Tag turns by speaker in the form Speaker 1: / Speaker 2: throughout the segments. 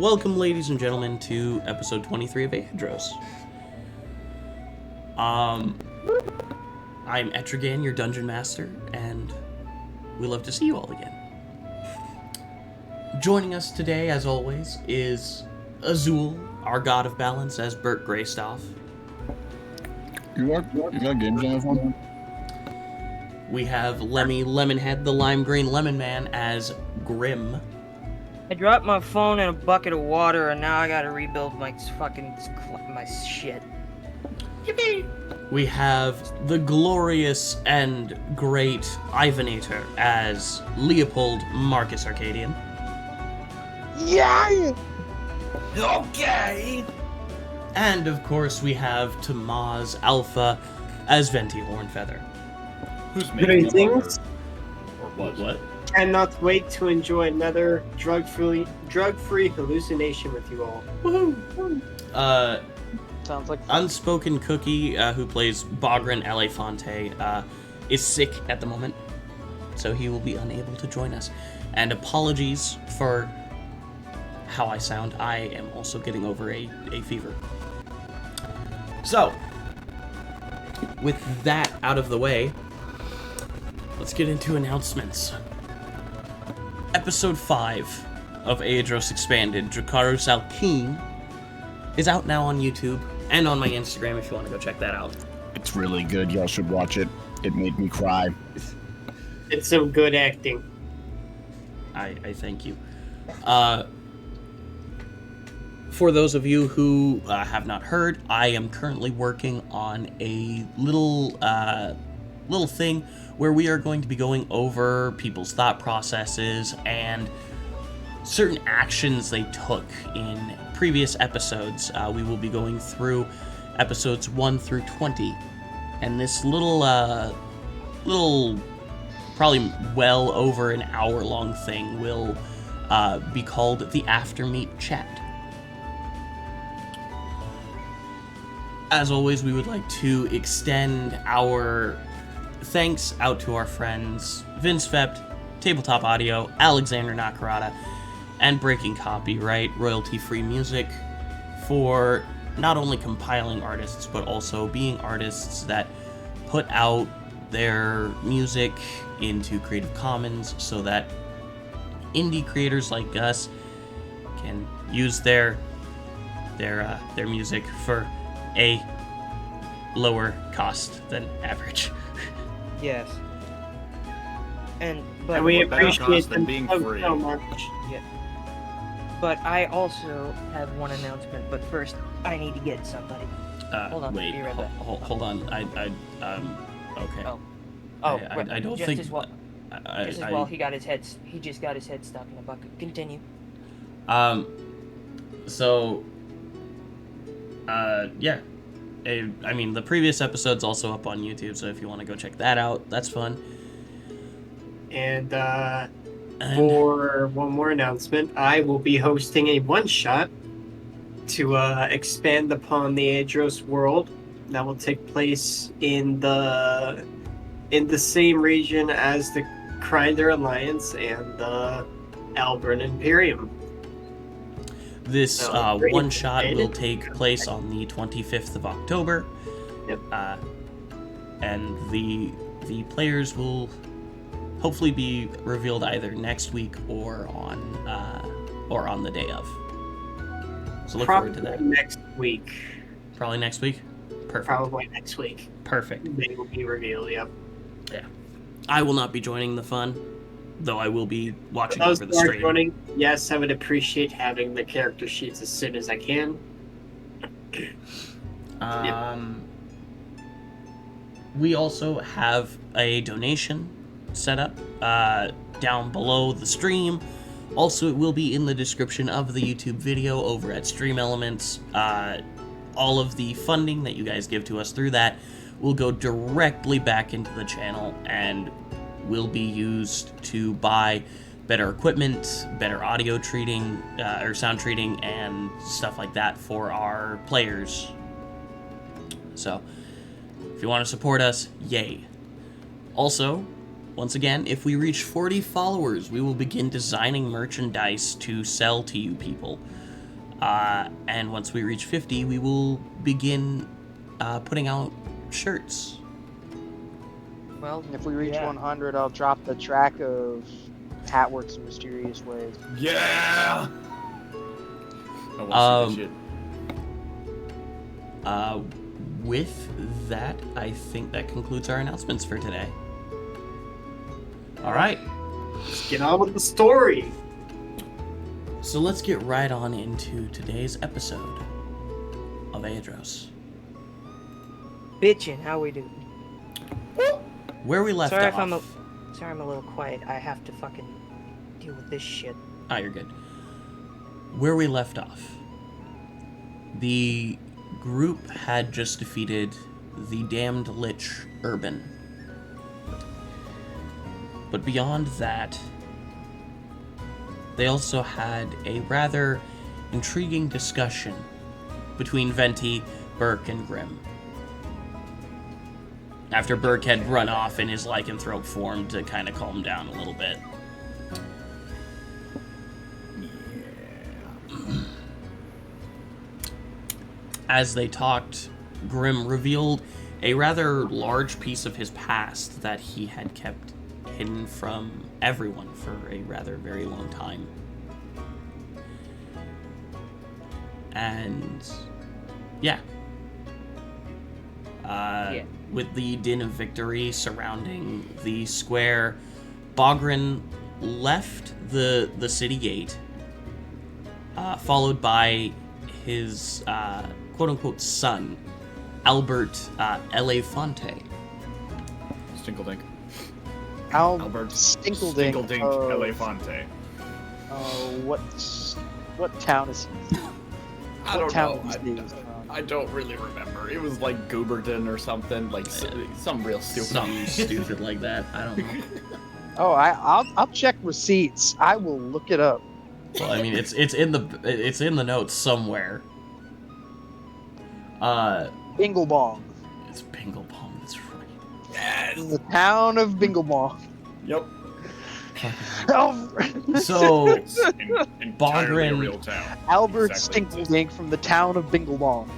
Speaker 1: welcome, ladies and gentlemen, to episode 23 of Aeidros. I'm Echragan, your dungeon master, and we love to see you all again. Joining us today, as always, is Azul, our god of balance, as Bert Greystaff.
Speaker 2: You got games on this one?
Speaker 1: We have Lemmy Lemonhead, the lime green lemon man, as Grim.
Speaker 3: I dropped my phone in a bucket of water, and now I gotta rebuild my my shit.
Speaker 1: Yippee! We have the glorious and great Ivanator as Leopold Marcus Arcadian.
Speaker 4: Yeah! Okay!
Speaker 1: And of course we have Tamaz Alpha as Venti Hornfeather.
Speaker 5: Who's making
Speaker 4: Greetings.
Speaker 5: or was?
Speaker 1: What?
Speaker 4: Cannot wait to enjoy another drug-free hallucination with you all.
Speaker 1: Woohoo!
Speaker 3: Sounds like
Speaker 1: Unspoken Cookie, who plays Bogran Elefonte, is sick at the moment, so he will be unable to join us. And apologies for how I sound. I am also getting over a fever. So, with that out of the way, let's get into announcements. Episode 5 of Aeidros Expanded, Dracarys Alkene, is out now on YouTube and on my Instagram if you want to go check that out.
Speaker 2: It's really good. Y'all should watch it. It made me cry.
Speaker 4: It's some good acting.
Speaker 1: I thank you. For those of you who have not heard, I am currently working on a little thing where we are going to be going over people's thought processes and certain actions they took in previous episodes. We will be going through episodes 1 through 20, and this little probably well over an hour-long thing will be called the After Meet Chat. As always, we would like to extend our thanks out to our friends Vindsvept, Tabletop Audio, Alexander Nakarada, and Breaking Copyright, royalty-free music, for not only compiling artists, but also being artists that put out their music into Creative Commons so that indie creators like us can use their music for a lower cost than average.
Speaker 3: yes. And
Speaker 4: we
Speaker 5: better
Speaker 4: appreciate
Speaker 5: cost than
Speaker 4: them
Speaker 5: being
Speaker 4: so,
Speaker 5: free.
Speaker 4: so much.
Speaker 3: yeah. But I also have one announcement. But first, I need to get somebody. Hold on,
Speaker 1: Wait,
Speaker 3: be right back.
Speaker 1: hold on. Okay.
Speaker 3: Oh,
Speaker 1: I don't
Speaker 3: just
Speaker 1: think.
Speaker 3: as well. Just as well, he just got his head stuck in a bucket. Continue.
Speaker 1: So. Yeah. I mean, the previous episode's also up on YouTube, so if you want to go check that out, that's fun.
Speaker 4: And for one more announcement, I will be hosting a one-shot to expand upon the Aeidros world. That will take place in the same region as the Kryder Alliance and the Albran Imperium.
Speaker 1: This one-shot will take place on the 25th of October.
Speaker 4: Yep.
Speaker 1: And the players will hopefully be revealed either next week or on the day of. So look forward to that.
Speaker 4: Next week.
Speaker 1: Probably next week? Perfect.
Speaker 4: Probably next week.
Speaker 1: Perfect.
Speaker 4: They will be revealed, yep.
Speaker 1: Yeah. I will not be joining the fun, though I will be watching
Speaker 4: For those
Speaker 1: over the
Speaker 4: who are
Speaker 1: stream.
Speaker 4: joining, yes, I would appreciate having the character sheets as soon as I can.
Speaker 1: We also have a donation set up down below the stream. Also, it will be in the description of the YouTube video over at Stream Elements. All of the funding that you guys give to us through that will go directly back into the channel and will be used to buy better equipment, better audio treating, or sound treating, and stuff like that for our players. So, if you want to support us, yay. Also, once again, if we reach 40 followers, we will begin designing merchandise to sell to you people. And once we reach 50, we will begin putting out shirts.
Speaker 3: Well,
Speaker 6: And if we reach
Speaker 3: yeah.
Speaker 6: 100, I'll drop the track of Hat Works in Mysterious Ways.
Speaker 5: Yeah! I want to see this shit.
Speaker 1: With that, I think that concludes our announcements for today. All right.
Speaker 4: Let's get on with the story.
Speaker 1: So let's get right on into today's episode of Aeidros.
Speaker 3: Bitchin', how we do?
Speaker 1: Where we left
Speaker 3: Sorry
Speaker 1: off.
Speaker 3: if I'm a little quiet. I have to fucking deal with this shit.
Speaker 1: Ah, you're good. Where we left off. The group had just defeated the damned lich Urban. But beyond that, they also had a rather intriguing discussion between Venti, Burke, and Grimm. After Burke had run off in his lycanthrope form to kind of calm down a little bit. As they talked, Grimm revealed a rather large piece of his past that he had kept hidden from everyone for a rather very long time. And yeah. With the din of victory surrounding the square, Bogren left the city gate, followed by his quote-unquote son, Albert Elephante.
Speaker 5: Stinkledink.
Speaker 6: Albert Stinkledink.
Speaker 5: Stinkledink Elefante.
Speaker 6: What town is he?
Speaker 5: I
Speaker 6: What
Speaker 5: don't
Speaker 6: town
Speaker 5: know.
Speaker 6: is he?
Speaker 5: I don't really remember. It was like Gooberton or something. Like some real stupid.
Speaker 1: Something stupid like that. I don't know.
Speaker 6: Oh, I'll check receipts. I will look it up.
Speaker 1: Well, I mean, it's in the notes somewhere.
Speaker 6: Binglebong.
Speaker 1: It's Binglebong. That's right.
Speaker 5: Yes.
Speaker 6: In the town of Binglebong.
Speaker 5: Yep.
Speaker 6: Oh,
Speaker 1: So
Speaker 5: Entirely
Speaker 1: Bogren-
Speaker 5: a real town.
Speaker 6: Albert
Speaker 5: Exactly.
Speaker 6: Stinkledink from the town of Binglebong.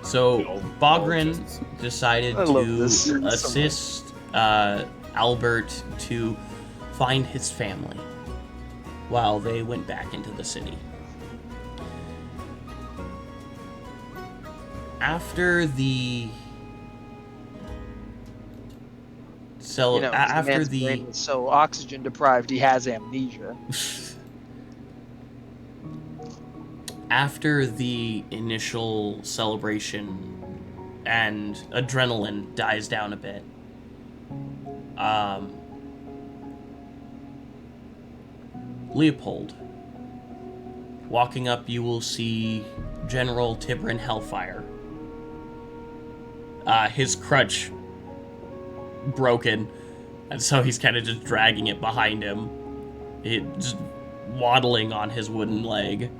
Speaker 1: So
Speaker 5: All
Speaker 1: Bogren
Speaker 5: just-
Speaker 1: decided
Speaker 6: I love
Speaker 1: to
Speaker 6: this so much.
Speaker 1: assist Albert to find his family while they went back into the city. After the after
Speaker 6: man's
Speaker 1: the
Speaker 6: brain is so oxygen deprived he has amnesia.
Speaker 1: after the initial celebration and adrenaline dies down a bit, Leopold, walking up, you will see General Tibrin Hellfire. His crutch broken, and so he's kind of just dragging it behind him. It just waddling on his wooden leg.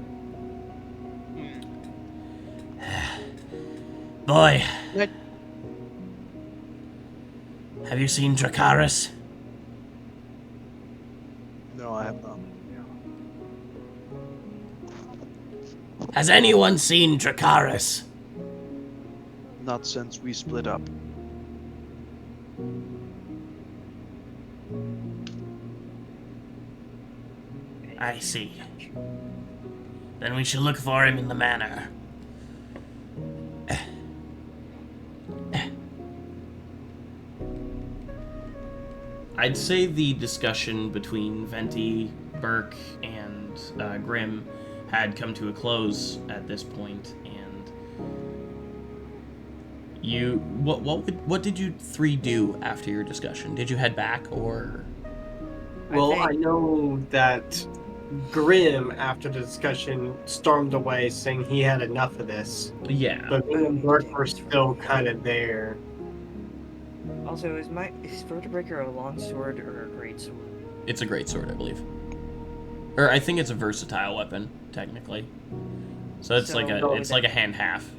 Speaker 1: Boy,
Speaker 6: What?
Speaker 1: have you seen Dracarys?
Speaker 6: No, I have not.
Speaker 1: Has anyone seen Dracarys?
Speaker 6: Not since we split up.
Speaker 1: I see. Then we shall look for him in the manor. I'd say the discussion between Venti, Burke, and Grimm had come to a close at this point, and you what did you three do after your discussion? Did you head back, or?
Speaker 4: Well,
Speaker 3: think-
Speaker 4: I know that Grimm, after the discussion, stormed away saying he had enough of this.
Speaker 1: Yeah.
Speaker 4: But me and Burke were still kind of there.
Speaker 3: Also, is Vertebreaker a longsword or a greatsword?
Speaker 1: It's a great sword, I believe. Or I think it's a versatile weapon, technically. So it's
Speaker 3: So-
Speaker 1: it's like a hand half.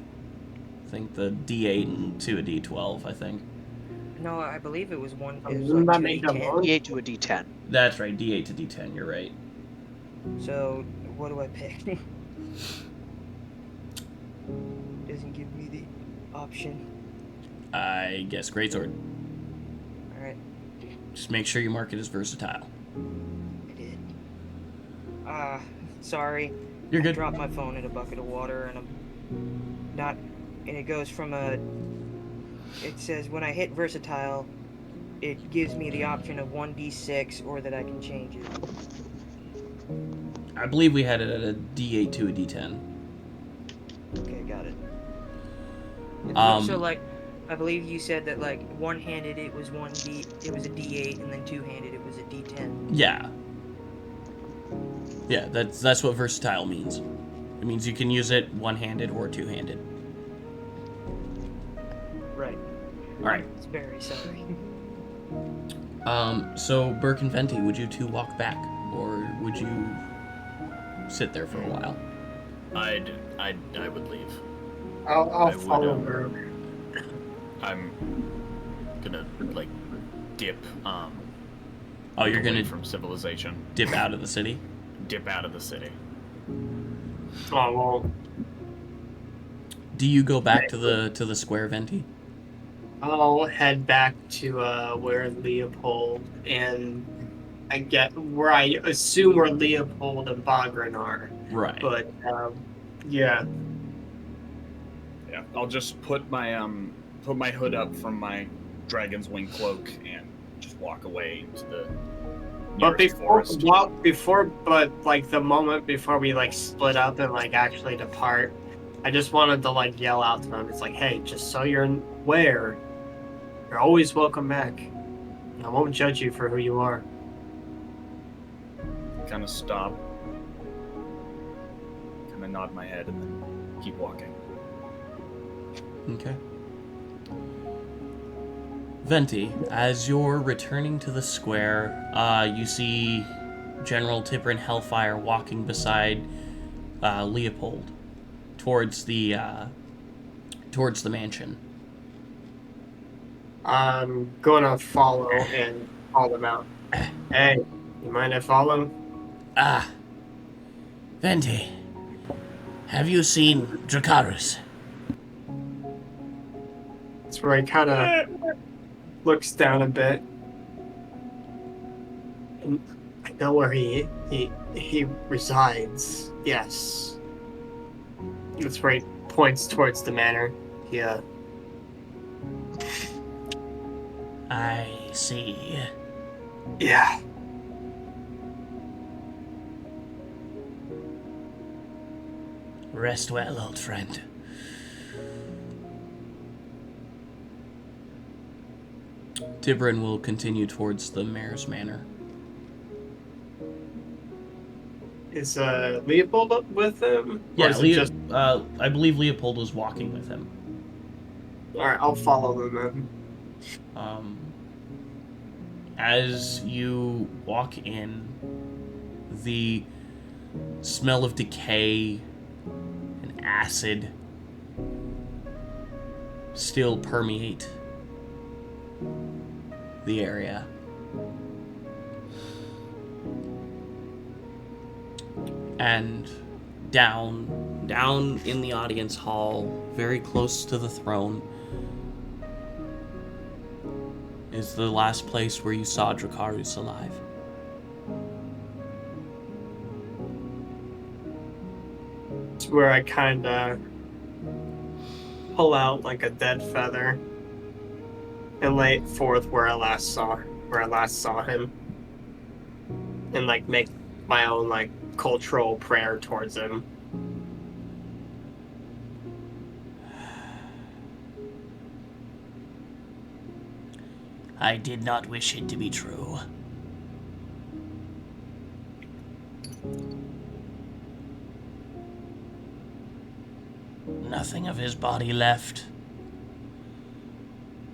Speaker 1: I think the D8 and to a D12, I think.
Speaker 3: No, I believe it was one. It was
Speaker 4: Doesn't
Speaker 3: like
Speaker 4: that make them
Speaker 3: 2d10.
Speaker 4: long?
Speaker 6: D8 to a D10.
Speaker 1: That's right, D8 to D10, you're right.
Speaker 3: So what do I pick? option?
Speaker 1: I guess greatsword.
Speaker 3: Alright,
Speaker 1: Just make sure you mark it as versatile.
Speaker 3: I did. Sorry.
Speaker 1: You're
Speaker 3: I
Speaker 1: good.
Speaker 3: dropped my phone in a bucket of water and I'm not. And it goes from a. It says when I hit versatile, it gives me the option of 1d6 or that I can change it.
Speaker 1: I believe we had it at a D8 to a D10.
Speaker 3: Okay, got it. So like, I believe you said that like one-handed it was it was a D8, and then two-handed it was a D10.
Speaker 1: Yeah. Yeah, that's what versatile means. It means you can use it one-handed or two-handed.
Speaker 3: Right.
Speaker 1: All right.
Speaker 3: It's very sorry.
Speaker 1: So Burke and Venti, would you two walk back, or would you sit there for a while?
Speaker 5: I would leave.
Speaker 4: I'll follow her.
Speaker 5: I'm gonna like dip.
Speaker 1: Oh, you're
Speaker 5: away
Speaker 1: gonna
Speaker 5: from civilization.
Speaker 1: dip out of the city?
Speaker 5: Dip out of the city.
Speaker 4: Oh well.
Speaker 1: Do you go back to the square, Venti?
Speaker 4: I'll head back to where Leopold and where I assume where Leopold and Bagran are.
Speaker 1: Right.
Speaker 4: But yeah.
Speaker 5: Yeah, I'll just put my hood up from my dragon's wing cloak and just walk away into the
Speaker 4: But
Speaker 5: nearest forest.
Speaker 4: but like the moment before we like split up and like actually depart, I just wanted to like yell out to them. It's like, hey, just so you're aware, you're always welcome back. I won't judge you for who you are.
Speaker 5: Kind of stop, kind of nod my head, and then keep walking.
Speaker 1: Okay. Venti, as you're returning to the square, you see General Tipper and Hellfire walking beside Leopold towards the mansion.
Speaker 4: I'm gonna follow and call them out. Hey, you mind if I follow?
Speaker 1: Venti, have you seen Dracarys?
Speaker 4: It's where he kind of looks down a bit. And I know where he resides. Yes. That's where he points towards the manor. Yeah.
Speaker 1: I see.
Speaker 4: Yeah.
Speaker 1: Rest well, old friend. Tibrin will continue towards the mayor's manor.
Speaker 4: Is Leopold up with him? Or
Speaker 1: Yeah,
Speaker 4: is it just...
Speaker 1: I believe Leopold was walking with him.
Speaker 4: Alright, I'll follow them then.
Speaker 1: As you walk in, the smell of decay and acid still permeate the area. And down in the audience hall, very close to the throne, is the last place where you saw Dracarys alive.
Speaker 4: It's where I kind of pull out like a dead feather and lay it forth where I last saw him, and like make my own like cultural prayer towards him.
Speaker 1: I did not wish it to be true. Nothing of his body left,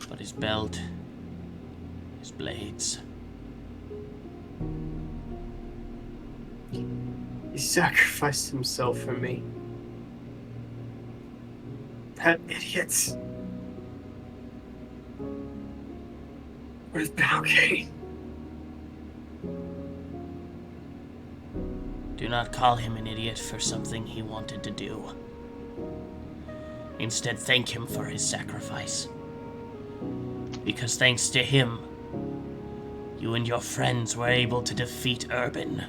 Speaker 1: but his belt, his blades.
Speaker 4: He sacrificed himself for me. That idiot would have been okay.
Speaker 1: Do not call him an idiot for something he wanted to do. Instead, thank him for his sacrifice. Because thanks to him, you and your friends were able to defeat Urban.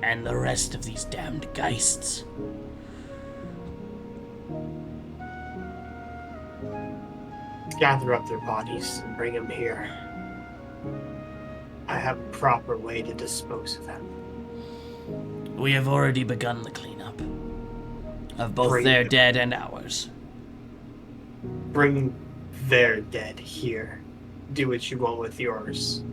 Speaker 1: And the rest of these damned geists.
Speaker 4: Gather up their bodies and bring them here. I have a proper way to dispose of them.
Speaker 1: We have already begun the cleanup of both
Speaker 4: Bring
Speaker 1: their
Speaker 4: them.
Speaker 1: dead and ours.
Speaker 4: Bring their dead here. Do what you want with yours.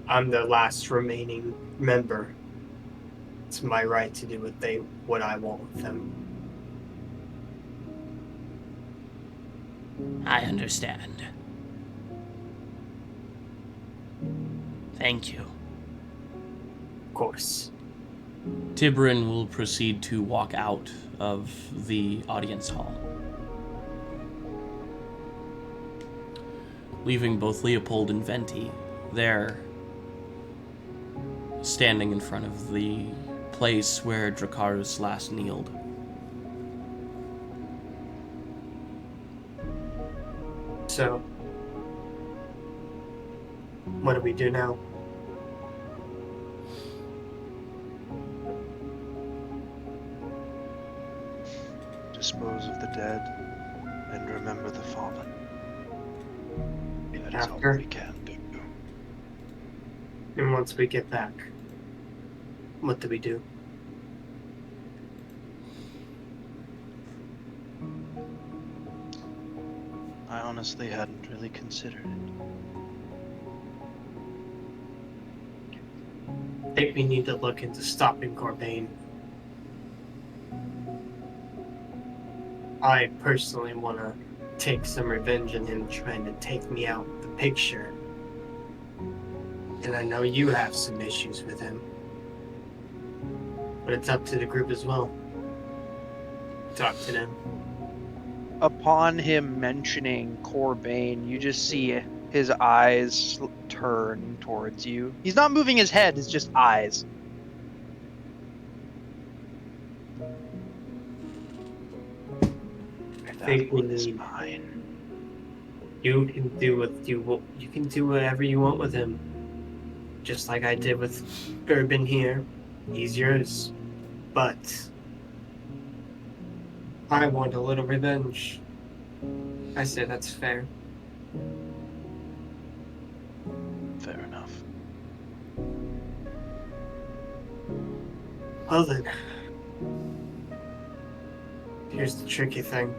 Speaker 4: I'm the last remaining member. It's my right to do what I want with them.
Speaker 1: I understand. Thank you.
Speaker 4: Of course.
Speaker 1: Tibrin will proceed to walk out of the audience hall, leaving both Leopold and Venti there, standing in front of the place where Dracarys last kneeled.
Speaker 4: So, what do we do now?
Speaker 7: Dispose of the dead and remember the fallen. That is all
Speaker 4: After?
Speaker 7: we can do.
Speaker 4: And once we get back, what do we do?
Speaker 7: I honestly hadn't really considered it.
Speaker 4: I think we need to look into stopping Corbane. I personally want to take some revenge on him trying to take me out of the picture. And I know you have some issues with him. But it's up to the group as well. Talk to them.
Speaker 6: Upon him mentioning Corbane, you just see his eyes turn towards you. He's not moving his head, it's just eyes.
Speaker 4: I
Speaker 7: That
Speaker 4: think we
Speaker 7: one is
Speaker 4: need.
Speaker 7: mine.
Speaker 4: You can do you can do whatever you want with him. Just like I did with Urban here. He's yours. But I want a little revenge. I say that's fair.
Speaker 7: Fair enough.
Speaker 4: Well then. Here's the tricky thing.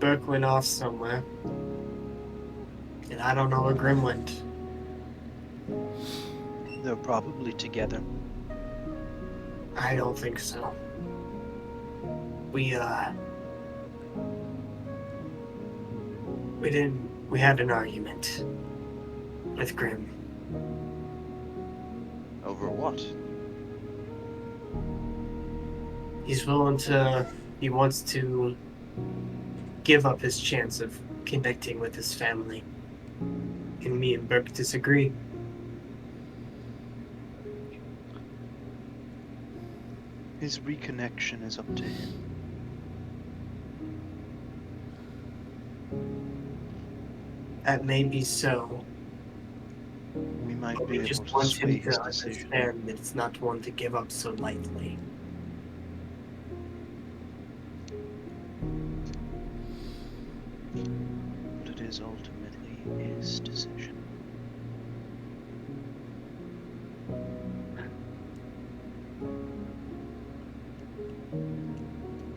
Speaker 4: Burke went off somewhere. And I don't know where Grim went.
Speaker 6: They're probably together.
Speaker 4: I don't think so. We had an argument with Grim.
Speaker 6: Over what?
Speaker 4: He wants to give up his chance of connecting with his family. And me and Burke disagree.
Speaker 7: His reconnection is up to him.
Speaker 4: That may be so.
Speaker 7: We might
Speaker 4: But
Speaker 7: be
Speaker 4: we
Speaker 7: able
Speaker 4: just
Speaker 7: to
Speaker 4: want
Speaker 7: sway
Speaker 4: him
Speaker 7: his
Speaker 4: to
Speaker 7: decision.
Speaker 4: understand that it's not one to give up so lightly.
Speaker 7: But it is ultimately his decision.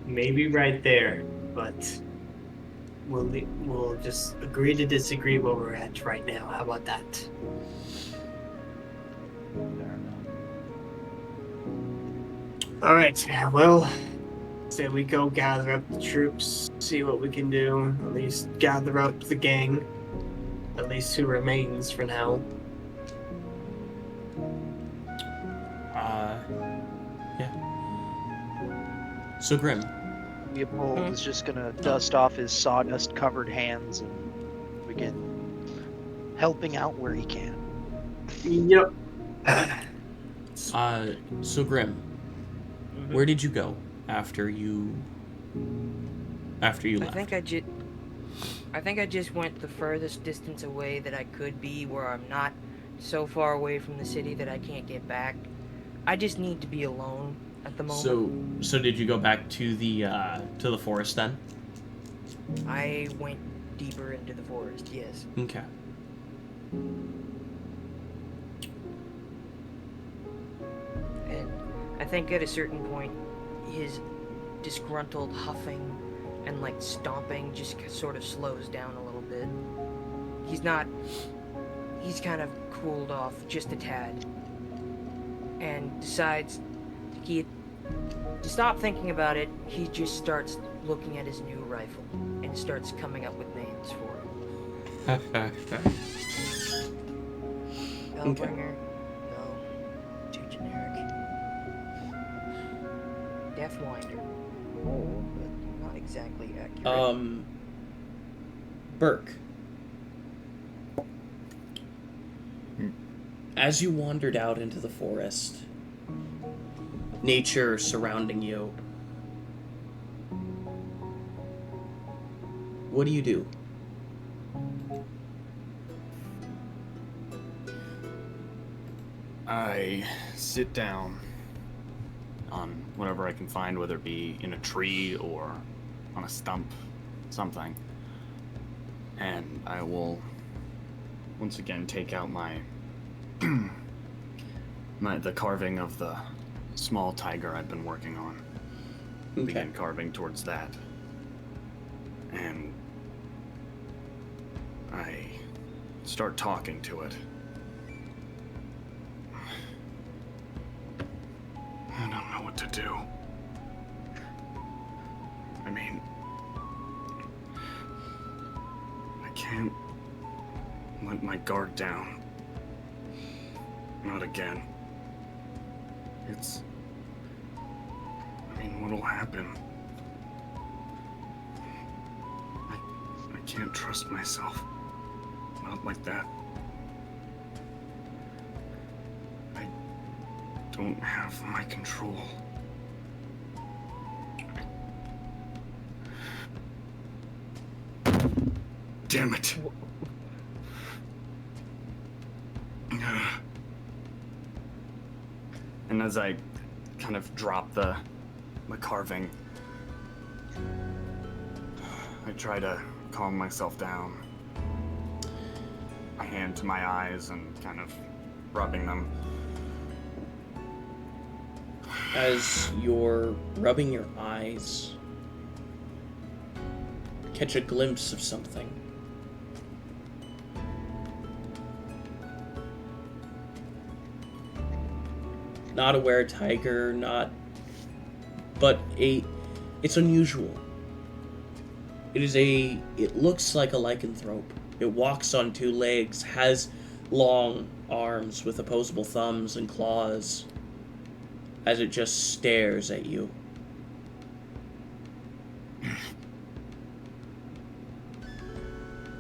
Speaker 4: Maybe right there, but we'll just agree to disagree where we're at right now. How about that?
Speaker 7: Fair enough.
Speaker 4: All right. Well, say we go gather up the troops, see what we can do. At least gather up the gang. At least who remains for now.
Speaker 1: Yeah. So Grim,
Speaker 6: Leopold is just gonna dust off his sawdust-covered hands and begin helping out where he can.
Speaker 4: Yep.
Speaker 1: so Grim, Where did you go after you left?
Speaker 3: I think I just went the furthest distance away that I could be, where I'm not so far away from the city that I can't get back. I just need to be alone at the moment.
Speaker 1: So did you go back to the forest then?
Speaker 3: I went deeper into the forest, yes.
Speaker 1: Okay.
Speaker 3: And I think at a certain point, his disgruntled huffing and like stomping just sort of slows down a little bit. He's kind of cooled off just a tad and decides to stop thinking about it. He just starts looking at his new rifle and starts coming up with names for it. Hellbringer? No. Too generic. Deathwinder. Oh, but not exactly accurate.
Speaker 1: Burke. As you wandered out into the forest, nature surrounding you, what do you do?
Speaker 5: I sit down on whatever I can find, whether it be in a tree or on a stump, something. And I will once again take out the carving of the small tiger I've been working on.
Speaker 1: Okay.
Speaker 5: Begin carving towards that. And I start talking to it. I don't know what to do. I mean, I can't let my guard down. Not again. What'll happen? I can't trust myself. Not like that. I don't have my control. Damn it. And as I kind of drop the carving, I try to calm myself down. My hand to my eyes and kind of rubbing them.
Speaker 1: As you're rubbing your eyes, catch a glimpse of something. Not a were-tiger, but it's unusual. It looks like a lycanthrope. It walks on two legs, has long arms with opposable thumbs and claws, as it just stares at you.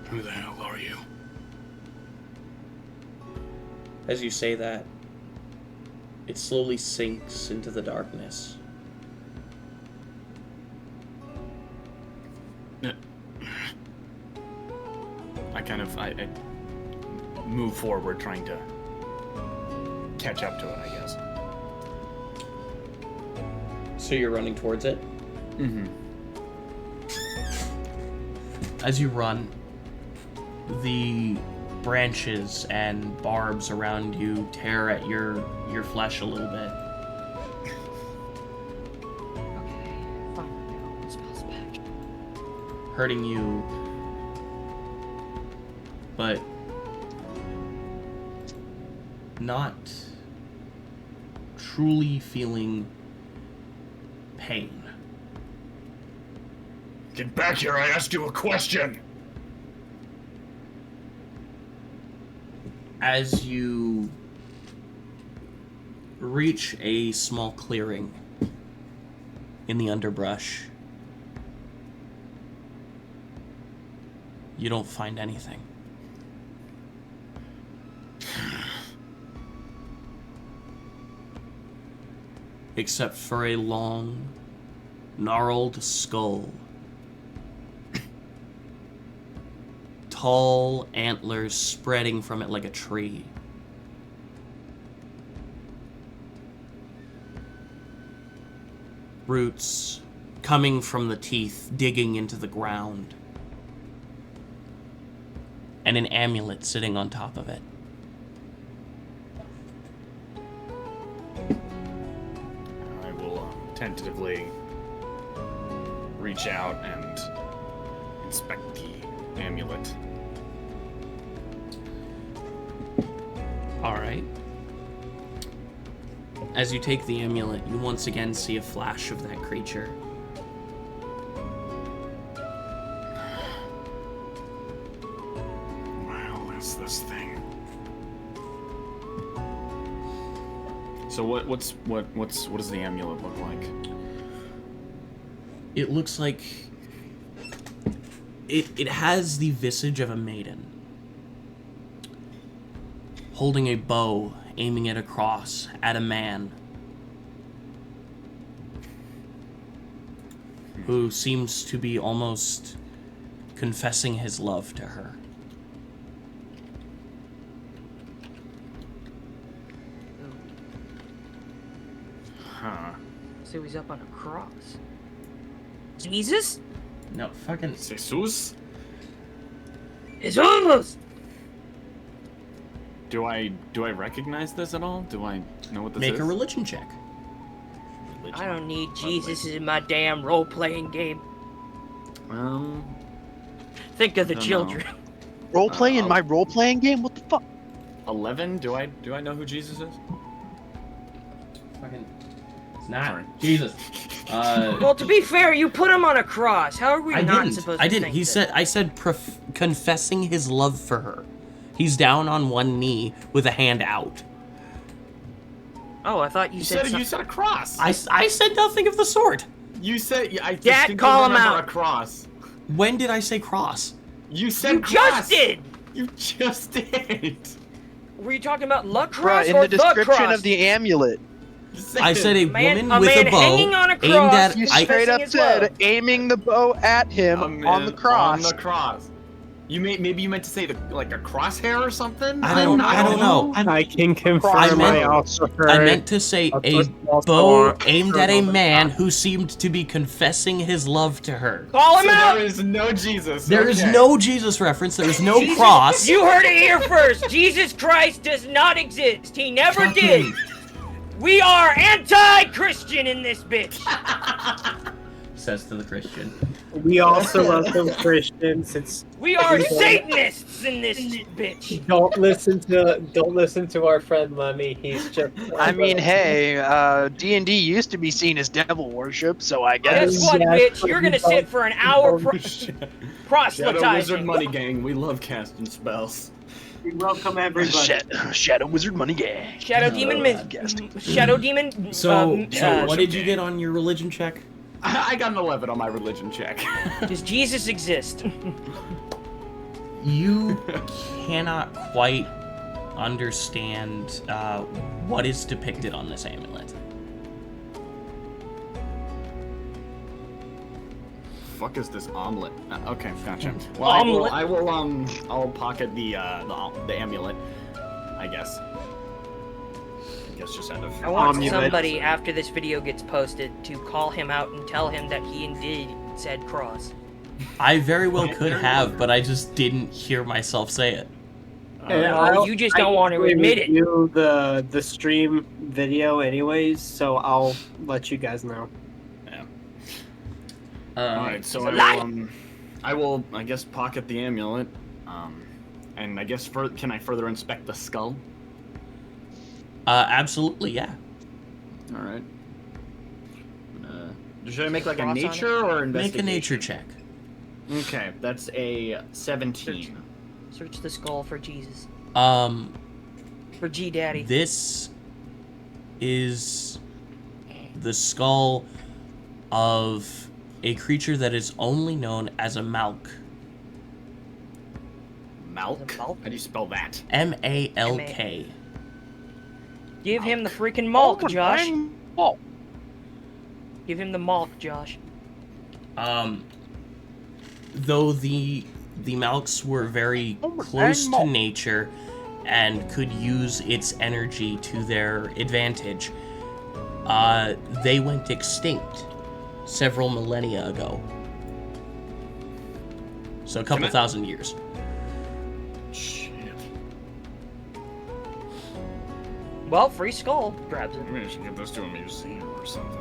Speaker 5: Who the hell are you?
Speaker 1: As you say that, it slowly sinks into the darkness.
Speaker 5: I move forward, trying to catch up to it, I guess.
Speaker 1: So you're running towards it?
Speaker 5: Mm-hmm.
Speaker 1: As you run, the branches and barbs around you tear at your flesh a little bit.
Speaker 3: Okay, fine. Now, spell's back.
Speaker 1: Hurting you, but not truly feeling pain.
Speaker 5: Get back here, I asked you a question!
Speaker 1: As you reach a small clearing in the underbrush, you don't find anything. except for a long, gnarled skull. Tall antlers spreading from it like a tree. Roots coming from the teeth, digging into the ground. And an amulet sitting on top of it.
Speaker 5: I will tentatively reach out and inspect the amulet.
Speaker 1: Alright. As you take the amulet, you once again see a flash of that creature.
Speaker 5: What is this thing? So what does the amulet look like?
Speaker 1: It looks like it has the visage of a maiden, holding a bow, aiming it across at a man who seems to be almost confessing his love to her.
Speaker 5: Huh.
Speaker 3: So he's up on a cross. Jesus?
Speaker 1: No, fucking...
Speaker 5: Jesus?
Speaker 3: It's almost.
Speaker 5: Do I recognize this at all? Do I know what this is?
Speaker 1: Make a religion check.
Speaker 3: I don't need Jesus in my damn role-playing game. Think of the
Speaker 5: I don't
Speaker 3: children.
Speaker 6: Role playing in my role playing game? What the fuck?
Speaker 5: 11? Do I know who Jesus is?
Speaker 1: Fucking... It's not.
Speaker 5: Sorry.
Speaker 1: Jesus.
Speaker 3: Well, to be fair, you put him on a cross. How are we not supposed to
Speaker 1: I didn't.
Speaker 3: think
Speaker 1: He
Speaker 3: that?
Speaker 1: said. I said confessing his love for her. He's down on one knee with a hand out.
Speaker 3: Oh, I thought you said
Speaker 5: You said a cross.
Speaker 1: I said nothing of the sort.
Speaker 5: You said I
Speaker 3: Dad,
Speaker 5: distinctly
Speaker 3: call him
Speaker 5: remember
Speaker 3: out.
Speaker 5: a cross.
Speaker 1: When did I say cross?
Speaker 5: You said
Speaker 3: You
Speaker 5: cross.
Speaker 3: just did!
Speaker 5: You just did.
Speaker 3: Were you talking about La
Speaker 6: Bruh,
Speaker 3: Cross
Speaker 6: in
Speaker 3: or
Speaker 6: the description
Speaker 3: cross?
Speaker 6: of the amulet,
Speaker 1: I said a
Speaker 3: Man-
Speaker 1: woman
Speaker 3: a
Speaker 1: with
Speaker 3: man
Speaker 1: a bow
Speaker 3: hanging on a
Speaker 1: aimed
Speaker 3: cross.
Speaker 1: at.
Speaker 6: you
Speaker 3: I-
Speaker 6: straight up
Speaker 3: his
Speaker 6: said
Speaker 3: love.
Speaker 6: aiming the bow at him on the cross.
Speaker 5: On the cross. Maybe you meant to say like a crosshair or something.
Speaker 1: I don't know.
Speaker 8: I can confirm
Speaker 1: I meant-
Speaker 8: I also heard.
Speaker 1: I meant to say
Speaker 8: I
Speaker 1: a
Speaker 8: also
Speaker 1: bow
Speaker 8: want-
Speaker 1: aimed at a man who seemed to be confessing his love to her.
Speaker 3: Call him
Speaker 5: So
Speaker 3: out!
Speaker 5: there is no Jesus.
Speaker 1: There is
Speaker 5: Okay.
Speaker 1: no Jesus reference. There is no
Speaker 3: Jesus-
Speaker 1: cross.
Speaker 3: You heard it here first. Jesus Christ does not exist. He never did. We are anti-Christian in this bitch.
Speaker 1: Says to the Christian.
Speaker 8: We also love some Christians. It's
Speaker 3: We are Satanists in this bitch.
Speaker 8: don't listen to our friend Lemmy. He's just.
Speaker 6: I mean, hey, D&D used to be seen as devil worship, so I guess.
Speaker 3: Guess what,
Speaker 8: Yes,
Speaker 3: bitch?
Speaker 8: but
Speaker 3: You're
Speaker 8: we
Speaker 3: gonna
Speaker 8: don't-
Speaker 3: sit for an hour
Speaker 5: Shadow Wizard
Speaker 3: proselytizing.
Speaker 5: Money Gang. We love casting spells.
Speaker 8: We welcome everybody.
Speaker 6: Shadow Wizard Money Gang.
Speaker 3: Shadow Demon Shadow Demon.
Speaker 1: So what did you
Speaker 5: okay.
Speaker 1: get on your religion check?
Speaker 5: I got an 11 on my religion check.
Speaker 3: Does Jesus exist?
Speaker 1: You cannot quite understand what is depicted on this amulet.
Speaker 5: Fuck is this omelet? Okay, gotcha. Well,
Speaker 3: Omelet?
Speaker 5: I'll pocket the amulet. I guess. Just out of.
Speaker 3: I want
Speaker 6: Omulet.
Speaker 3: somebody after this video gets posted to call him out and tell him that he indeed said cross.
Speaker 1: I very well could have, but I just didn't hear myself say it.
Speaker 3: You just don't want to admit it.
Speaker 8: Do the stream video anyways, so I'll let you guys know.
Speaker 5: Alright, so I will, I guess, pocket the amulet. And I guess, can I further inspect the skull?
Speaker 1: Absolutely, yeah.
Speaker 5: Alright. Should I make like a
Speaker 3: Cross on
Speaker 5: nature or
Speaker 1: Make a
Speaker 5: investigation?
Speaker 1: nature check.
Speaker 5: Okay, that's a 17.
Speaker 3: Search the skull for Jesus.
Speaker 1: For
Speaker 3: G Daddy.
Speaker 1: This is the skull of a creature that is only known as a Malk.
Speaker 5: Malk?
Speaker 3: Is it Malk?
Speaker 5: How do you spell that?
Speaker 1: M-A-L-K.
Speaker 3: Give him the freaking mulk, Josh.
Speaker 6: Oh,
Speaker 3: Give him the malt, Josh.
Speaker 1: Though the Malks were very close to nature and could use its energy to their advantage, they went extinct several millennia ago. So a couple thousand years.
Speaker 5: Shit.
Speaker 3: Well, free skull. Grabs it.
Speaker 5: Maybe I should give this to a museum or something.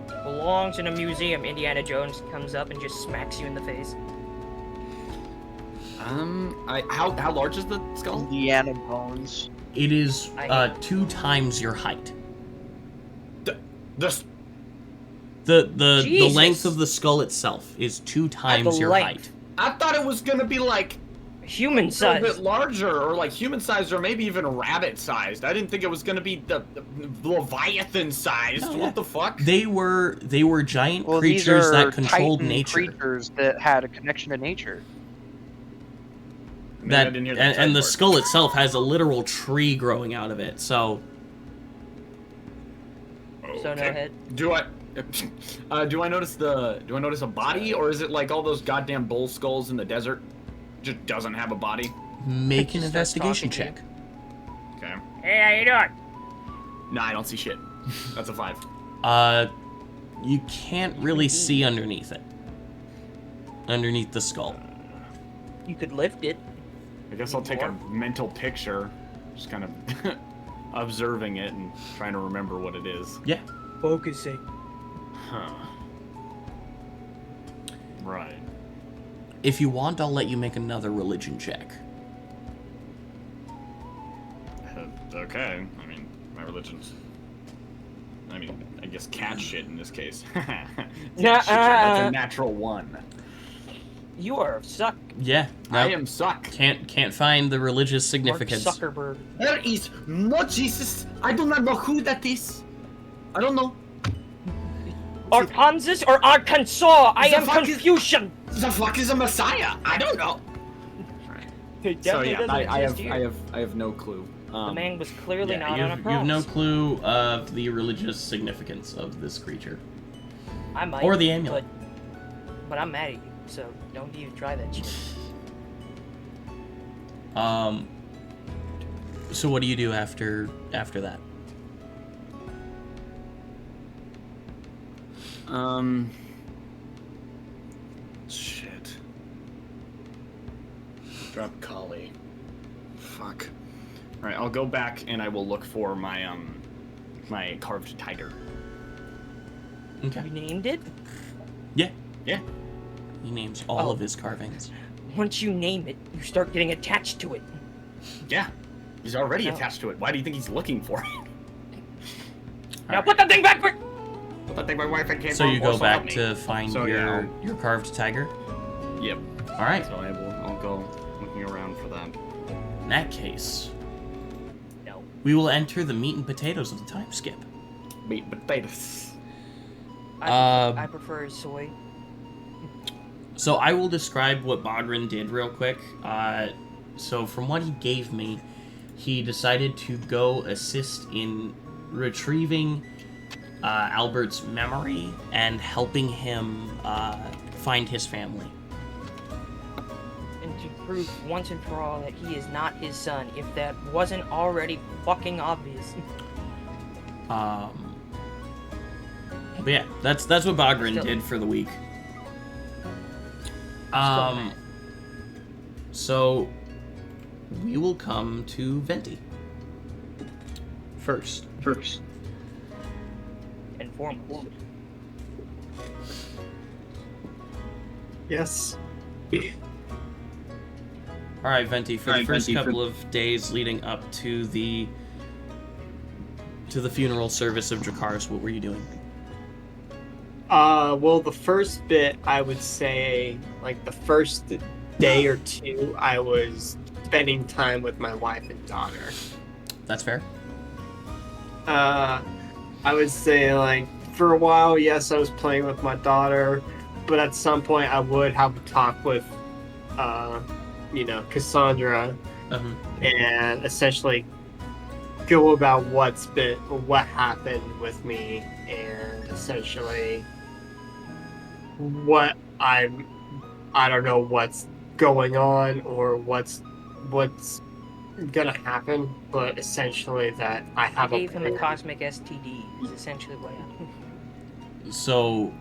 Speaker 5: Damn.
Speaker 3: Belongs in a museum. Indiana Jones comes up and just smacks you in the face.
Speaker 5: How large is the skull?
Speaker 6: Indiana bones.
Speaker 1: It is 2 times your height.
Speaker 5: This.
Speaker 1: The length of the skull itself is 2 times your height.
Speaker 5: I thought it was gonna be like
Speaker 3: human
Speaker 5: a
Speaker 3: size,
Speaker 5: bit larger, or like human sized, or maybe even rabbit sized. I didn't think it was gonna be the Leviathan sized.
Speaker 1: Oh,
Speaker 5: what the fuck?
Speaker 1: They were giant
Speaker 6: Well,
Speaker 1: creatures
Speaker 6: these are
Speaker 1: that controlled
Speaker 6: Titan
Speaker 1: nature.
Speaker 6: creatures that had a connection to nature.
Speaker 5: Man, I didn't hear
Speaker 1: And the
Speaker 5: part.
Speaker 1: skull itself has a literal tree growing out of it. So
Speaker 3: so no head.
Speaker 5: Do I notice a body, or is it like all those goddamn bull skulls in the desert? Just doesn't have a body.
Speaker 1: make an
Speaker 3: Just starts
Speaker 1: investigation
Speaker 3: talking to
Speaker 1: check.
Speaker 5: Okay.
Speaker 3: Hey, how you doing?
Speaker 5: Nah, I don't see shit. That's a 5.
Speaker 1: You can't really see underneath it. Underneath the skull.
Speaker 3: You could lift it.
Speaker 5: I guess I'll take a mental picture, just kind of observing it and trying to remember what it is.
Speaker 1: Yeah.
Speaker 3: Focusing.
Speaker 5: Huh. Right.
Speaker 1: If you want, I'll let you make another religion check.
Speaker 5: Okay. I mean, my religion's... I guess cat shit in this case. That's a natural 1.
Speaker 3: You are suck.
Speaker 1: Yeah.
Speaker 5: I
Speaker 1: nope.
Speaker 5: am suck.
Speaker 1: Can't find the religious significance.
Speaker 3: Mark Zuckerberg.
Speaker 5: There is no Jesus. I do not know who that is. I don't know.
Speaker 3: Arkansas or Arkansas? I am
Speaker 5: fuck is-
Speaker 3: Confucian.
Speaker 5: The fuck is a Messiah? I don't know.
Speaker 3: It
Speaker 5: So
Speaker 3: definitely
Speaker 5: yeah,
Speaker 3: doesn't
Speaker 5: I
Speaker 3: exist here.
Speaker 5: have no clue.
Speaker 3: The man was clearly
Speaker 1: Yeah,
Speaker 3: not on a
Speaker 1: you
Speaker 3: cross.
Speaker 1: have no clue of the religious significance of this creature.
Speaker 3: I might.
Speaker 1: Or the amulet.
Speaker 3: But I'm mad at you, so don't even try that shit.
Speaker 1: So what do you do after that?
Speaker 5: Shit. Drop collie. Fuck. Alright, I'll go back and I will look for my, my carved tiger.
Speaker 1: Okay.
Speaker 3: You named it?
Speaker 1: Yeah.
Speaker 5: Yeah.
Speaker 1: He names all of his carvings.
Speaker 3: Once you name it, you start getting attached to it.
Speaker 5: Yeah. He's already
Speaker 3: No.
Speaker 5: attached to it. Why do you think he's looking for it?
Speaker 3: Now put that thing back quick!
Speaker 5: Put that thing my wife and
Speaker 1: So you go back to find
Speaker 5: So, yeah,
Speaker 1: your carved tiger?
Speaker 5: Yep.
Speaker 1: Alright.
Speaker 5: So I'll go looking around for that.
Speaker 1: In that case,
Speaker 3: No.
Speaker 1: we will enter the meat and potatoes of the time skip.
Speaker 5: Meat and potatoes.
Speaker 3: I prefer soy.
Speaker 1: So I will describe what Bogran did real quick. So from what he gave me, he decided to go assist in retrieving Albert's memory and helping him find his family.
Speaker 3: And to prove once and for all that he is not his son, if that wasn't already fucking obvious.
Speaker 1: But yeah, that's what Bogran
Speaker 3: Still-
Speaker 1: did for the week.
Speaker 3: mad.
Speaker 1: So we will come to Venti first.
Speaker 3: And foremost.
Speaker 4: Yes.
Speaker 1: All right, Venti. For the first couple of days leading up to the funeral service of Dracarys, what were you doing?
Speaker 4: Well, the first bit, I would say, like, the first day or two, I was spending time with my wife and daughter.
Speaker 1: That's fair.
Speaker 4: I would say, like, for a while, yes, I was playing with my daughter, but at some point, I would have a talk with, Cassandra, and essentially go about what happened with me and essentially I don't know what's going on or what's gonna happen, but essentially that I
Speaker 3: I
Speaker 4: have
Speaker 3: gave him a
Speaker 4: plan.
Speaker 3: cosmic STD, is essentially what happened.
Speaker 1: So,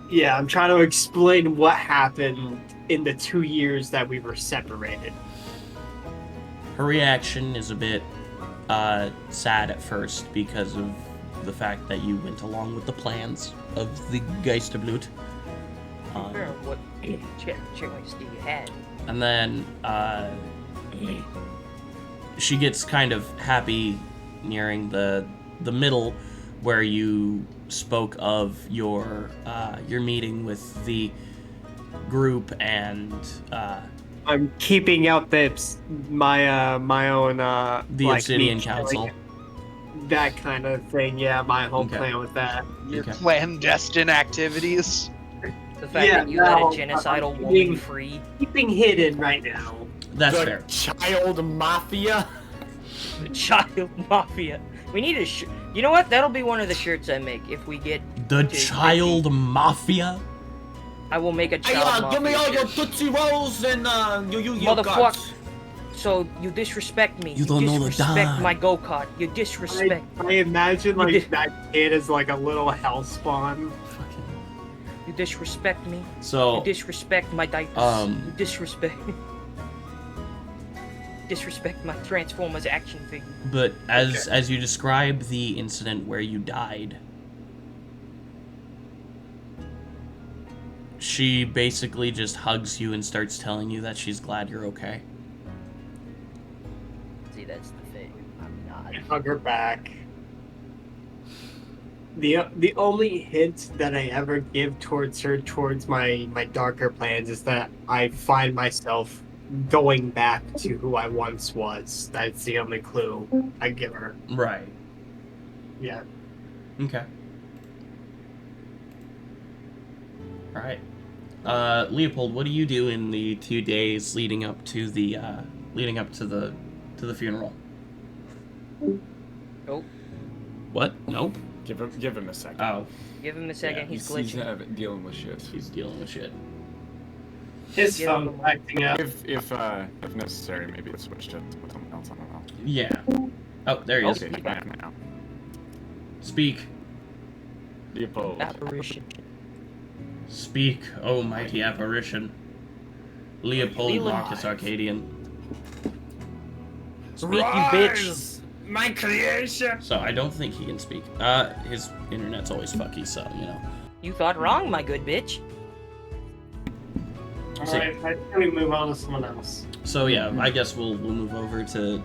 Speaker 4: Yeah, I'm trying to explain what happened in the 2 years that we were separated.
Speaker 1: her reaction is a bit sad at first because of the fact that you went along with the plans of the Geisterblut.
Speaker 3: Sure, what choice do you have?
Speaker 1: And then she gets kind of happy nearing the middle where you spoke of your meeting with the group and
Speaker 4: I'm keeping out my own
Speaker 1: the
Speaker 4: like,
Speaker 1: Obsidian
Speaker 4: me
Speaker 1: Council.
Speaker 4: killing, that kind of thing. Yeah, my whole
Speaker 1: Okay.
Speaker 4: plan with that.
Speaker 6: Your
Speaker 1: Okay.
Speaker 6: clandestine activities.
Speaker 3: The fact
Speaker 4: Yeah,
Speaker 3: that you let a
Speaker 4: no,
Speaker 3: genocidal
Speaker 4: I'm
Speaker 3: woman
Speaker 4: being-
Speaker 3: free.
Speaker 4: Keeping hidden right now.
Speaker 1: That's
Speaker 5: the
Speaker 1: fair.
Speaker 5: child mafia.
Speaker 3: The child mafia. We need a you know what? That'll be one of the shirts I make if we get
Speaker 1: The
Speaker 3: to
Speaker 1: Child Mafia?
Speaker 3: I will make a
Speaker 5: Hey,
Speaker 3: child mafia
Speaker 5: give me all your
Speaker 3: shirt.
Speaker 5: Tootsie Rolls and your
Speaker 3: Motherfuck.
Speaker 5: guts.
Speaker 3: So you disrespect me.
Speaker 1: You don't know the
Speaker 3: disrespect
Speaker 1: dime.
Speaker 3: my go-kart. You disrespect.
Speaker 4: I imagine
Speaker 3: You
Speaker 4: like
Speaker 3: did-
Speaker 4: that kid is like a little hellspawn.
Speaker 3: You disrespect me. You
Speaker 1: So,
Speaker 3: disrespect my diapers. You disrespect. Disrespect my Transformers action figure.
Speaker 1: but as you describe the incident where you died, she basically just hugs you and starts telling you that she's glad you're okay.
Speaker 3: See, that's the thing. I'm not.
Speaker 4: I hug her back. The only hint that I ever give towards her, towards my darker plans, is that I find myself going back to who I once was. That's the only clue I give her.
Speaker 1: Right.
Speaker 4: Yeah.
Speaker 1: Okay. Alright. Leopold, what do you do in the 2 days leading up to the funeral?
Speaker 3: Nope.
Speaker 1: What? Nope.
Speaker 5: Give him a second.
Speaker 1: Oh,
Speaker 3: Give him a second.
Speaker 1: Yeah,
Speaker 3: he's
Speaker 5: He's
Speaker 3: glitching.
Speaker 5: dealing with shit.
Speaker 1: he's dealing with shit.
Speaker 4: His
Speaker 3: Yeah.
Speaker 4: phone acting up.
Speaker 5: If necessary, maybe switch to someone else. I don't know.
Speaker 1: Yeah. Oh, there he is.
Speaker 5: Okay, I am now.
Speaker 1: Speak.
Speaker 5: Leopold.
Speaker 3: Apparition.
Speaker 1: Speak, O mighty apparition. Leopold
Speaker 3: Leland.
Speaker 1: Marcus Arcadian.
Speaker 3: Speak, you bitch.
Speaker 5: My creation!
Speaker 1: So I don't think he can speak. His internet's always fucky, so, you know.
Speaker 3: You thought wrong, my good bitch.
Speaker 4: Alright, I think we move on to someone else.
Speaker 1: So yeah, I guess we'll move over to...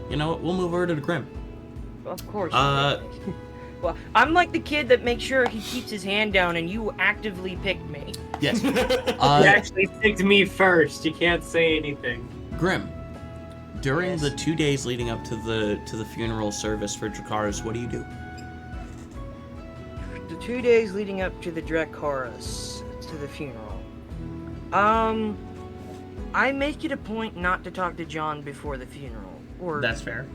Speaker 1: You know what? We'll move over to the Grim.
Speaker 3: Of course.
Speaker 1: Uh,
Speaker 3: well, I'm like the kid that makes sure he keeps his hand down, and you actively picked me.
Speaker 1: Yes.
Speaker 4: You
Speaker 1: Uh,
Speaker 4: actually picked me first. You can't say anything.
Speaker 1: Grim. During
Speaker 3: Yes.
Speaker 1: the 2 days leading up to the funeral service for Dracarys, what do you do?
Speaker 3: The 2 days leading up to the Dracarys, to the funeral. I make it a point not to talk to John before the funeral, or
Speaker 1: That's fair.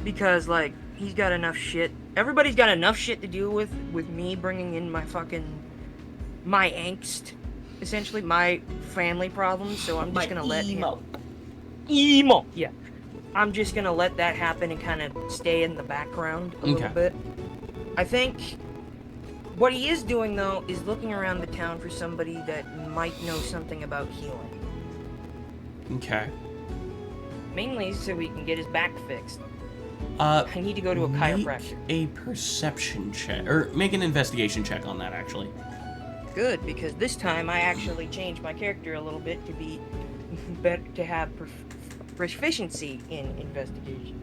Speaker 3: because like he's got enough shit. Everybody's got enough shit to deal with me bringing in my angst, essentially my family problems. So I'm just gonna let him. Emo. Yeah. I'm just gonna let that happen and kind of stay in the background a little
Speaker 1: Okay.
Speaker 3: bit. I think what he is doing though is looking around the town for somebody that might know something about healing.
Speaker 1: Okay.
Speaker 3: Mainly so he can get his back fixed.
Speaker 1: I
Speaker 3: I need to go to a chiropractor.
Speaker 1: a perception check, or make an investigation check on that, actually.
Speaker 3: Good, because this time I actually changed my character a little bit to be better, to have proficiency in investigation.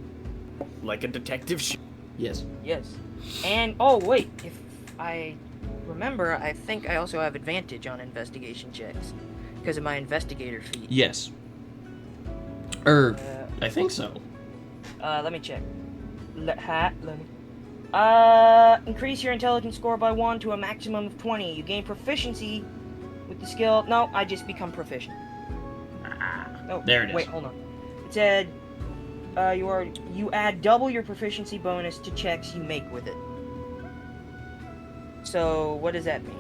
Speaker 5: Like a detective.
Speaker 1: Yes.
Speaker 3: Yes. And, oh wait, if I remember, I think I also have advantage on investigation checks because of my investigator feat.
Speaker 1: Yes. I think so.
Speaker 3: Let me check. Increase your intelligence score by 1 to a maximum of 20. You gain proficiency with the skill. No, I just become proficient. Oh,
Speaker 1: There it is.
Speaker 3: Wait, hold on. It said You add double your proficiency bonus to checks you make with it. So what does that mean?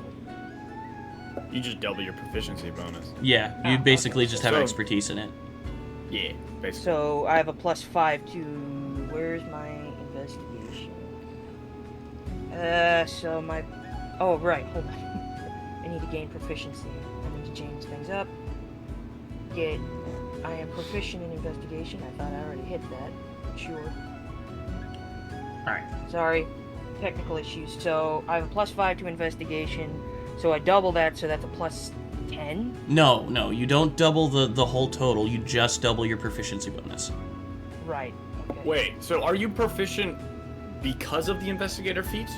Speaker 5: You just double your proficiency bonus.
Speaker 1: Yeah, you basically
Speaker 3: okay.
Speaker 1: just have
Speaker 5: So-
Speaker 1: expertise in it.
Speaker 5: Yeah, basically.
Speaker 3: So I have a +5 to. Where's my investigation? So my. Oh right, hold on. I need to gain proficiency. I need to change things up. I am proficient in investigation. I thought I already hit that. Sure.
Speaker 1: Alright.
Speaker 3: Sorry, technical issues. So I have a +5 to investigation. So I double that, so that's a +10.
Speaker 1: No, you don't double the whole total. You just double your proficiency bonus.
Speaker 3: Right. Okay.
Speaker 5: Wait, so are you proficient because of the investigator feat?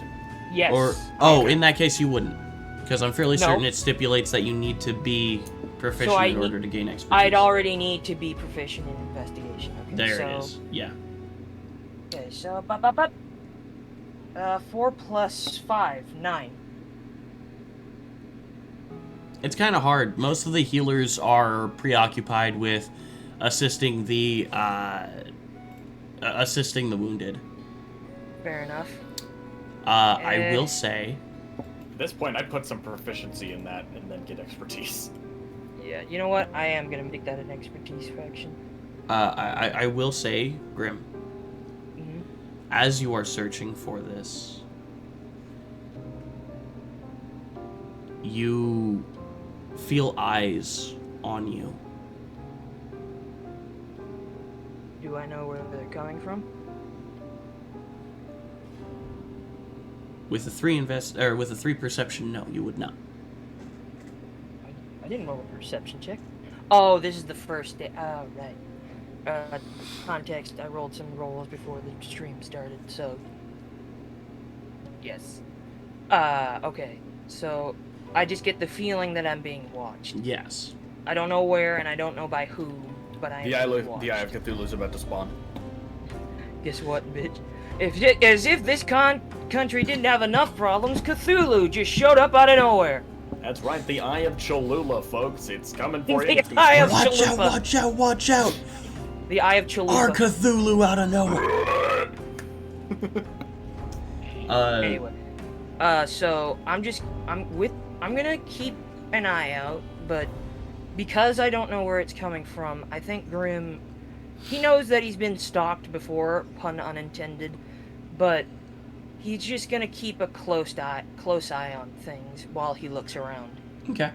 Speaker 3: Yes.
Speaker 1: Or in that case you wouldn't, because I'm fairly
Speaker 3: No.
Speaker 1: certain it stipulates that you need to be proficient
Speaker 3: So
Speaker 1: in order to gain expertise.
Speaker 3: I'd already need to be proficient in investigation. Okay.
Speaker 1: There
Speaker 3: so,
Speaker 1: it is. Yeah.
Speaker 3: Okay. So 4 + 5, 9.
Speaker 1: It's kind of hard. Most of the healers are preoccupied with assisting the wounded.
Speaker 3: Fair enough.
Speaker 1: I will say,
Speaker 5: At this point, I'd put some proficiency in that and then get expertise.
Speaker 3: Yeah. You know what? I am gonna make that an expertise fraction.
Speaker 1: I will say, Grim,
Speaker 3: Mhm.
Speaker 1: as you are searching for this, you feel eyes on you.
Speaker 3: Do I know where they're coming from?
Speaker 1: With a 3 perception, no, you would not.
Speaker 3: I didn't roll a perception check. Oh, this is the first day. Oh, right. Context, I rolled some rolls before the stream started, so... Yes. Okay. So, I just get the feeling that I'm being watched.
Speaker 1: Yes.
Speaker 3: I don't know where, and I don't know by who, but I am being watched.
Speaker 5: The Eye of Cthulhu is about to spawn.
Speaker 3: Guess what, bitch? As if this country didn't have enough problems, Cthulhu just showed up out of nowhere.
Speaker 5: That's right, the Eye of Cholula, folks. It's coming for you.
Speaker 3: The Eye of
Speaker 1: Watch out,
Speaker 3: Chalupa.
Speaker 1: watch out, watch out!
Speaker 3: The Eye of Chalupa.
Speaker 1: Our Cthulhu out of nowhere!
Speaker 3: Anyway, so I'm gonna keep an eye out, but because I don't know where it's coming from, I think Grim, he knows that he's been stalked before, pun unintended, but he's just gonna keep a close eye on things while he looks around.
Speaker 1: Okay.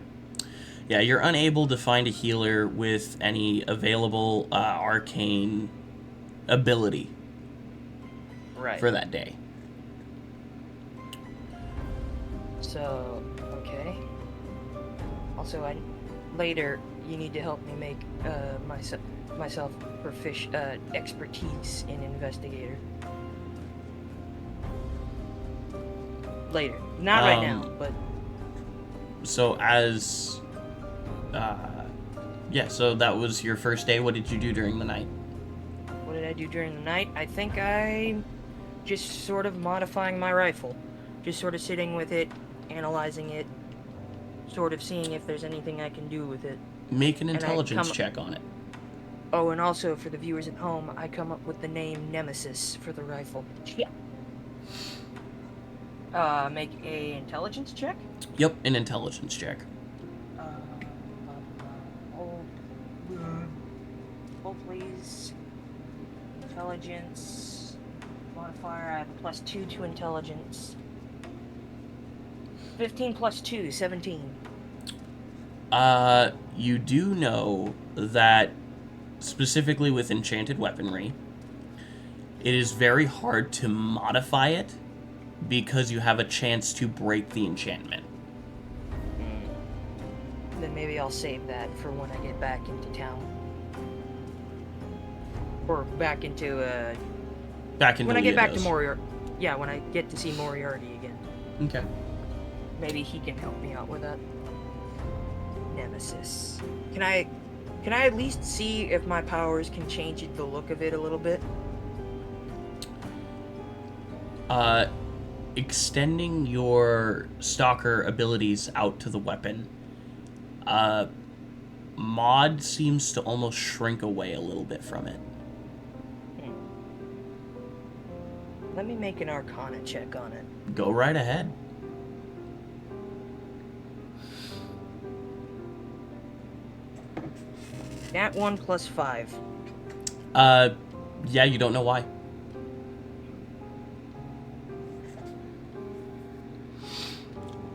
Speaker 1: Yeah, you're unable to find a healer with any available arcane ability
Speaker 3: Right.
Speaker 1: for that day.
Speaker 3: So, okay. Also, later you need to help me make myself expertise in investigator. Later, not right now, but
Speaker 1: So as... yeah, so that was your first day. What did you do during the night?
Speaker 3: what did I do during the night? I think I'm just sort of modifying my rifle, just sort of sitting with it, analyzing it, sort of seeing if there's anything I can do with it.
Speaker 1: Make an
Speaker 3: And I
Speaker 1: intelligence
Speaker 3: come-
Speaker 1: check on it.
Speaker 3: Oh, and also for the viewers at home, I come up with the name Nemesis for the rifle. Yeah. Make a intelligence check.
Speaker 1: Yep, an intelligence check.
Speaker 3: Hold please. Intelligence modifier. I have a +2 to intelligence. 15 + 2, 17.
Speaker 1: You do know that, specifically with enchanted weaponry, it is very hard to modify it because you have a chance to break the enchantment.
Speaker 3: Then maybe I'll save that for when I get back into town. Or back into,
Speaker 1: Back into
Speaker 3: when I get back to
Speaker 1: Leodos.
Speaker 3: Moriarty. Yeah, when I get to see Moriarty again.
Speaker 1: Okay.
Speaker 3: Maybe he can help me out with that. Nemesis. Can I at least see if my powers can change the look of it a little bit?
Speaker 1: Extending your stalker abilities out to the weapon, mod seems to almost shrink away a little bit from it.
Speaker 3: Let me make an Arcana check on it.
Speaker 1: Go right ahead.
Speaker 3: Nat 1 plus 5.
Speaker 1: Yeah, you don't know why.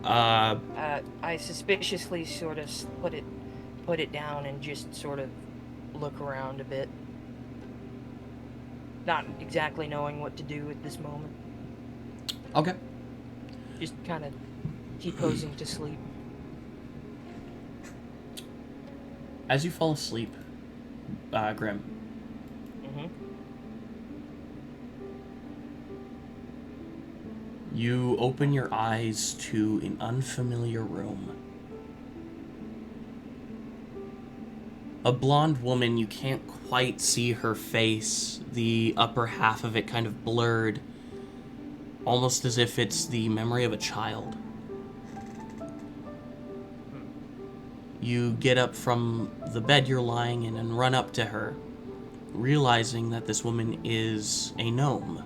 Speaker 3: I suspiciously sort of put it down and just sort of look around a bit. Not exactly knowing what to do at this moment.
Speaker 1: Okay.
Speaker 3: Just kind of decomposing to sleep.
Speaker 1: As you fall asleep, Grim,
Speaker 3: Mm-hmm.
Speaker 1: you open your eyes to an unfamiliar room. A blonde woman, you can't quite see her face, the upper half of it kind of blurred, almost as if it's the memory of a child. You get up from the bed you're lying in and run up to her, realizing that this woman is a gnome.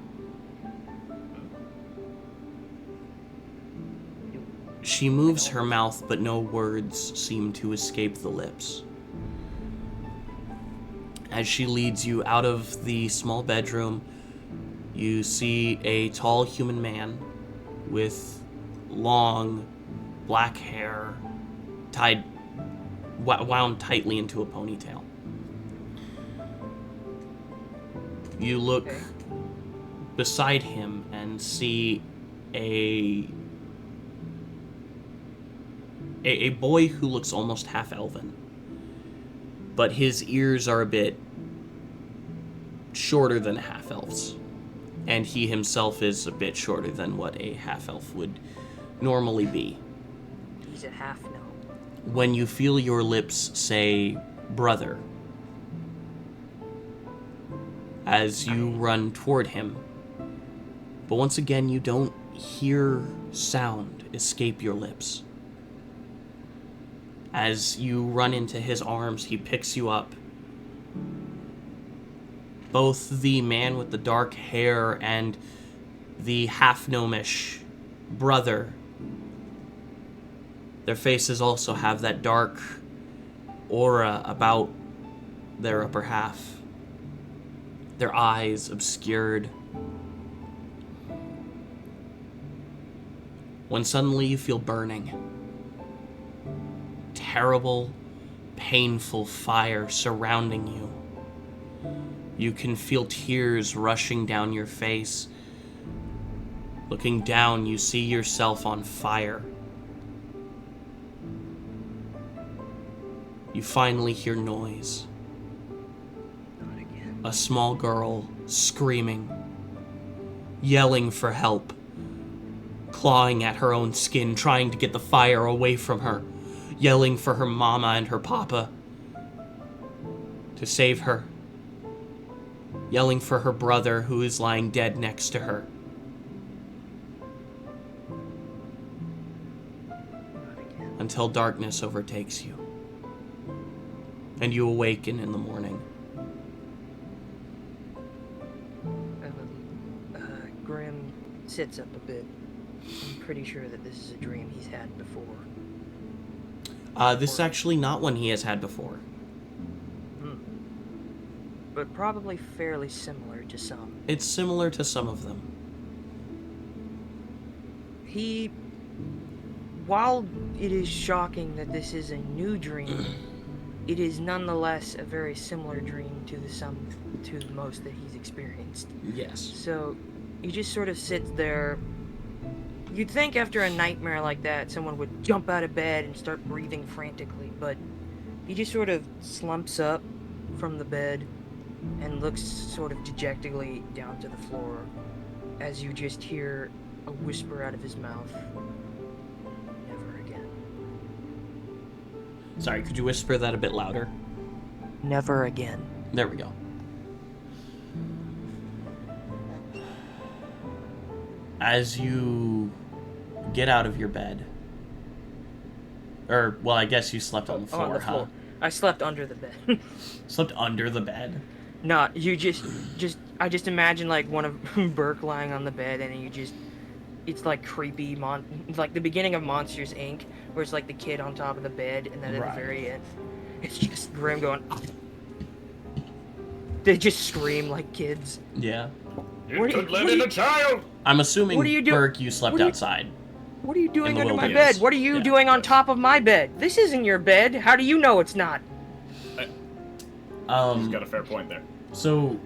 Speaker 1: She moves her mouth, but no words seem to escape the lips. As she leads you out of the small bedroom, you see a tall human man with long black hair wound tightly into a ponytail. You look beside him and see a boy who looks almost half-elven, but his ears are a bit shorter than half-elves, and he himself is a bit shorter than what a half-elf would normally be.
Speaker 3: He's a half gnome.
Speaker 1: When you feel your lips say, brother, as you run toward him, but once again you don't hear sound escape your lips. As you run into his arms, he picks you up. Both the man with the dark hair and the half-gnomish brother, their faces also have that dark aura about their upper half. Their eyes obscured. When suddenly you feel burning. Terrible, painful fire surrounding you. You can feel tears rushing down your face. Looking down, you see yourself on fire. You finally hear noise.
Speaker 3: Not again.
Speaker 1: A small girl screaming, yelling for help, clawing at her own skin, trying to get the fire away from her, yelling for her mama and her papa to save her, yelling for her brother who is lying dead next to her. Until darkness overtakes you, and you awaken in the morning.
Speaker 3: Grim sits up a bit. I'm pretty sure that this is a dream he's had before.
Speaker 1: This is actually not one he has had before.
Speaker 3: But probably fairly similar to some.
Speaker 1: It's similar to some of them.
Speaker 3: While it is shocking that this is a new dream, it is nonetheless a very similar dream to the most that he's experienced.
Speaker 1: Yes.
Speaker 3: So, he just sort of sits there. You'd think after a nightmare like that, someone would jump out of bed and start breathing frantically, but he just sort of slumps up from the bed and looks sort of dejectedly down to the floor as you just hear a whisper out of his mouth. Never again.
Speaker 1: Sorry, could you whisper that a bit louder?
Speaker 3: Never again.
Speaker 1: There we go. As you get out of your bed, or, well, I guess you slept on the floor,
Speaker 3: on the floor.
Speaker 1: huh?
Speaker 3: I slept under the bed.
Speaker 1: Slept under the bed?
Speaker 3: No, you just I just imagine like one of Burke lying on the bed, and it's like creepy like the beginning of Monsters Inc., where it's like the kid on top of the bed, and then at
Speaker 1: Right.
Speaker 3: the very end, it's just Grim going. They just scream like kids.
Speaker 1: Yeah.
Speaker 3: What
Speaker 5: You could let in a child!
Speaker 1: I'm assuming,
Speaker 3: What are you do-
Speaker 1: Burke, you slept
Speaker 3: what are you-
Speaker 1: outside.
Speaker 3: What are you doing
Speaker 1: the
Speaker 3: under my
Speaker 1: wilderness.
Speaker 3: bed? What are you
Speaker 1: Yeah.
Speaker 3: doing on top of my bed? This isn't your bed. How do you know it's not?
Speaker 5: He's
Speaker 1: Um,
Speaker 5: got a fair point there.
Speaker 1: so,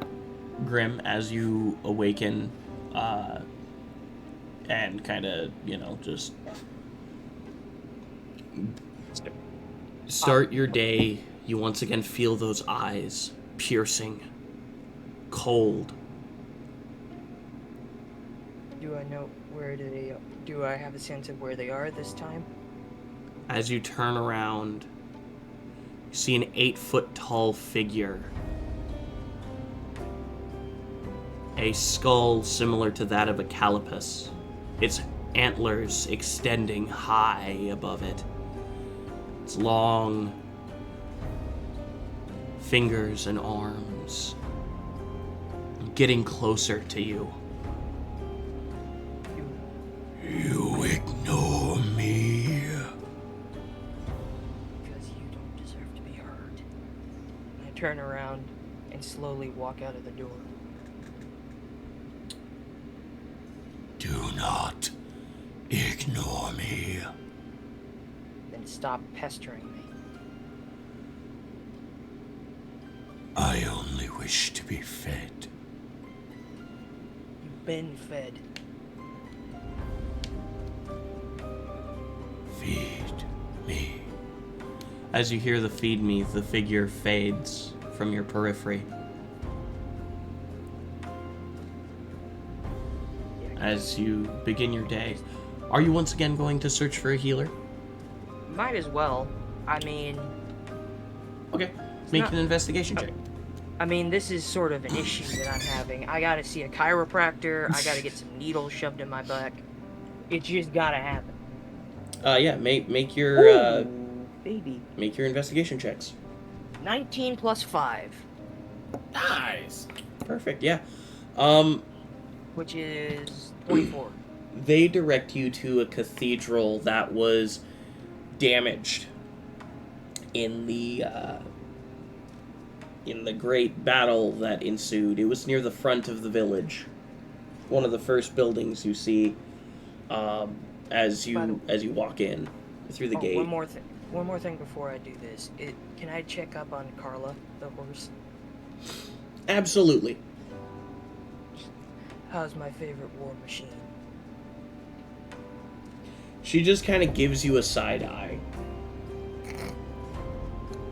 Speaker 1: Grim, as you awaken, and kind of, just start your day, you once again feel those eyes, piercing, cold.
Speaker 3: Do I know where do I have a sense of where they are this time?
Speaker 1: As you turn around, you see an 8-foot tall figure. A skull similar to that of a calipus. Its antlers extending high above it. Its long fingers and arms getting closer to you. You ignore me.
Speaker 3: Because you don't deserve to be heard. I turn around and slowly walk out of the door.
Speaker 1: Do not ignore me.
Speaker 3: Then stop pestering me.
Speaker 1: I only wish to be fed.
Speaker 3: You've been fed.
Speaker 1: Feed me. As you hear the feed me, the figure fades from your periphery. As you begin your day, are you once again going to search for a healer?
Speaker 3: Might as well. I mean,
Speaker 1: Okay, make
Speaker 3: not-
Speaker 1: an investigation check.
Speaker 3: this is sort of an issue that I'm having. I gotta see a chiropractor. I gotta get some needles shoved in my back. It's just gotta happen.
Speaker 1: Yeah, make your
Speaker 3: Baby.
Speaker 1: make your investigation checks.
Speaker 3: 19 plus 5,
Speaker 5: Nice!
Speaker 1: Perfect. Yeah.
Speaker 3: which is 24.
Speaker 1: They direct you to a cathedral that was damaged in the great battle that ensued. It was near the front of the village, one of the first buildings you see as you walk in through the gate.
Speaker 3: One more thing before I do this. Can I check up on Carla, the horse?
Speaker 1: Absolutely.
Speaker 3: How's my favorite war machine?
Speaker 1: She just kind of gives you a side eye.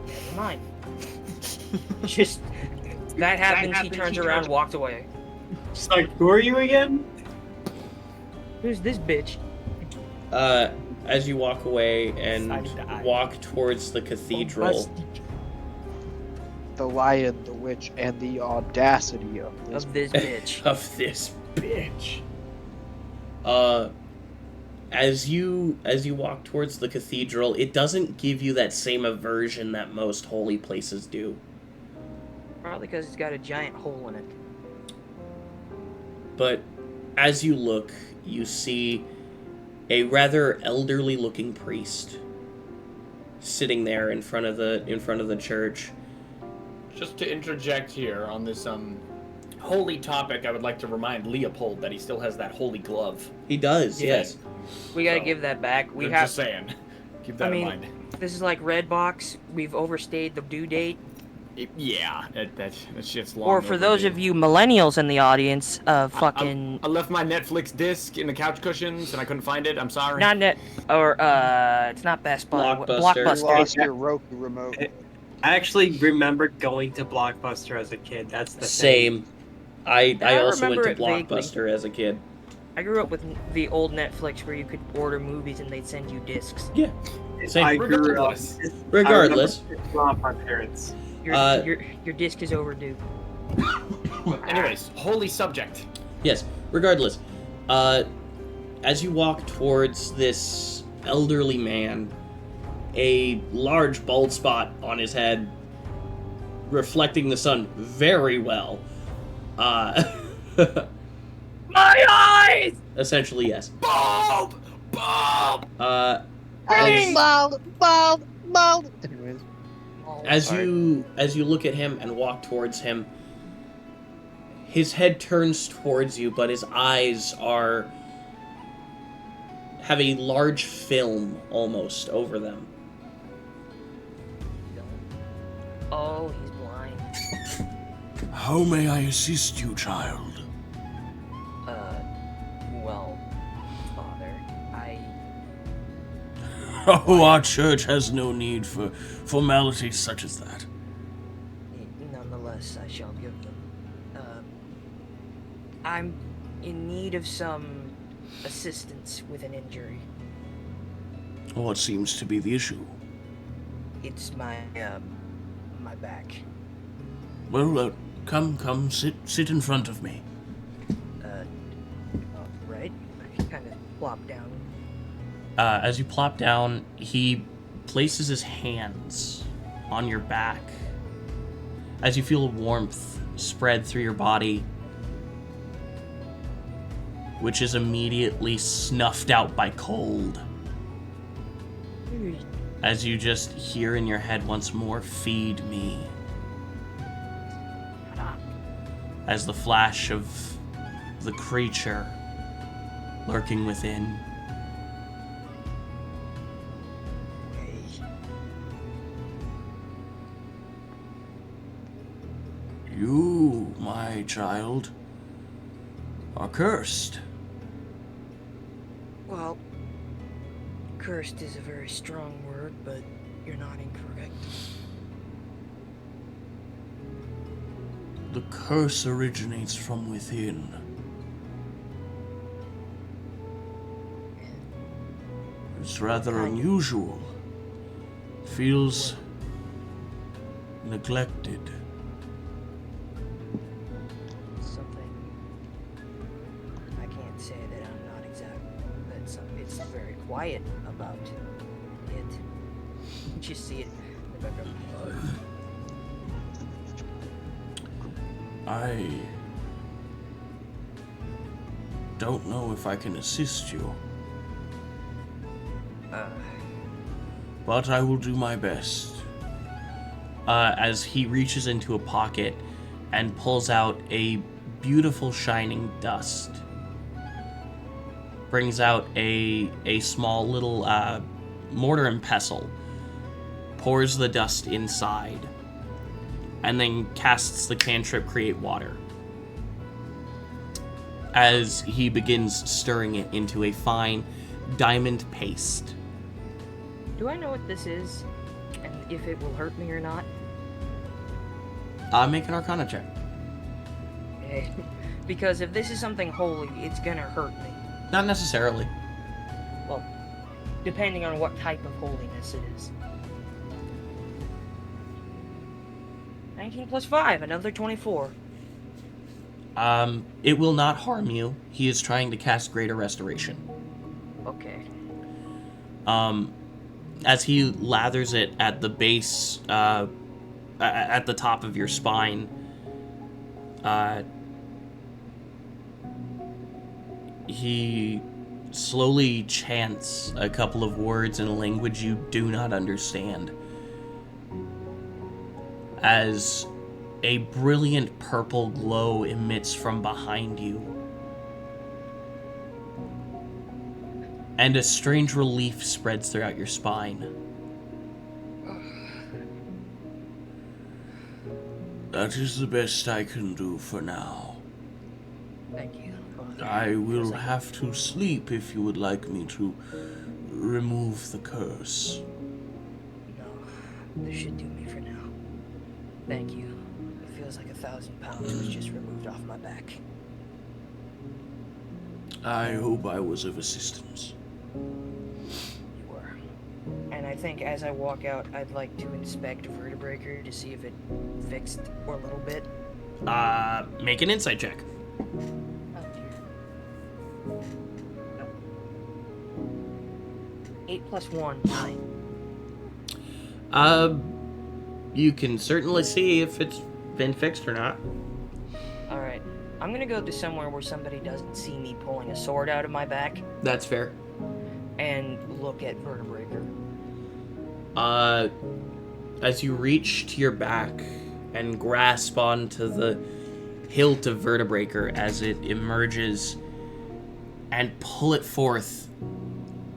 Speaker 3: Never mind. Just that happens. He turns around, walks away.
Speaker 8: Just like, who are you again?
Speaker 3: Who's this bitch?
Speaker 1: As you walk away and
Speaker 3: Side eye.
Speaker 1: walk towards the cathedral,
Speaker 6: The lion, the witch, and the audacity of this.
Speaker 3: Of this bitch.
Speaker 1: of this bitch. As you walk towards the cathedral, it doesn't give you that same aversion that most holy places do.
Speaker 3: Probably because it's got a giant hole in it.
Speaker 1: But as you look, you see a rather elderly-looking priest sitting there in front of the church.
Speaker 5: Just to interject here on this holy topic, I would like to remind Leopold that he still has that holy glove.
Speaker 1: He does,
Speaker 3: Yeah.
Speaker 1: yes.
Speaker 3: We gotta
Speaker 5: So,
Speaker 3: give that back. We
Speaker 5: I'm
Speaker 3: have.
Speaker 5: just saying. Keep that
Speaker 3: I mean,
Speaker 5: in mind.
Speaker 3: This is like Redbox. We've overstayed the due date.
Speaker 5: Yeah, that shit's long.
Speaker 3: Or for those of you millennials in the audience, fucking
Speaker 5: I left my Netflix disc in the couch cushions and I couldn't find it. I'm sorry.
Speaker 3: not net or it's not Best Buy.
Speaker 1: Blockbuster.
Speaker 6: You
Speaker 3: Blockbuster.
Speaker 6: lost your Roku remote.
Speaker 8: I actually remember going to Blockbuster as a kid. That's the thing.
Speaker 1: Same. I also went
Speaker 3: remember
Speaker 1: to
Speaker 3: it vaguely.
Speaker 1: Blockbuster as a kid.
Speaker 3: I grew up with the old Netflix where you could order movies and they'd send you discs.
Speaker 1: Yeah. Same.
Speaker 8: I grew up.
Speaker 5: Regardless.
Speaker 1: Regardless.
Speaker 8: I remember off my parents.
Speaker 3: Your disc is overdue.
Speaker 5: Anyways, holy subject.
Speaker 1: Yes, regardless. As you walk towards this elderly man, a large bald spot on his head, reflecting the sun very well,
Speaker 3: My eyes!
Speaker 1: Essentially, yes.
Speaker 5: Bulb! Bulb!
Speaker 6: Bald. Anyways.
Speaker 1: As
Speaker 6: Sorry.
Speaker 1: you look at him and walk towards him, his head turns towards you, but his eyes have a large film almost over them.
Speaker 3: Oh, he's blind.
Speaker 9: How may I assist you, child?
Speaker 3: Well, Father,
Speaker 9: Oh, our church has no need for formalities such as that.
Speaker 3: nonetheless, I shall give them. I'm in need of some assistance with an injury.
Speaker 9: What seems to be the issue?
Speaker 3: It's my back.
Speaker 9: Well, come, sit in front of me.
Speaker 3: Right? I kind of plop down.
Speaker 1: As you plop down, he places his hands on your back. As you feel warmth spread through your body, which is immediately snuffed out by cold. As you just hear in your head once more, "Feed me." As the flash of the creature lurking within.
Speaker 9: You, my child, are cursed.
Speaker 3: Well, cursed is a very strong word, but you're not incorrect.
Speaker 9: The curse originates from within. It's rather unusual. Feels neglected.
Speaker 3: Something I can't say that I'm not it's very quiet about it. You just see it in the background.
Speaker 9: I don't know if I can assist you, but I will do my best.
Speaker 1: As he reaches into a pocket and pulls out a beautiful shining dust. Brings out a small little mortar and pestle. Pours the dust inside. And then casts the cantrip Create Water. As he begins stirring it into a fine diamond paste.
Speaker 3: Do I know what this is? And if it will hurt me or not?
Speaker 1: Make an Arcana check.
Speaker 3: Okay. Because if this is something holy, it's gonna hurt me.
Speaker 1: Not necessarily.
Speaker 3: Well, depending on what type of holiness it is. 19 plus 5, another 24.
Speaker 1: It will not harm you. He is trying to cast Greater Restoration.
Speaker 3: Okay.
Speaker 1: As he lathers it at the base, at the top of your spine, he slowly chants a couple of words in a language you do not understand. As a brilliant purple glow emits from behind you. And a strange relief spreads throughout your spine.
Speaker 9: That is the best I can do for now.
Speaker 3: Thank you, Father.
Speaker 9: I will have to sleep if you would like me to remove the curse.
Speaker 3: No, this should do me for now. Thank you. It feels like 1,000 pounds was just removed off my back.
Speaker 9: I hope I was of assistance.
Speaker 3: You were. And I think as I walk out, I'd like to inspect Vertebreaker to see if it fixed or a little bit.
Speaker 1: Make an insight check.
Speaker 3: Oh dear. Nope. 8 plus 1, 9.
Speaker 1: You can certainly see if it's been fixed or not.
Speaker 3: Alright. I'm gonna go to somewhere where somebody doesn't see me pulling a sword out of my back
Speaker 1: That's fair.
Speaker 3: and look at Vertebreaker.
Speaker 1: As you reach to your back and grasp onto the hilt of Vertebreaker as it emerges and pull it forth,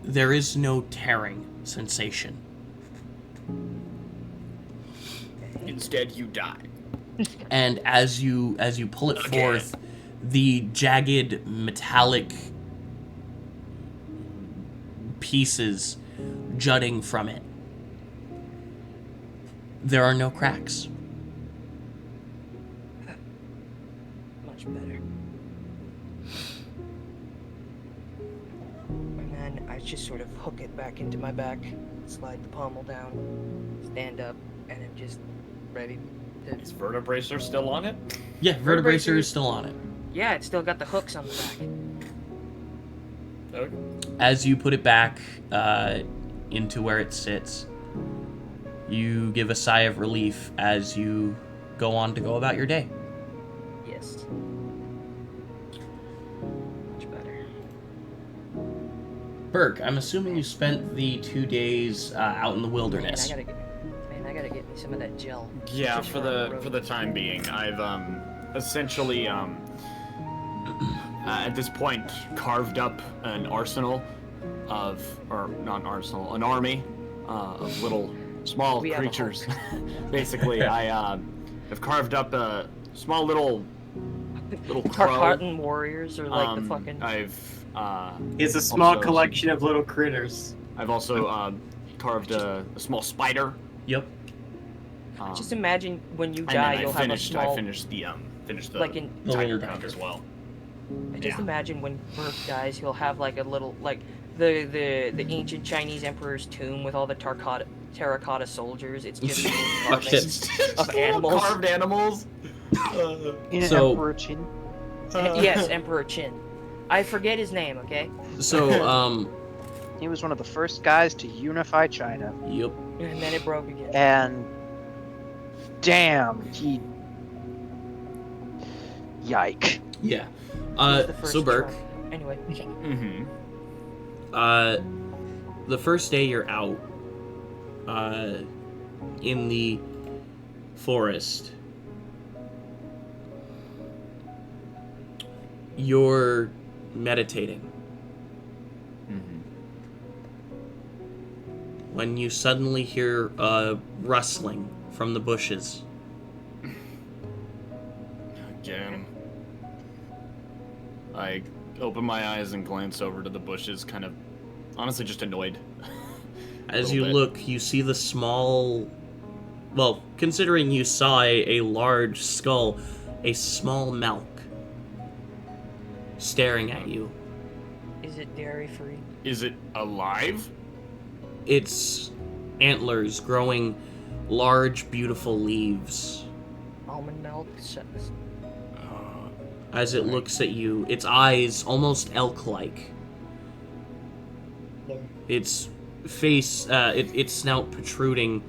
Speaker 1: there is no tearing sensation.
Speaker 5: Instead, you die.
Speaker 1: And as you pull it forth, the jagged metallic pieces jutting from it, there are no cracks.
Speaker 3: Much better. And then I just sort of hook it back into my back, slide the pommel down, stand up, and I'm just ready to...
Speaker 5: Is Vertebracer still on it?
Speaker 1: Yeah, Vertebracer is still on it.
Speaker 3: Yeah, it's still got the hooks on the back.
Speaker 5: Okay.
Speaker 1: As you put it back into where it sits, you give a sigh of relief as you go on to go about your day.
Speaker 3: Yes. Much better.
Speaker 1: Burke, I'm assuming you spent the 2 days out in the
Speaker 3: Man,
Speaker 1: wilderness.
Speaker 3: I gotta get me some of that gel.
Speaker 5: Yeah,
Speaker 3: Just
Speaker 5: for
Speaker 3: on the
Speaker 5: the
Speaker 3: road.
Speaker 5: time being, I've essentially at this point carved up an arsenal of, or not an arsenal, an army of little small
Speaker 3: We have a
Speaker 5: creatures. Basically, I have carved up a small little crow.
Speaker 3: Tarkatan warriors are like the fucking...
Speaker 5: I've
Speaker 4: It's a small
Speaker 5: also-
Speaker 4: collection of little critters.
Speaker 5: I've also carved a small spider.
Speaker 1: Yep.
Speaker 3: Just imagine when you
Speaker 5: And
Speaker 3: die,
Speaker 5: then
Speaker 3: you'll have a small...
Speaker 5: I finished the
Speaker 3: like in...
Speaker 1: The
Speaker 5: tiger
Speaker 1: little
Speaker 5: cup as well.
Speaker 3: I just
Speaker 5: Yeah.
Speaker 3: imagine when Burke dies, he'll have like a little, like the ancient Chinese emperor's tomb with all the terracotta soldiers. It's just little carvings of animals.
Speaker 5: Carved animals.
Speaker 6: In
Speaker 1: So-
Speaker 6: Emperor Chin.
Speaker 3: Yes, Emperor Qin. I forget his name. Okay.
Speaker 1: So,
Speaker 6: He was one of the first guys to unify China.
Speaker 1: yep.
Speaker 3: And then it broke again.
Speaker 6: And damn, he. Yike.
Speaker 1: Yeah.
Speaker 3: He was the first
Speaker 1: So Burke,
Speaker 3: Trump. Anyway.
Speaker 5: Mm-hmm.
Speaker 1: the first day you're out, in the forest, you're meditating.
Speaker 5: Mm-hmm.
Speaker 1: When you suddenly hear a rustling from the bushes.
Speaker 5: Again. I open my eyes and glance over to the bushes, kind of, honestly, just annoyed.
Speaker 1: As
Speaker 5: Little
Speaker 1: you
Speaker 5: bit.
Speaker 1: look, you see the small... Well, considering you saw a large skull, a small milk staring at you.
Speaker 3: Is it dairy free?
Speaker 5: Is it alive?
Speaker 1: Its antlers growing large, beautiful leaves.
Speaker 3: Almond milk?
Speaker 1: As it looks at you, its eyes almost elk-like. Its face, its snout protruding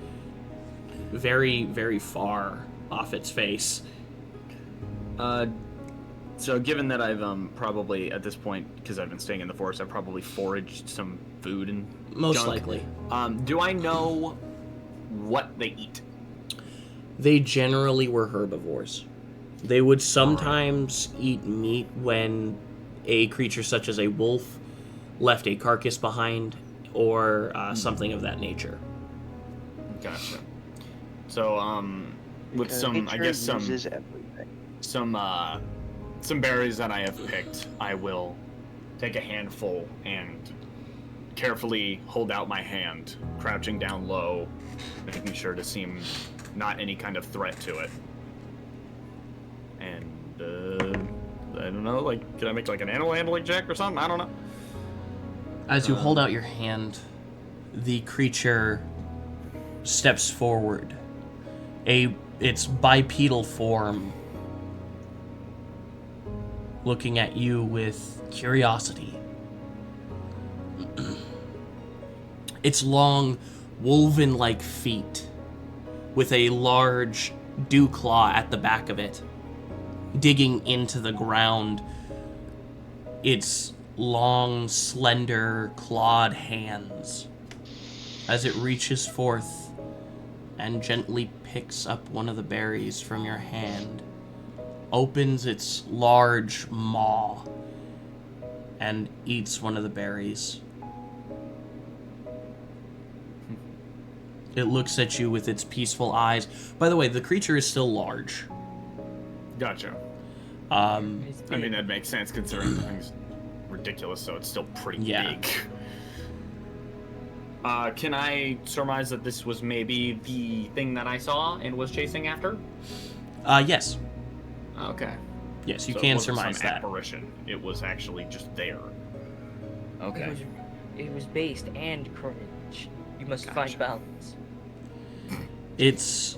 Speaker 1: very, very far off its face.
Speaker 5: So given that I've probably, at this point, because I've been staying in the forest, I've probably foraged some food and
Speaker 1: Most
Speaker 5: junk.
Speaker 1: likely.
Speaker 5: Do I know what they eat?
Speaker 1: They generally were herbivores. They would sometimes eat meat when a creature such as a wolf left a carcass behind, or something of that nature.
Speaker 5: Gotcha. So, with
Speaker 6: Because
Speaker 5: some, I
Speaker 6: nature
Speaker 5: guess
Speaker 6: uses everything.
Speaker 5: some berries that I have picked, I will take a handful and carefully hold out my hand, crouching down low, making sure to seem not any kind of threat to it. And, I don't know, like, can I make like an animal handling check or something? I don't know.
Speaker 1: As you hold out your hand, the creature steps forward. Its bipedal form looking at you with curiosity. Its long, woven-like feet with a large dew claw at the back of it digging into the ground, its long, slender, clawed hands as it reaches forth and gently picks up one of the berries from your hand, opens its large maw, and eats one of the berries. It looks at you with its peaceful eyes. By the way, the creature is still large.
Speaker 5: Gotcha. I mean, that makes sense considering the thing's ridiculous, so it's still pretty big. Can I surmise that this was maybe the thing that I saw and was chasing after?
Speaker 1: Yes.
Speaker 5: Okay.
Speaker 1: Yes, you
Speaker 5: so
Speaker 1: can
Speaker 5: it wasn't
Speaker 1: surmise
Speaker 5: some
Speaker 1: that.
Speaker 5: apparition. It was actually just there. Okay.
Speaker 3: It was based and courage. You must find balance.
Speaker 1: Its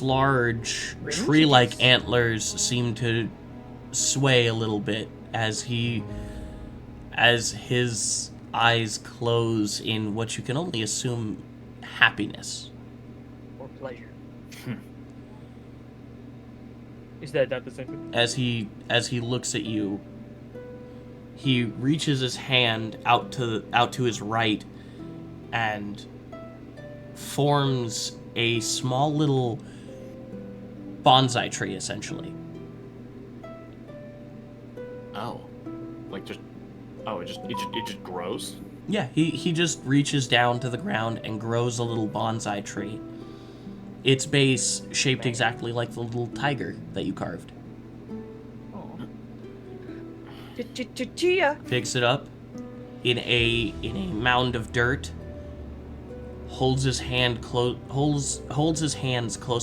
Speaker 1: large, tree-like antlers seem to sway a little bit as his eyes close in what you can only assume happiness.
Speaker 3: Or pleasure. Is that not the same thing?
Speaker 1: As he looks at you, he reaches his hand out to his right and forms a small little bonsai tree, essentially.
Speaker 5: Oh. Like just... Oh, it just grows?
Speaker 1: Yeah, he just reaches down to the ground and grows a little bonsai tree. Its base shaped exactly like the little tiger that you carved.
Speaker 3: Chia.
Speaker 1: Picks it up in a mound of dirt. Holds his hands close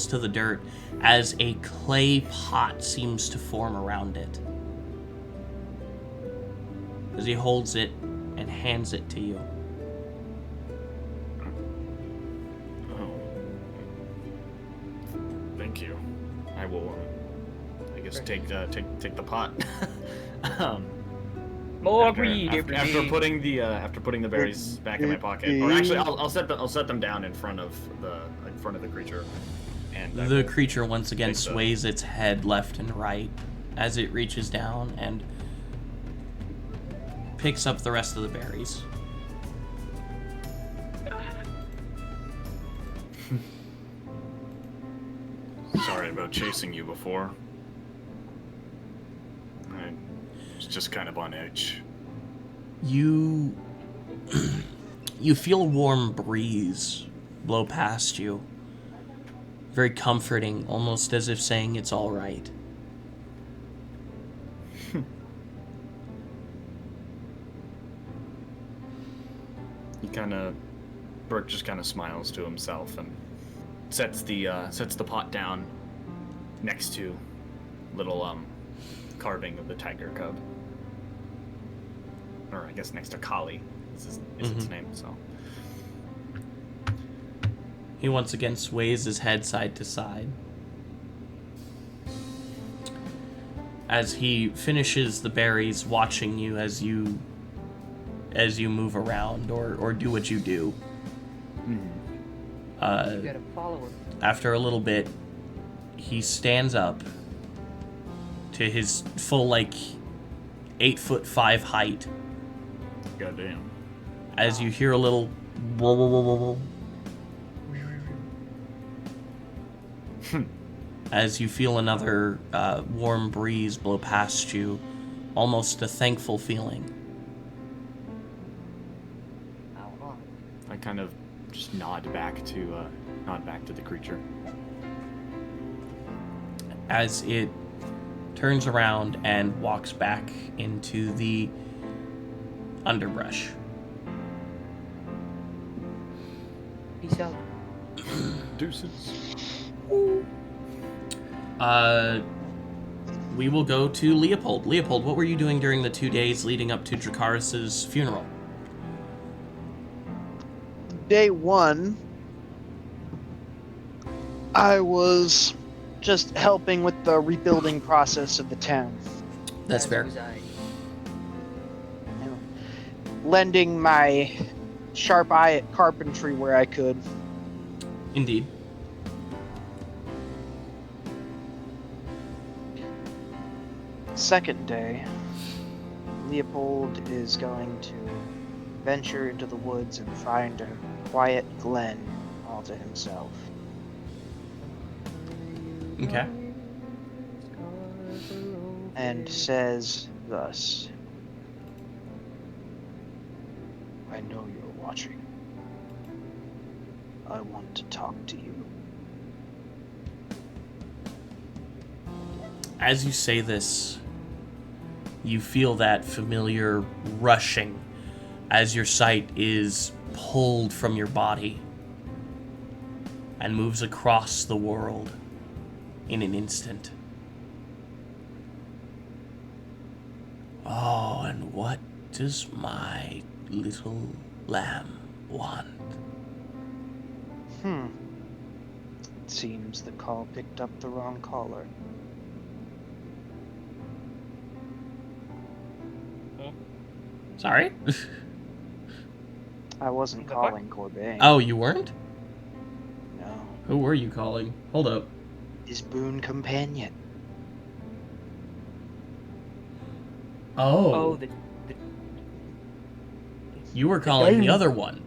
Speaker 1: to the dirt as a clay pot seems to form around it. As he holds it and hands it to you.
Speaker 5: Oh. Thank you. I will, I guess, take the pot.
Speaker 3: More greed
Speaker 5: after putting the berries back in my pocket, or actually, I'll set them down in front of the creature. And
Speaker 1: the creature once again sways its head left and right as it reaches down and picks up the rest of the berries.
Speaker 5: Sorry about chasing you before. I was just kind of on edge.
Speaker 1: You feel a warm breeze blow past you. Very comforting, almost as if saying it's all right.
Speaker 5: Burke just kind of smiles to himself and sets the pot down next to little carving of the tiger cub, or I guess next to Kali is its name. So
Speaker 1: he once again sways his head side to side as he finishes the berries, watching you as you move around or do what you do.
Speaker 3: You gotta follow him.
Speaker 1: After a little bit, he stands up to his full 8'5" height.
Speaker 5: Goddamn.
Speaker 1: As you hear a little whoa, whoa, whoa, whoa, whoa. As you feel another warm breeze blow past you, almost a thankful feeling.
Speaker 5: I kind of just nod back to the creature.
Speaker 1: As it turns around and walks back into the underbrush.
Speaker 3: Peace out.
Speaker 5: Deuces.
Speaker 1: We will go to Leopold. Leopold, what were you doing during the 2 days leading up to Dracarys' funeral?
Speaker 6: Day one, I was just helping with the rebuilding process of the town.
Speaker 1: That's fair.
Speaker 6: Lending my sharp eye at carpentry where I could.
Speaker 1: Indeed.
Speaker 6: second day, Leopold is going to venture into the woods and find a quiet glen all to himself.
Speaker 1: Okay.
Speaker 6: And says thus, I know you're watching. I want to talk to you.
Speaker 1: As you say this, you feel that familiar rushing as your sight is pulled from your body and moves across the world in an instant. Oh, and what does my little lamb want?
Speaker 6: It seems the call picked up the wrong caller.
Speaker 1: Sorry?
Speaker 6: I wasn't
Speaker 3: The fuck?
Speaker 6: calling Corbin.
Speaker 1: Oh, you weren't?
Speaker 6: No.
Speaker 1: Who were you calling? Hold up.
Speaker 6: His boon companion.
Speaker 1: Oh,
Speaker 3: the
Speaker 1: you were calling the other one.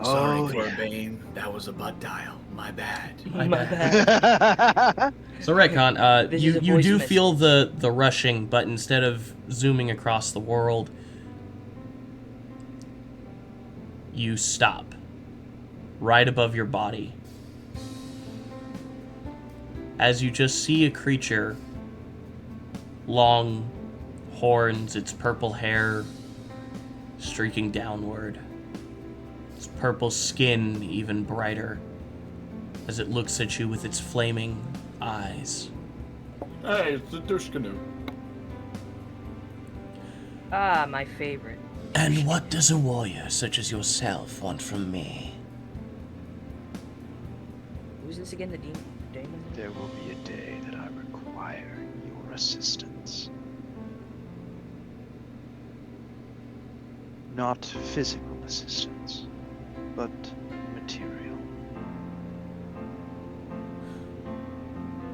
Speaker 5: Sorry,
Speaker 6: Oh,
Speaker 5: Corbin. That was a butt dial. My bad.
Speaker 1: My
Speaker 3: my
Speaker 1: bad.
Speaker 3: bad.
Speaker 1: So Retcon,
Speaker 3: This
Speaker 1: you
Speaker 3: is a
Speaker 1: you
Speaker 3: voice
Speaker 1: do
Speaker 3: message.
Speaker 1: feel the rushing, but instead of zooming across the world, you stop right above your body as you just see a creature, long horns, its purple hair streaking downward, its purple skin even brighter as it looks at you with its flaming eyes.
Speaker 5: Hey, it's the douche canoe.
Speaker 3: Ah, my favorite.
Speaker 1: And what does a warrior such as yourself want from me?
Speaker 3: Who's this again? The demon?
Speaker 7: There will be a day that I require your assistance. Not physical assistance, but material.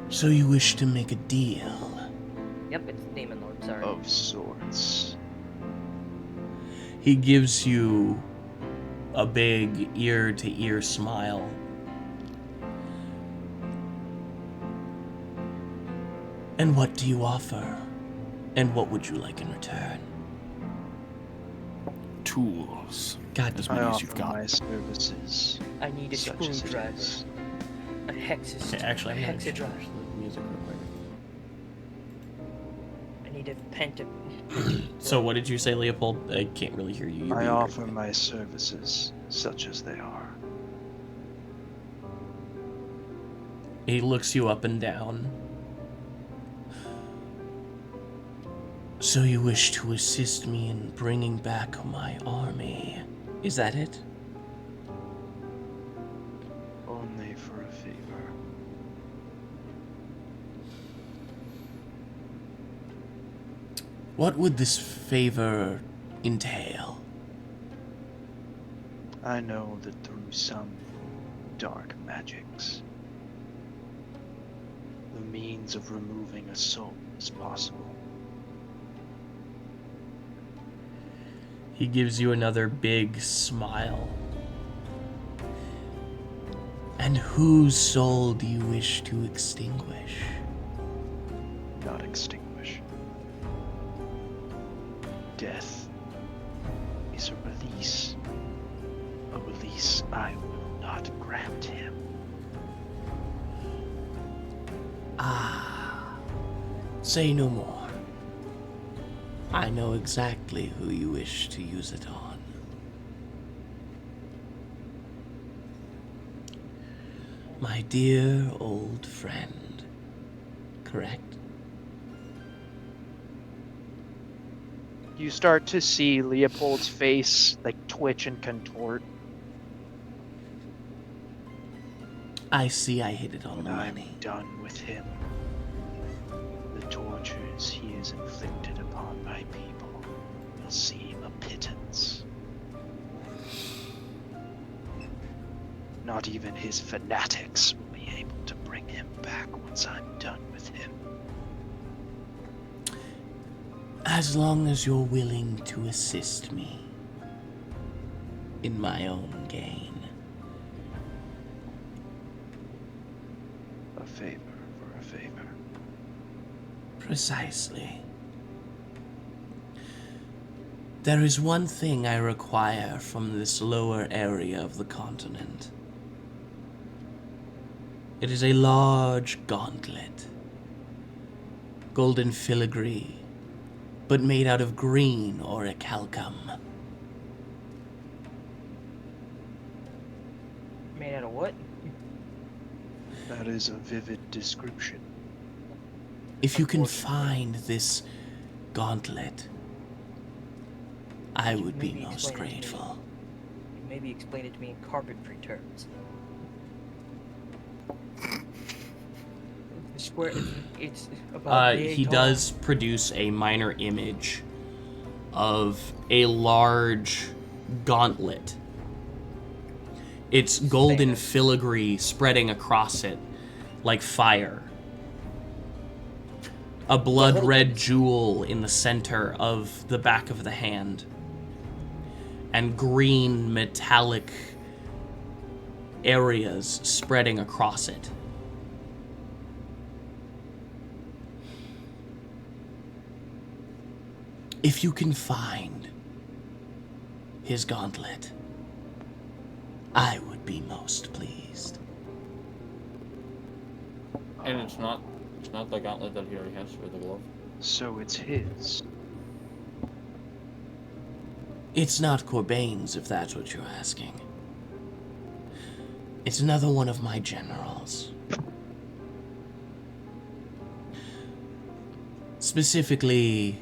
Speaker 1: So you wish to make a deal?
Speaker 3: Yep, it's Demon Lord. Sorry.
Speaker 7: Of sorts.
Speaker 1: He gives you a big ear-to-ear smile. And what do you offer? And what would you like in return?
Speaker 5: Tools.
Speaker 1: God,
Speaker 5: As
Speaker 7: I
Speaker 5: many as you've
Speaker 7: offer
Speaker 5: got.
Speaker 7: my services.
Speaker 3: I need a
Speaker 7: Such as it
Speaker 3: screwdriver.
Speaker 7: is.
Speaker 3: A hexus.
Speaker 1: okay, actually, I'm
Speaker 3: a
Speaker 1: gonna change
Speaker 3: hexadrive.
Speaker 1: the music real quick.
Speaker 3: I need a penta.
Speaker 1: So what did you say, Leopold? I can't really hear you. You're
Speaker 7: I
Speaker 1: being
Speaker 7: offer
Speaker 1: very-
Speaker 7: my services, such as they are.
Speaker 1: He looks you up and down. So you wish to assist me in bringing back my army? Is that it?
Speaker 7: Only for a favor.
Speaker 1: What would this favor entail?
Speaker 7: I know that through some dark magics, the means of removing a soul is possible.
Speaker 1: He gives you another big smile. And whose soul do you wish to extinguish?
Speaker 7: Not extinguish. Death is a release. A release I will not grant him.
Speaker 1: Ah, say no more. I know exactly who you wish to use it on. My dear old friend, correct?
Speaker 6: You start to see Leopold's face like twitch and contort.
Speaker 1: I see I hit it on
Speaker 7: When
Speaker 1: the
Speaker 7: I'm
Speaker 1: money.
Speaker 7: done with him, the tortures he has inflicted upon my people will seem a pittance. Not even his fanatics will be able to bring him back once I'm done with him.
Speaker 1: As long as you're willing to assist me in my own gain.
Speaker 7: A favor for a favor.
Speaker 1: Precisely. There is one thing I require from this lower area of the continent. It is a large gauntlet, golden filigree, but made out of green orichalcum.
Speaker 3: Made out of what?
Speaker 7: That is a vivid description.
Speaker 1: If you can find this gauntlet, I would be
Speaker 3: Maybe
Speaker 1: most
Speaker 3: explain it to me.
Speaker 1: grateful.
Speaker 3: Maybe explain it to me in carpentry terms. Square. It's about.
Speaker 1: He does produce a minor image of a large gauntlet. It's golden filigree spreading across it like fire. A blood red jewel in the center of the back of the hand. And green metallic areas spreading across it. If you can find his gauntlet, I would be most pleased.
Speaker 2: And it's not the gauntlet that he already has for the glove.
Speaker 7: So it's his.
Speaker 1: It's not Corbain's, if that's what you're asking. It's another one of my generals. Specifically,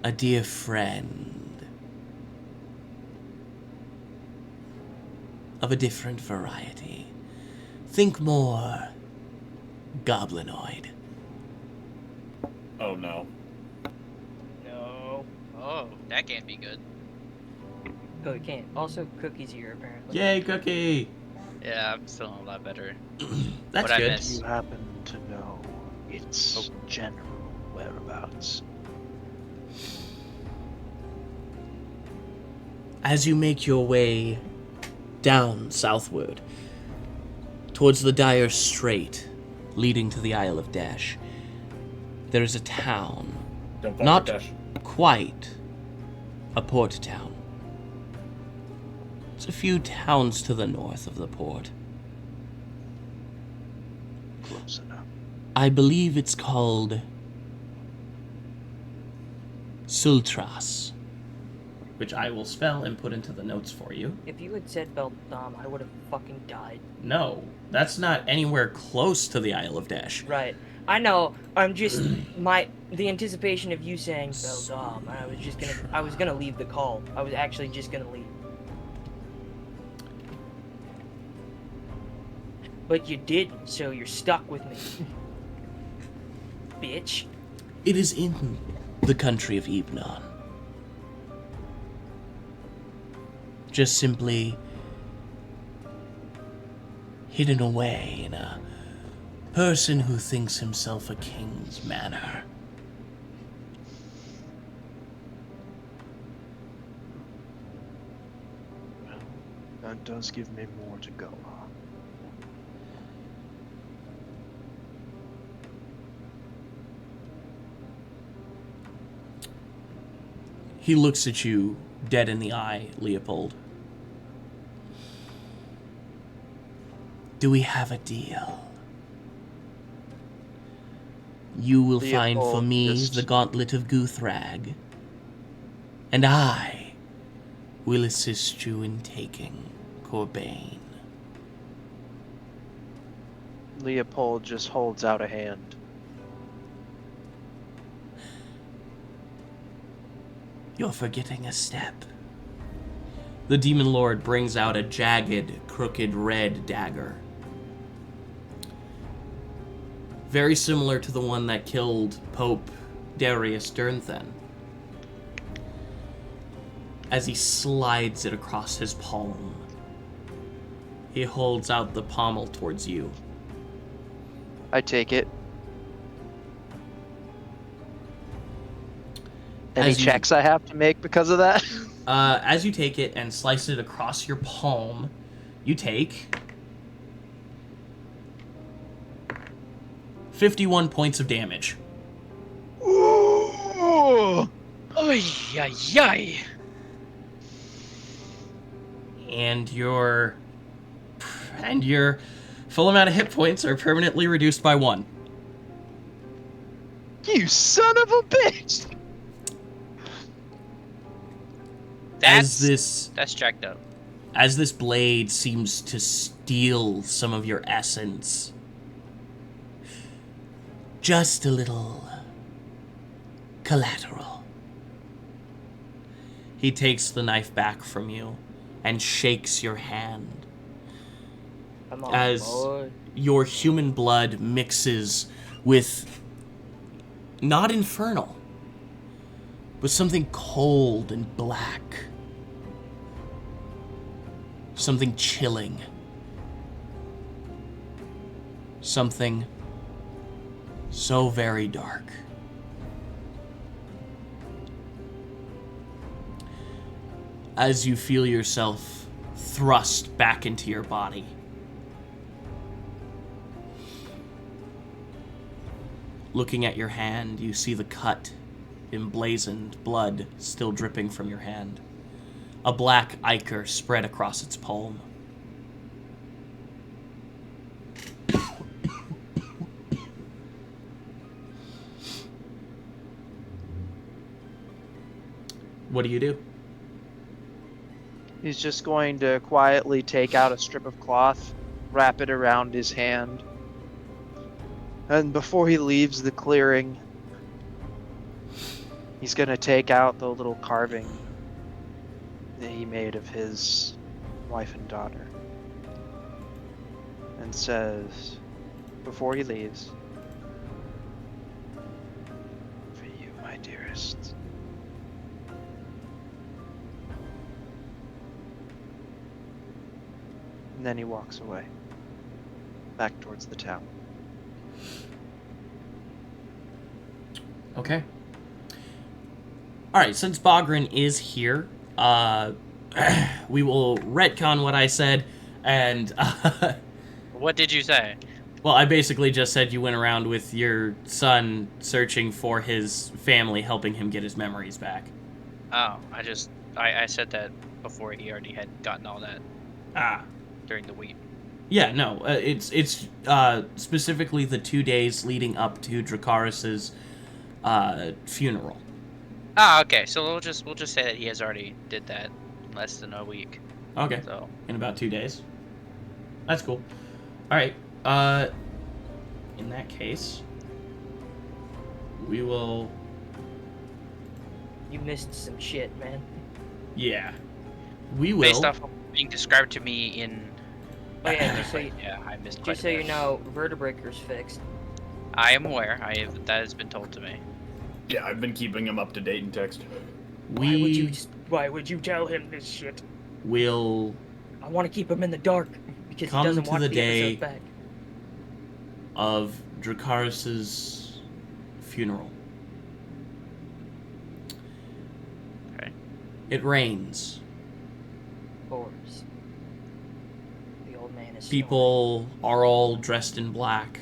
Speaker 1: a dear friend of a different variety. Think more goblinoid.
Speaker 2: Oh no.
Speaker 3: No.
Speaker 10: Oh, that can't be good.
Speaker 3: Oh, it can't. Also, Cookie's here apparently.
Speaker 1: Yay, Cookie!
Speaker 10: Yeah, I'm feeling a lot better.
Speaker 1: That's
Speaker 10: What'd I
Speaker 1: good.
Speaker 10: miss?
Speaker 7: You happen to know its general whereabouts.
Speaker 1: As you make your way down southward, towards the Dire Strait, leading to the Isle of Dash, there is a town.
Speaker 2: Don't fall
Speaker 1: Not
Speaker 2: for Dash.
Speaker 1: quite a port town. It's a few towns to the north of the port.
Speaker 7: Close enough.
Speaker 1: I believe it's called Sultras, which I will spell and put into the notes for you.
Speaker 3: If you had said Beldam, I would have fucking died.
Speaker 1: No, that's not anywhere close to the Isle of Dash.
Speaker 3: Right. I know. I'm just the anticipation of you saying Beldam. I was gonna leave the call. I was actually just gonna leave. But you didn't, so you're stuck with me. Bitch.
Speaker 1: It is in the country of Ibnon. Just simply hidden away in a person who thinks himself a king's manor.
Speaker 7: That does give me more to go on.
Speaker 1: He looks at you dead in the eye, Leopold. Do we have a deal? You will find for
Speaker 6: Leopold
Speaker 1: me
Speaker 6: just-
Speaker 1: the Gauntlet of Guthrag, and I will assist you in taking Corbain.
Speaker 6: Leopold just holds out a hand.
Speaker 1: You're forgetting a step. The Demon Lord brings out a jagged, crooked red dagger. Very similar to the one that killed Pope Darius Durnthen. As he slides it across his palm, he holds out the pommel towards you.
Speaker 6: I take it. Any
Speaker 1: As you-
Speaker 6: checks I have to make because of that?
Speaker 1: As you take it and slice it across your palm, you take 51 points of damage.
Speaker 6: Ooh.
Speaker 10: Oy, yay, yay.
Speaker 1: And your full amount of hit points are permanently reduced by 1.
Speaker 6: You son of a bitch!
Speaker 10: That's jacked up.
Speaker 1: As this blade seems to steal some of your essence, just a little collateral. He takes the knife back from you and shakes your hand
Speaker 3: Come on,
Speaker 1: as
Speaker 3: boy.
Speaker 1: your human blood mixes with not infernal, but something cold and black. Something chilling. Something so very dark. As you feel yourself thrust back into your body, looking at your hand, you see the cut, emblazoned blood still dripping from your hand. A black ichor spread across its palm. What do you do?
Speaker 6: He's just going to quietly take out a strip of cloth, wrap it around his hand, and before he leaves the clearing, he's going to take out the little carving that he made of his wife and daughter, and says, before he leaves, "For you, my dearest." And then he walks away, back towards the town.
Speaker 1: Okay. Alright, since Bogren is here, we will retcon what I said, and,
Speaker 10: What did you say?
Speaker 1: well, I basically just said you went around with your son searching for his family, helping him get his memories back.
Speaker 10: Oh, I said that before he already had gotten all that
Speaker 1: Ah.
Speaker 10: during the week.
Speaker 1: Yeah, no, it's specifically the 2 days leading up to Dracarys's funeral.
Speaker 10: Ah, okay. So we'll just say that he has already did that in less than a week.
Speaker 1: Okay,
Speaker 10: So
Speaker 1: in about 2 days. That's cool. Alright, in that case, we will...
Speaker 3: You missed some shit, man.
Speaker 1: Yeah. We will...
Speaker 10: based off of being described to me in.
Speaker 3: Oh yeah, just so you,
Speaker 10: Yeah, I missed.
Speaker 3: just so you know, Vertebreaker's fixed.
Speaker 10: I am aware. That has been told to me.
Speaker 5: Yeah, I've been keeping him up to date in text.
Speaker 3: Why would you tell him this shit?
Speaker 1: will
Speaker 3: I want to keep him in the dark because
Speaker 1: Come
Speaker 3: he doesn't
Speaker 1: to
Speaker 3: want
Speaker 1: the
Speaker 3: the
Speaker 1: day-
Speaker 3: episode back.
Speaker 1: of Dracarys's funeral.
Speaker 10: Okay.
Speaker 1: It rains.
Speaker 3: Boars. The old man is
Speaker 1: People are all dressed in black.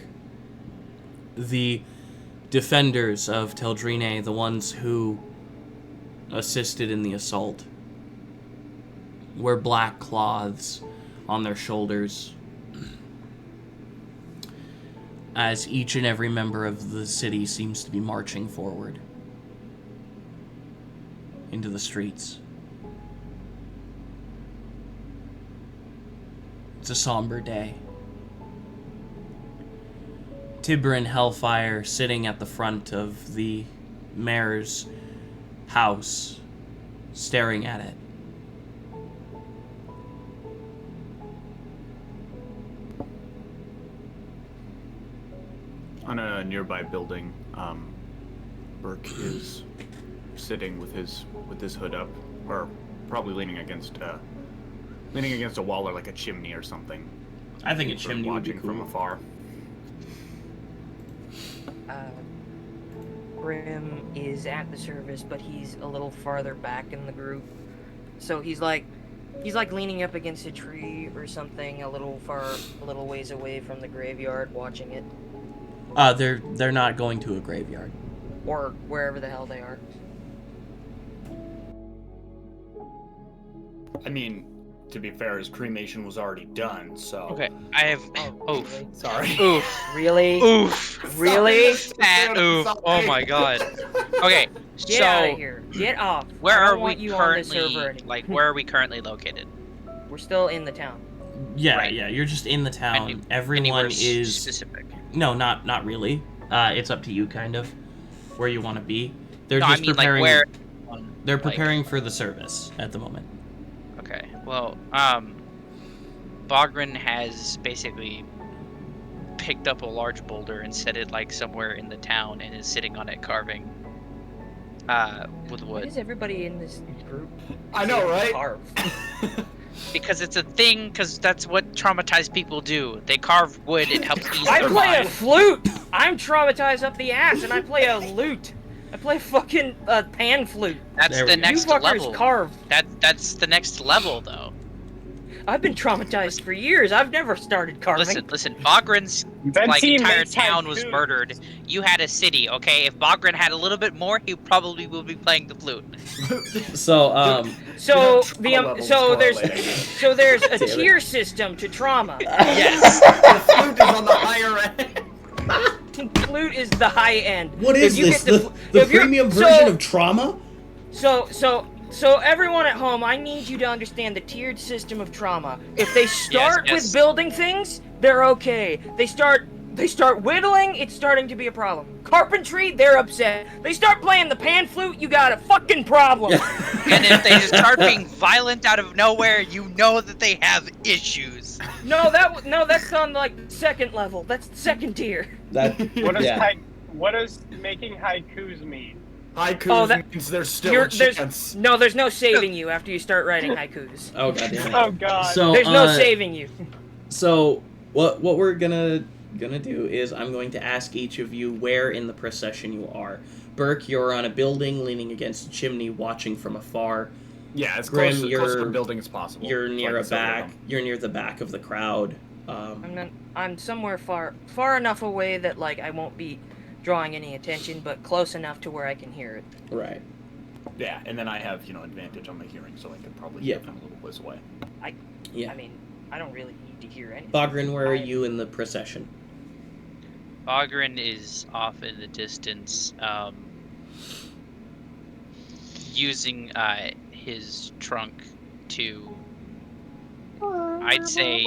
Speaker 1: The defenders of Teldrinea, the ones who assisted in the assault, wear black cloths on their shoulders as each and every member of the city seems to be marching forward into the streets. It's a somber day. Tibrin Hellfire sitting at the front of the mayor's house, staring at it.
Speaker 5: On a nearby building, Burke is sitting with his hood up, or probably leaning against a wall or like a chimney or something.
Speaker 1: I think a
Speaker 5: Sort of
Speaker 1: chimney would be
Speaker 5: watching
Speaker 1: cool.
Speaker 5: from afar.
Speaker 3: Grim is at the service, but he's a little farther back in the group. So he's like leaning up against a tree or something, a little ways away from the graveyard, watching it.
Speaker 1: They're not going to a graveyard.
Speaker 3: Or wherever the hell they are.
Speaker 5: I mean, to be fair, his cremation was already done, so.
Speaker 10: Okay, I have.
Speaker 3: Oh,
Speaker 10: Oof.
Speaker 3: really?
Speaker 5: Sorry.
Speaker 10: Oof.
Speaker 3: Really?
Speaker 10: Oof.
Speaker 3: Really?
Speaker 10: Fat oof. Oh my god. Okay,
Speaker 3: Get
Speaker 10: so
Speaker 3: out of here. Get off.
Speaker 10: where
Speaker 3: I don't
Speaker 10: are
Speaker 3: want
Speaker 10: we
Speaker 3: you on this server
Speaker 10: currently?
Speaker 3: anymore.
Speaker 10: Like, where are we currently located?
Speaker 3: We're still in the town.
Speaker 1: Yeah,
Speaker 10: Right.
Speaker 1: yeah, you're just in the town.
Speaker 10: Any-
Speaker 1: Everyone
Speaker 10: anywhere
Speaker 1: is
Speaker 10: specific.
Speaker 1: no, not really. It's up to you, kind of, where you want to be. They're
Speaker 10: No,
Speaker 1: just
Speaker 10: I mean
Speaker 1: preparing.
Speaker 10: like where.
Speaker 1: They're
Speaker 10: like-
Speaker 1: preparing for the service at the moment.
Speaker 10: Okay. Well, Bogren has basically picked up a large boulder and set it like somewhere in the town and is sitting on it carving with
Speaker 3: Why
Speaker 10: wood.
Speaker 3: is everybody in this group?
Speaker 5: I know, right?
Speaker 3: Carve?
Speaker 10: Because it's a thing, because that's what traumatized people do. They carve wood, it helps ease
Speaker 3: I
Speaker 10: their
Speaker 3: play a
Speaker 10: mind.
Speaker 3: flute! I'm traumatized up the ass, and I play a lute. I play fucking pan flute.
Speaker 10: That's
Speaker 1: There
Speaker 10: the
Speaker 1: we go.
Speaker 10: next
Speaker 3: You fuckers
Speaker 10: level.
Speaker 3: carve.
Speaker 10: That's the next level, though.
Speaker 3: I've been traumatized for years. I've never started carving.
Speaker 10: Listen. Bogren's
Speaker 8: Venti
Speaker 10: entire
Speaker 8: makes
Speaker 10: town was
Speaker 8: haikus.
Speaker 10: murdered. You had a city, okay? If Bogren had a little bit more, he probably will be playing the flute.
Speaker 1: So,
Speaker 3: So
Speaker 5: You know, trauma levels
Speaker 3: so there's a
Speaker 1: Damn it.
Speaker 3: tier system to trauma.
Speaker 10: Yes.
Speaker 5: The flute is on the higher end.
Speaker 3: Flute is the high end.
Speaker 1: what
Speaker 3: If
Speaker 1: is
Speaker 3: you
Speaker 1: this?
Speaker 3: get
Speaker 1: The
Speaker 3: if you're-
Speaker 1: premium
Speaker 3: so-
Speaker 1: version of trauma?
Speaker 3: So everyone at home, I need you to understand the tiered system of trauma. If they start
Speaker 10: yes.
Speaker 3: with building things, they're okay. They start whittling, it's starting to be a problem. Carpentry, they're upset. They start playing the pan flute, you got a fucking problem.
Speaker 10: And if they start being violent out of nowhere, you know that they have issues.
Speaker 3: No, that's on like second level. That's second tier.
Speaker 1: That
Speaker 8: What does making haikus mean?
Speaker 5: Haikus
Speaker 3: Oh, that-
Speaker 5: means there's still a chance.
Speaker 3: There's no saving you after you start writing haikus.
Speaker 1: Oh goddamn it.
Speaker 8: Oh god.
Speaker 1: So
Speaker 3: There's no saving you.
Speaker 1: So what we're gonna do is I'm going to ask each of you where in the procession you are. Burke, you're on a building leaning against a chimney, watching from afar.
Speaker 5: Yeah, as
Speaker 1: Grim,
Speaker 5: close to the building as possible.
Speaker 1: You're near
Speaker 5: Like
Speaker 1: a
Speaker 5: the silver
Speaker 1: back.
Speaker 5: dome.
Speaker 1: You're near the back of the crowd.
Speaker 3: I'm somewhere far enough away that like I won't be drawing any attention, but close enough to where I can hear it.
Speaker 1: Right.
Speaker 5: Yeah, and then I have, advantage on my hearing, so I could probably
Speaker 1: Yeah.
Speaker 5: hear from a little ways away.
Speaker 1: Yeah.
Speaker 3: I mean, I don't really need to hear anything.
Speaker 1: Bogren, where are you in the procession?
Speaker 10: Bogren is off in the distance, using his trunk to, I'd say,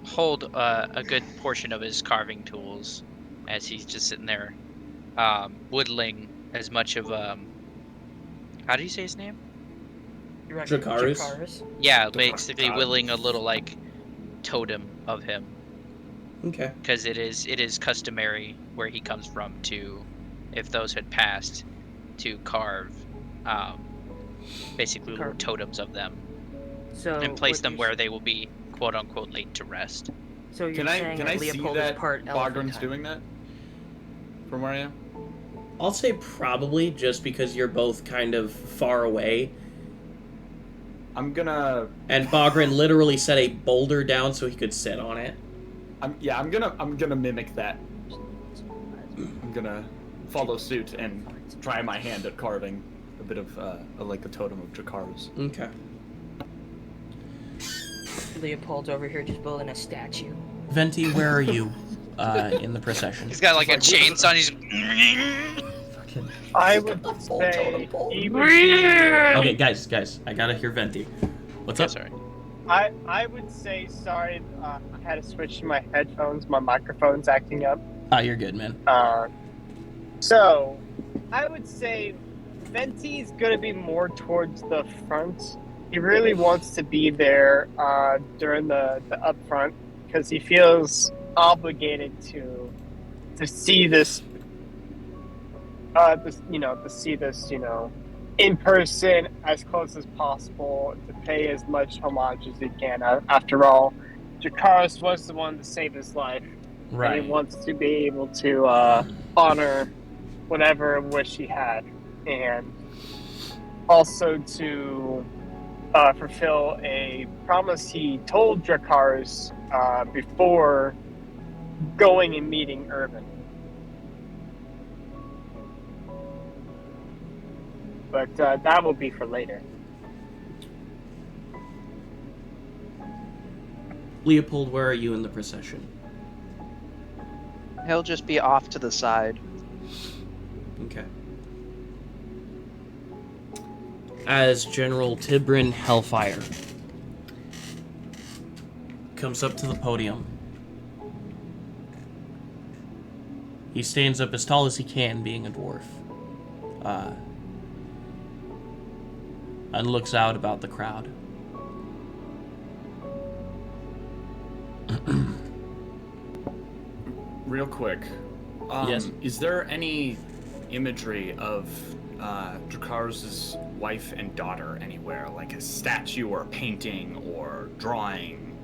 Speaker 10: hold a good portion of his carving tools as he's just sitting there, whittling as much of, how do you say his name?
Speaker 3: You reckon
Speaker 1: Dracarys?
Speaker 3: Dracarys?
Speaker 10: Yeah, basically whittling a little, like, totem of him.
Speaker 1: Okay.
Speaker 10: Because it is customary where he comes from to, if those had passed, to carve basically little totems of them
Speaker 3: So
Speaker 10: and place
Speaker 3: what
Speaker 10: them
Speaker 3: you're
Speaker 10: where they will be quote unquote laid to rest.
Speaker 3: So you're
Speaker 5: Can I
Speaker 3: saying
Speaker 5: see
Speaker 3: that Leopold is
Speaker 5: that
Speaker 3: part elephant
Speaker 5: Bogren's
Speaker 3: type.
Speaker 5: doing that? From where I am?
Speaker 1: I'll say probably just because you're both kind of far away.
Speaker 5: I'm gonna
Speaker 1: And Bogren literally set a boulder down so he could sit on it.
Speaker 5: I'm gonna mimic that. I'm gonna follow suit and try my hand at carving a bit of like a totem of Dracarys.
Speaker 1: Okay.
Speaker 3: Leopold's over here just building a statue.
Speaker 1: Venti, where are you in the procession?
Speaker 10: He's got like a chainsaw. He's
Speaker 8: I would say he would
Speaker 1: Okay, guys, I gotta hear Venti. What's up?
Speaker 10: sorry.
Speaker 8: I would say sorry. I had to switch to my headphones. My microphone's acting up.
Speaker 1: You're good, man.
Speaker 8: So I would say Venti's gonna be more towards the front. He really wants to be there during the upfront because he feels obligated to see this. To see this, in person as close as possible, to pay as much homage as he can. After all, Dracarys was the one to save his life. and
Speaker 1: Right.
Speaker 8: he wants to be able to honor whatever wish he had, and also to fulfill a promise he told Dracarys before going and meeting Irvin. But that will be for later.
Speaker 1: Leopold, where are you in the procession?
Speaker 6: He'll just be off to the side.
Speaker 1: Okay. As General Tibrin Hellfire comes up to the podium, he stands up as tall as he can, being a dwarf, and looks out about the crowd.
Speaker 5: Real quick,
Speaker 1: Yes.
Speaker 5: is there any imagery of Dracarys' wife and daughter anywhere, like a statue or a painting or drawing?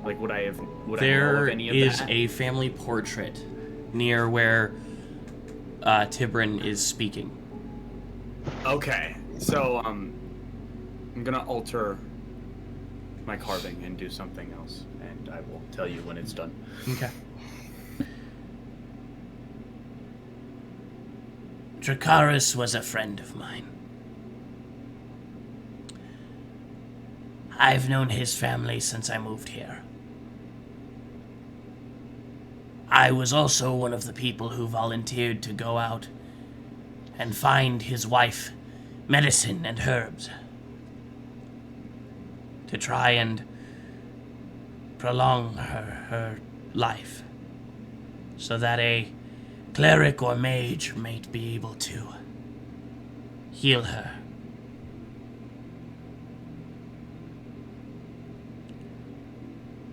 Speaker 5: Like, would I know of
Speaker 1: There
Speaker 5: any of
Speaker 1: is
Speaker 5: that?
Speaker 1: a family portrait near where Tibrin is speaking.
Speaker 5: Okay, so I'm gonna alter my carving and do something else, and I will tell you when it's done.
Speaker 1: Okay. Dracarys was a friend of mine. I've known his family since I moved here. I was also one of the people who volunteered to go out and find his wife medicine and herbs to try and prolong her life so that a cleric or mage might be able to heal her.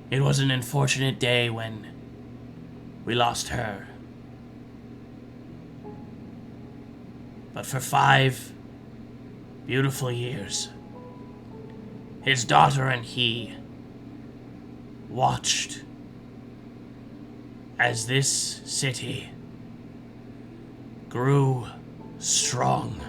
Speaker 1: It was an unfortunate day when we lost her. But for 5 beautiful years, his daughter and he watched as this city grew strong.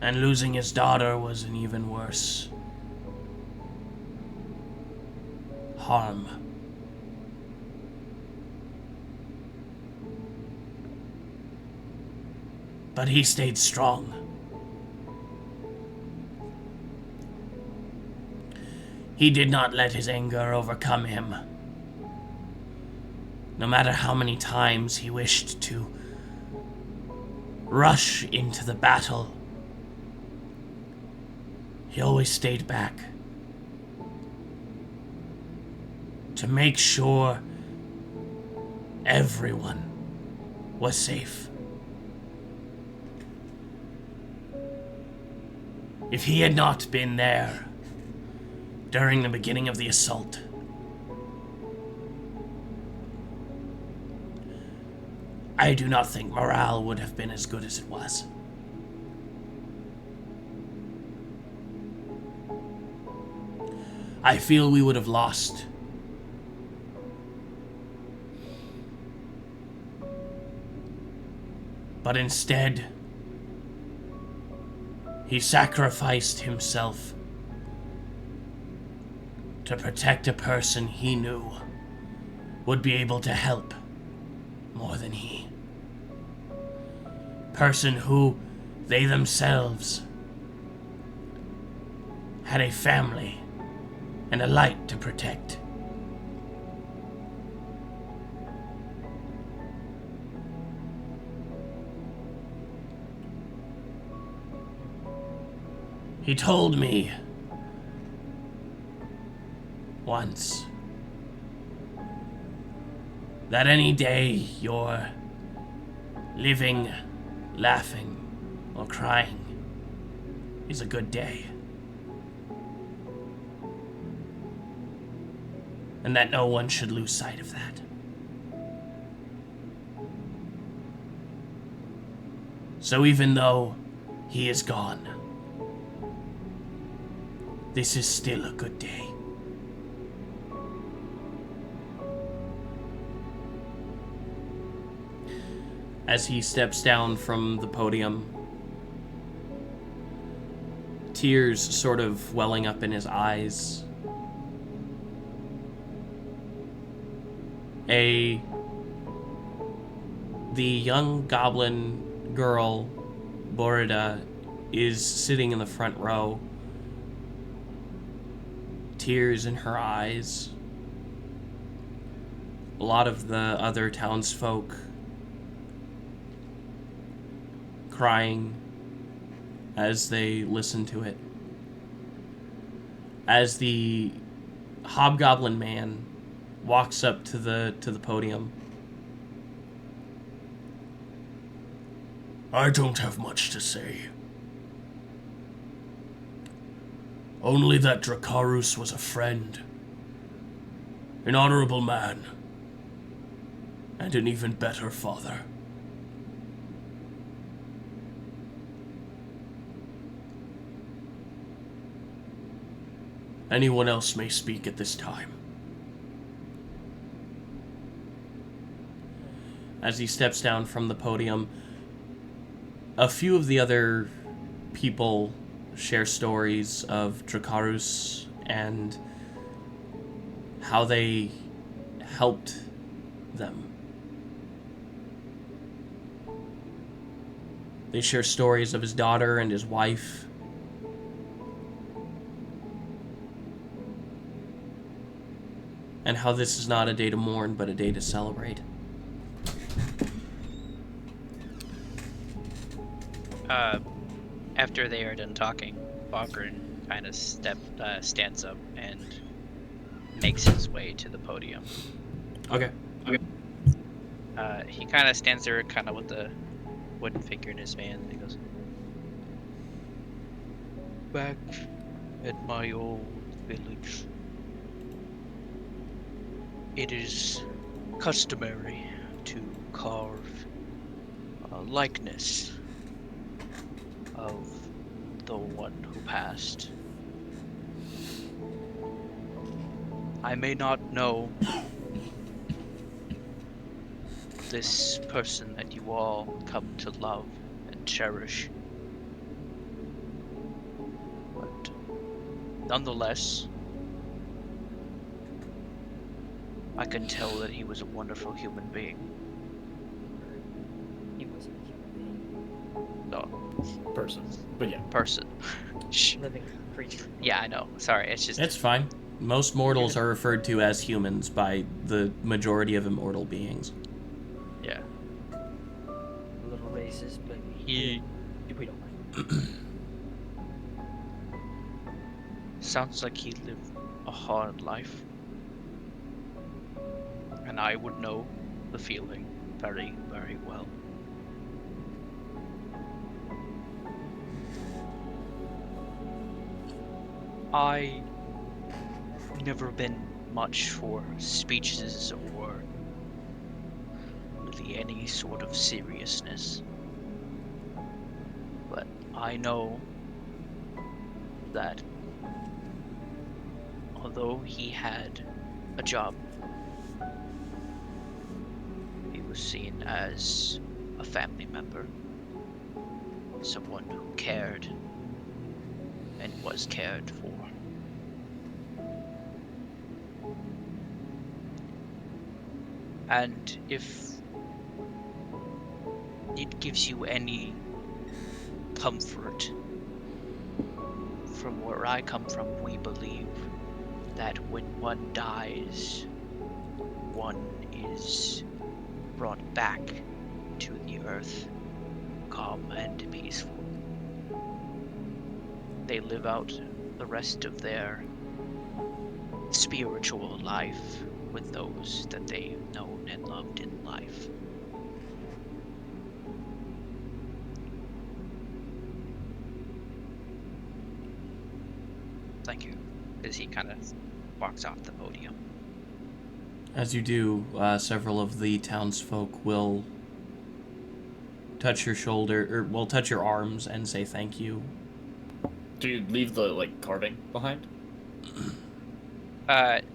Speaker 1: And losing his daughter was an even worse harm. But he stayed strong. He did not let his anger overcome him. No matter how many times he wished to rush into the battle, he always stayed back to make sure everyone was safe. If he had not been there during the beginning of the assault, I do not think morale would have been as good as it was. I feel we would have lost. But instead, he sacrificed himself to protect a person he knew would be able to help more than he. Person who they themselves had a family and a light to protect. He told me once that any day you're living, laughing, or crying is a good day. And that no one should lose sight of that. So even though he is gone,
Speaker 9: this is still a good day.
Speaker 1: As he steps down from the podium, tears sort of welling up in his eyes. The young goblin girl, Borida, is sitting in the front row, tears in her eyes. A lot of the other townsfolk crying as they listen to it. As the hobgoblin man walks up to the podium.
Speaker 9: I don't have much to say. Only that Dracarys was a friend, an honorable man, and an even better father. Anyone else may speak at this time.
Speaker 1: As he steps down from the podium, a few of the other people share stories of Dracarys and how they helped them. They share stories of his daughter and his wife. And how this is not a day to mourn, but a day to celebrate.
Speaker 10: After they are done talking, Bogren kind of stands up and makes his way to the podium.
Speaker 1: Okay.
Speaker 10: He kind of stands there, kind of with the wooden figure in his hand, and he goes, "Back at my old village, it is customary to carve a likeness of the one who passed. I may not know this person that you all come to love and cherish, but nonetheless, I can tell that he was a wonderful human being."
Speaker 3: He wasn't a human being.
Speaker 10: No,
Speaker 5: Person. But yeah.
Speaker 10: person. Shh.
Speaker 3: Living creature.
Speaker 10: Yeah, I know. Sorry, it's just...
Speaker 1: It's fine. Most mortals are referred to as humans by the majority of immortal beings.
Speaker 10: Yeah.
Speaker 3: A little racist, but
Speaker 10: He
Speaker 3: we don't mind.
Speaker 10: sounds like he lived a hard life. And I would know the feeling very, very well. I never been much for speeches or really any sort of seriousness. But I know that although he had a job, he was seen as a family member, someone who cared and was cared for. And if it gives you any comfort, from where I come from, we believe that when one dies, one is brought back to the earth, calm and peaceful. They live out the rest of their spiritual life with those that they've known and loved in life. Thank you. As he kind of walks off the podium.
Speaker 1: As you do, several of the townsfolk will touch your shoulder, or will touch your arms and say thank you.
Speaker 5: Do you leave the carving behind?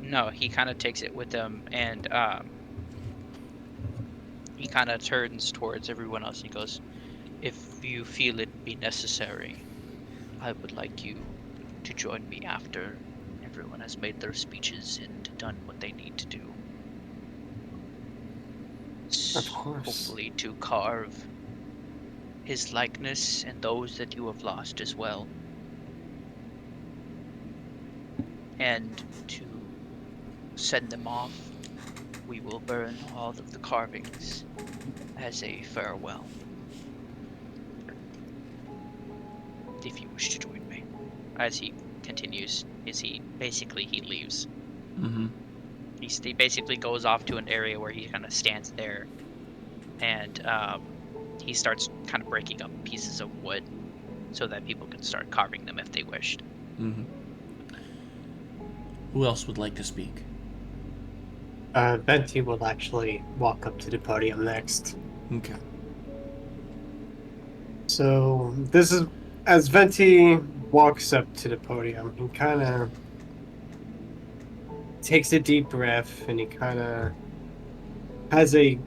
Speaker 10: No, he kind of takes it with him, and he kind of turns towards everyone else. And he goes, "If you feel it be necessary, I would like you to join me after everyone has made their speeches and done what they need to do.
Speaker 4: Of course.
Speaker 10: Hopefully to carve his likeness and those that you have lost as well. And to send them off, we will burn all of the carvings as a farewell. If you wish to join me." As he continues, he leaves.
Speaker 1: Mm-hmm.
Speaker 10: He basically goes off to an area where he kind of stands there, and he starts kind of breaking up pieces of wood so that people can start carving them if they wished.
Speaker 1: Mm-hmm. Who else would like to speak?
Speaker 4: Venti will actually walk up to the podium next.
Speaker 1: Okay.
Speaker 4: So this is as Venti walks up to the podium, he kind of takes a deep breath and he kind of has a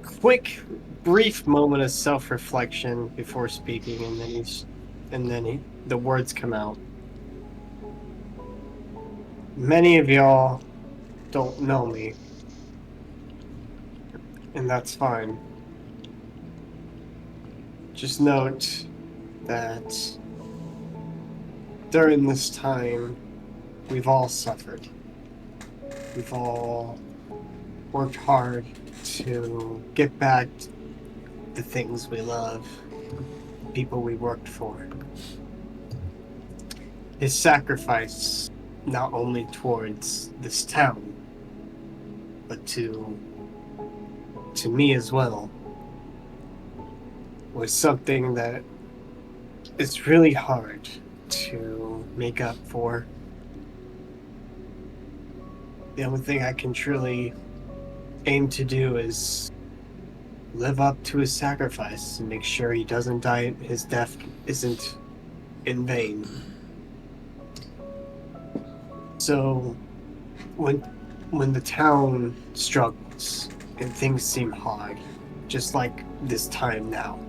Speaker 4: quick, brief moment of self-reflection before speaking, and then the words come out. Many of y'all don't know me, and that's fine. Just note that during this time, we've all suffered. We've all worked hard to get back the things we love, the people we worked for. His sacrifice, not only towards this town, but to me as well, was something that is really hard to make up for. The only thing I can truly aim to do is live up to his sacrifice and make sure he doesn't die, his death isn't in vain. So when the town struggles and things seem hard, just like this time now,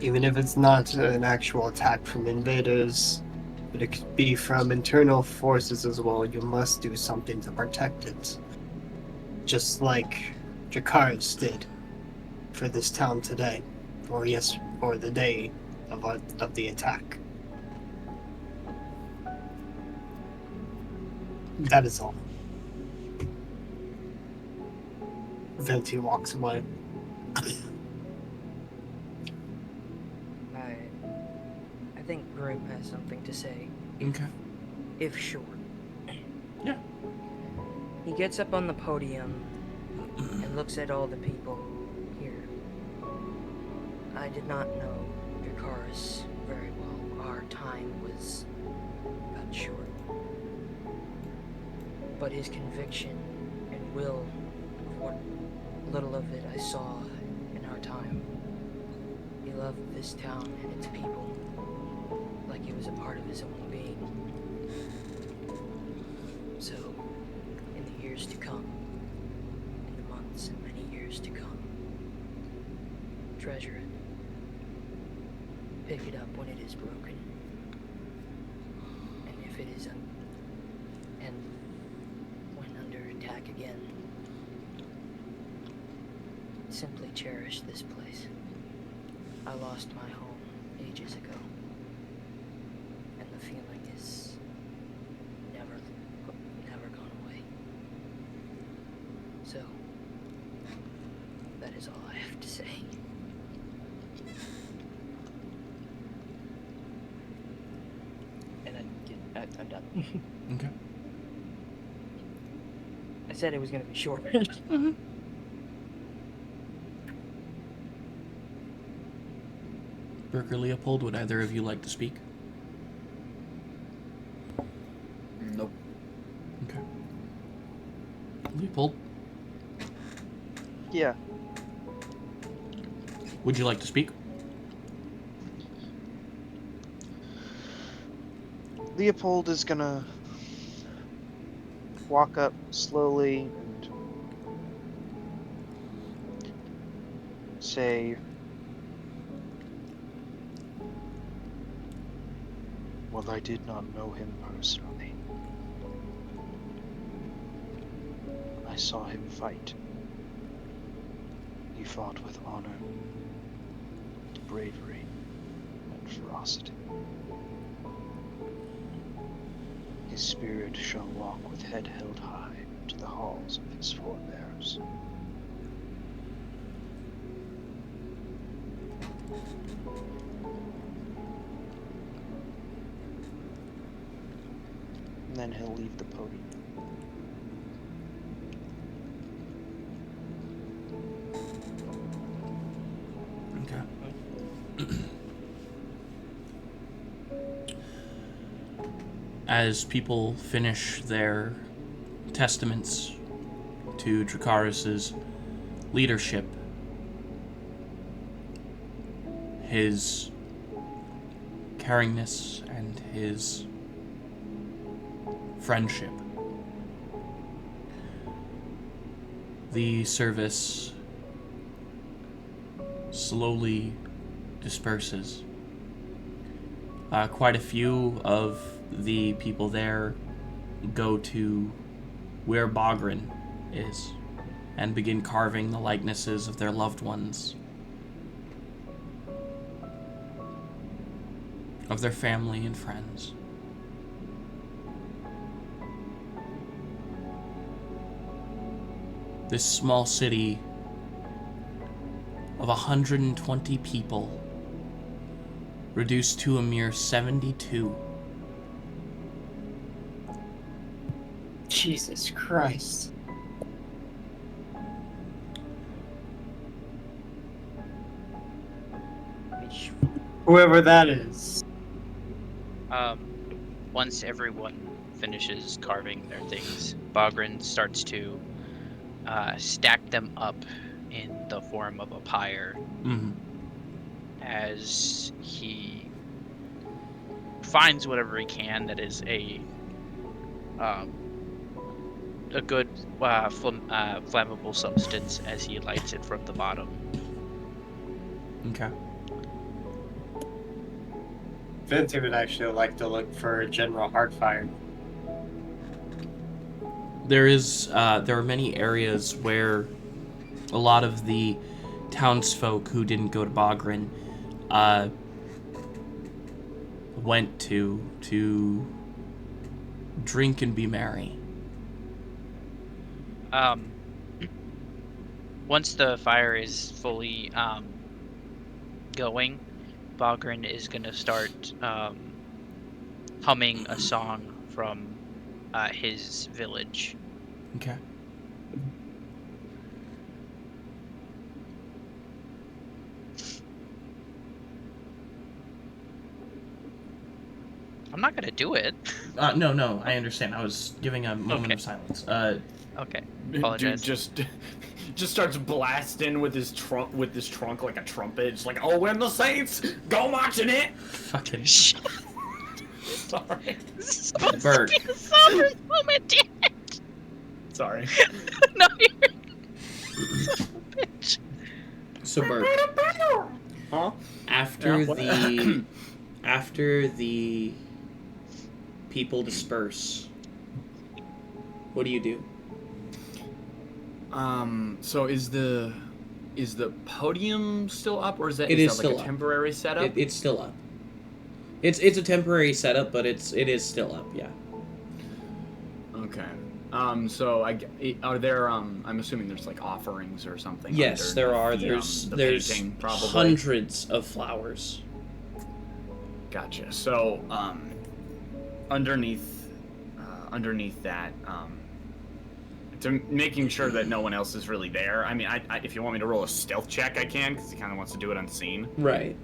Speaker 4: even if it's not an actual attack from invaders, but it could be from internal forces as well, you must do something to protect it. Just like Dracarys did for this town today, or the day of the attack. That is all. Venti walks away.
Speaker 3: I think Grim has something to say.
Speaker 1: Okay.
Speaker 3: If short.
Speaker 1: Yeah.
Speaker 3: He gets up on the podium and looks at all the people here. I did not know Dracarys very well. Our time was cut short. But his conviction and will of what little of it I saw in our time. He loved this town and its people like it was a part of his own being. So, in the years to come, in the months and many years to come, treasure it. Pick it up when it is broken. And if it is and when under attack again, simply cherish this place. I lost my home ages ago. And the feeling is never gone away. So, that is all I have to say. And I'm done.
Speaker 1: Okay.
Speaker 3: I said it was going to be short.
Speaker 1: Mm-hmm. Burke or Leopold, would either of you like to speak?
Speaker 5: Nope.
Speaker 1: Okay. Leopold,
Speaker 6: Yeah.
Speaker 1: would you like to speak?
Speaker 6: Leopold is gonna walk up slowly and say, "Well, I did not know him personally. I saw him fight. He fought with honor, bravery, and ferocity. His spirit shall walk with head held high to the halls of his forebears." And then he'll leave the podium.
Speaker 1: Okay. As people finish their testaments to Dracarys' leadership, his caringness and his friendship, the service slowly disperses. Quite a few of the people there go to where Bogren is and begin carving the likenesses of their loved ones, of their family and friends. This small city of 120 people reduced to a mere 72.
Speaker 4: Jesus Christ. Whoever that is.
Speaker 10: Once everyone finishes carving their things, Bogren starts to stack them up in the form of a pyre.
Speaker 1: Mm-hmm.
Speaker 10: As he finds whatever he can that is a good flammable substance as he lights it from the bottom.
Speaker 1: Okay.
Speaker 4: Vinty would actually like to look for General Heartfire.
Speaker 1: There are many areas where a lot of the townsfolk who didn't go to Bogren went to drink and be merry.
Speaker 10: Once the fire is fully going, Bogren is going to start humming a song from his village.
Speaker 1: Okay.
Speaker 10: I'm not going to do it.
Speaker 1: No, I understand. I was giving a moment of silence.
Speaker 10: Okay. Apologize.
Speaker 5: Dude just starts blasting with his trunk like a trumpet. It's like, "Oh, when the Saints go marching it."
Speaker 1: Fucking
Speaker 5: Sorry.
Speaker 10: This is supposed
Speaker 1: Bert.
Speaker 10: to be a somber moment, damn it.
Speaker 5: Sorry.
Speaker 10: No, you're son of a bitch.
Speaker 1: So Bert,
Speaker 5: Huh?
Speaker 1: after the people disperse, what do you do?
Speaker 5: So is the podium still up, or is that
Speaker 1: It is
Speaker 5: like
Speaker 1: still
Speaker 5: a
Speaker 1: up.
Speaker 5: temporary setup?
Speaker 1: It's still up. It's a temporary setup, but it is still up. Yeah.
Speaker 5: Okay. So are there I'm assuming there's like offerings or something.
Speaker 1: Yes, there are.
Speaker 5: The
Speaker 1: There's
Speaker 5: painting, probably.
Speaker 1: hundreds of flowers.
Speaker 5: Gotcha. So underneath that, to making sure that no one else is really there. I mean, I if you want me to roll a stealth check, I can, because he kind of wants to do it unseen.
Speaker 1: Right.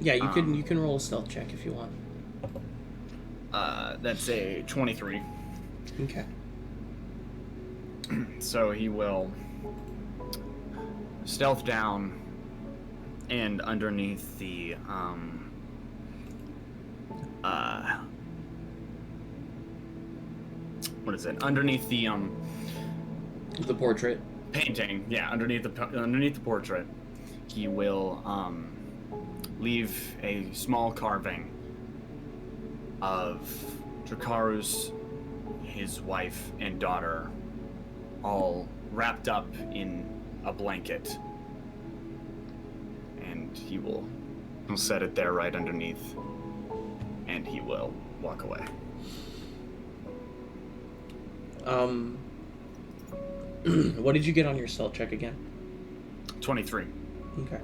Speaker 1: Yeah, you can roll a stealth check if you want.
Speaker 5: That's a 23.
Speaker 1: Okay.
Speaker 5: So he will stealth down, and underneath the what is it? Underneath the
Speaker 1: portrait.
Speaker 5: painting, yeah, underneath the portrait, he will leave a small carving of Dracarys, his wife and daughter, all wrapped up in a blanket, and he'll set it there right underneath, and he will walk away.
Speaker 1: What did you get on your stealth check again?
Speaker 5: 23.
Speaker 1: Okay.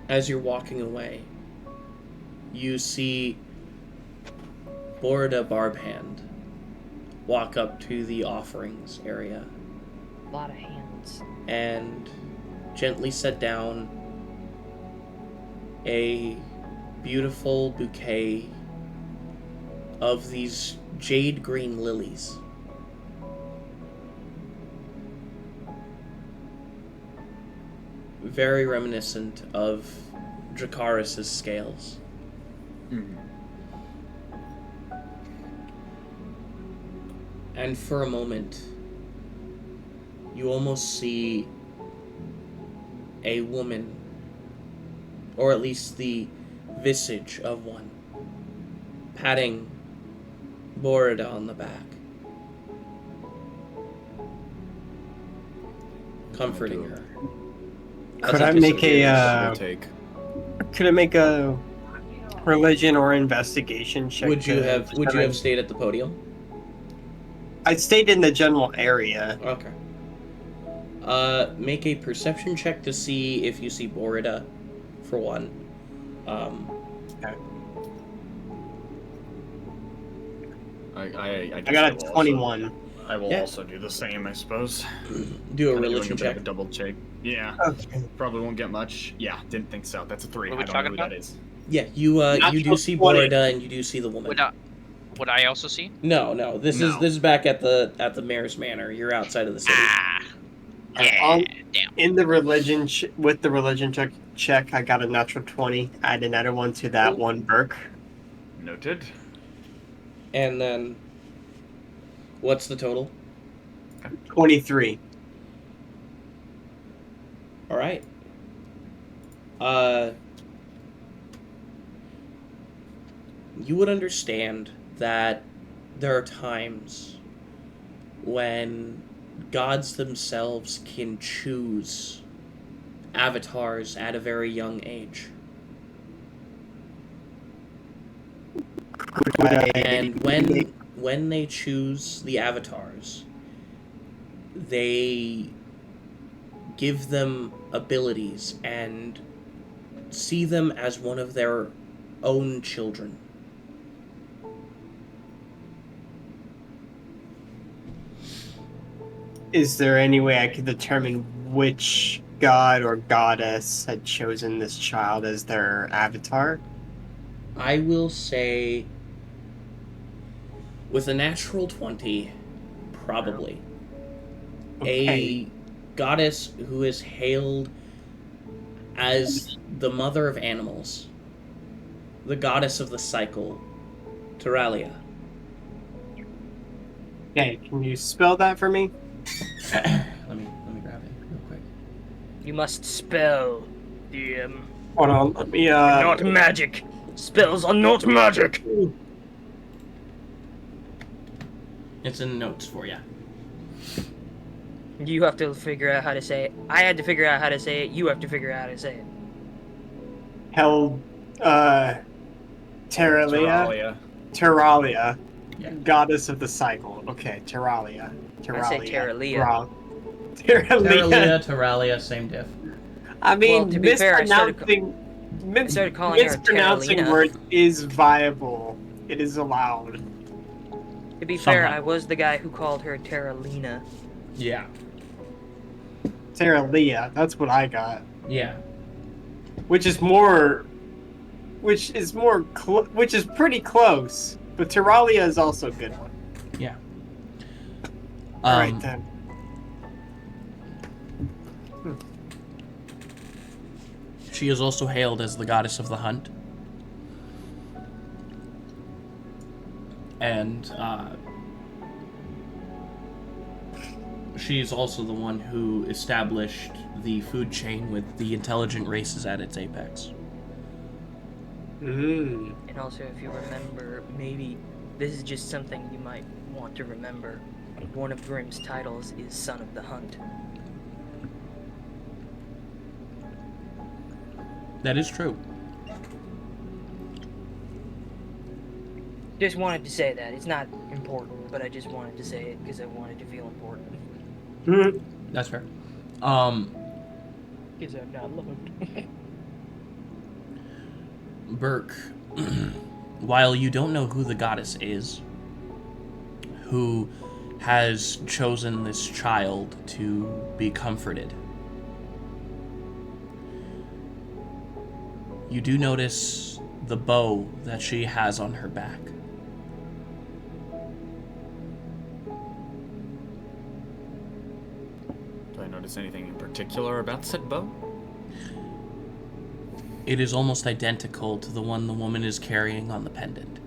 Speaker 1: As you're walking away, you see Borda Barbhand walk up to the offerings area.
Speaker 3: A lot of hands.
Speaker 1: And gently set down a beautiful bouquet of these jade green lilies. Very reminiscent of Dracarys' scales.
Speaker 5: Mm-hmm.
Speaker 1: And for a moment, you almost see a woman, or at least the visage of one, patting Borda on the back, comforting her.
Speaker 4: Could I make a religion or investigation check?
Speaker 1: Would you have stayed at the podium?
Speaker 4: I stayed in the general area.
Speaker 1: Okay. Make a perception check to see if you see Borda, for one.
Speaker 4: Okay.
Speaker 5: I
Speaker 4: got a 21.
Speaker 5: I will also do the same, I suppose.
Speaker 1: Do a religion check.
Speaker 5: A double check. Yeah.
Speaker 4: Okay.
Speaker 5: Probably won't get much. Yeah, didn't think so. That's a 3.
Speaker 10: What are we
Speaker 5: I don't know
Speaker 10: talking
Speaker 5: who
Speaker 10: about?
Speaker 5: that is.
Speaker 1: Yeah, you do see
Speaker 4: 20.
Speaker 1: Borda and you do see the woman.
Speaker 10: Would I also see?
Speaker 1: No. This is back at the mayor's manor. You're outside of the city.
Speaker 10: Damn.
Speaker 4: In the religion with the religion check, I got a natural 20. Add another one to that one, Burke.
Speaker 5: Noted.
Speaker 1: And then, what's the total?
Speaker 4: 23.
Speaker 1: All right. You would understand that there are times when gods themselves can choose avatars at a very young age. And when they choose the avatars, they give them abilities and see them as one of their own children.
Speaker 4: Is there any way I could determine which god or goddess had chosen this child as their avatar?
Speaker 1: I will say, with a natural 20, probably.
Speaker 4: Okay.
Speaker 1: A goddess who is hailed as the mother of animals, the goddess of the cycle, Teralia.
Speaker 4: Okay, can you spell that for me?
Speaker 1: Let me grab it real quick.
Speaker 3: You must spell, DM.
Speaker 4: Hold on, let me
Speaker 3: Not magic. Spells are not magic.
Speaker 1: It's in notes for you.
Speaker 3: You have to figure out how to say it. I had to figure out how to say it. You have to figure out how to say it.
Speaker 4: Teralia.
Speaker 5: Teralia.
Speaker 1: Yeah.
Speaker 4: Goddess of the cycle. Okay, Teralia.
Speaker 3: I say Teralia.
Speaker 1: Teralia, same diff.
Speaker 4: I mean,
Speaker 3: Well, to be fair, I started calling her
Speaker 4: mispronouncing
Speaker 3: Teralina.
Speaker 4: words is viable. It is allowed.
Speaker 3: To be fair,
Speaker 1: Somehow.
Speaker 3: I was the guy who called her Teralina.
Speaker 1: Yeah.
Speaker 4: Teralia, that's what I got.
Speaker 1: Yeah.
Speaker 4: Which is pretty close. But Teralia is also a good one.
Speaker 1: Yeah.
Speaker 4: All right then.
Speaker 1: She is also hailed as the goddess of the hunt. And she's also the one who established the food chain with the intelligent races at its apex.
Speaker 4: Mm.
Speaker 3: And also, if you remember, maybe this is just something you might want to remember. One of Grimm's titles is Son of the Hunt.
Speaker 1: That is true.
Speaker 3: Just wanted to say that. It's not important, but I just wanted to say it because I wanted to feel important.
Speaker 1: That's fair.
Speaker 3: Because I'm not loved.
Speaker 1: Burke, while you don't know who the goddess is, who has chosen this child to be comforted, you do notice the bow that she has on her back.
Speaker 5: Do I notice anything in particular about said bow?
Speaker 1: It is almost identical to the one the woman is carrying on the pendant.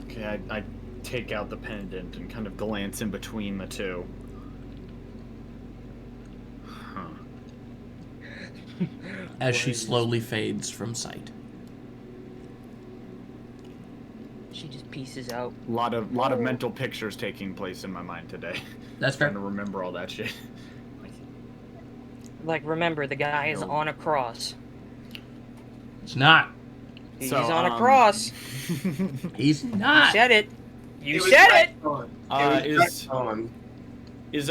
Speaker 5: Okay, I take out the pendant and kind of glance in between the two. Huh.
Speaker 1: As she slowly fades from sight.
Speaker 3: She just pieces out.
Speaker 5: Lot of mental pictures taking place in my mind today.
Speaker 1: That's fair.
Speaker 5: Trying to remember all that shit.
Speaker 3: Like, remember, the guy is on a cross.
Speaker 1: It's not.
Speaker 3: He's
Speaker 5: So,
Speaker 3: on a cross.
Speaker 1: He's
Speaker 3: You
Speaker 1: not.
Speaker 3: said it. You
Speaker 4: was
Speaker 3: said
Speaker 4: right
Speaker 3: it.
Speaker 4: on.
Speaker 5: Is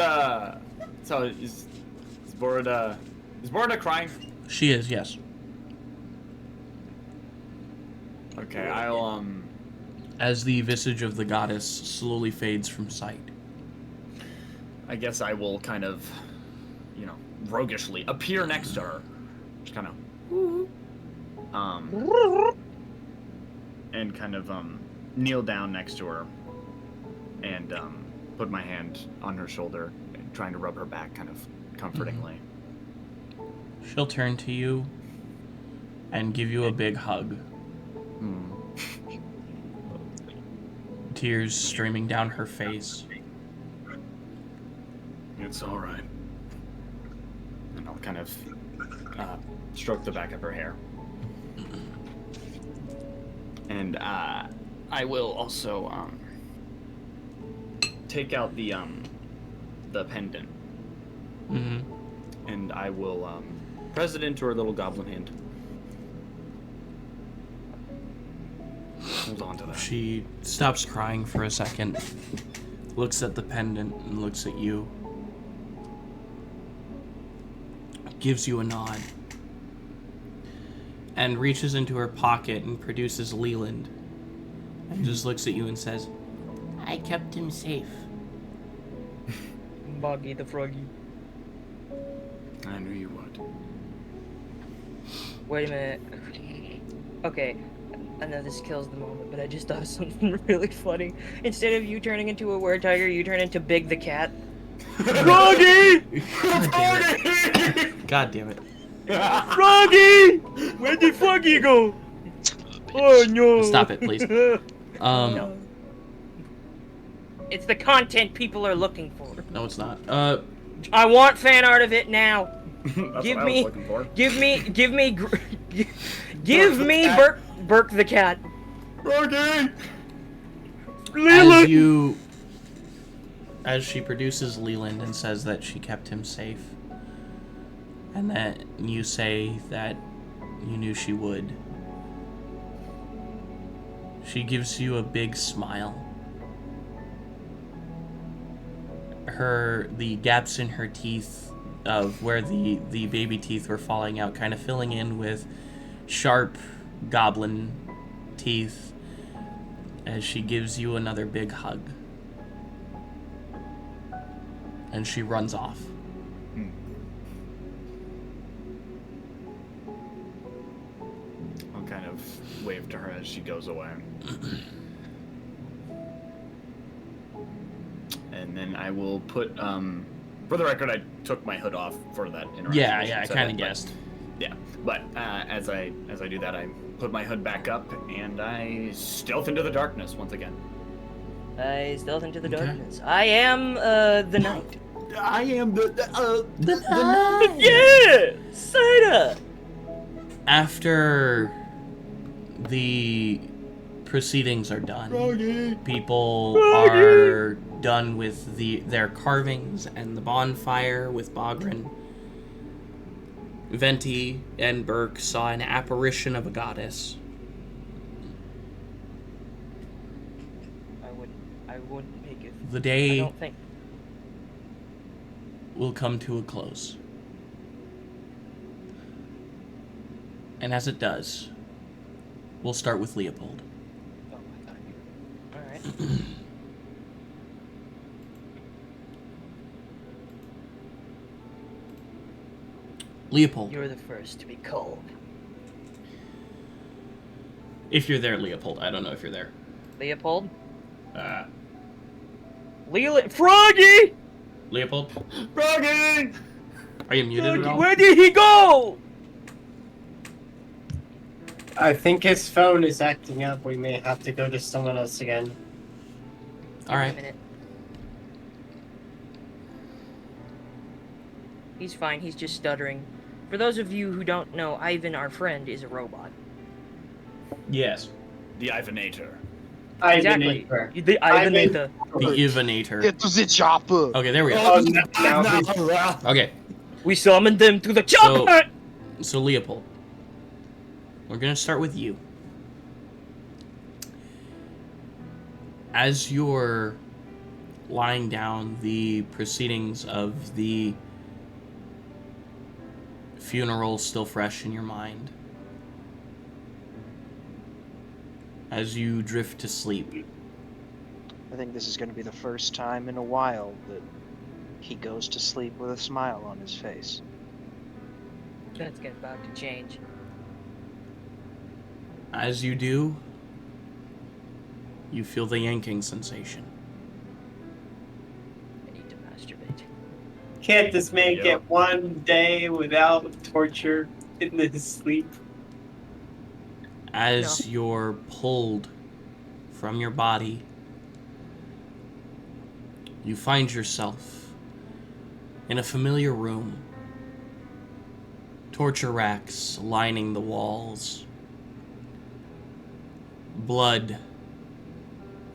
Speaker 5: Borda crying?
Speaker 1: She is, yes.
Speaker 5: Okay, I'll
Speaker 1: As the visage of the goddess slowly fades from sight.
Speaker 5: I guess I will kind of, roguishly appear next to her. Just kind of and kind of kneel down next to her and put my hand on her shoulder, trying to rub her back kind of comfortingly.
Speaker 1: She'll turn to you and give you a big hug. Tears streaming down her face.
Speaker 5: It's all right. And I'll kind of stroke the back of her hair. And I will also take out the pendant.
Speaker 1: Mm-hmm.
Speaker 5: And I will press it into her little goblin hand. Hold on to that.
Speaker 1: She stops crying for a second, looks at the pendant and looks at you. Gives you a nod. And reaches into her pocket and produces Leland. And just looks at you and says, I kept him safe.
Speaker 3: Boggy the Froggy.
Speaker 5: I knew you would.
Speaker 3: Wait a minute. Okay, I know this kills the moment, but I just thought of something really funny. Instead of you turning into a were-tiger, you turn into Big the Cat.
Speaker 1: Froggy! God damn it.
Speaker 3: Froggy! Where did Froggy go? Oh no!
Speaker 1: Stop it, please.
Speaker 3: No. It's the content people are looking for.
Speaker 1: No, it's not.
Speaker 3: I want fan art of it now.
Speaker 5: That's
Speaker 3: Give
Speaker 5: what I
Speaker 3: me-
Speaker 5: was looking for.
Speaker 3: Give me Burke the Cat.
Speaker 5: Froggy!
Speaker 1: As she produces Leland and says that she kept him safe, and that you say that you knew she would, she gives you a big smile. The gaps in her teeth of where the baby teeth were falling out, kind of filling in with sharp goblin teeth, as she gives you another big hug. And she runs off.
Speaker 5: I'll kind of wave to her as she goes away. And then I will put For the record, I took my hood off for that interaction.
Speaker 1: Yeah, I kind of guessed.
Speaker 5: Yeah, but as I do that, I put my hood back up and I stealth into the darkness once again.
Speaker 3: I stealth into the
Speaker 1: Okay.
Speaker 3: darkness. I am the knight.
Speaker 5: I am the
Speaker 3: Yeah, Seda.
Speaker 1: After the proceedings are done, people are done with their carvings and the bonfire with Bogren. Venti and Burke saw an apparition of a goddess.
Speaker 3: I wouldn't make it.
Speaker 1: The
Speaker 3: I
Speaker 1: day
Speaker 3: don't think.
Speaker 1: will come to a close. And as it does, we'll start with Leopold.
Speaker 3: Oh, I thought you. All right.
Speaker 1: Leopold.
Speaker 3: You're the first to be cold.
Speaker 1: If you're there, Leopold. I don't know if you're there.
Speaker 3: Leopold.
Speaker 1: Froggy! Leopold?
Speaker 5: Froggy!
Speaker 1: Are you muted at all?
Speaker 3: Where did he go?
Speaker 4: I think his phone is acting up. We may have to go to someone else again.
Speaker 1: Alright.
Speaker 3: Wait a minute. He's fine. He's just stuttering. For those of you who don't know, Ivan, our friend, is a robot.
Speaker 1: Yes.
Speaker 5: The Ivanator.
Speaker 3: Exactly. The Ivanator.
Speaker 1: The Ivanator.
Speaker 6: Get to the chopper.
Speaker 1: Okay, there we
Speaker 4: Oh,
Speaker 1: go.
Speaker 4: now
Speaker 1: Okay,
Speaker 3: We summoned them to the chopper!
Speaker 1: so Leopold. We're gonna start with you. As you're lying down, the proceedings of the funeral still fresh in your mind. As you drift to sleep.
Speaker 6: I think this is going to be the first time in a while that he goes to sleep with a smile on his face.
Speaker 3: That's about to change.
Speaker 1: As you do, you feel the yanking sensation.
Speaker 3: I need to masturbate.
Speaker 4: Can't this man get one day without torture in his sleep?
Speaker 1: As you're pulled from your body, you find yourself in a familiar room. Torture racks lining the walls. Blood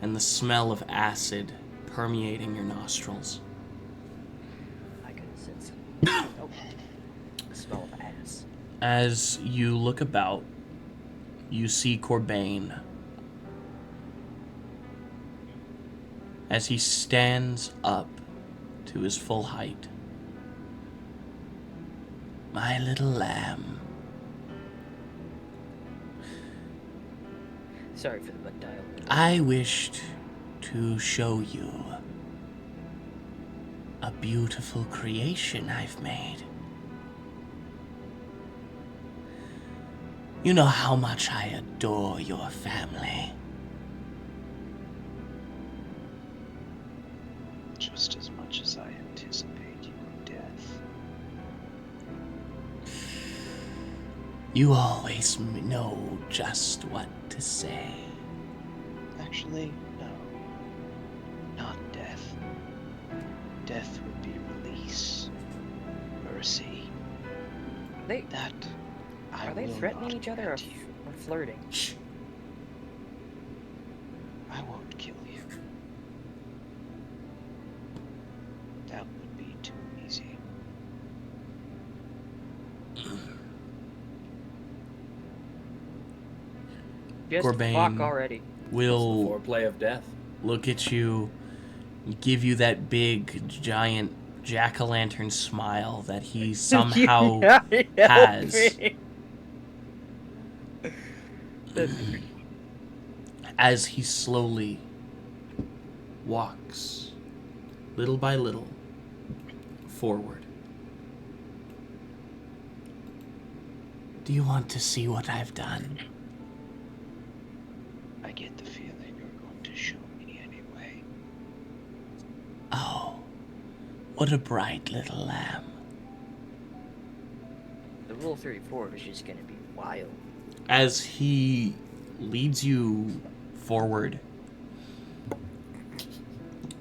Speaker 1: and the smell of acid permeating your nostrils.
Speaker 3: I could have said something. Nope. The smell of ass.
Speaker 1: As you look about, you see Corbain. As he stands up to his full height. My little lamb.
Speaker 3: Sorry for the butt dial.
Speaker 1: I wished to show you a beautiful creation I've made. You know how much I adore your family.
Speaker 7: Just as much as I anticipate your death.
Speaker 1: You always know just what to say.
Speaker 7: Actually, no. Not death. Death would be release. Mercy.
Speaker 3: They
Speaker 7: That I
Speaker 3: are they
Speaker 7: will
Speaker 3: threatening
Speaker 7: not
Speaker 3: each other
Speaker 7: grant you.
Speaker 3: or flirting?
Speaker 7: I won't kill you. That would be too easy.
Speaker 3: Just
Speaker 1: Corbain
Speaker 3: fuck already.
Speaker 1: will
Speaker 5: Foreplay of death.
Speaker 1: look at you, give you that big, giant jack-o'-lantern smile that he somehow has. As he slowly walks, little by little, forward. Do you want to see what I've done?
Speaker 7: I get the feeling you're going to show me anyway.
Speaker 1: Oh, What a bright little lamb.
Speaker 11: The Rule 34 is just gonna be wild.
Speaker 1: As he leads you forward,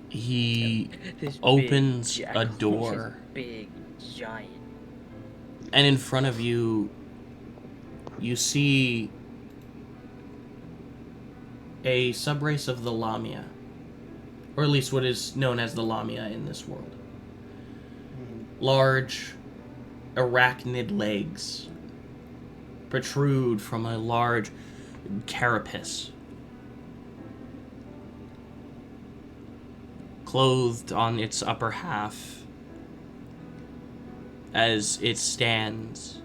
Speaker 1: he
Speaker 11: This
Speaker 1: opens
Speaker 11: big
Speaker 1: a
Speaker 11: jackal,
Speaker 1: door,
Speaker 11: this big giant.
Speaker 1: and in front of you, you see a subrace of the Lamia, or at least what is known as the Lamia in this world. Large arachnid legs protrude from a large carapace. Clothed on its upper half as it stands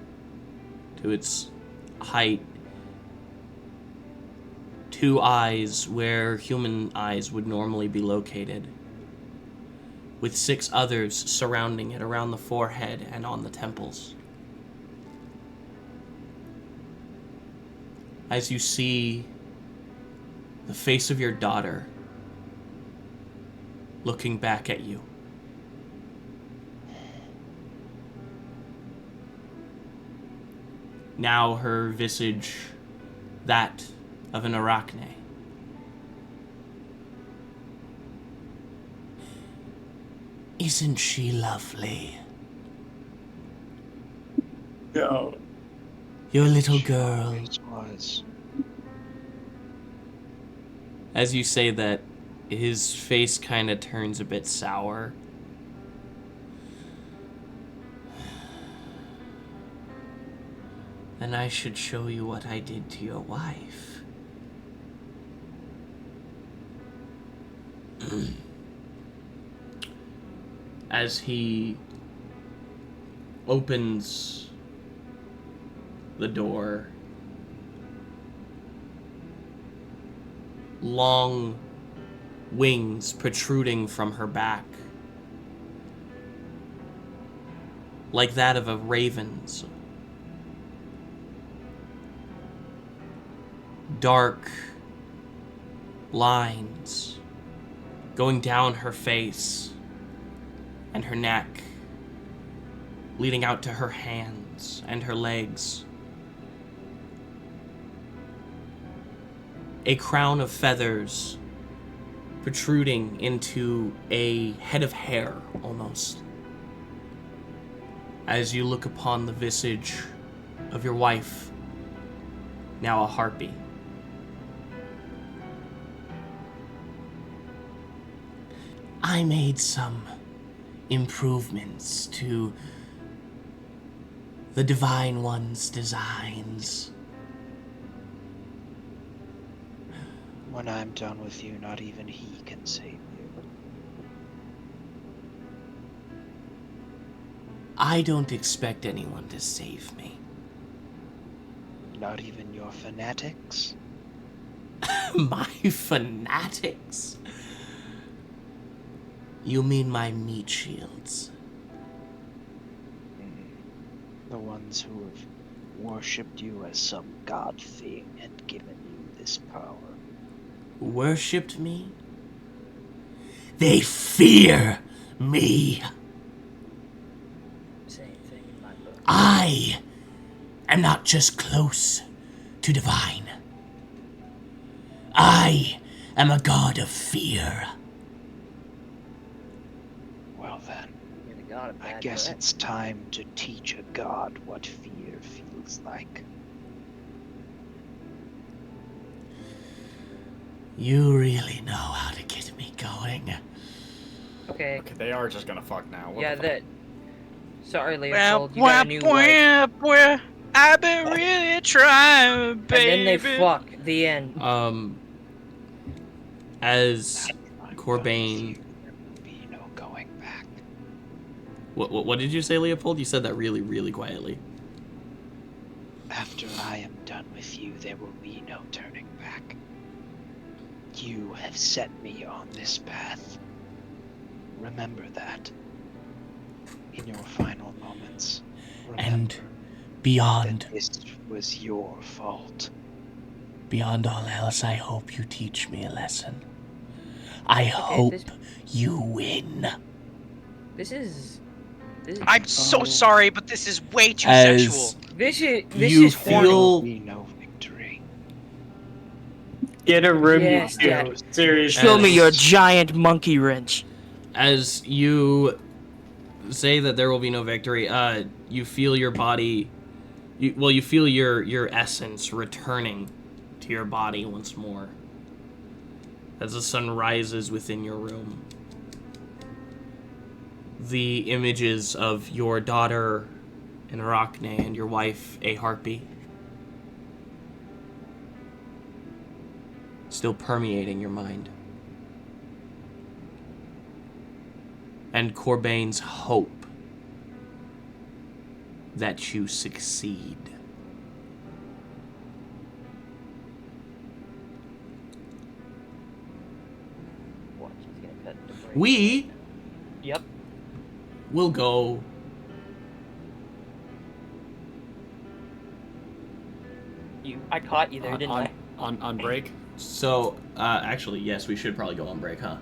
Speaker 1: to its height, 2 eyes where human eyes would normally be located, with 6 others surrounding it around the forehead and on the temples. As you see the face of your daughter looking back at you. Now her visage, that of an arachne. Isn't she lovely?
Speaker 2: No.
Speaker 1: Your little girl.
Speaker 6: Was.
Speaker 1: As you say that, his face kind of turns a bit sour. Then I should show you what I did to your wife. As he opens the door, long wings protruding from her back, like that of a raven's. Dark lines going down her face and her neck, leading out to her hands and her legs. A crown of feathers protruding into a head of hair, almost. As you look upon the visage of your wife, now a harpy. I made some improvements to the Divine One's designs.
Speaker 7: When I'm done with you, not even he can save you.
Speaker 1: I don't expect anyone to save me.
Speaker 7: Not even your fanatics?
Speaker 1: My fanatics? You mean my meat shields?
Speaker 7: The ones who have worshipped you as some god thing and given you this power.
Speaker 1: Worshipped me? They fear me.
Speaker 11: Same thing in my book.
Speaker 1: I am not just close to divine. I am a god of fear.
Speaker 7: Well then,
Speaker 11: You're the god of
Speaker 7: I
Speaker 11: bad
Speaker 7: guess
Speaker 11: breath.
Speaker 7: it's time to teach a god what fear feels like.
Speaker 1: You really know how to get me going.
Speaker 11: Okay.
Speaker 5: Okay, they are just gonna fuck now. What
Speaker 11: Yeah,
Speaker 5: the fuck?
Speaker 11: that. Sorry, Leopold. You got a new wife.
Speaker 10: I've been really trying,
Speaker 11: And then they
Speaker 10: baby.
Speaker 11: fuck. The end.
Speaker 1: As Corbain...
Speaker 7: There will be no going back.
Speaker 1: What did you say, Leopold? You said that really, really quietly.
Speaker 7: After I am done with you, there will be no turning back. You have set me on this path. Remember that. In your final moments.
Speaker 1: And
Speaker 7: Remember
Speaker 1: beyond,
Speaker 7: that this was your fault.
Speaker 1: beyond all else, I hope you teach me a lesson. I hope you win.
Speaker 11: This is
Speaker 7: I'm so sorry, but this is way too
Speaker 1: As
Speaker 7: sexual.
Speaker 11: this
Speaker 1: you
Speaker 11: is horny.
Speaker 7: There will
Speaker 1: feel
Speaker 7: be no victory.
Speaker 4: Get a room,
Speaker 11: Yes,
Speaker 4: you
Speaker 11: Dad.
Speaker 4: two. Seriously.
Speaker 11: Show me
Speaker 1: As-
Speaker 11: your giant monkey wrench.
Speaker 1: as you say that there will be no victory, you feel your body. You feel your essence returning to your body once more. As the sun rises within your room, the images of your daughter, Arachne, and your wife, a harpy, still permeating your mind. And Corbain's hope that you succeed.
Speaker 11: Watch, he's gonna cut the break.
Speaker 1: We
Speaker 11: Yep.
Speaker 1: will go
Speaker 11: I caught you there, didn't I?
Speaker 5: On break.
Speaker 1: So, actually, yes, we should probably go on break, huh?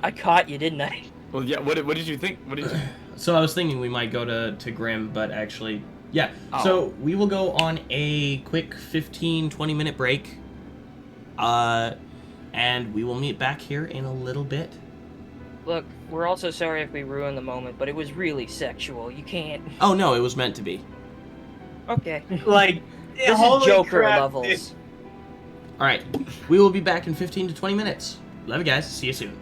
Speaker 11: I caught you, didn't I?
Speaker 5: Well, yeah. What did you think? What did you?
Speaker 1: So I was thinking we might go to Grim, but actually, yeah.
Speaker 5: Oh.
Speaker 1: So we will go on a quick 15-20 minute break. And we will meet back here in a little bit.
Speaker 11: Look, we're also sorry if we ruined the moment, but it was really sexual. You can't.
Speaker 1: Oh no, it was meant to be.
Speaker 11: Okay.
Speaker 4: Like,
Speaker 11: This is
Speaker 4: holy
Speaker 11: Joker
Speaker 4: crap,
Speaker 11: levels.
Speaker 4: dude.
Speaker 1: All right, we will be back in 15 to 20 minutes. Love you guys. See you soon.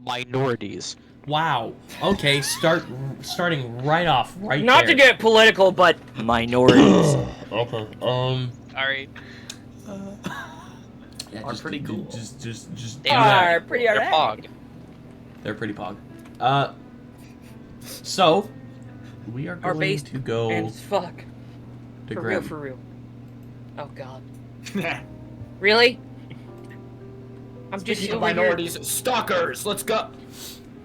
Speaker 12: minorities.
Speaker 1: Wow. Okay, starting right off right
Speaker 11: Not
Speaker 1: there.
Speaker 11: to get political, but minorities.
Speaker 1: Okay.
Speaker 6: Sorry.
Speaker 1: Yeah,
Speaker 5: Are pretty cool.
Speaker 1: Just
Speaker 6: They
Speaker 1: do
Speaker 6: are
Speaker 1: that.
Speaker 11: pretty
Speaker 6: They're
Speaker 11: alright.
Speaker 6: pog.
Speaker 1: They're pretty pog. So we are
Speaker 11: Are
Speaker 1: going
Speaker 11: based
Speaker 1: to go
Speaker 11: and fuck.
Speaker 1: to
Speaker 11: For
Speaker 1: Grim.
Speaker 11: real, for real. Oh god. Really? I'm just
Speaker 5: Speaking of
Speaker 11: over here-
Speaker 5: minorities, stalkers. Let's go.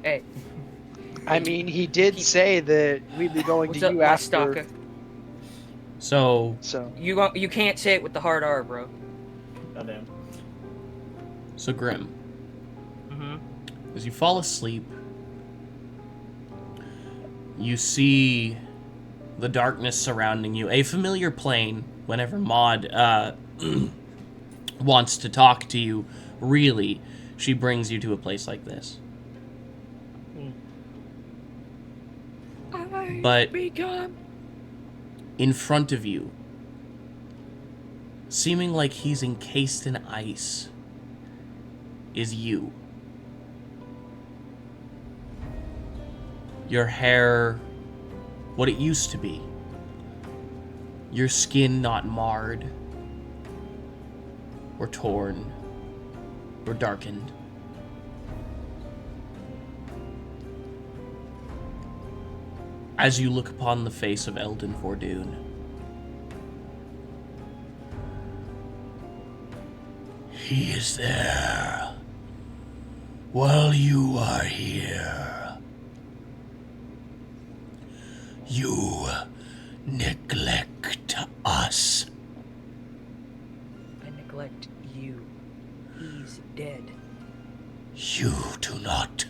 Speaker 11: Hey,
Speaker 6: I mean, he did say that we'd be going
Speaker 11: what's
Speaker 6: to
Speaker 11: up,
Speaker 6: you
Speaker 11: my
Speaker 6: after.
Speaker 11: stalker?
Speaker 1: So
Speaker 6: So
Speaker 11: You can't say it with the hard R, bro.
Speaker 5: Goddamn.
Speaker 1: so Grim,
Speaker 11: Mm-hmm.
Speaker 1: as you fall asleep, you see the darkness surrounding you, a familiar plane. Whenever Maud wants to talk to you, really, she brings you to a place like this. But in front of you, seeming like he's encased in ice, is you. Your hair, what it used to be. Your skin not marred, or torn, or darkened. As you look upon the face of Eldon Fordoon, he is there while you are here. You neglect us.
Speaker 3: I neglect you. He's dead.
Speaker 1: You do not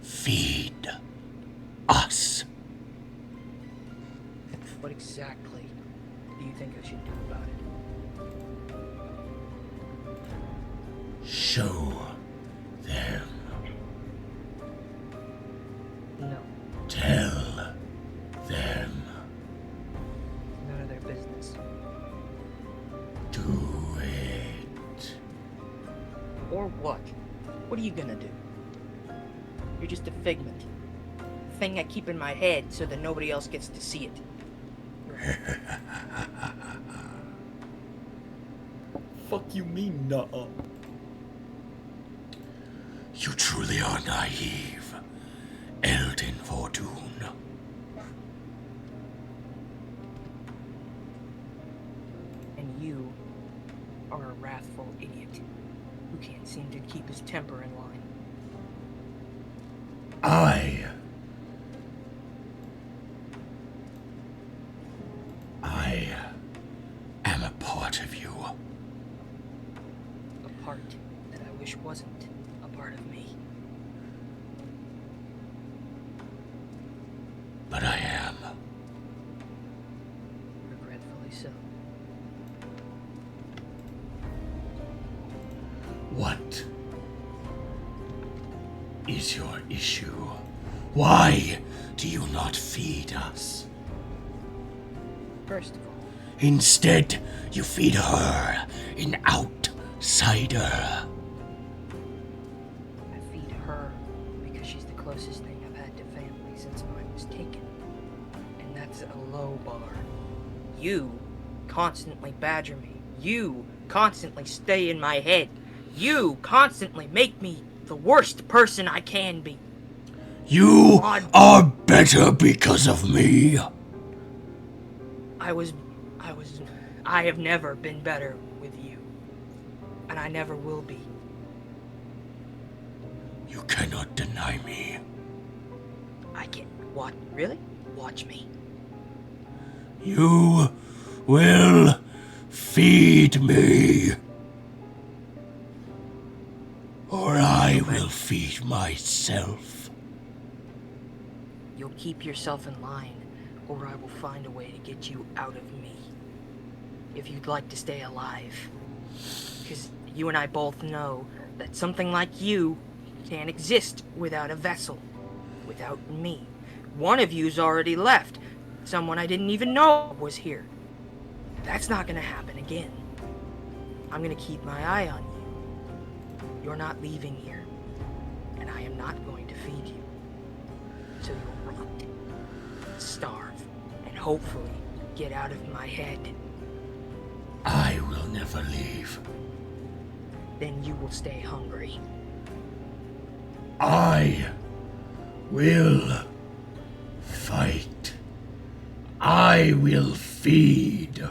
Speaker 1: feed us.
Speaker 3: What exactly do you think I should do about it?
Speaker 1: Show them.
Speaker 3: No,
Speaker 1: Tell them.
Speaker 3: none of their business.
Speaker 1: Do it.
Speaker 3: Or what? What are you gonna do? You're just a figment. Thing I keep in my head so that nobody else gets to see it.
Speaker 5: Fuck you mean, nuh-uh.
Speaker 1: You truly are naive, Eldon Fordoon.
Speaker 3: And you are a wrathful idiot who can't seem to keep his temper in line.
Speaker 1: I am a part of you.
Speaker 3: A part that I wish wasn't a part of me.
Speaker 1: But I am.
Speaker 3: Regretfully so.
Speaker 1: What is your issue? Why do you not feed us?
Speaker 3: First of all,
Speaker 1: Instead, you feed her, an outsider.
Speaker 3: I feed her because she's the closest thing I've had to family since mine was taken. And that's a low bar. You constantly badger me. You constantly stay in my head. You constantly make me the worst person I can be.
Speaker 1: You are better because of me.
Speaker 3: I have never been better with you. And I never will be.
Speaker 1: You cannot deny me.
Speaker 3: I can. What? Really? Watch me.
Speaker 1: You will feed me. Or I will feed myself.
Speaker 3: You'll keep yourself in line, or I will find a way to get you out of me. If you'd like to stay alive. Because you and I both know that something like you can't exist without a vessel. Without me. One of you's already left. Someone I didn't even know was here. That's not gonna happen again. I'm gonna keep my eye on you. You're not leaving here. And and I am not going to feed you. So you'll rot, starve, and hopefully get out of my head.
Speaker 9: I will never leave.
Speaker 3: Then you will stay hungry.
Speaker 9: I will fight. I will feed.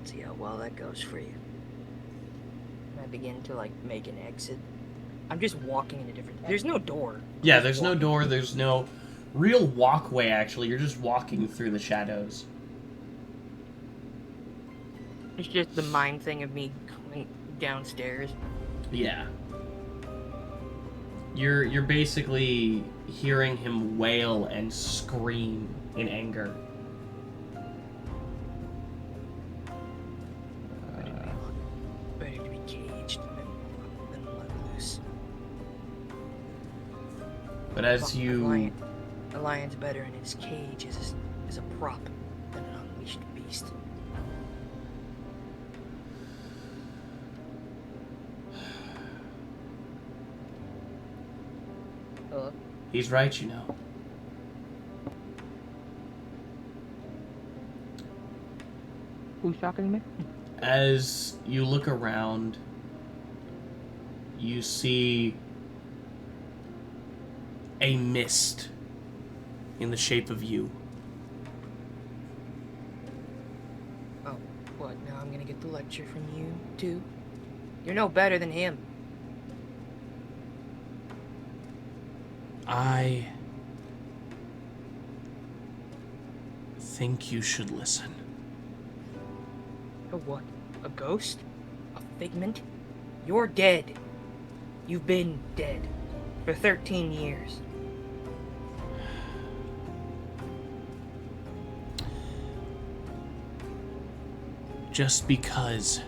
Speaker 3: See how well that goes for you. I begin to like make an exit. I'm just walking in a different. There's no door.
Speaker 1: Yeah, there's no door. There's no real walkway. Actually, you're just walking through the shadows.
Speaker 3: It's just the mind thing of me going downstairs.
Speaker 1: Yeah. You're basically hearing him wail and scream in anger.
Speaker 3: Ready to be caged and let loose.
Speaker 1: But as
Speaker 3: Fuck,
Speaker 1: you...
Speaker 3: A lion's better in his cage as a prop than an unleashed beast. Hello?
Speaker 1: He's right, you know.
Speaker 3: Who's talking to me?
Speaker 1: As you look around, you see a mist in the shape of you.
Speaker 3: Oh, what? Now I'm gonna get the lecture from you, too? You're no better than him.
Speaker 1: I think you should listen.
Speaker 3: A what? A ghost? A figment? You're dead. You've been dead for 13 years.
Speaker 1: Just because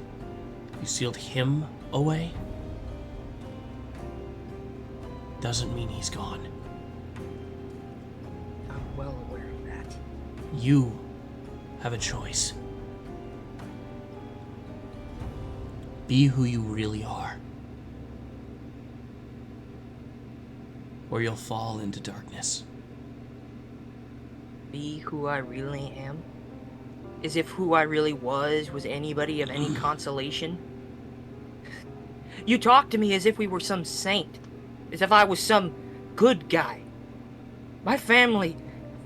Speaker 1: you sealed him away doesn't mean he's gone.
Speaker 3: I'm well aware of that.
Speaker 1: You have a choice. Be who you really are, or you'll fall into darkness.
Speaker 3: Be who I really am? As if who I really was anybody of any consolation? You talk to me as if we were some saint. As if I was some good guy. My family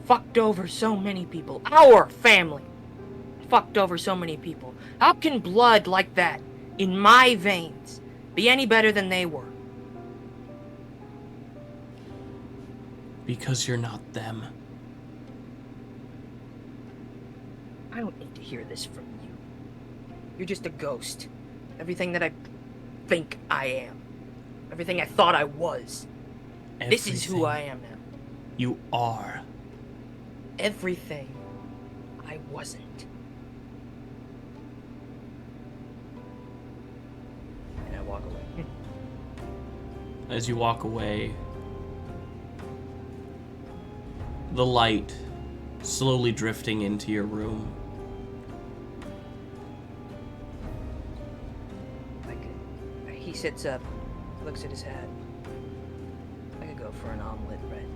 Speaker 3: fucked over so many people. Our family fucked over so many people. How can blood like that, in my veins, be any better than they were?
Speaker 1: Because you're not them.
Speaker 3: I don't need to hear this from you. You're just a ghost. Everything that I think I am. Everything I thought I was. This is who I am now.
Speaker 1: You are.
Speaker 3: Everything I wasn't. And I walk away.
Speaker 1: As you walk away, the light slowly drifting into your room.
Speaker 3: He sits up, looks at his hat. I could go for an omelet right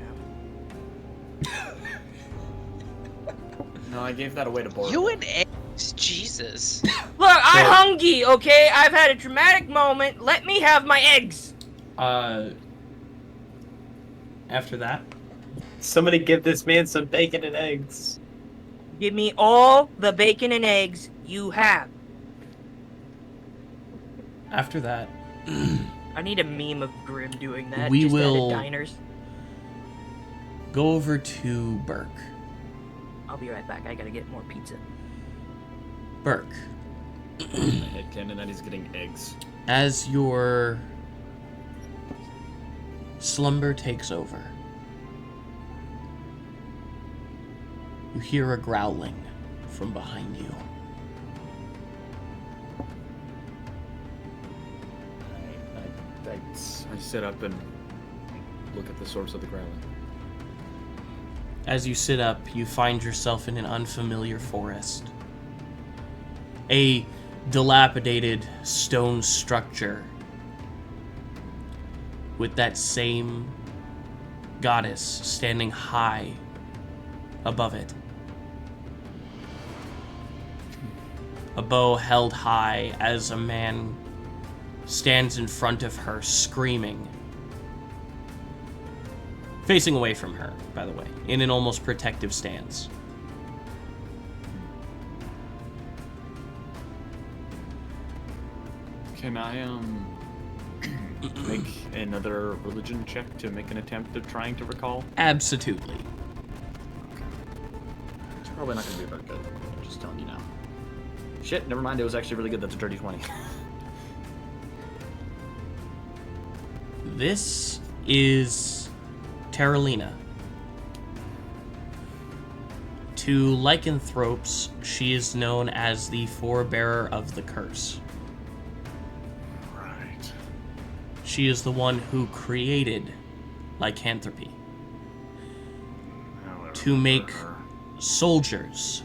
Speaker 3: now.
Speaker 5: No, I gave that away to Borg.
Speaker 10: You and eggs, Jesus.
Speaker 3: Look, I'm hungry, okay? I've had a traumatic moment. Let me have my eggs.
Speaker 1: After that,
Speaker 4: Somebody give this man some bacon and eggs.
Speaker 3: Give me all the bacon and eggs you have.
Speaker 1: after that,
Speaker 3: I need a meme of Grim doing that.
Speaker 1: We
Speaker 3: just
Speaker 1: will-
Speaker 3: at diners.
Speaker 1: go over to Burke.
Speaker 3: I'll be right back. I gotta get more pizza.
Speaker 1: Burke,
Speaker 5: Headcanon that he's getting eggs.
Speaker 1: as your slumber takes over, you hear a growling from behind you.
Speaker 5: I sit up and look at the source of the growling.
Speaker 1: As you sit up, you find yourself in an unfamiliar forest. A dilapidated stone structure with that same goddess standing high above it. A bow held high as a man stands in front of her screaming. Facing away from her, by the way, in an almost protective stance.
Speaker 5: Can I, make another religion check to make an attempt at trying to recall?
Speaker 1: Absolutely.
Speaker 5: It's probably not going to be very good. I'm just telling you now. Shit, never mind. It was actually really good. That's a dirty 20.
Speaker 1: This is Teldrinea. To lycanthropes, she is known as the forebearer of the curse.
Speaker 5: Right.
Speaker 1: She is the one who created lycanthropy to make soldiers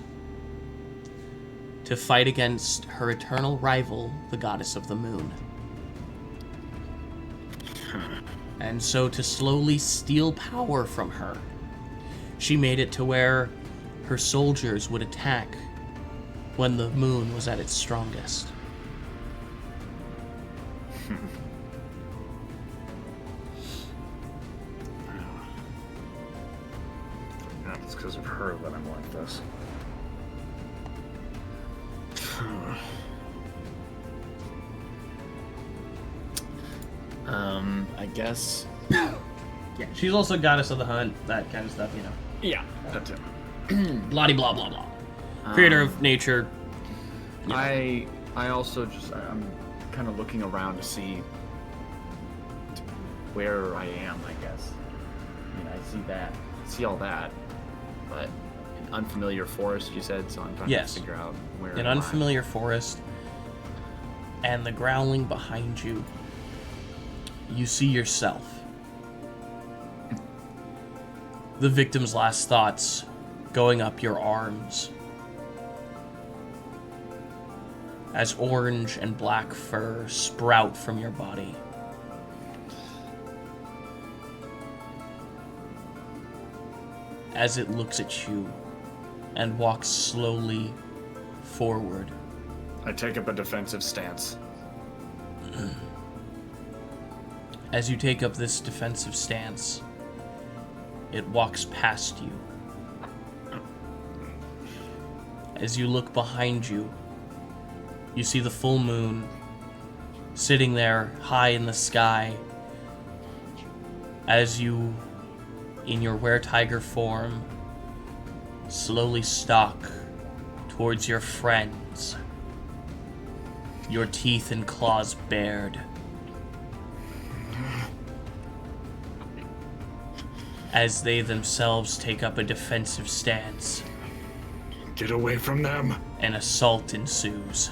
Speaker 1: to fight against her eternal rival, the goddess of the moon. And so to slowly steal power from her, she made it to where her soldiers would attack when the moon was at its strongest.
Speaker 5: Yeah, it's because of her that I'm like this. I guess.
Speaker 1: Yeah, she's also goddess of the hunt, that kind of stuff, you know.
Speaker 5: Yeah, that too.
Speaker 1: Blah blah blah blah. Creator of nature.
Speaker 5: I also just I'm kind of looking around to see where I am. I guess. I mean, I see all that, but an unfamiliar forest. You said, so I'm trying to figure out where.
Speaker 1: An unfamiliar forest, and the growling behind you. You see yourself. The victim's last thoughts going up your arms as orange and black fur sprout from your body. As it looks at you and walks slowly forward.
Speaker 5: I take up a defensive stance.
Speaker 1: As you take up this defensive stance, it walks past you. As you look behind you, you see the full moon sitting there high in the sky as you, in your were-tiger form, slowly stalk towards your friends, your teeth and claws bared. As they themselves take up a defensive stance.
Speaker 5: Get away from them.
Speaker 1: An assault ensues.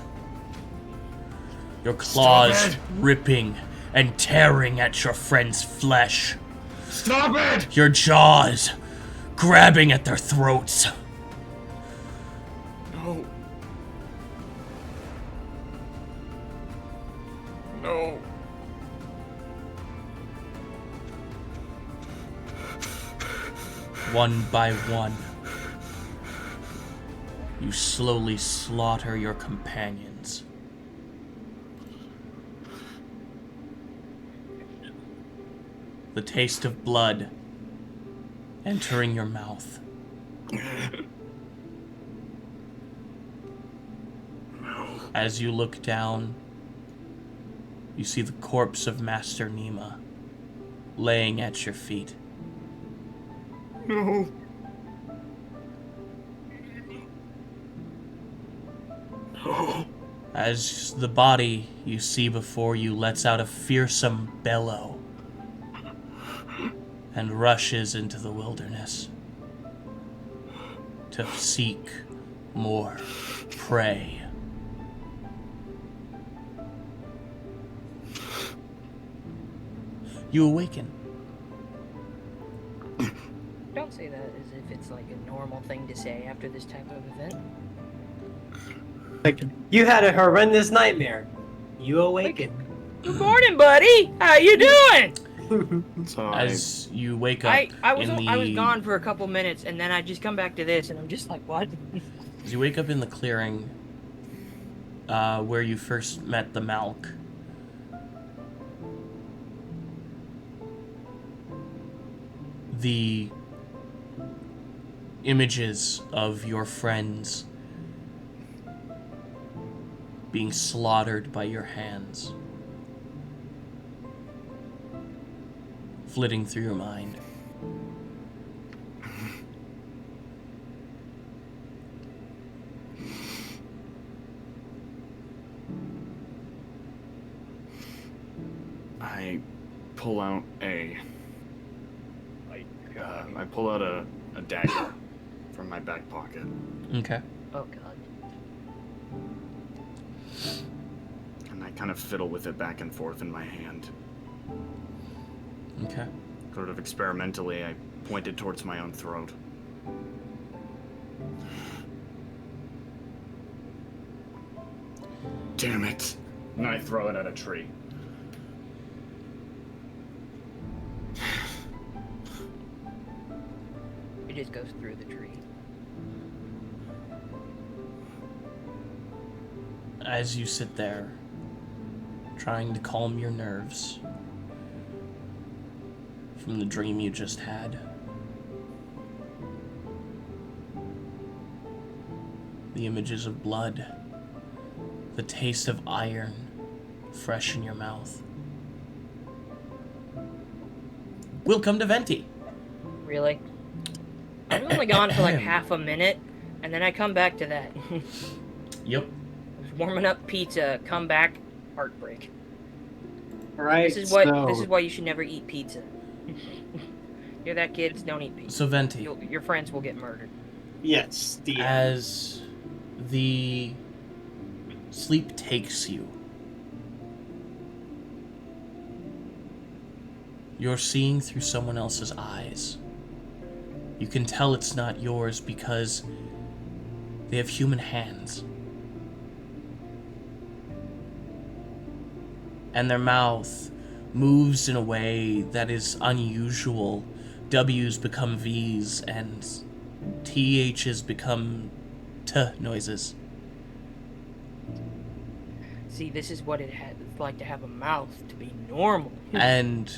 Speaker 1: Your claws ripping and tearing at your friend's flesh.
Speaker 5: Stop it!
Speaker 1: Your jaws grabbing at their throats.
Speaker 5: No. No.
Speaker 1: One by one, you slowly slaughter your companions. The taste of blood entering your mouth. As you look down, you see the corpse of Master Nema laying at your feet.
Speaker 5: No. No.
Speaker 1: As the body you see before you lets out a fearsome bellow and rushes into the wilderness to seek more prey. You awaken.
Speaker 11: Don't say that as if it's like a normal thing to say after this type of event.
Speaker 4: Like, you had a horrendous nightmare. You awaken.
Speaker 11: Good morning, buddy. How you doing?
Speaker 5: So
Speaker 1: As you wake up
Speaker 11: I was
Speaker 1: in the...
Speaker 11: I was gone for a couple minutes, and then I just come back to this, and I'm just like, what?
Speaker 1: As you wake up in the clearing, where you first met the Malk, the images of your friends being slaughtered by your hands flitting through your mind.
Speaker 5: I pull out a dagger from my back pocket.
Speaker 1: Okay.
Speaker 11: Oh god.
Speaker 5: And I kind of fiddle with it back and forth in my hand.
Speaker 1: Okay.
Speaker 5: Sort of experimentally, I point it towards my own throat. Damn it! And I throw it at a tree.
Speaker 11: It just goes through the tree.
Speaker 1: As you sit there, trying to calm your nerves from the dream you just had, the images of blood, the taste of iron fresh in your mouth, we'll come to Venti.
Speaker 11: Really? I'm only gone for like half a minute, and then I come back to that.
Speaker 1: Yep.
Speaker 11: I was warming up pizza, come back, heartbreak.
Speaker 4: Right.
Speaker 11: This is why you should never eat pizza. Hear that, kids? Don't eat pizza.
Speaker 1: So Venti,
Speaker 11: Your friends will get murdered.
Speaker 4: Yes.
Speaker 1: as the sleep takes you, you're seeing through someone else's eyes. You can tell it's not yours because they have human hands. And their mouth moves in a way that is unusual. W's become V's and TH's become T noises.
Speaker 11: See, this is what it's like to have a mouth, to be normal.
Speaker 1: And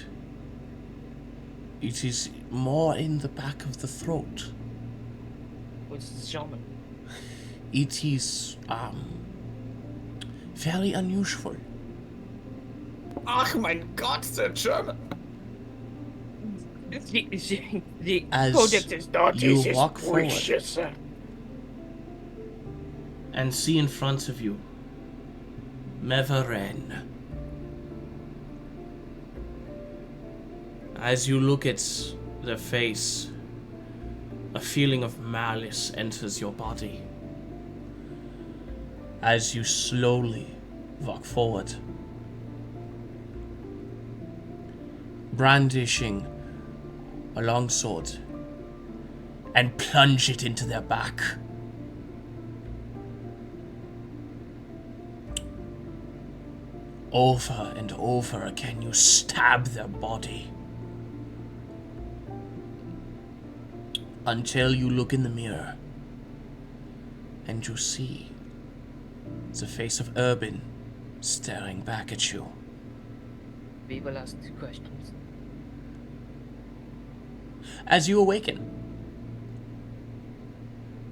Speaker 1: it is more in the back of the throat.
Speaker 11: What's the shaman?
Speaker 1: It is, very unusual.
Speaker 5: Ach mein Gott, der German!
Speaker 11: The
Speaker 1: As
Speaker 11: Codex is not
Speaker 1: you
Speaker 11: is
Speaker 1: walk forward
Speaker 11: precious.
Speaker 1: and see in front of you Meveren. As you look at their face, a feeling of malice enters your body. As you slowly walk forward, brandishing a longsword, and plunge it into their back. Over and over again, you stab their body. Until you look in the mirror, and you see the face of Urban staring back at you.
Speaker 11: We will ask questions.
Speaker 1: As you awaken,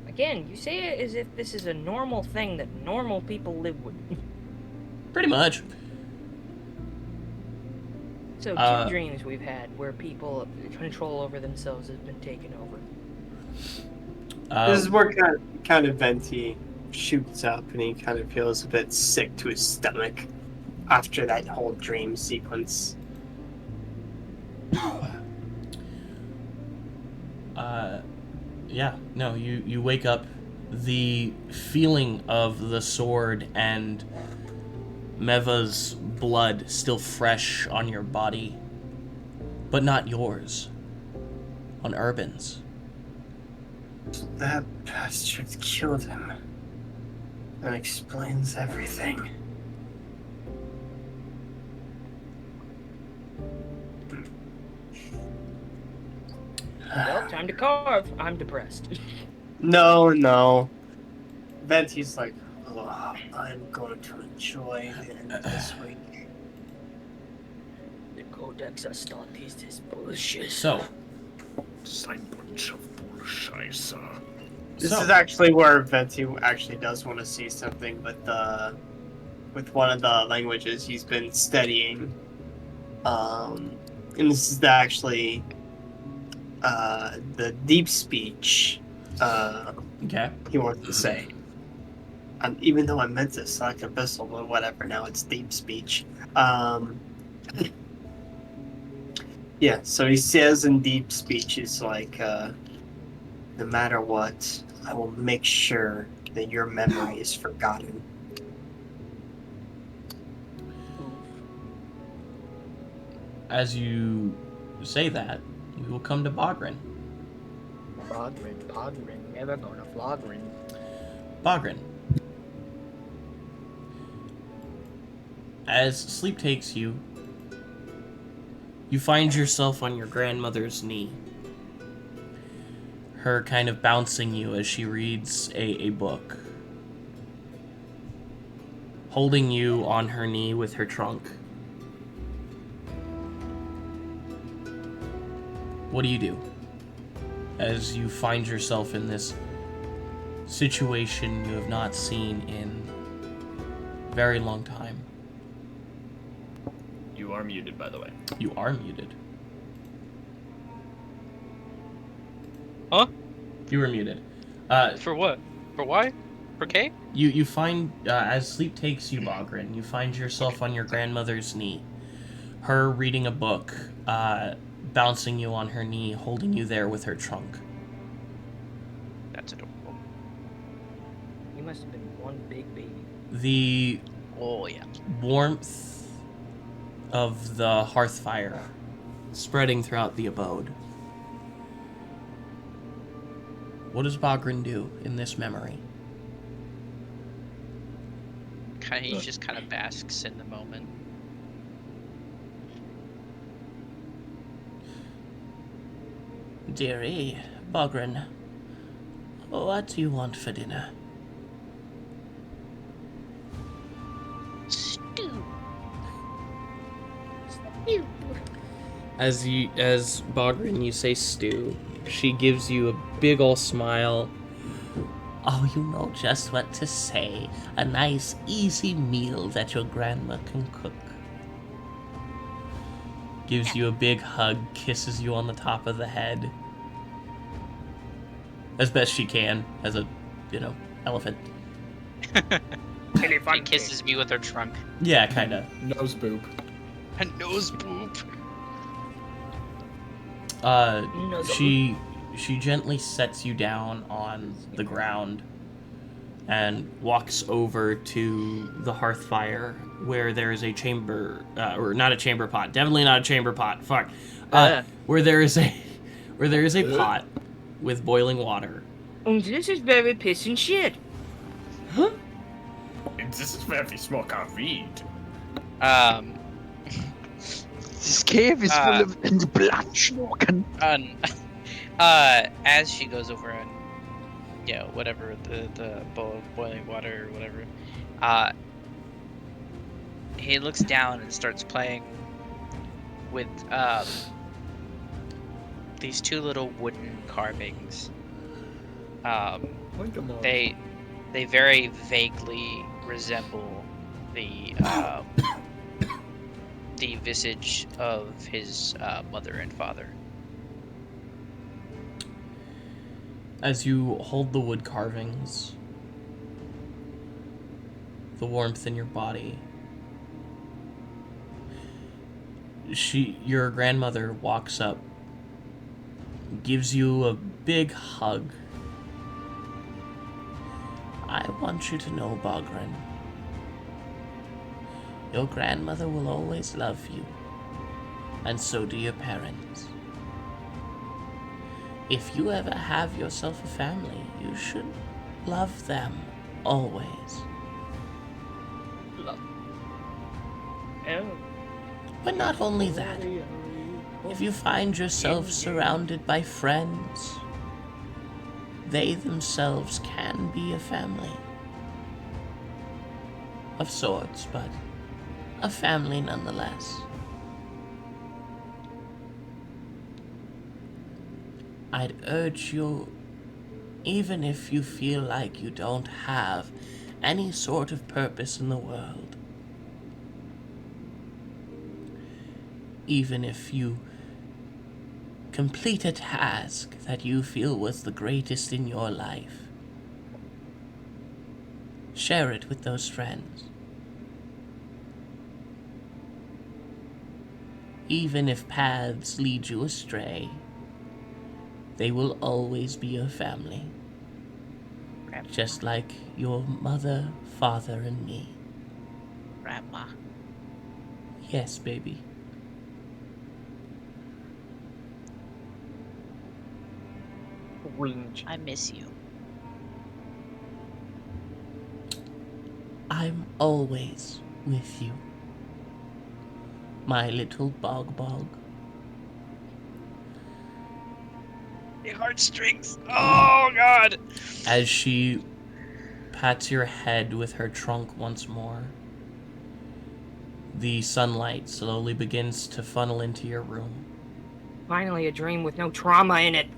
Speaker 11: Again, you say it as if this is a normal thing that normal people live with.
Speaker 1: pretty much.
Speaker 11: So, two dreams we've had where people control over themselves has been taken over.
Speaker 4: This is where kind of Venti shoots up and he kind of feels a bit sick to his stomach after that whole dream sequence.
Speaker 1: Yeah, no, you wake up, the feeling of the sword and Meva's blood still fresh on your body, but not yours, on Urban's.
Speaker 4: That bastard killed him. That explains everything.
Speaker 11: Well, time to carve. I'm depressed.
Speaker 4: No. Venti's like, oh, I'm going to enjoy the end of this week.
Speaker 11: The Codex Astartes is bullshit.
Speaker 1: So,
Speaker 5: bunch of bullshit.
Speaker 4: This is actually where Venti actually does want to see something with one of the languages he's been studying. And this is actually the deep speech
Speaker 1: okay.
Speaker 4: he wants to say. Even though I meant to select Abyssal, but whatever, now it's deep speech. Yeah, so he says in deep speech, it's like, no matter what, I will make sure that your memory is forgotten.
Speaker 1: As you say that, we will come to Bogrin.
Speaker 11: Pogrin, never gonna flogrin.
Speaker 1: Bogrin. As sleep takes you, you find yourself on your grandmother's knee. Her kind of bouncing you as she reads a book. Holding you on her knee with her trunk. What do? As you find yourself in this situation you have not seen in a very long time.
Speaker 5: You are muted, by the way.
Speaker 1: You are muted.
Speaker 6: Huh?
Speaker 1: You were muted.
Speaker 6: For what? For why? For K?
Speaker 1: You find, as sleep takes you, Bogrin, you find yourself on your grandmother's knee. Her reading a book, bouncing you on her knee, holding you there with her trunk.
Speaker 6: That's adorable.
Speaker 11: You must have been one big baby.
Speaker 1: The
Speaker 6: Oh, yeah.
Speaker 1: warmth of the hearth fire spreading throughout the abode. What does Bogrin do in this memory?
Speaker 10: He just kind of basks in the moment.
Speaker 9: Dearie, Bogrin, what do you want for dinner?
Speaker 10: Stew.
Speaker 1: As Bogrin, you say stew, she gives you a big ol' smile.
Speaker 9: Oh, you know just what to say. A nice, easy meal that your grandma can cook.
Speaker 1: Gives you a big hug, kisses you on the top of the head. As best she can, as a, elephant.
Speaker 10: She kisses me with her trunk.
Speaker 1: Yeah, kinda.
Speaker 2: Nose boop.
Speaker 6: A nose boop.
Speaker 1: She gently sets you down on the ground and walks over to the hearth fire where there is a chamber, or not a chamber pot, definitely not a chamber pot. Fuck, where there is a pot with boiling water.
Speaker 11: This is very piss and shit.
Speaker 1: Huh?
Speaker 5: This is where we smoke our weed.
Speaker 6: This cave is full of blood smoking.
Speaker 10: As she goes over and, whatever, the bowl of boiling water or whatever, he looks down and starts playing with, these two little wooden carvings. They very vaguely resemble the visage of his mother and father.
Speaker 1: As you hold the wood carvings, the warmth in your body, your grandmother walks up, gives you a big hug.
Speaker 9: I want you to know, Bogrin, your grandmother will always love you, and so do your parents. If you ever have yourself a family, you should love them, always.
Speaker 11: Love. Oh.
Speaker 9: But not only that, If you find yourself surrounded by friends, they themselves can be a family. Of sorts, but a family nonetheless. I'd urge you, even if you feel like you don't have any sort of purpose in the world, even if you complete a task that you feel was the greatest in your life, share it with those friends. Even if paths lead you astray, they will always be your family. Just like your mother, father, and me.
Speaker 10: Grandma.
Speaker 9: Yes, baby.
Speaker 8: Cringe.
Speaker 10: I miss you.
Speaker 9: I'm always with you, my little bog.
Speaker 10: The heartstrings. Oh God.
Speaker 1: As she pats your head with her trunk once more, the sunlight slowly begins to funnel into your room.
Speaker 11: Finally, a dream with no trauma in it.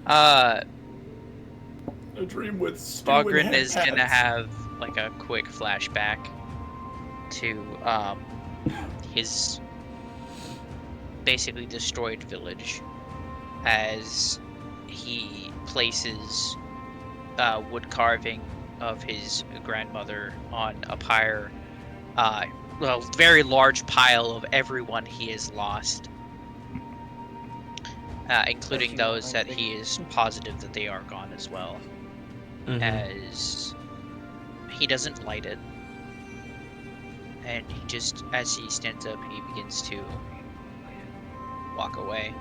Speaker 5: A dream with stew and
Speaker 10: Bogren
Speaker 5: head
Speaker 10: is gonna
Speaker 5: pads.
Speaker 10: have like a quick flashback to his basically destroyed village as he places wood carving of his grandmother on a pyre, a very large pile of everyone he has lost, including those that he is positive that they are gone as well. As he doesn't light it, and he just, as he stands up, he begins to walk away,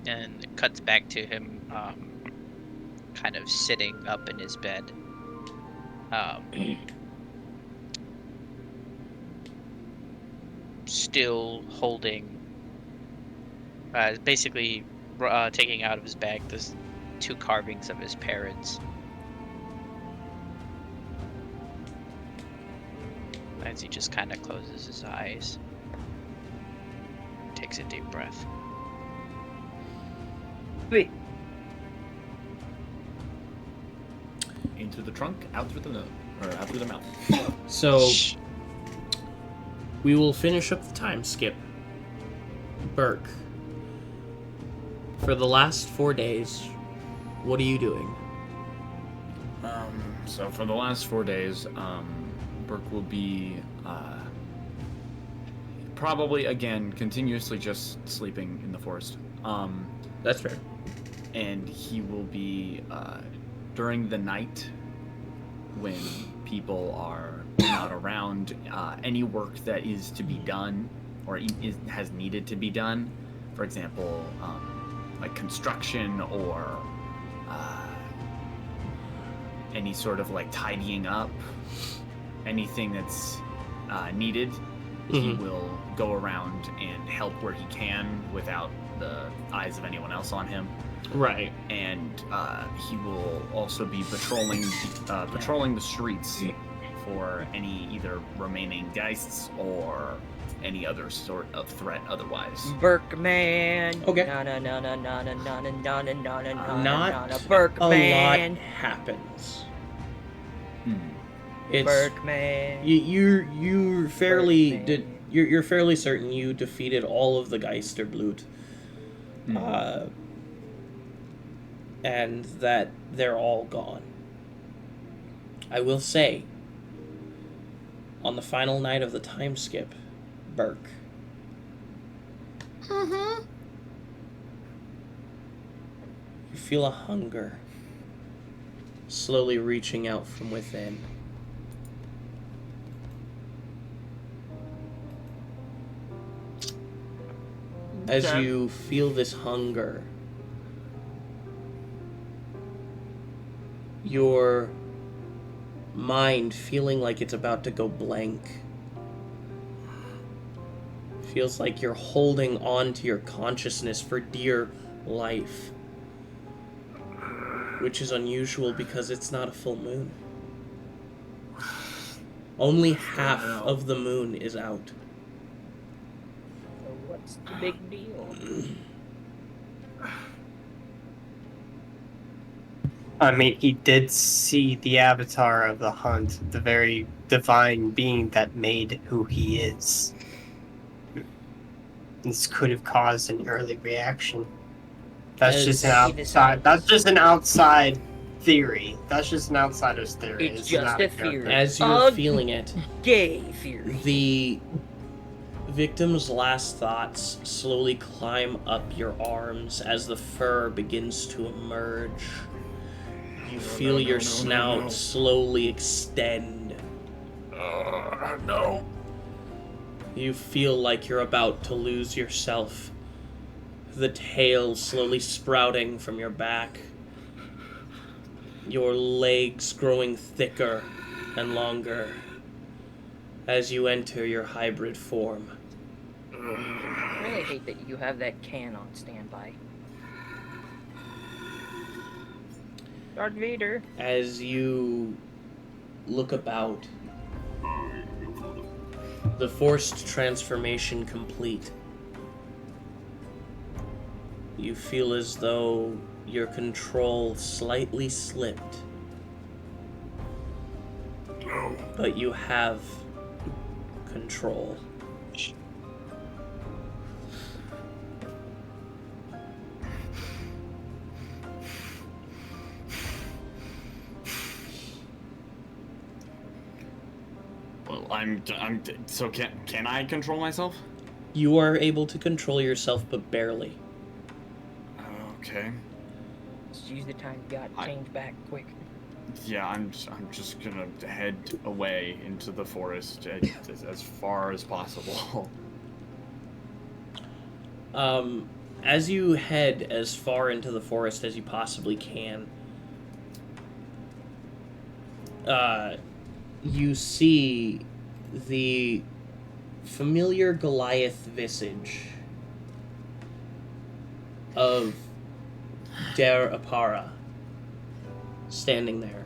Speaker 10: and it cuts back to him kind of sitting up in his bed, still holding, basically taking out of his bag this 2 carvings of his parents. As he just kind of closes his eyes, takes a deep breath.
Speaker 3: Wait.
Speaker 5: In through the trunk, out through the nose, or out through the mouth.
Speaker 1: So, we will finish up the time skip. Burke, for the last 4 days, what are you doing?
Speaker 5: So for the last 4 days, Burke will be probably again continuously just sleeping in the forest.
Speaker 1: That's fair.
Speaker 5: And he will be during the night when people are not around. Any work that is to be done or has needed to be done, for example, like construction or any sort of like tidying up, anything that's needed, he will go around and help where he can without the eyes of anyone else on him.
Speaker 1: Right.
Speaker 5: And he will also be patrolling the streets for any either remaining geists or any other sort of threat otherwise.
Speaker 11: Berkman.
Speaker 1: Okay. Not
Speaker 11: Berkman.
Speaker 1: a lot happens.
Speaker 5: Hmm.
Speaker 1: It's
Speaker 11: Berkman.
Speaker 1: you're fairly
Speaker 11: Berkman.
Speaker 1: you're fairly certain you defeated all of the Geisterblut, and that they're all gone. I will say, on the final night of the time skip, Burke. You feel a hunger slowly reaching out from within. As you feel this hunger, your mind feeling like it's about to go blank, Feels like you're holding on to your consciousness for dear life. Which is unusual because it's not a full moon. Only half of the moon is out.
Speaker 11: So what's the big deal?
Speaker 4: I mean, he did see the avatar of the hunt, the very divine being that made who he is. This could have caused an early reaction. That's just an outside. That's just an outside theory. That's just an outsider's theory.
Speaker 11: It's just a theory.
Speaker 1: As you're feeling it,
Speaker 11: gay theory.
Speaker 1: The victim's last thoughts slowly climb up your arms as the fur begins to emerge. You feel your snout slowly extend.
Speaker 5: No.
Speaker 1: You feel like you're about to lose yourself. The tail slowly sprouting from your back. Your legs growing thicker and longer as you enter your hybrid form.
Speaker 11: I really hate that you have that can on standby. Darth Vader.
Speaker 1: As you look about, the forced transformation complete. You feel as though your control slightly slipped. But you have control.
Speaker 5: Well, so can I control myself?
Speaker 1: You are able to control yourself, but barely.
Speaker 5: Okay.
Speaker 11: Just use the time you got. Change back quick.
Speaker 5: Yeah, I'm just gonna head away into the forest as far as possible.
Speaker 1: As you head as far into the forest as you possibly can, you see the familiar Goliath visage of Apara standing there,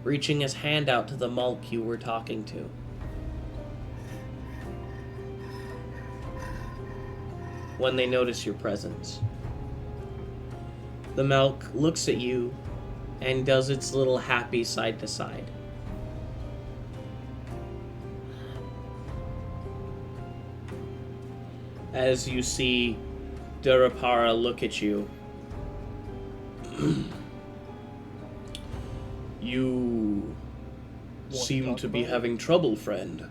Speaker 1: reaching his hand out to the Mulk you were talking to. When they notice your presence, the Mulk looks at you and does its little happy side to side. As you see Durapara look at you, you seem to be having trouble, friend.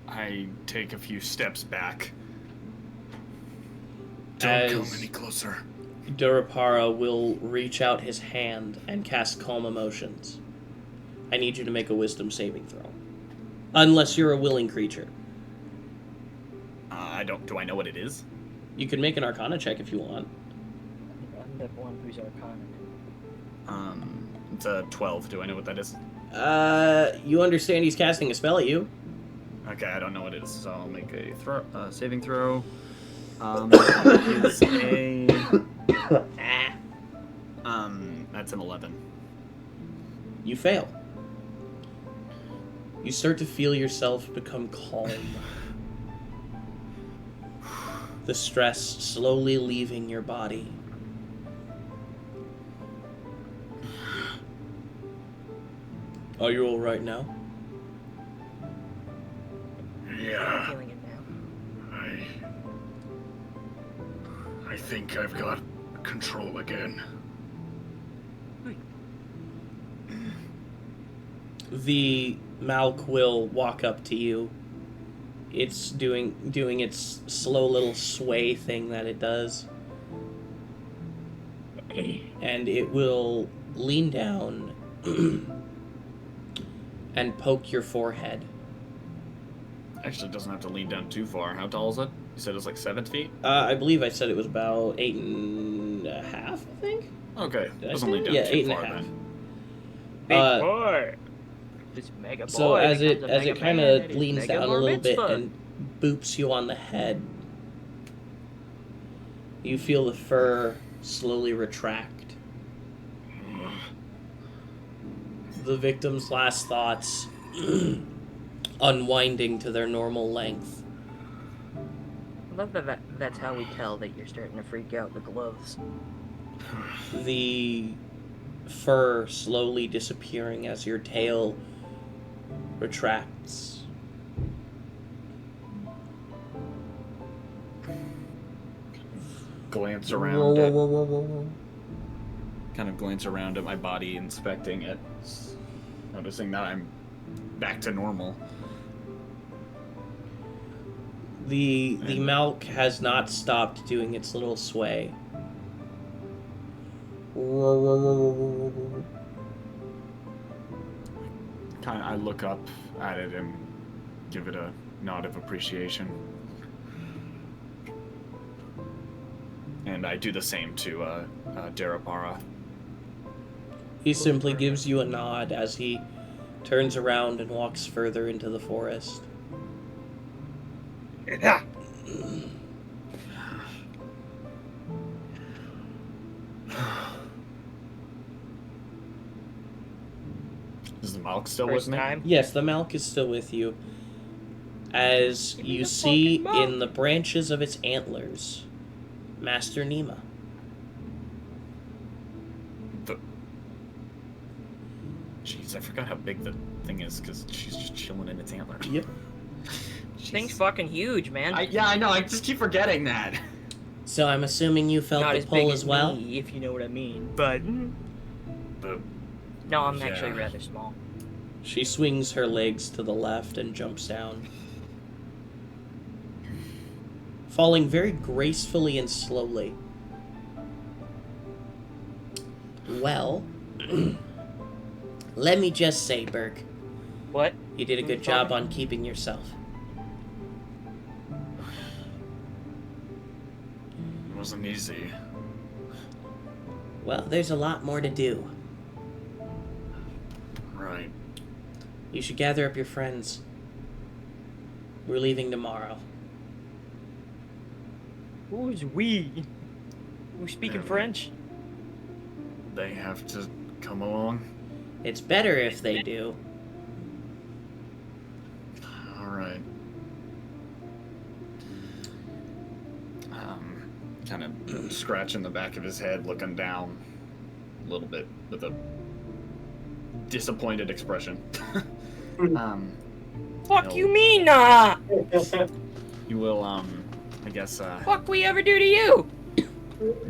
Speaker 5: I take a few steps back.
Speaker 1: As
Speaker 5: Don't come any closer.
Speaker 1: Durapara will reach out his hand and cast Calm Emotions. I need you to make a Wisdom saving throw. Unless you're a willing creature.
Speaker 5: Do I know what it is?
Speaker 1: You can make an Arcana check if you want.
Speaker 11: I'm the one who's Arcana.
Speaker 5: It's a 12. Do I know what that is?
Speaker 1: You understand he's casting a spell at you.
Speaker 5: Okay, I don't know what it is, so I'll make a saving throw. It's a... that's an 11.
Speaker 1: You fail. You start to feel yourself become calm. The stress slowly leaving your body. Are you all right now?
Speaker 11: Yeah. I'm feeling it now.
Speaker 12: I think I've got control again.
Speaker 1: The Malk will walk up to you. It's doing its slow little sway thing that it does. And it will lean down and poke your forehead.
Speaker 5: Actually, it doesn't have to lean down too far. How tall is it? You said it was like 7 feet?
Speaker 1: I believe I said it was about 8.5, I think?
Speaker 5: Okay.
Speaker 1: Did
Speaker 5: Doesn't lean down
Speaker 1: yeah,
Speaker 5: too
Speaker 1: 8.5.
Speaker 5: far then.
Speaker 11: Big boy. This mega boy
Speaker 1: So as it
Speaker 11: becomes a mega
Speaker 1: kind
Speaker 11: man
Speaker 1: of
Speaker 11: at his
Speaker 1: leans
Speaker 11: mega
Speaker 1: down a
Speaker 11: bar
Speaker 1: little bit
Speaker 11: mitzvah.
Speaker 1: and boops you on the head, you feel the fur slowly retract. The victim's last thoughts unwinding to their normal length.
Speaker 11: I love that that's how we tell that you're starting to freak out, the gloves.
Speaker 1: The fur slowly disappearing as your tail retracts.
Speaker 5: Glance around. Kind of glance around at my body, inspecting it, noticing that I'm back to normal.
Speaker 1: The milk has not stopped doing its little sway.
Speaker 5: I look up at it and give it a nod of appreciation. And I do the same to Darapara.
Speaker 1: He simply gives you a nod as he turns around and walks further into the forest.
Speaker 5: Is the milk still
Speaker 11: First
Speaker 5: with me?
Speaker 11: time.
Speaker 1: Yes, the milk is still with you. As you see in the branches of its antlers, Master Nima.
Speaker 5: Jeez, I forgot how big the thing is because she's just chilling in its antler.
Speaker 1: Yep.
Speaker 11: Thing's fucking huge, man.
Speaker 5: Yeah, I know. I just keep forgetting that.
Speaker 1: So I'm assuming you felt
Speaker 11: Not
Speaker 1: the
Speaker 11: as big
Speaker 1: pull
Speaker 11: as
Speaker 1: as well?
Speaker 11: me, if you know what I mean. But no, I'm actually rather small.
Speaker 1: She swings her legs to the left and jumps down, falling very gracefully and slowly. Well, let me just say, Burke.
Speaker 11: What?
Speaker 1: You did a good job on keeping yourself.
Speaker 5: It wasn't easy.
Speaker 1: Well, there's a lot more to do.
Speaker 5: Right.
Speaker 1: You should gather up your friends. We're leaving tomorrow.
Speaker 11: Who's we? Who's speaking French?
Speaker 5: They have to come along.
Speaker 1: It's better if they do.
Speaker 5: All right. Kind of scratching the back of his head, looking down a little bit with a disappointed expression.
Speaker 11: Fuck you mean, nah?
Speaker 5: You will, I guess,
Speaker 11: Fuck we ever do to you?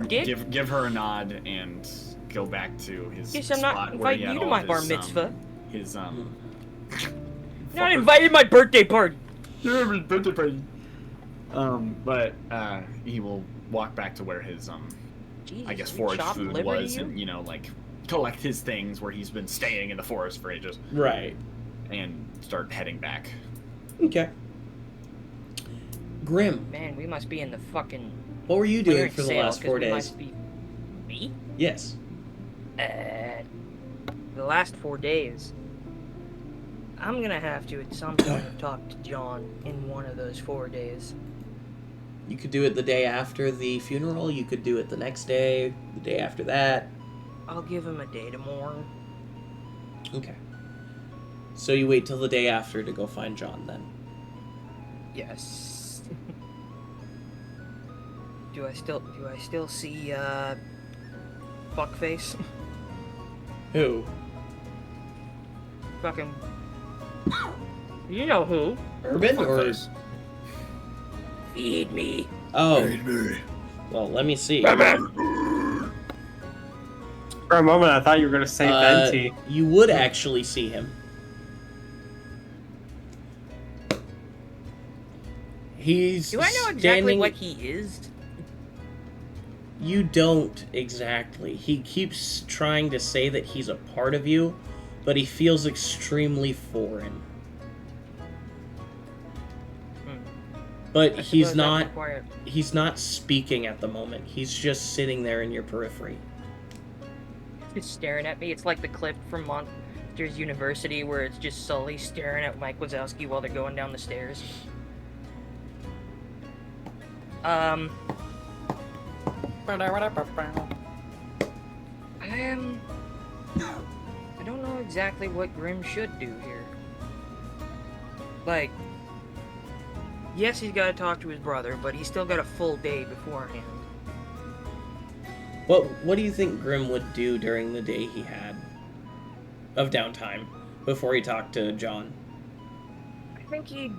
Speaker 11: Dick?
Speaker 5: give her a nod and go back to his
Speaker 11: Guess I'm
Speaker 5: spot
Speaker 11: not
Speaker 5: where he
Speaker 11: inviting
Speaker 5: had
Speaker 11: you to
Speaker 5: all
Speaker 11: my
Speaker 5: his,
Speaker 11: bar mitzvah.
Speaker 5: His
Speaker 11: Not invited to my birthday party.
Speaker 5: birthday party. But he will walk back to where his
Speaker 11: Jesus,
Speaker 5: I guess
Speaker 11: we
Speaker 5: forage
Speaker 11: chopped
Speaker 5: food
Speaker 11: liver to
Speaker 5: was,
Speaker 11: you?
Speaker 5: and like collect his things where he's been staying in the forest for ages.
Speaker 1: Right.
Speaker 5: And start heading back.
Speaker 1: Okay. Grim,
Speaker 11: Man, we must be in the fucking.
Speaker 1: what were you doing
Speaker 11: clearance
Speaker 1: for the
Speaker 11: sale,
Speaker 1: last
Speaker 11: 'cause
Speaker 1: 4
Speaker 11: we
Speaker 1: days?
Speaker 11: must be- Me?
Speaker 1: Yes.
Speaker 11: The last 4 days. I'm gonna have to at some point talk to John in one of those 4 days.
Speaker 1: You could do it the day after the funeral. You could do it the next day, the day after that.
Speaker 11: I'll give him a day to mourn.
Speaker 1: Okay. So you wait till the day after to go find John then.
Speaker 11: Yes. Do I still see fuckface?
Speaker 1: Who?
Speaker 11: Fucking. You know who?
Speaker 1: Urban or?
Speaker 11: Feed me.
Speaker 1: Oh. Well, let me see.
Speaker 4: For a moment, I thought you were going to say Venti.
Speaker 1: You would actually see him. He's
Speaker 11: Do I know exactly
Speaker 1: standing...
Speaker 11: what he is?
Speaker 1: You don't exactly. He keeps trying to say that he's a part of you, but he feels extremely foreign. But he's not speaking at the moment. He's just sitting there in your periphery.
Speaker 11: He's staring at me. It's like the clip from Spectre's University where it's just Sully staring at Mike Wazowski while they're going down the stairs. I don't know exactly what Grim should do here. Like, yes, he's got to talk to his brother, but he's still got a full day beforehand.
Speaker 1: What do you think Grim would do during the day he had of downtime before he talked to John?
Speaker 11: I think he'd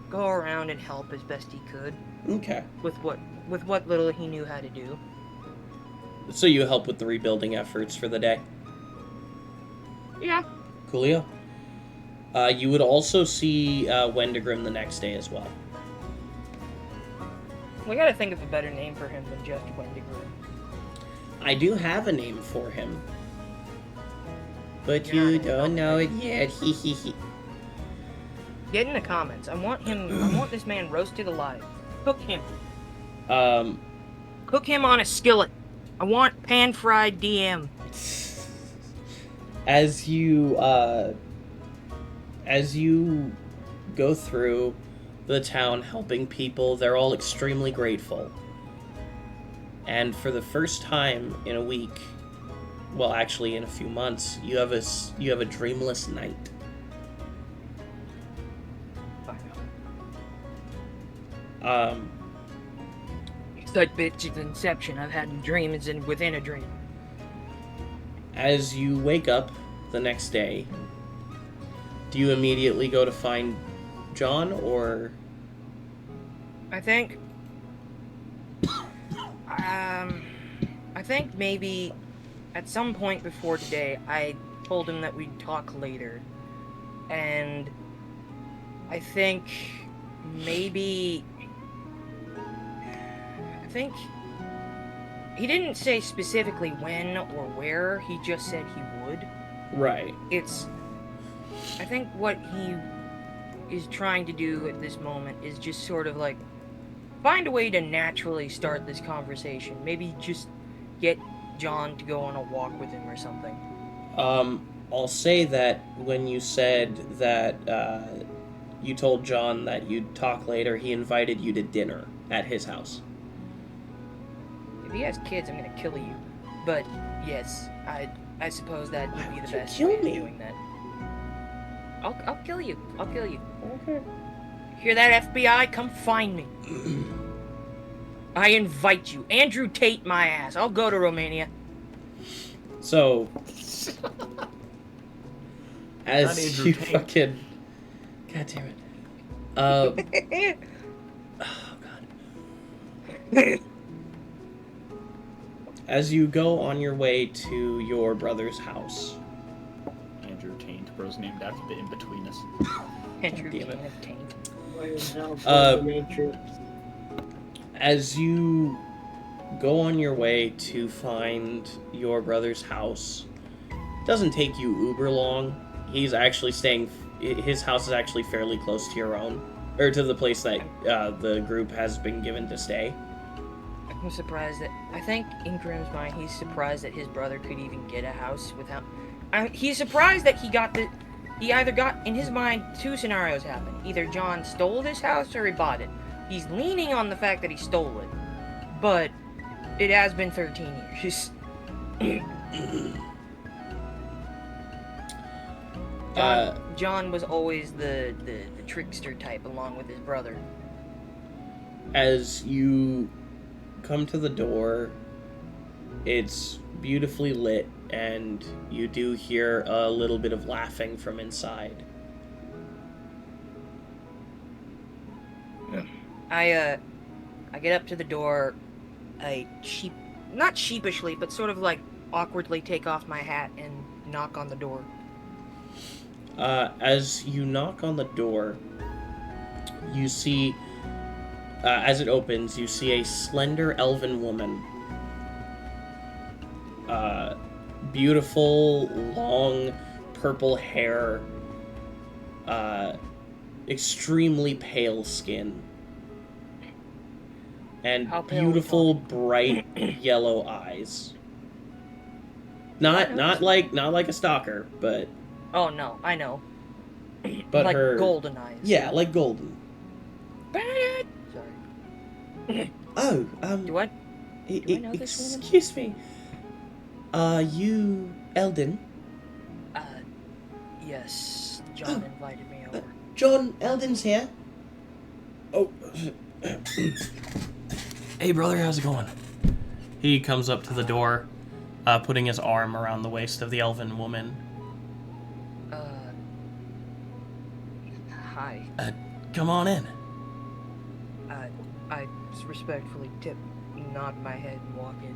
Speaker 11: go around and help as best he could.
Speaker 1: Okay.
Speaker 11: With what little he knew how to do.
Speaker 1: So you help with the rebuilding efforts for the day?
Speaker 11: Yeah.
Speaker 1: Coolio. You would also see Wendigrim the next day as well.
Speaker 11: We gotta think of a better name for him than just Wendigrim.
Speaker 1: I do have a name for him. But you don't know it yet. Hee hee hee.
Speaker 11: Get in the comments. I want this man roasted alive. Cook him. Cook him on a skillet. I want pan-fried DM.
Speaker 1: As you go through the town helping people, they're all extremely grateful. And for the first time in a week, well, actually in a few months, you have a dreamless night.
Speaker 11: Such bitch's inception. I've had dreams and within a dream.
Speaker 1: As you wake up the next day, do you immediately go to find John, or?
Speaker 11: I think maybe at some point before today, I told him that we'd talk later. And I think maybe... he didn't say specifically when or where, he just said he would.
Speaker 1: Right.
Speaker 11: I think what he is trying to do at this moment is just sort of like find a way to naturally start this conversation. Maybe just get John to go on a walk with him or something.
Speaker 1: I'll say that when you said that you told John that you'd talk later, he invited you to dinner at his house.
Speaker 11: If he has kids, I'm gonna kill you. But yes, I suppose that would be the best
Speaker 1: kill
Speaker 11: way of
Speaker 1: me?
Speaker 11: doing that. I'll kill you. I'll kill you. Hear that, FBI? Come find me. I invite you. Andrew Tate my ass. I'll go to Romania.
Speaker 1: So, as
Speaker 5: Not Andrew
Speaker 1: you
Speaker 5: Tate.
Speaker 1: fucking... God damn it. Oh, God. As you go on your way to your brother's house...
Speaker 5: Andrew Taint, bro's named after the in-betweeners.
Speaker 11: Andrew
Speaker 1: damn it.
Speaker 11: Tate.
Speaker 1: As you go on your way to find your brother's house, it doesn't take you uber long. He's actually staying... His house is actually fairly close to your own. Or to the place that the group has been given to stay.
Speaker 11: I'm surprised that... I think in Grim's mind, he's surprised that his brother could even get a house without... he's surprised that he got the... He either got... In his mind, two scenarios happened. Either John stole this house or he bought it. He's leaning on the fact that he stole it. But it has been 13 years. John was always the trickster type along with his brother.
Speaker 1: As you come to the door, it's beautifully lit, and you do hear a little bit of laughing from inside.
Speaker 11: I get up to the door, not sheepishly, but sort of like awkwardly take off my hat and knock on the door.
Speaker 1: As you knock on the door, you see, as it opens, you see a slender elven woman. Beautiful, long, purple hair, extremely pale skin, and beautiful, bright yellow eyes. Not like a stalker, but
Speaker 11: Oh no, I know.
Speaker 1: But
Speaker 11: like
Speaker 1: her
Speaker 11: golden eyes.
Speaker 1: Yeah, like golden.
Speaker 11: Sorry.
Speaker 1: Oh,
Speaker 11: Do I know this woman?
Speaker 1: Excuse me. Are you Eldon?
Speaker 11: Yes. John invited me over.
Speaker 1: John, Eldon's here. Oh. Hey, brother, how's it going? He comes up to the door, putting his arm around the waist of the elven woman.
Speaker 11: Hi.
Speaker 1: Come on in.
Speaker 11: I respectfully nod my head and walk in.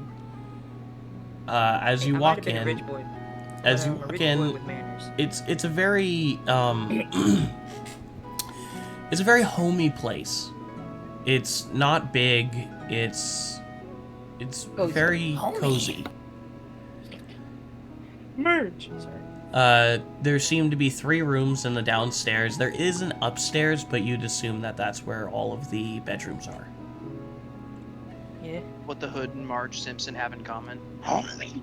Speaker 1: As you walk in,
Speaker 11: a rich boy,
Speaker 1: as you
Speaker 11: I'm a
Speaker 1: walk
Speaker 11: rich
Speaker 1: in,
Speaker 11: boy with manners.
Speaker 1: it's a very it's a very homey place. It's not big. It's
Speaker 11: Cozy.
Speaker 1: very cozy.
Speaker 11: Merge. Sorry.
Speaker 1: There seem to be 3 rooms in the downstairs. There is an upstairs, but you'd assume that that's where all of the bedrooms are.
Speaker 11: Yeah.
Speaker 6: What the Hood and Marge Simpson have in common.
Speaker 10: Homie.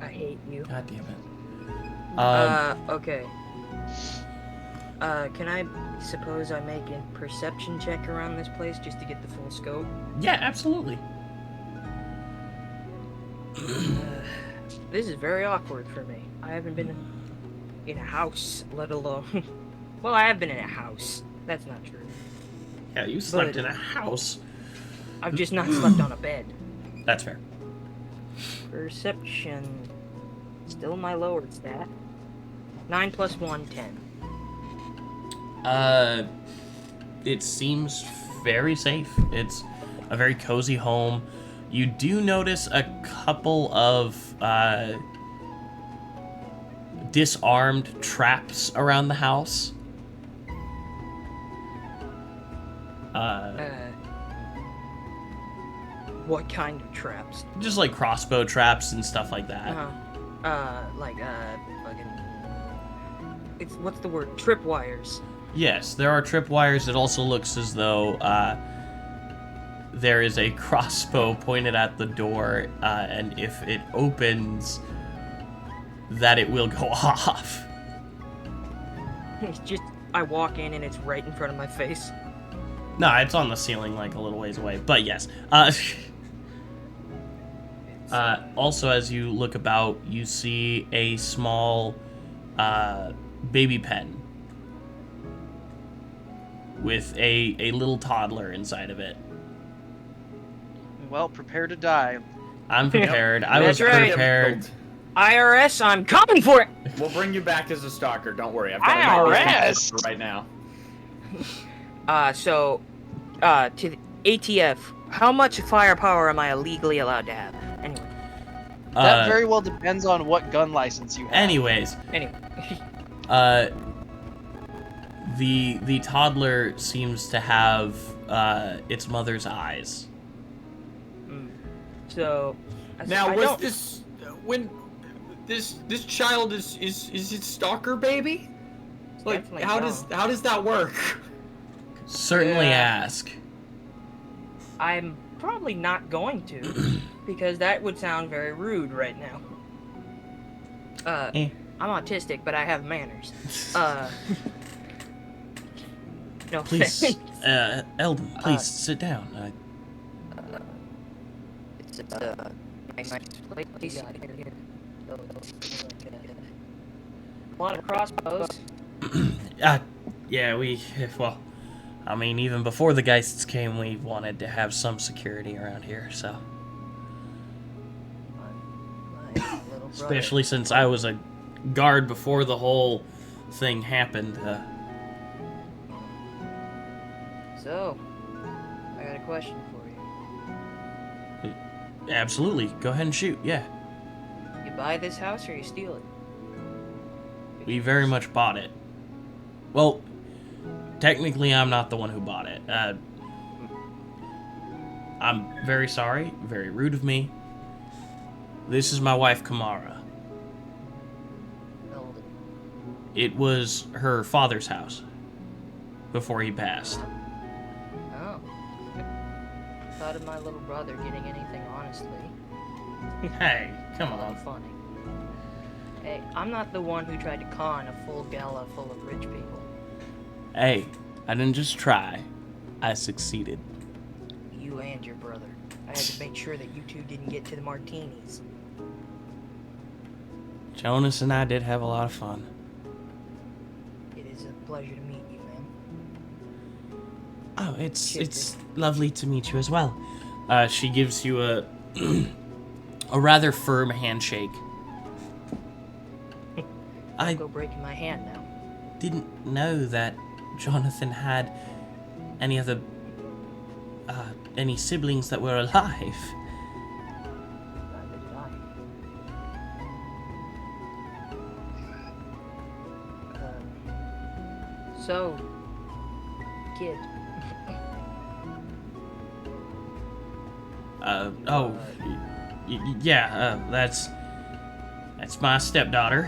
Speaker 11: I hate you.
Speaker 1: God damn it.
Speaker 11: Okay. Can I suppose I make a perception check around this place just to get the full scope?
Speaker 1: Yeah, absolutely.
Speaker 11: This is very awkward for me. I haven't been in a house, let alone... well, I have been in a house. That's not true.
Speaker 1: Yeah, you slept in a house.
Speaker 11: I've just not slept on a bed.
Speaker 1: That's fair.
Speaker 11: Perception. Still my lower stat. 9 plus 1, 10.
Speaker 1: It seems very safe. It's a very cozy home. You do notice a couple of disarmed traps around the house.
Speaker 11: What kind of traps?
Speaker 1: Just like crossbow traps and stuff like that.
Speaker 11: Fucking... what's the word? Tripwires.
Speaker 1: Yes, there are tripwires. It also looks as though there is a crossbow pointed at the door, and if it opens, that it will go off.
Speaker 11: It's just, I walk in and it's right in front of my face.
Speaker 1: No, it's on the ceiling like a little ways away, but yes. Also, as you look about, you see a small baby pen with a little toddler inside of it.
Speaker 6: Well, prepare to die.
Speaker 1: I'm prepared. I was
Speaker 11: That's right.
Speaker 1: prepared.
Speaker 11: IRS, I'm coming for it!
Speaker 5: We'll bring you back as a stalker. Don't worry. I've got
Speaker 6: IRS!
Speaker 5: right now.
Speaker 11: To the ATF, how much firepower am I legally allowed to have? Anyway.
Speaker 6: That very well depends on what gun license you have.
Speaker 1: Anyways.
Speaker 11: Anyway.
Speaker 1: The toddler seems to have its mother's eyes.
Speaker 11: So
Speaker 5: now was this when this child is it stalker baby? Like how does that work?
Speaker 1: Certainly ask.
Speaker 11: I'm probably not going to, because that would sound very rude right now. I'm autistic, but I have manners. No.
Speaker 1: Please, Eldon, please sit down.
Speaker 11: It's a nice place out here. A lot of crossbows.
Speaker 1: Yeah, well, I mean, even before the Geists came, we wanted to have some security around here, so. Especially since I was a guard before the whole thing happened.
Speaker 11: So, I got a question for you.
Speaker 1: Absolutely. Go ahead and shoot, yeah.
Speaker 11: You buy this house or you steal it?
Speaker 1: We very much bought it. Well, technically I'm not the one who bought it. I'm very sorry, very rude of me. This is my wife, Kamara. It was her father's house before he passed.
Speaker 11: Oh. Thought of my little brother getting anything honestly.
Speaker 1: Hey, come on.
Speaker 11: Funny. Hey, I'm not the one who tried to con a full gala full of rich people.
Speaker 1: Hey, I didn't just try. I succeeded.
Speaker 11: You and your brother. I had to make sure that you two didn't get to the martinis.
Speaker 1: Jonas and I did have a lot of fun.
Speaker 11: It is a pleasure to meet you, man.
Speaker 1: Oh, it's lovely to meet you as well. She gives you a a rather firm handshake.
Speaker 11: I'll go breaking my hand now.
Speaker 1: Didn't know that Jonathan had any other any siblings that were alive.
Speaker 11: Neither did I. So, kid.
Speaker 1: That's my stepdaughter.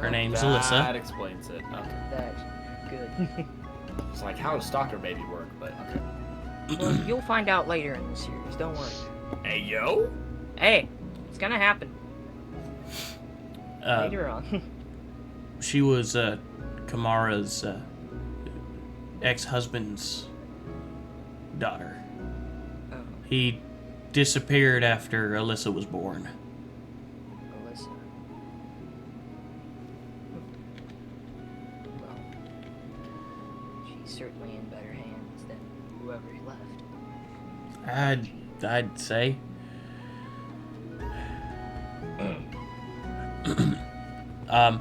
Speaker 1: Her name's Alyssa.
Speaker 5: That explains it. Okay.
Speaker 11: That's good.
Speaker 5: It's like, how does Stalker Baby work? But okay.
Speaker 11: Well, you'll find out later in the series, don't worry.
Speaker 5: Hey, yo!
Speaker 11: Hey, it's gonna happen. Later on.
Speaker 1: She was Kamara's ex-husband's daughter.
Speaker 11: Oh,
Speaker 1: He disappeared after Alyssa was born.
Speaker 11: Alyssa. Well, she's certainly in better hands than whoever he left.
Speaker 1: I'd say.
Speaker 11: I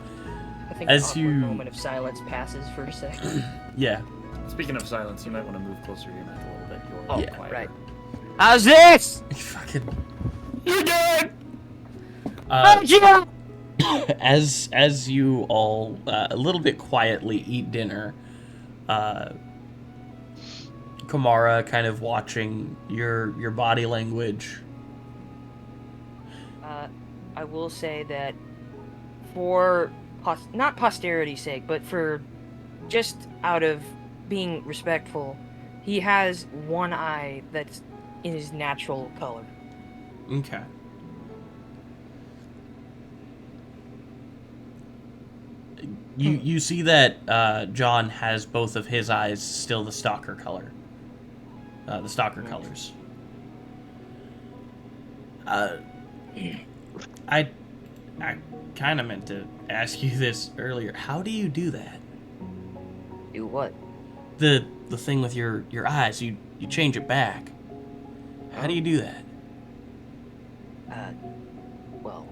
Speaker 11: think
Speaker 1: As
Speaker 11: an awkward
Speaker 1: you-
Speaker 11: moment of silence passes for a second.
Speaker 1: Yeah.
Speaker 5: Speaking of silence, you might want to move closer to your mic a little bit. You're
Speaker 11: Oh,
Speaker 1: Yeah,
Speaker 5: quieter.
Speaker 11: right. How's this?
Speaker 1: Fucking.
Speaker 5: You're dead!
Speaker 1: As you all a little bit quietly eat dinner, Kamara kind of watching your body language.
Speaker 11: I will say that for not posterity's sake, but for just out of being respectful, he has one eye that's in his natural color.
Speaker 1: Okay. You see that John has both of his eyes still the stalker color. The stalker colors. I kind of meant to ask you this earlier. How do you do that?
Speaker 11: Do what?
Speaker 1: The thing with your eyes, you change it back. How do you do that?
Speaker 11: Well,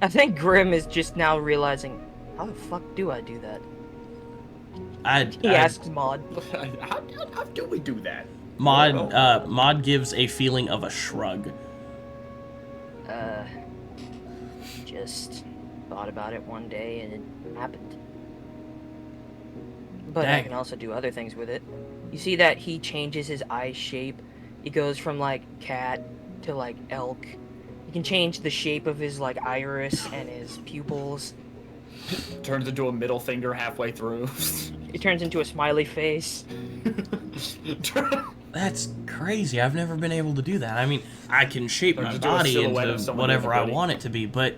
Speaker 11: I think Grim is just now realizing, how the fuck do I do that? He asks Maud.
Speaker 5: How do we do that?
Speaker 1: Maud gives a feeling of a shrug.
Speaker 11: Just thought about it one day and it happened. But I
Speaker 1: Dang.
Speaker 11: can also do other things with it. You see that he changes his eye shape? He goes from like cat to like elk. He can change the shape of his like iris and his pupils.
Speaker 5: Turns into a middle finger halfway through.
Speaker 11: It turns into a smiley face.
Speaker 1: That's crazy. I've never been able to do that. I mean, I can shape
Speaker 5: Or
Speaker 1: my
Speaker 5: just do a
Speaker 1: body
Speaker 5: silhouette of
Speaker 1: into
Speaker 5: someone
Speaker 1: whatever
Speaker 5: with a
Speaker 1: I
Speaker 5: hoodie.
Speaker 1: want it to be, but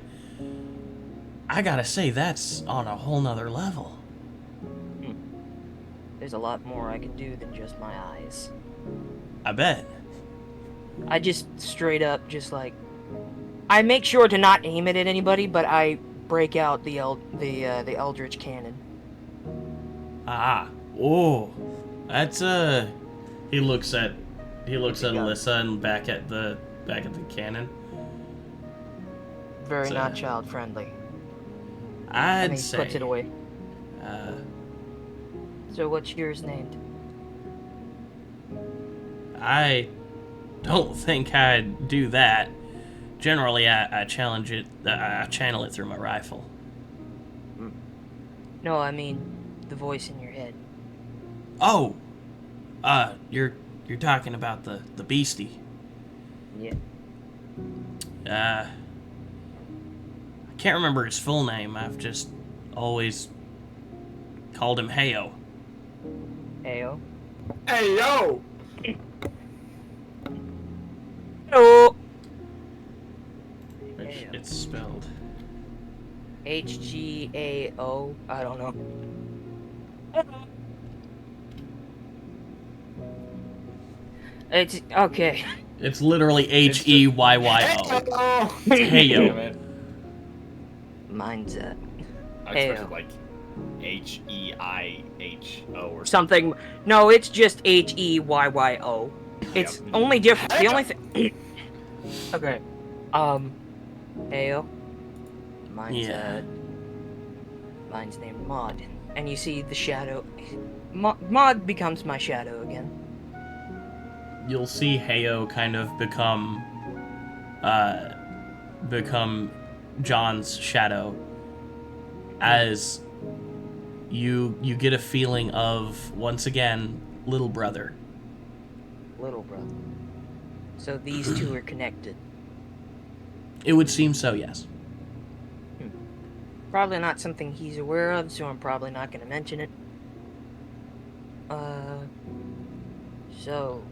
Speaker 1: I gotta say, that's on a whole nother level.
Speaker 11: There's a lot more I can do than just my eyes.
Speaker 1: I bet.
Speaker 11: I just straight up just like I make sure to not aim it at anybody, but I break out the Eldritch cannon.
Speaker 1: Oh, that's He looks at Alyssa and back at the cannon.
Speaker 11: Very
Speaker 1: So-
Speaker 11: not child friendly.
Speaker 1: I'd
Speaker 11: And he
Speaker 1: say.
Speaker 11: puts it away.
Speaker 1: Uh,
Speaker 11: So what's yours named?
Speaker 1: I don't think I'd do that. Generally, I challenge it. I channel it through my rifle.
Speaker 11: No, I mean the voice in your head.
Speaker 1: Oh, you're talking about the beastie.
Speaker 11: Yeah.
Speaker 1: I can't remember his full name. I've just always called him Heyo.
Speaker 11: Ayo.
Speaker 5: Hey, yo!
Speaker 11: Oh.
Speaker 1: it's spelled.
Speaker 11: HGAO. I don't know. It's okay.
Speaker 1: It's literally Heyyo. Heyo.
Speaker 5: Damn it.
Speaker 11: Mine's
Speaker 5: I expected like Heiho or
Speaker 11: something. No, it's just Heyyo. It's only different. The only thing. Okay. Heyo. Mine's mine's named Mod, and you see the shadow. Mod becomes my shadow again.
Speaker 1: You'll see Heyo kind of become John's shadow as you get a feeling of, once again, little brother.
Speaker 11: Little brother. So these two are connected.
Speaker 1: It would seem so, yes.
Speaker 11: Probably not something he's aware of, so I'm probably not going to mention it. So...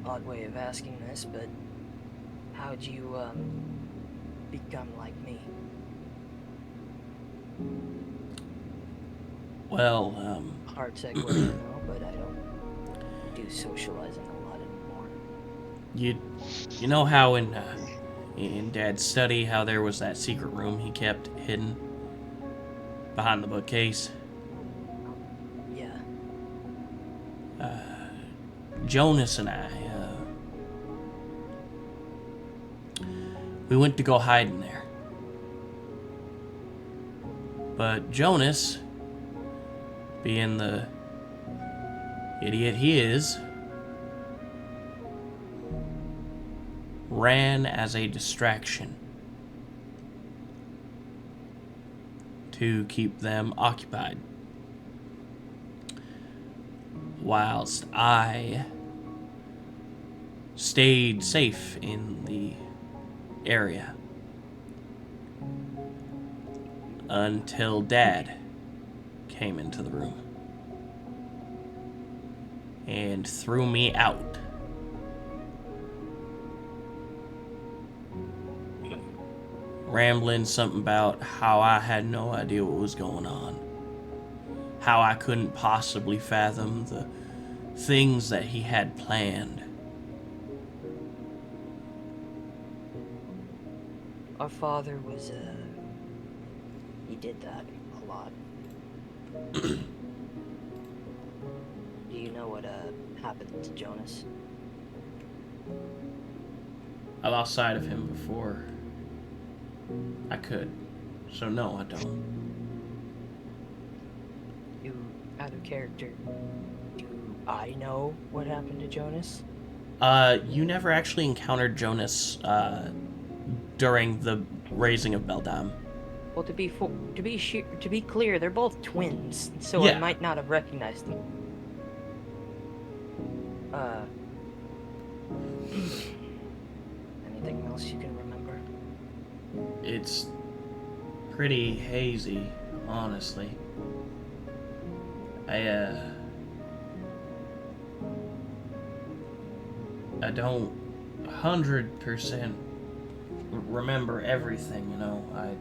Speaker 11: odd way of asking this, but... how'd you, become like me?
Speaker 1: Well,
Speaker 11: Hard segue, you know, but I don't do socializing a lot anymore.
Speaker 1: You know how in Dad's study, how there was that secret room he kept hidden behind the bookcase?
Speaker 11: Yeah.
Speaker 1: Jonas and I, we went to go hide in there. But Jonas, being the idiot he is, ran as a distraction to keep them occupied, whilst I stayed safe in the area until Dad came into the room and threw me out. Rambling something about how I had no idea what was going on, how I couldn't possibly fathom the things that he had planned.
Speaker 11: Our father was, he did that a lot. Do you know what, happened to Jonas?
Speaker 1: I lost sight of him before I could, so no, I don't.
Speaker 11: You, out of character, do I know what happened to Jonas?
Speaker 1: You never actually encountered Jonas, during the raising of Beldam.
Speaker 11: Well, to be clear, they're both twins, so
Speaker 1: Yeah.
Speaker 11: I might not have recognized them. Anything else you can remember?
Speaker 1: It's pretty hazy, honestly. I don't 100% remember everything, you know. I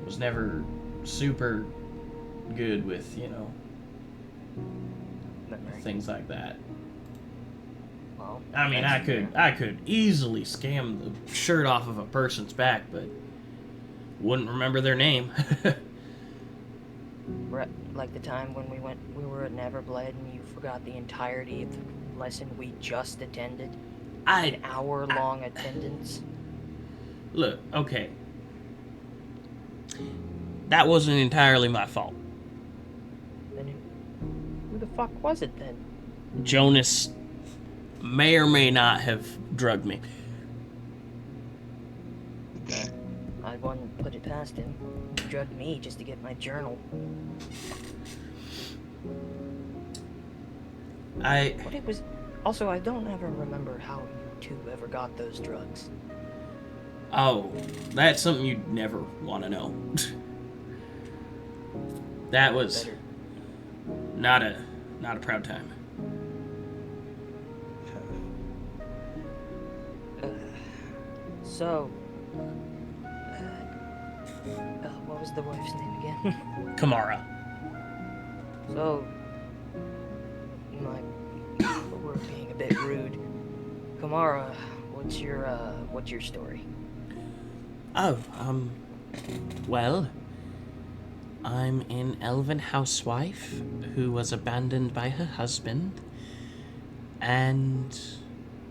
Speaker 1: was never super good with, you know, things like that.
Speaker 11: Well,
Speaker 1: I mean, I could easily scam the shirt off of a person's back, but wouldn't remember their name.
Speaker 11: like the time when we were at Neverblade and you forgot the entirety of the lesson we just attended. An hour-long attendance.
Speaker 1: Look, okay. That wasn't entirely my fault.
Speaker 11: Then who the fuck was it then?
Speaker 1: Jonas may or may not have drugged me.
Speaker 11: I wouldn't put it past him. He drugged me just to get my journal. What it was. Also, I don't ever remember how you two ever got those drugs.
Speaker 1: Oh, that's something you'd never want to know. That was not a proud time.
Speaker 11: So, what was the wife's name again?
Speaker 1: Kamara.
Speaker 11: So, we're being a bit rude. Kamara, what's your story?
Speaker 1: Oh, well, I'm an elven housewife who was abandoned by her husband and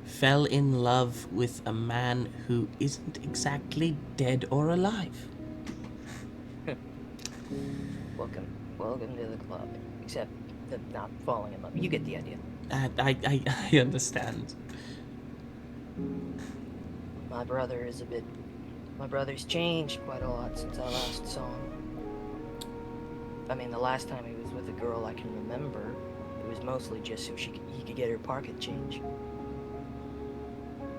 Speaker 1: fell in love with a man who isn't exactly dead or alive.
Speaker 11: Welcome to the club. Except the not falling in love. You get the idea.
Speaker 1: I understand.
Speaker 11: My brother's changed quite a lot since I last saw him. I mean, the last time he was with a girl I can remember, it was mostly just so he could get her pocket change.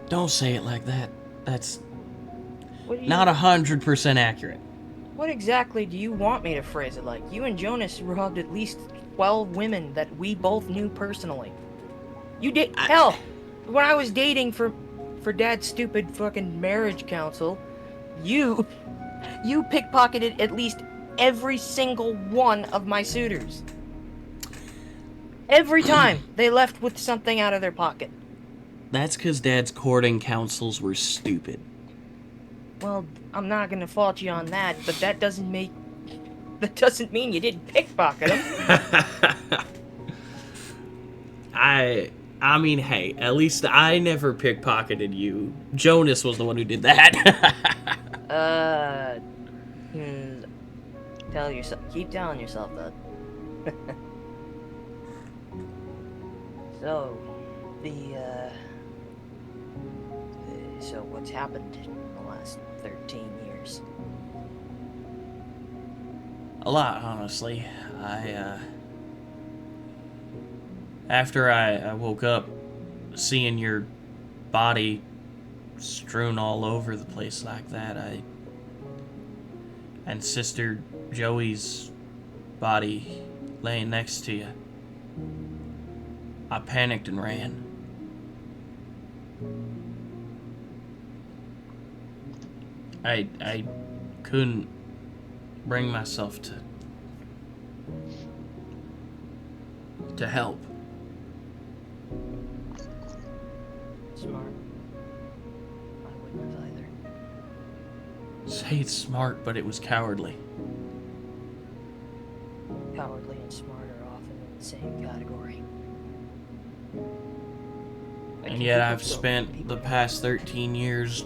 Speaker 1: Don't say it like that. That's not 100% accurate.
Speaker 11: What exactly do you want me to phrase it like? You and Jonas robbed at least 12 women that we both knew personally. You did. Hell, when I was dating for Dad's stupid fucking marriage council, you pickpocketed at least every single one of my suitors. Every time they left with something out of their pocket.
Speaker 1: That's because Dad's courting councils were stupid.
Speaker 11: Well, I'm not gonna fault you on that, but that doesn't mean you didn't pickpocket them.
Speaker 1: I mean, hey, at least I never pickpocketed you. Jonas was the one who did that.
Speaker 11: Keep telling yourself that. So, so what's happened in the last 13 years?
Speaker 1: A lot, honestly. After I woke up seeing your body strewn all over the place like that, and Sister Joey's body laying next to you, I panicked and ran. I couldn't bring myself to help.
Speaker 11: Smart. I wouldn't have either.
Speaker 1: Say it's smart, but it was cowardly.
Speaker 11: Cowardly and smart are often in the same category.
Speaker 1: And yet I've spent the past 13 years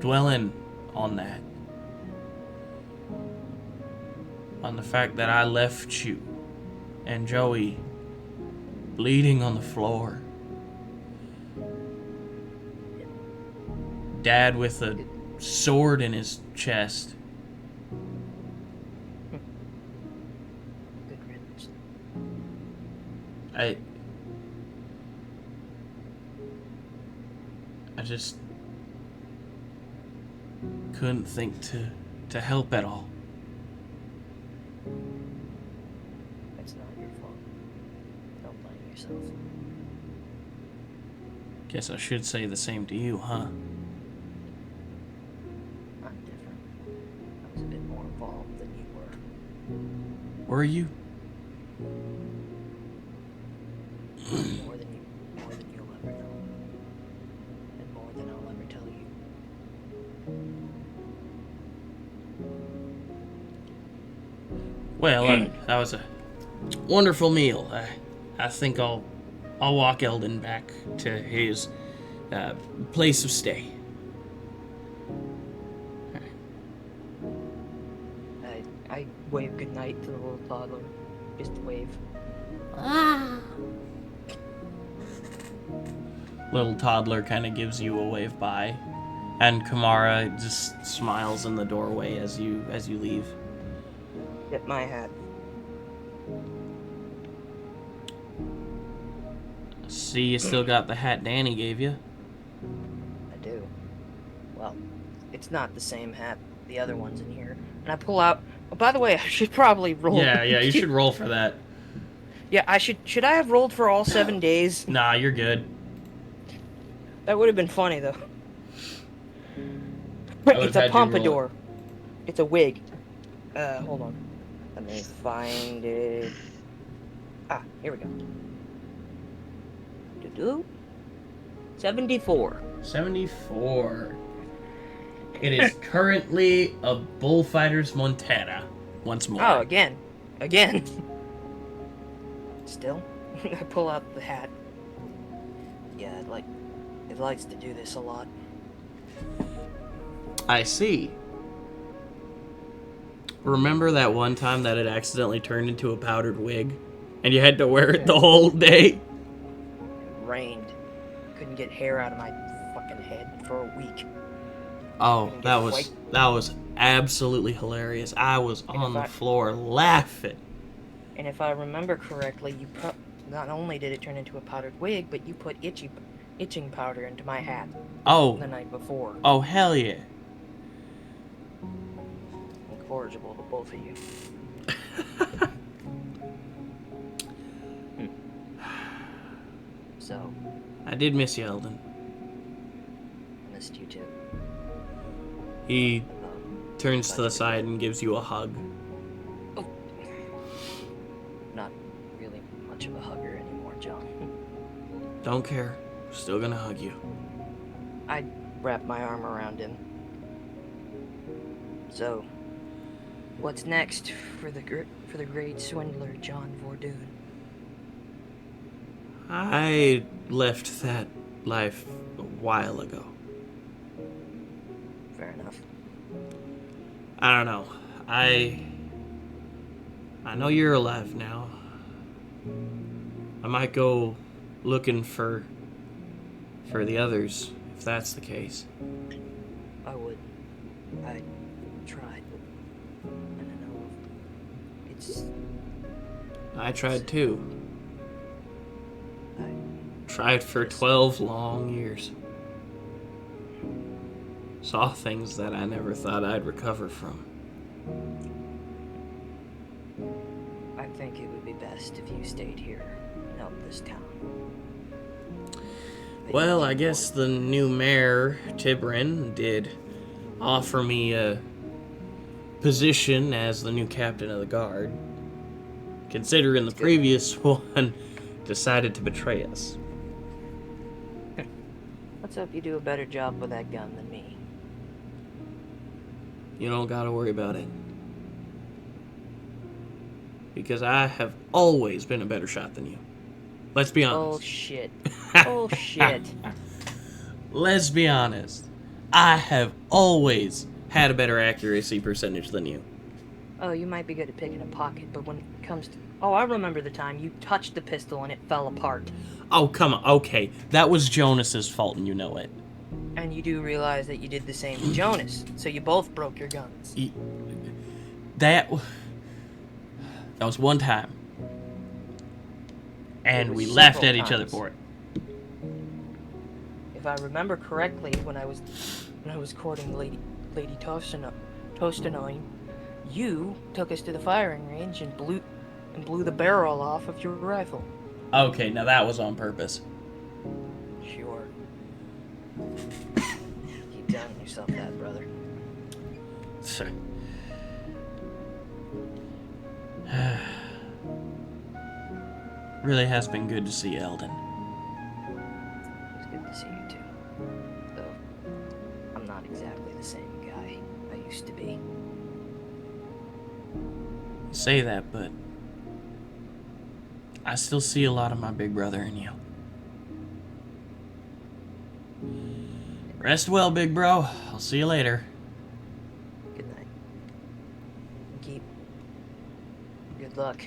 Speaker 1: dwelling on that. On the fact that I left you and Joey bleeding on the floor. Dad with a sword in his chest.
Speaker 11: Good riddance.
Speaker 1: I just couldn't think to help at all.
Speaker 11: It's not your fault. Don't blame yourself.
Speaker 1: Guess I should say the same to you, huh?
Speaker 11: I'm different. I was a bit more involved than you were.
Speaker 1: Were you?
Speaker 11: More than you'll ever know. And more than I'll ever tell you.
Speaker 1: Well, that was a wonderful meal. I think I'll walk Eldon back to his place of stay.
Speaker 11: I wave goodnight to the little toddler. Just wave.
Speaker 1: Little toddler kind of gives you a wave bye, and Kamara just smiles in the doorway as you leave.
Speaker 11: Get my hat.
Speaker 1: See, you still got the hat Danny gave you.
Speaker 11: I do. Well, it's not the same hat. The other one's in here. And I pull out... Oh, by the way, I should probably roll.
Speaker 1: Yeah, you should roll for that.
Speaker 11: Yeah, I should... Should I have rolled for all 7 days?
Speaker 1: Nah, you're good.
Speaker 11: That would have been funny, though.
Speaker 1: would've
Speaker 11: It's a
Speaker 1: had you roll it.
Speaker 11: pompadour. It's a wig. Hold on. Let me find it. Ah, here we go. Doo-doo. 74.
Speaker 1: 74. It is currently a Bullfighter's Montana. Once more.
Speaker 11: Oh, again. Again. Still, I pull out the hat. Yeah, it likes to do this a lot.
Speaker 1: I see. Remember that one time that it accidentally turned into a powdered wig? And you had to wear it the whole day?
Speaker 11: It rained. Couldn't get hair out of my fucking head for a week.
Speaker 1: Oh, that was absolutely hilarious. I was on the floor laughing.
Speaker 11: And if I remember correctly, not only did it turn into a powdered wig, but you put itching powder into my hat.
Speaker 1: Oh.
Speaker 11: The night before.
Speaker 1: Oh, hell yeah.
Speaker 11: Incorrigible to both of you. So.
Speaker 1: I did miss you, Eldon.
Speaker 11: I missed you too.
Speaker 1: He turns to the side and gives you a hug.
Speaker 11: Oh. Not really much of a hugger anymore, John.
Speaker 1: Don't care. Still gonna hug you.
Speaker 11: I wrap my arm around him. So, what's next for the great swindler John Vordoon?
Speaker 1: I left that life a while ago.
Speaker 11: Fair enough.
Speaker 1: I don't know. I know you're alive now. I might go looking for the others, if that's the case.
Speaker 11: I would. I tried. I don't know. It's...
Speaker 1: I tried too. Tried for 12 long years. Saw things that I never thought I'd recover from.
Speaker 11: I think it would be best if you stayed here and helped this town.
Speaker 1: Well, I guess the new mayor, Tibrin, did offer me a position as the new captain of the guard, considering the previous one decided to betray us.
Speaker 11: Let's hope you do a better job with that gun than me.
Speaker 1: You don't gotta worry about it. Because I have always been a better shot than you. Let's be honest.
Speaker 11: Bullshit. Bullshit.
Speaker 1: Let's be honest. I have always had a better accuracy percentage than you.
Speaker 11: Oh, you might be good at picking a pocket, but when it comes to... Oh, I remember the time you touched the pistol and it fell apart.
Speaker 1: Oh, come on. Okay, that was Jonas's fault and you know it.
Speaker 11: And you do realize that you did the same to Jonas, so you both broke your guns.
Speaker 1: That was one time. And we laughed at each other for it.
Speaker 11: If I remember correctly, when I was courting Lady Toastanoin, you took us to the firing range and blew the barrel off of your rifle.
Speaker 1: Okay, now that was on purpose.
Speaker 11: Sure. Keep telling yourself that, brother.
Speaker 1: Really has been good to see you, Eldon.
Speaker 11: It's good to see you too. Though, I'm not exactly the same guy I used to be.
Speaker 1: You say that, but I still see a lot of my big brother in you. Rest well, big bro. I'll see you later.
Speaker 11: Good night. Keep. Good luck.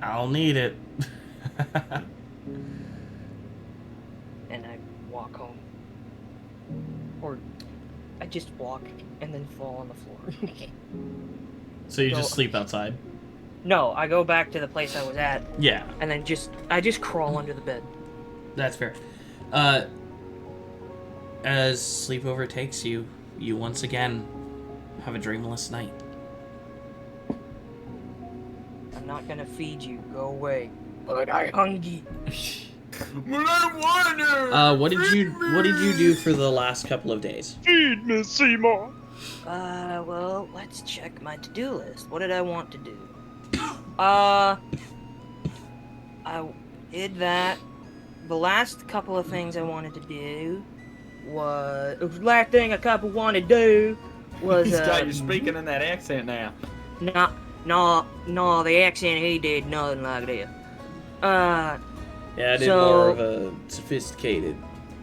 Speaker 1: I'll need it.
Speaker 11: And I walk home. Or I just walk and then fall on the floor.
Speaker 1: So you just sleep outside?
Speaker 11: No, I go back to the place I was at.
Speaker 1: Yeah.
Speaker 11: And then I just crawl under the bed.
Speaker 1: That's fair. As sleep overtakes you, you once again have a dreamless night.
Speaker 11: I'm not gonna feed you. Go away. But I hungry.
Speaker 1: What did you do for the last couple of days?
Speaker 6: Feed me, Seymour.
Speaker 11: Well, let's check my to-do list. What did I want to do? I did that. The last couple of things I wanted to do was... The last thing a couple wanted to do was...
Speaker 5: He's got you speaking in that accent now.
Speaker 11: No, the accent he did, nothing like that.
Speaker 1: Yeah, I did more of a sophisticated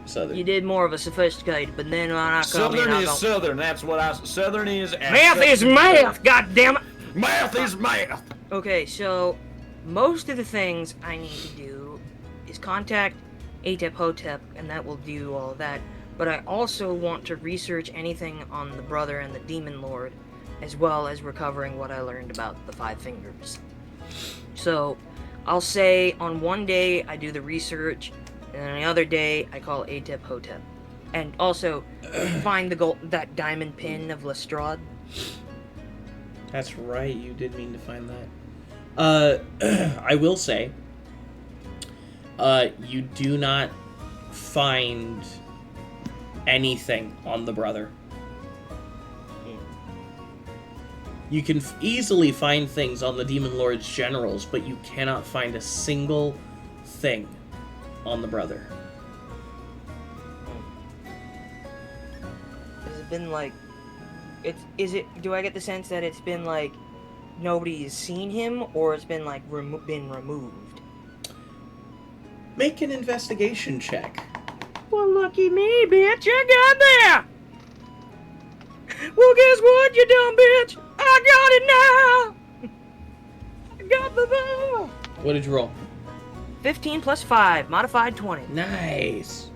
Speaker 1: Southern.
Speaker 11: You did more of a sophisticated, but then when I come
Speaker 5: Southern
Speaker 11: in,
Speaker 5: is Southern. That's what Southern is.
Speaker 11: Math is math, goddammit!
Speaker 5: Math is math!
Speaker 11: Okay, so most of the things I need to do is contact Aeidros, and that will do all of that. But I also want to research anything on the brother and the demon lord, as well as recovering what I learned about the Five Fingers. So, I'll say on one day I do the research, and on the other day I call Aeidros. And also, find that diamond pin of Lestrade.
Speaker 1: That's right, you did mean to find that. I will say, you do not find anything on the brother. You can easily find things on the Demon Lord's generals, but you cannot find a single thing on the brother.
Speaker 11: Has it been like... do I get the sense that it's been like nobody's seen him, or it's been like been removed?
Speaker 1: Make an investigation check.
Speaker 11: Well, lucky me, bitch, I got there! Well, guess what, you dumb bitch? I got it now! I got the ball!
Speaker 1: What did you roll?
Speaker 11: 15 plus 5, modified 20.
Speaker 1: Nice.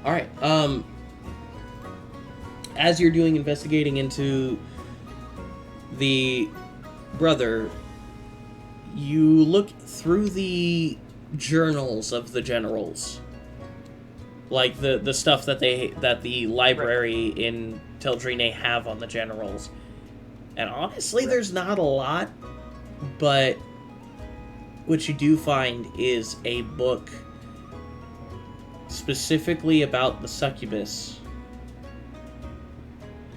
Speaker 1: Alright, as you're doing investigating into the brother, you look through the journals of the generals. Like the stuff that the library in Teldrinea have on the generals. And honestly, there's not a lot, but what you do find is a book specifically about the succubus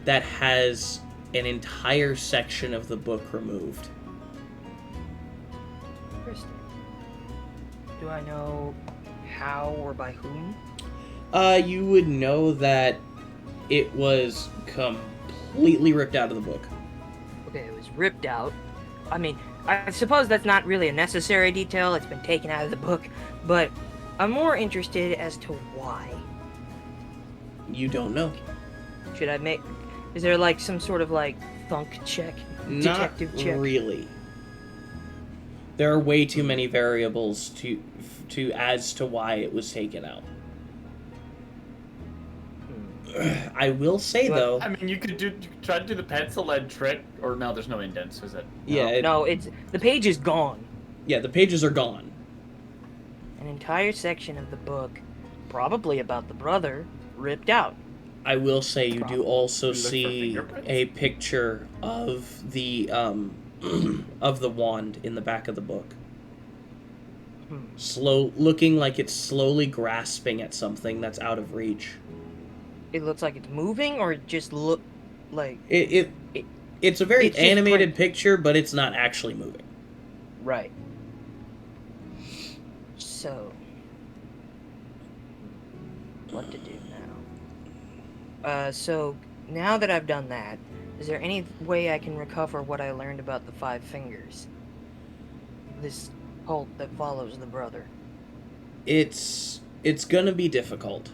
Speaker 1: that has an entire section of the book removed.
Speaker 11: Interesting. Do I know how or by whom?
Speaker 1: You would know that it was completely ripped out of the book.
Speaker 11: Okay, it was ripped out. I mean, I suppose that's not really a necessary detail. It's been taken out of the book, but I'm more interested as to why.
Speaker 1: You don't know.
Speaker 11: Should I make... Is there like some sort of like thunk check? Detective check?
Speaker 1: Not really. There are way too many variables to as to why it was taken out. I will say though.
Speaker 5: I mean, you could try to do the pencil lead trick, or no, there's no indents, is it?
Speaker 1: Yeah.
Speaker 11: No, it's the page is gone.
Speaker 1: Yeah, the pages are gone.
Speaker 11: An entire section of the book, probably about the brother, ripped out.
Speaker 1: I will say you do also see a picture of the of the wand in the back of the book. Looking like it's slowly grasping at something that's out of reach.
Speaker 11: It looks like it's moving, or it just look like
Speaker 1: it's a very animated picture, but it's not actually moving.
Speaker 11: Right. So, what to do now? So now that I've done that, is there any way I can recover what I learned about the Five Fingers? This cult that follows the brother.
Speaker 1: It's gonna be difficult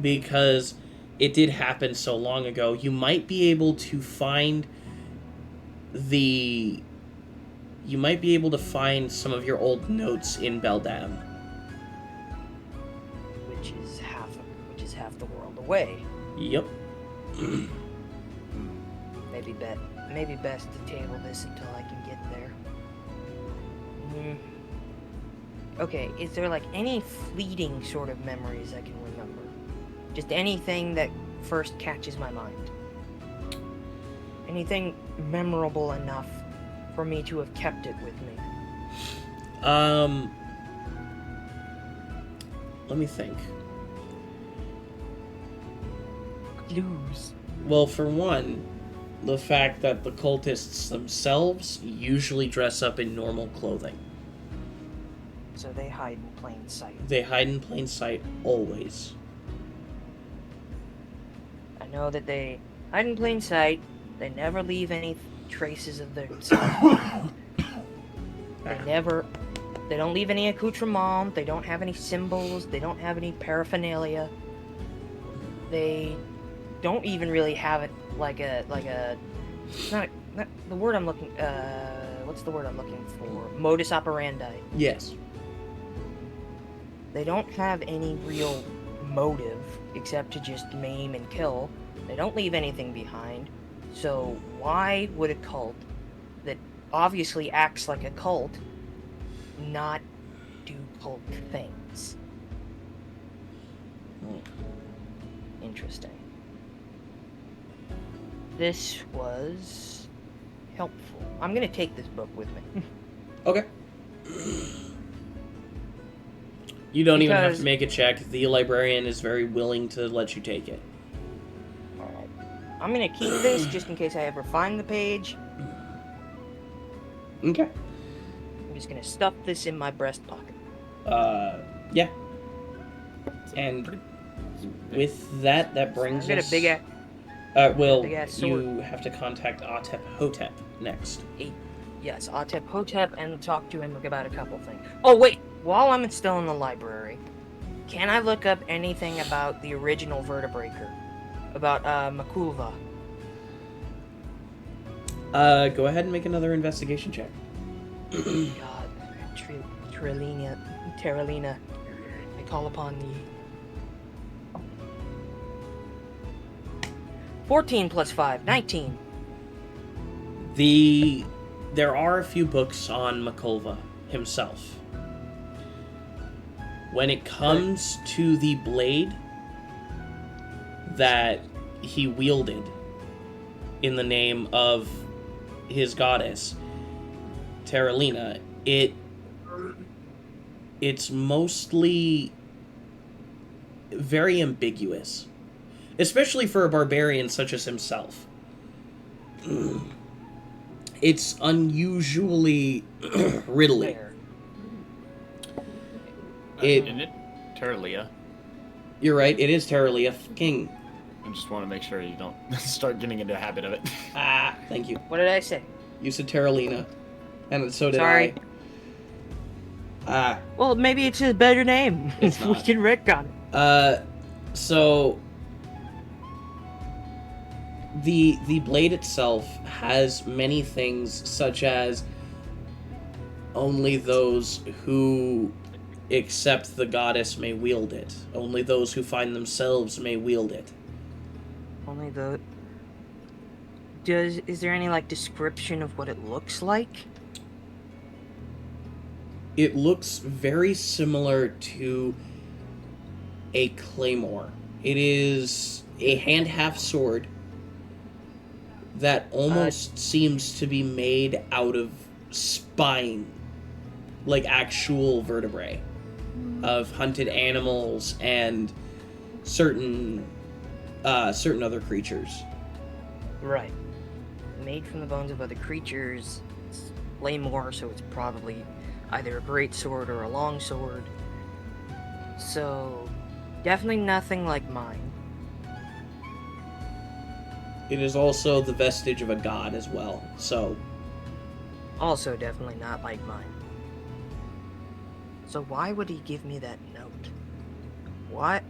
Speaker 1: because it did happen so long ago. You might be able to find some of your old notes in Beldam,
Speaker 11: which is half the world away.
Speaker 1: Yep.
Speaker 11: Maybe best to table this until I can get there. Okay, is there like any fleeting sort of memories I can remember? Just anything that first catches my mind. Anything memorable enough for me to have kept it with me?
Speaker 1: Let me think.
Speaker 11: Clues.
Speaker 1: Well, for one, the fact that the cultists themselves usually dress up in normal clothing.
Speaker 11: So they hide in plain sight.
Speaker 1: They hide in plain sight always.
Speaker 11: I know that they hide in plain sight. They never leave any traces of themselves. They don't leave any accoutrement. They don't have any symbols. They don't have any paraphernalia. They don't even really have it like a not the word I'm looking what's the word I'm looking for? Modus operandi.
Speaker 1: Yes.
Speaker 11: They don't have any real motive except to just maim and kill. They don't leave anything behind. So why would a cult that obviously acts like a cult not do cult things? Interesting. This was helpful. I'm gonna take this book with me.
Speaker 1: Okay. You don't even have
Speaker 11: Because-
Speaker 1: to make a check. The librarian is very willing to let you take it.
Speaker 11: Alright. I'm gonna keep this just in case I ever find the page.
Speaker 1: Okay.
Speaker 11: I'm just gonna stuff this in my breast pocket.
Speaker 1: Yeah. And with that, that brings
Speaker 11: I've got
Speaker 1: us...
Speaker 11: a big ass...
Speaker 1: well,
Speaker 11: big-ass sword.
Speaker 1: you have to contact Hotep next.
Speaker 11: Yes, Atep Hotep and talk to him about a couple things. Oh wait, while I'm still in the library, can I look up anything about the original Vertebreaker? About Makulva?
Speaker 1: Go ahead and make another investigation check.
Speaker 11: God, Terralina. I call upon thee. 14 plus 5, 19.
Speaker 1: There are a few books on Makulva himself. When it comes to the blade that he wielded in the name of his goddess, Terralina, it's mostly very ambiguous, especially for a barbarian such as himself. It's unusually riddly.
Speaker 5: Isn't it Teldrinea?
Speaker 1: You're right, it is Terralina. King.
Speaker 5: I just want to make sure you don't start getting into a habit of it.
Speaker 1: Ah, thank you.
Speaker 11: What did I say?
Speaker 1: You said Terralina. And so did
Speaker 11: Sorry.
Speaker 1: I.
Speaker 11: Well, maybe it's his better name.
Speaker 1: It's
Speaker 11: We
Speaker 1: not.
Speaker 11: can retcon it.
Speaker 1: So the blade itself has many things, such as only those who accept the goddess may wield it. Only those who find themselves may wield it.
Speaker 11: Only the... Is there any, like, description of what it looks like?
Speaker 1: It looks very similar to a claymore. It is a hand-half sword that almost seems to be made out of spine, like actual vertebrae of hunted animals and certain other creatures.
Speaker 11: Right. Made from the bones of other creatures. It's claymore, so it's probably either a great sword or a long sword. So, definitely nothing like mine.
Speaker 1: It is also the vestige of a god as well, so...
Speaker 11: Also definitely not like mine. So why would he give me that note? Why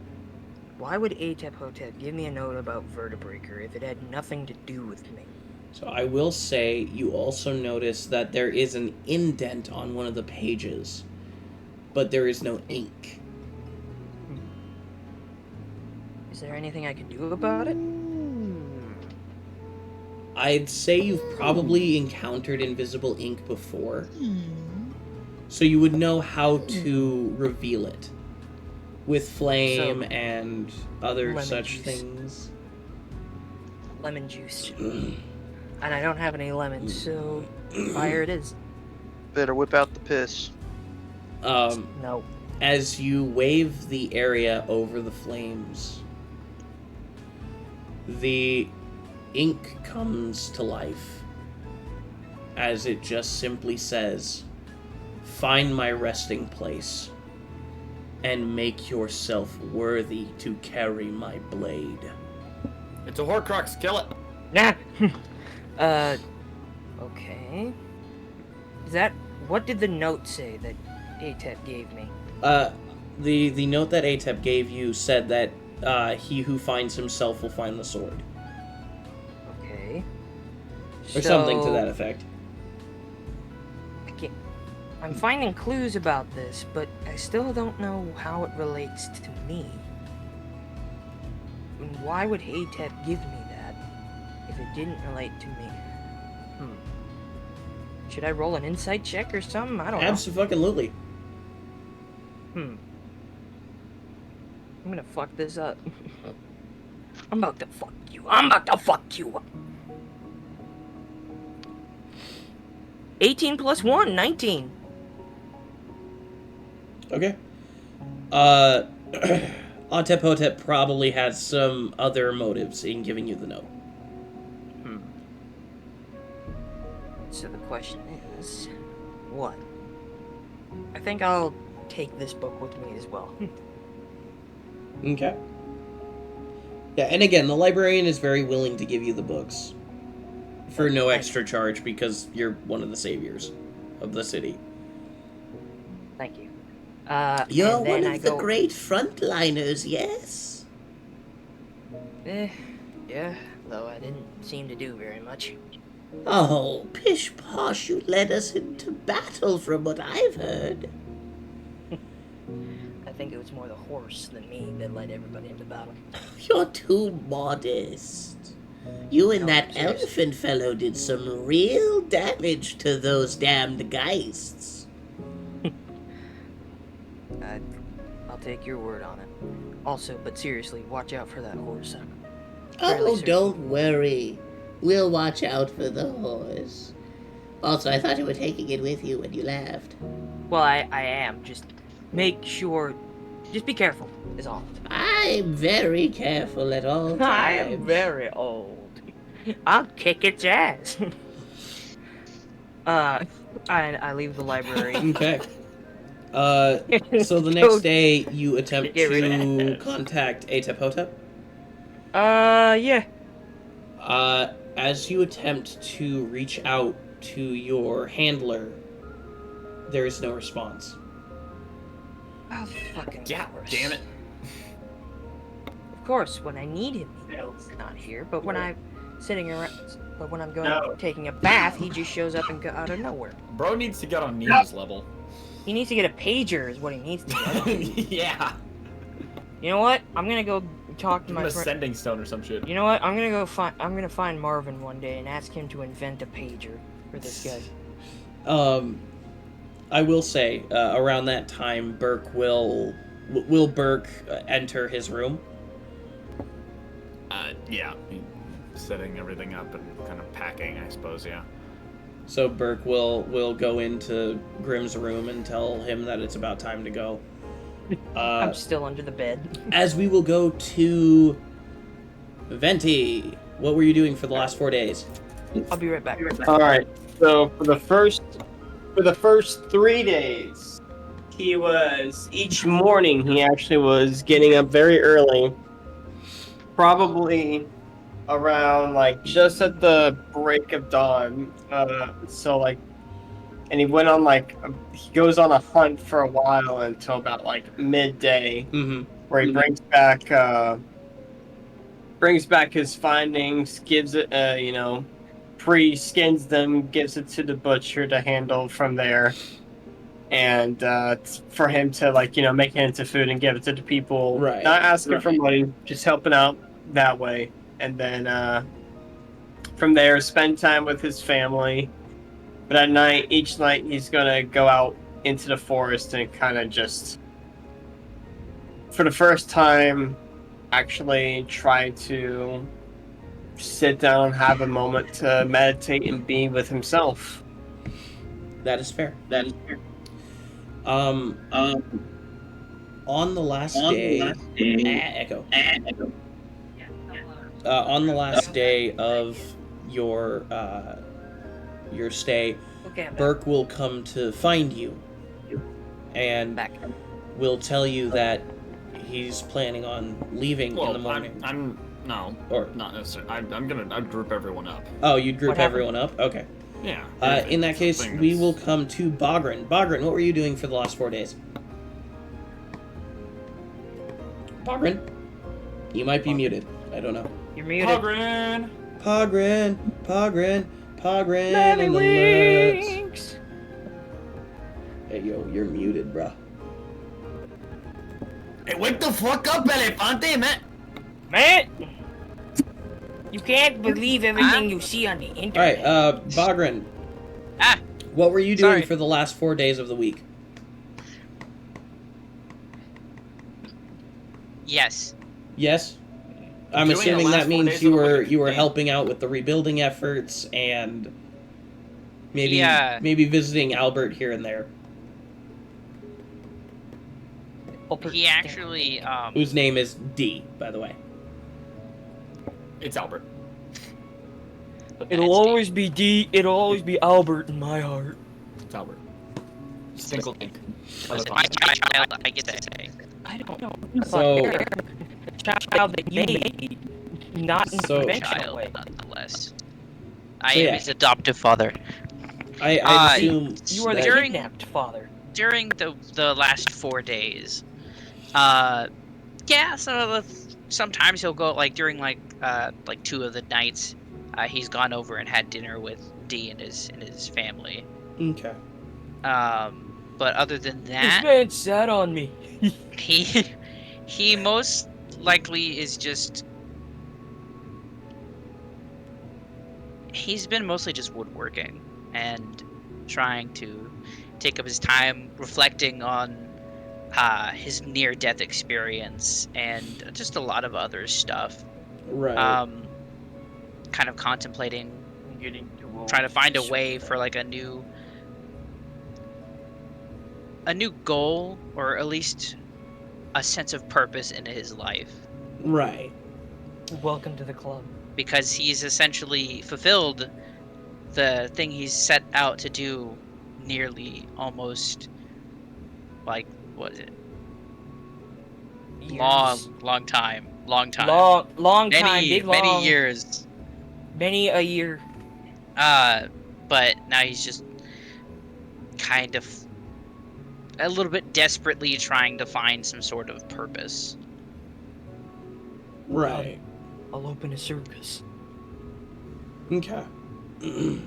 Speaker 11: would Atep Hotep give me a note about Vertebreaker if it had nothing to do with me?
Speaker 1: So I will say, you also notice that there is an indent on one of the pages, but there is no ink.
Speaker 11: Is there anything I can do about it?
Speaker 1: I'd say you've probably encountered invisible ink before, so you would know how to reveal it with flame and other
Speaker 11: lemon
Speaker 1: such
Speaker 11: juice.
Speaker 1: things.
Speaker 11: Lemon juice. And I don't have any lemons, so fire it is.
Speaker 6: Better whip out the piss.
Speaker 11: No.
Speaker 1: As you wave the area over the flames, the ink comes to life as it just simply says, "Find my resting place and make yourself worthy to carry my blade."
Speaker 5: It's a Horcrux. Kill it.
Speaker 11: Nah. Okay. Is that what did the note say that Aetep gave me?
Speaker 1: The note that Aetep gave you said that he who finds himself will find the sword.
Speaker 11: Okay.
Speaker 1: Or something to that effect.
Speaker 11: I'm finding clues about this, but I still don't know how it relates to me. And why would Aetep give me that if it didn't relate to me? Should I roll an insight check or something? I don't know.
Speaker 1: Absolutely.
Speaker 11: I'm gonna fuck this up. I'm about to fuck you. I'm about to fuck you up. 18 plus 1, 19.
Speaker 1: Okay. Otep probably has some other motives in giving you the note.
Speaker 11: So the question is, what? I think I'll take this book with me as well.
Speaker 1: Okay. Yeah, and again, the librarian is very willing to give you the books for no extra charge because you're one of the saviors of the city.
Speaker 11: Thank you.
Speaker 9: You're one of the great frontliners, yes?
Speaker 11: Yeah, though I didn't seem to do very much.
Speaker 9: Oh, pish posh, you led us into battle from what I've heard.
Speaker 11: I think it was more the horse than me that led everybody into battle.
Speaker 9: You're too modest. You and that elephant fellow did some real damage to those damned geists.
Speaker 11: I'll take your word on it. Also, but seriously, watch out for that horse.
Speaker 9: Oh, don't worry. We'll watch out for the horse. Also, I thought you were taking it with you when you left.
Speaker 11: Well, I am. Just make sure... Just be careful, is all.
Speaker 9: I'm very careful at all times.
Speaker 11: I am very old. I'll kick its ass. I leave the library.
Speaker 1: Okay. So the next day, you attempt to contact Aetep.
Speaker 11: Yeah.
Speaker 1: As you attempt to reach out to your handler, there is no response.
Speaker 11: Oh, fucking course.
Speaker 5: Damn it.
Speaker 11: Of course, when I need him, he's not here. But when I'm sitting around, but when I'm going taking a bath, he just shows up and go out of nowhere.
Speaker 5: Bro needs to get on Neil's level.
Speaker 11: He needs to get a pager, is what he needs to get.
Speaker 5: Yeah.
Speaker 11: You know what? I'm gonna go talk to my friend.
Speaker 5: Sending stone or some shit.
Speaker 11: You know what? I'm gonna find Marvin one day and ask him to invent a pager for this guy.
Speaker 1: I will say, around that time, Burke will Burke enter his room?
Speaker 5: Yeah. Setting everything up and kind of packing, I suppose, yeah.
Speaker 1: So Burke will go into Grimm's room and tell him that it's about time to go.
Speaker 11: I'm still under the bed. As
Speaker 1: we will go to Venti. What were you doing for the last 4 days?
Speaker 11: I'll be right back.
Speaker 4: All right. So for the first 3 days, he was each morning. He actually was getting up very early, probably around like just at the break of dawn. And he went on he goes on a hunt for a while until about like midday, where he brings back his findings, gives it, pre-skins them, gives it to the butcher to handle from there, and for him to make it into food and give it to the people, not asking for money, just helping out that way, and then from there spend time with his family. But at night, each night, he's gonna go out into the forest and kind of just, for the first time, actually try to sit down and have a moment to meditate and be with himself.
Speaker 1: That is fair. On the last day, echo. On the last day of your stay,
Speaker 11: Okay, I'm back.
Speaker 1: Burke will come to find you, and
Speaker 11: Back.
Speaker 1: will tell you that he's planning on leaving in the morning.
Speaker 5: No,
Speaker 1: Or
Speaker 5: not necessarily. I'd group everyone up.
Speaker 1: Oh, you'd group
Speaker 11: What happened?
Speaker 1: everyone up? Okay.
Speaker 5: Yeah.
Speaker 1: In that case,
Speaker 5: something
Speaker 1: we
Speaker 5: that's-
Speaker 1: will come to Bogren. Bogren, what were you doing for the last 4 days? Bogren? You might be muted. I don't know.
Speaker 11: You're muted.
Speaker 5: Pogren!
Speaker 1: Pogren
Speaker 11: Belly
Speaker 1: in the nuts.
Speaker 11: wings.
Speaker 1: Hey, yo, you're muted, bruh.
Speaker 5: Hey, wake the fuck up, Elefante, man!
Speaker 11: Man! You can't believe everything you see on the internet.
Speaker 1: Alright, Bogren.
Speaker 10: Ah!
Speaker 1: What were you doing
Speaker 10: Sorry.
Speaker 1: for the last 4 days of the week?
Speaker 10: Yes.
Speaker 1: Yes? I'm
Speaker 5: Doing the
Speaker 1: assuming
Speaker 5: last
Speaker 1: that
Speaker 5: 4
Speaker 1: means
Speaker 5: days
Speaker 1: you
Speaker 5: of the
Speaker 1: were
Speaker 5: week.
Speaker 1: you were
Speaker 5: Damn.
Speaker 1: helping out with the rebuilding efforts and maybe
Speaker 10: Yeah.
Speaker 1: maybe visiting Albert here and there,
Speaker 10: He actually,
Speaker 1: whose name is D, by the way.
Speaker 5: It's Albert.
Speaker 11: It'll always be D. It'll always be Albert in my heart.
Speaker 5: It's Albert. Single ink.
Speaker 10: listen, my child, I get to say.
Speaker 11: I don't know.
Speaker 1: So-
Speaker 11: Child that you made, not in a
Speaker 1: So-
Speaker 11: conventional
Speaker 10: Child,
Speaker 11: way.
Speaker 10: nonetheless. I
Speaker 1: So,
Speaker 10: am
Speaker 1: yeah.
Speaker 10: his adoptive father.
Speaker 1: I
Speaker 10: Uh,
Speaker 1: assume
Speaker 11: You are the
Speaker 1: that-
Speaker 10: During-
Speaker 11: kidnapped father.
Speaker 10: During the last 4 days, yeah, sometimes he'll go, like, during, like 2 of the nights, he's gone over and had dinner with D and his family.
Speaker 1: Okay.
Speaker 10: But other than
Speaker 11: This
Speaker 10: that,
Speaker 11: man sat on me.
Speaker 10: he most likely is just, he's been mostly just woodworking and trying to take up his time reflecting on his near-death experience and just a lot of other stuff.
Speaker 1: Right.
Speaker 10: Kind of contemplating,
Speaker 11: Getting
Speaker 10: trying to find a way for like a new goal, or at least a sense of purpose in his life,
Speaker 1: Right.
Speaker 11: Welcome to the club.
Speaker 10: because he's essentially fulfilled the thing he's set out to do nearly almost, like, what is it,
Speaker 11: Years.
Speaker 10: long time
Speaker 11: Long time, big long.
Speaker 10: many years,
Speaker 11: Many a year.
Speaker 10: but now he's just kind of a little bit desperately trying to find some sort of purpose.
Speaker 1: Right.
Speaker 11: I'll open a circus.
Speaker 1: Okay.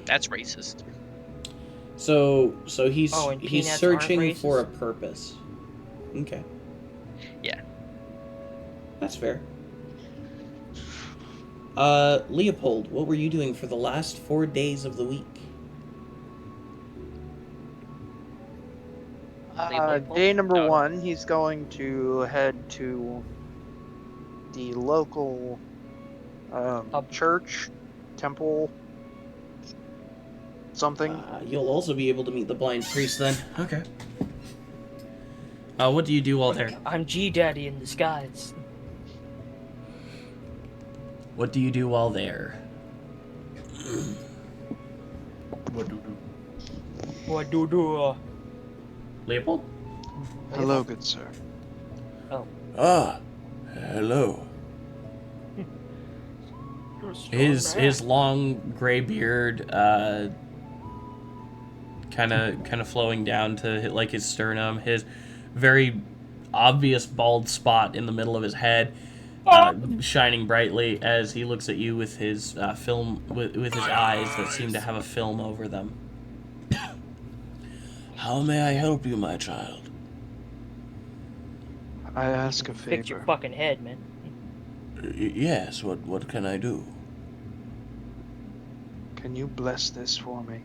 Speaker 10: That's racist.
Speaker 1: So he's
Speaker 11: Oh, and
Speaker 1: he's
Speaker 11: peanuts aren't
Speaker 1: searching for a
Speaker 11: racist?
Speaker 1: purpose. Okay.
Speaker 10: Yeah.
Speaker 1: That's fair. Leopold, what were you doing for the last 4 days of the week?
Speaker 6: Day number
Speaker 10: Oh.
Speaker 6: 1, he's going to head to the local church, temple, something.
Speaker 1: You'll also be able to meet the blind priest then. Okay. What do you do while there?
Speaker 11: I'm G Daddy in disguise.
Speaker 1: What do you do while there?
Speaker 11: What do?
Speaker 1: Leopold?
Speaker 6: Hello, good sir.
Speaker 1: Ah, hello. His long gray beard, kind of flowing down to like his sternum. His very obvious bald spot in the middle of his head, shining brightly as he looks at you with his film with his eyes that seem to have a film over them. How may I help you, my child?
Speaker 6: I ask a
Speaker 11: Fix your
Speaker 6: favor.
Speaker 11: fucking head, man.
Speaker 1: Yes. What can I do?
Speaker 6: Can you bless this for me?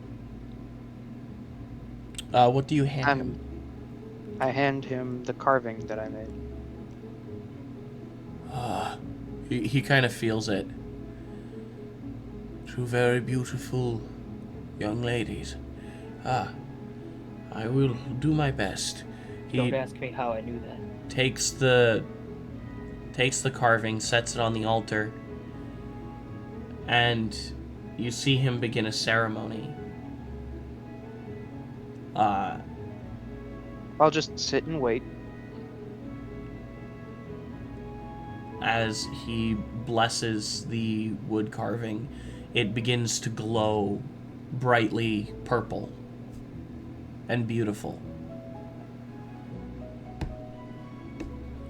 Speaker 1: What do you hand him?
Speaker 6: I hand him the carving that I made.
Speaker 1: He kind of feels it.
Speaker 9: Two very beautiful young ladies. I will do my best.
Speaker 11: Don't ask me how I knew that.
Speaker 1: Takes the carving, sets it on the altar, and you see him begin a ceremony.
Speaker 6: I'll just sit and wait.
Speaker 1: As he blesses the wood carving, it begins to glow brightly purple and beautiful.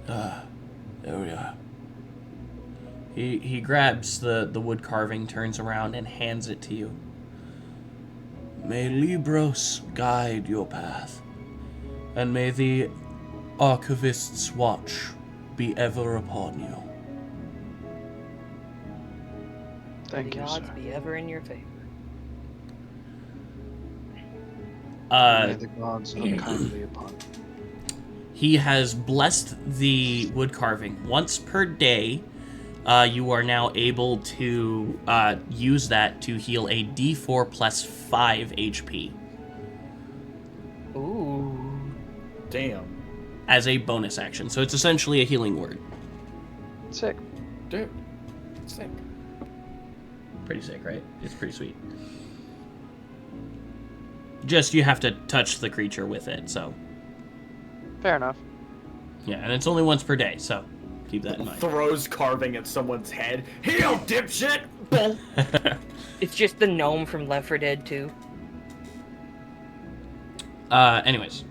Speaker 1: There we are. He grabs the wood carving, turns around, and hands it to you. May Libros guide your path, and may the Archivist's watch be ever upon you.
Speaker 6: Thank
Speaker 11: the
Speaker 6: you,
Speaker 11: odds
Speaker 6: sir.
Speaker 11: be ever in your favor.
Speaker 6: May the gods look kindly upon you.
Speaker 1: He has blessed the wood carving. Once per day, you are now able to use that to heal a D4 plus 5 HP.
Speaker 11: Ooh.
Speaker 5: Damn.
Speaker 1: As a bonus action. So it's essentially a healing word.
Speaker 6: Sick.
Speaker 5: Dude. Sick.
Speaker 1: Pretty sick, right? It's pretty sweet. Just you have to touch the creature with it, so.
Speaker 6: Fair enough.
Speaker 1: Yeah, and it's only once per day, so keep that in mind.
Speaker 5: Throws carving at someone's head. Heal, dipshit! Boom.
Speaker 11: It's just the gnome from Left 4 Dead 2.
Speaker 1: Anyways.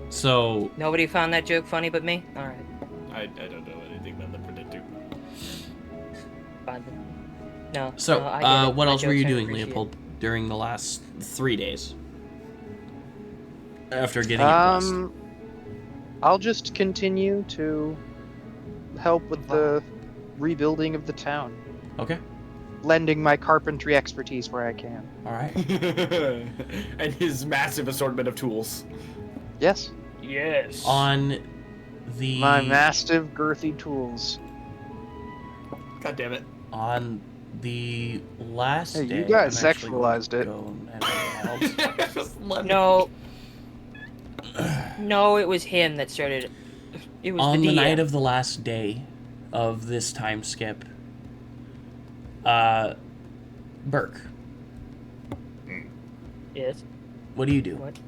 Speaker 1: So.
Speaker 11: Nobody found that joke funny but me? Alright.
Speaker 5: I don't know anything about the predictor.
Speaker 11: Fine then. No.
Speaker 1: So,
Speaker 11: no, I get it.
Speaker 1: what
Speaker 11: My
Speaker 1: else were
Speaker 11: jokes
Speaker 1: you
Speaker 11: I
Speaker 1: doing,
Speaker 11: appreciate.
Speaker 1: Leopold, during the last 3 days? After getting it blessed.
Speaker 6: I'll just continue to help with the rebuilding of the town.
Speaker 1: Okay.
Speaker 6: Lending my carpentry expertise where I can.
Speaker 1: Alright.
Speaker 5: And his massive assortment of tools.
Speaker 6: Yes.
Speaker 11: Yes.
Speaker 1: On the...
Speaker 6: My massive girthy tools.
Speaker 5: God damn it.
Speaker 1: On the last
Speaker 6: Hey,
Speaker 1: day...
Speaker 6: you guys
Speaker 1: I'm actually
Speaker 6: sexualized
Speaker 1: gonna
Speaker 6: it.
Speaker 1: go and else.
Speaker 5: Just let me-
Speaker 11: No. No, it was him that started. It was
Speaker 1: On the
Speaker 11: DM.
Speaker 1: night of the last day of this time skip, Burke,
Speaker 11: Yes.
Speaker 1: what do you do?
Speaker 11: What?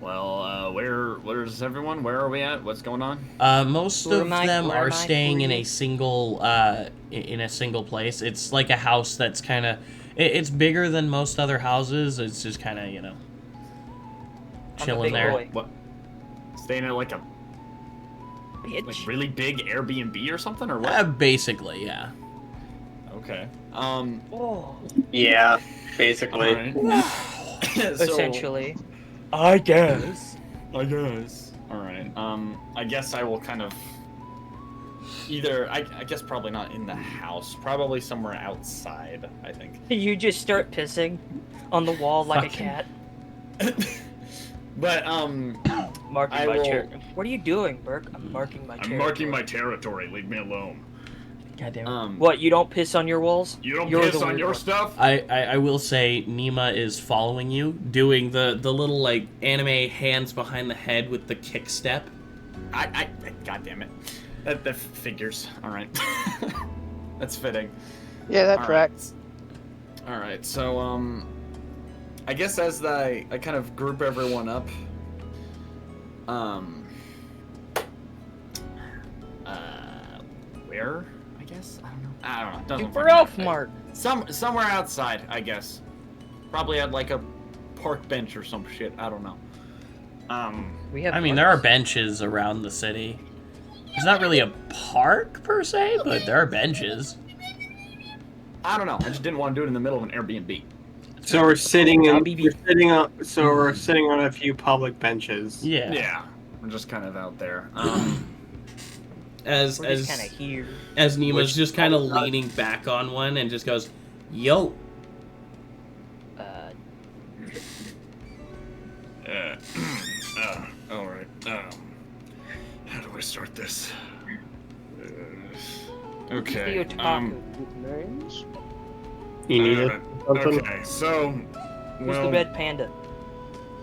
Speaker 5: Well, where's everyone? Where are we at? What's going on?
Speaker 1: Most
Speaker 11: Where
Speaker 1: of
Speaker 11: am I-
Speaker 1: them
Speaker 11: where
Speaker 1: are
Speaker 11: am I
Speaker 1: staying
Speaker 11: for
Speaker 1: in
Speaker 11: you?
Speaker 1: a single place. It's like a house that's kind of it's bigger than most other houses. It's just kind of,
Speaker 11: I'm a
Speaker 1: chilling
Speaker 11: big
Speaker 1: there.
Speaker 11: boy.
Speaker 5: What? Staying at like a
Speaker 11: Bitch.
Speaker 5: really big Airbnb or something, or what?
Speaker 1: Basically, yeah.
Speaker 5: Okay.
Speaker 11: Oh.
Speaker 4: Yeah, basically.
Speaker 5: Alright. So,
Speaker 11: Essentially. I guess.
Speaker 5: I guess. Alright. I guess I will kind of either I guess probably not in the house. Probably somewhere outside, I think.
Speaker 11: You just start pissing on the wall like a
Speaker 1: Fucking-
Speaker 11: cat.
Speaker 5: But
Speaker 11: Marking
Speaker 5: I
Speaker 11: my
Speaker 5: will-
Speaker 11: chair. What are you doing, Burke? I'm marking my
Speaker 12: I'm
Speaker 11: chair.
Speaker 12: marking my territory. Leave me alone.
Speaker 1: God damn it.
Speaker 11: What? You don't piss on your walls?
Speaker 12: You don't
Speaker 11: You're
Speaker 12: piss
Speaker 11: the
Speaker 12: on
Speaker 11: weird
Speaker 12: your
Speaker 11: one.
Speaker 12: stuff?
Speaker 1: I will say Nima is following you, doing the little like anime hands behind the head with the kick step.
Speaker 5: I God damn it. That figures. All right. That's fitting.
Speaker 6: Yeah, that
Speaker 5: All
Speaker 6: tracks.
Speaker 5: right. All right. So I guess as I kind of group everyone up, where? I guess I don't know. Doesn't
Speaker 11: Super
Speaker 5: fucking
Speaker 11: Elf
Speaker 5: matter.
Speaker 11: Mart.
Speaker 5: Somewhere outside, I guess. Probably at like a park bench or some shit. I don't know.
Speaker 11: We have.
Speaker 1: I mean, there are benches around the city. It's not really a park per se, but there are benches.
Speaker 5: I don't know. I just didn't want to do it in the middle of an Airbnb.
Speaker 4: So we're sitting in,
Speaker 11: BB.
Speaker 4: we're sitting on a few public benches.
Speaker 1: Yeah.
Speaker 5: Yeah, we're just kind of out there.
Speaker 1: As
Speaker 11: We're just kind of here.
Speaker 1: as Nima's
Speaker 5: Which-
Speaker 1: just kind of leaning back on one and just goes, "Yo."
Speaker 12: All right. How do I start this?
Speaker 11: The
Speaker 12: Okay.
Speaker 11: otaku.
Speaker 4: You need it. Something?
Speaker 5: Okay, so,
Speaker 11: Who's
Speaker 5: well,
Speaker 11: the red panda?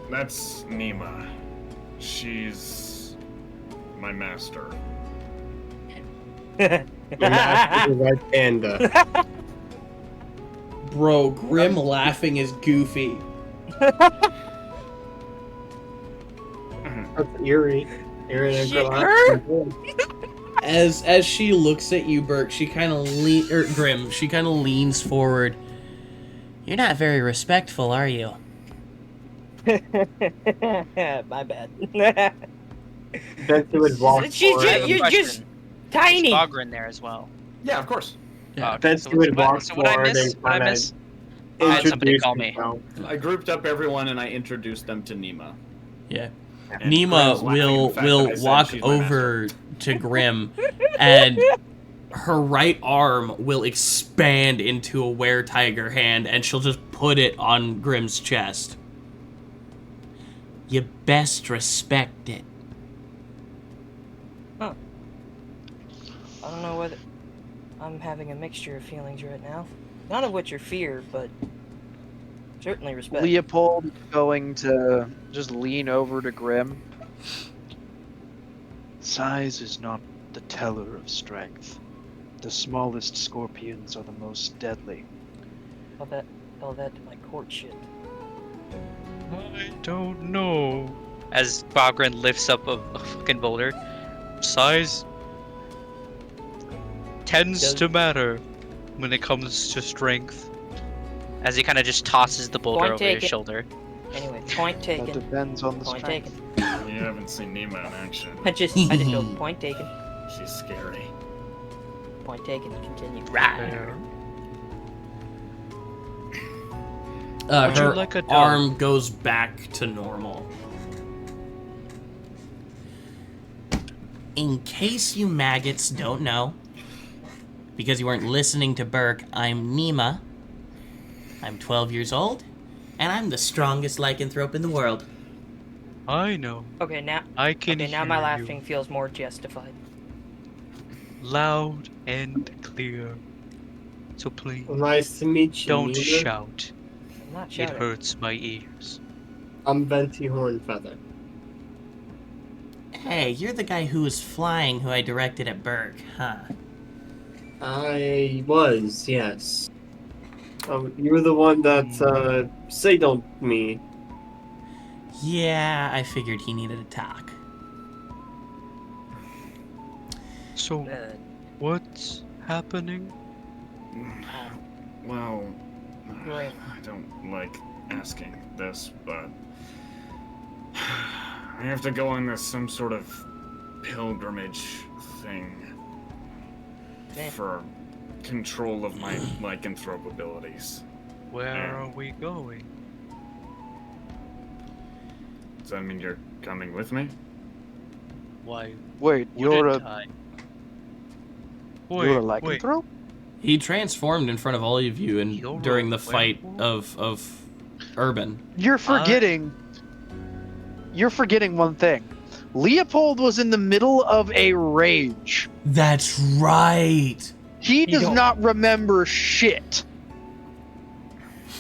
Speaker 5: that's Nima. She's my master.
Speaker 4: Your master is a red panda.
Speaker 1: Bro, Grim laughing is goofy.
Speaker 4: That's eerie. Eerie and
Speaker 11: Shit
Speaker 4: relaxing.
Speaker 1: As she looks at you, Burke, she kind of Grim, she kind of leans forward. You're not very respectful, are you?
Speaker 11: My bad.
Speaker 4: Venti would walk forward.
Speaker 11: You're just
Speaker 10: Is
Speaker 11: tiny.
Speaker 10: Bogren there as well?
Speaker 5: Yeah, of course.
Speaker 1: Yeah.
Speaker 10: Okay,
Speaker 4: Venti would walk
Speaker 10: so what I
Speaker 4: forward
Speaker 10: miss?
Speaker 4: and
Speaker 10: What I
Speaker 4: kind
Speaker 10: miss?
Speaker 4: of
Speaker 10: I had somebody
Speaker 4: introduce
Speaker 10: call me.
Speaker 4: himself.
Speaker 5: I grouped up everyone and I introduced them to Nima.
Speaker 1: Yeah.
Speaker 5: And
Speaker 1: Nima
Speaker 5: Grim's laughing
Speaker 1: will
Speaker 5: at the fact that I said
Speaker 1: walk
Speaker 5: she's my
Speaker 1: over to Grim, and her right arm will expand into a were-tiger hand, and she'll just put it on Grim's chest. You best respect it.
Speaker 11: Huh. I don't know whether I'm having a mixture of feelings right now. None of which are fear, but certainly respect.
Speaker 6: Leopold is going to just lean over to Grim. Size is not the teller of strength. The smallest scorpions are the most deadly.
Speaker 11: Tell that to my court shit.
Speaker 10: I don't know. As Bogren lifts up a fucking boulder, size tends to matter when it comes to strength. As he kind of just tosses the boulder
Speaker 11: Point
Speaker 10: over his
Speaker 11: taken.
Speaker 10: shoulder.
Speaker 11: Anyway, point
Speaker 6: That
Speaker 11: taken.
Speaker 6: depends on the
Speaker 11: Point
Speaker 6: strength.
Speaker 11: taken.
Speaker 5: You haven't seen Nima in action.
Speaker 11: I just go point taken.
Speaker 5: She's scary.
Speaker 11: Point taken. Continue.
Speaker 10: Fair. Would you
Speaker 1: Her
Speaker 10: like a dog?
Speaker 1: arm goes back to normal. In case you maggots don't know, because you weren't listening to Burke, I'm Nima. I'm 12 years old, and I'm the strongest lycanthrope in the world.
Speaker 10: I know.
Speaker 11: Okay, now.
Speaker 10: I can
Speaker 11: Okay, now
Speaker 10: hear
Speaker 11: my
Speaker 10: you.
Speaker 11: laughing feels more justified.
Speaker 10: Loud and clear. So please,
Speaker 4: Nice to meet you.
Speaker 10: don't
Speaker 4: Nima.
Speaker 10: shout.
Speaker 11: I'm not
Speaker 10: It
Speaker 11: shouting.
Speaker 10: hurts my ears.
Speaker 4: I'm Venti Hornfeather.
Speaker 1: Hey, you're the guy who was flying who I directed at Burke, huh?
Speaker 4: I was, yes. You were the one that signaled me.
Speaker 1: Yeah, I figured he needed a talk.
Speaker 10: So, what's happening?
Speaker 5: Well,
Speaker 11: Right.
Speaker 5: I don't like asking this, but I have to go on this some sort of pilgrimage thing
Speaker 11: Eh.
Speaker 5: for control of my lycanthrope abilities.
Speaker 10: Where
Speaker 5: Yeah.
Speaker 10: are we going?
Speaker 5: Does that mean you're coming with me?
Speaker 10: Why
Speaker 6: Wait, you're
Speaker 10: wouldn't
Speaker 6: a
Speaker 10: I?
Speaker 6: you're a
Speaker 10: Wait,
Speaker 6: lycanthrope?
Speaker 1: He transformed in front of all of you and
Speaker 10: You're
Speaker 1: during
Speaker 10: a
Speaker 1: the fight
Speaker 10: werewolf?
Speaker 1: of Urban.
Speaker 6: You're forgetting. You're forgetting one thing. Leopold was in the middle of a rage.
Speaker 1: That's right.
Speaker 6: He does
Speaker 11: don't-
Speaker 6: not remember shit.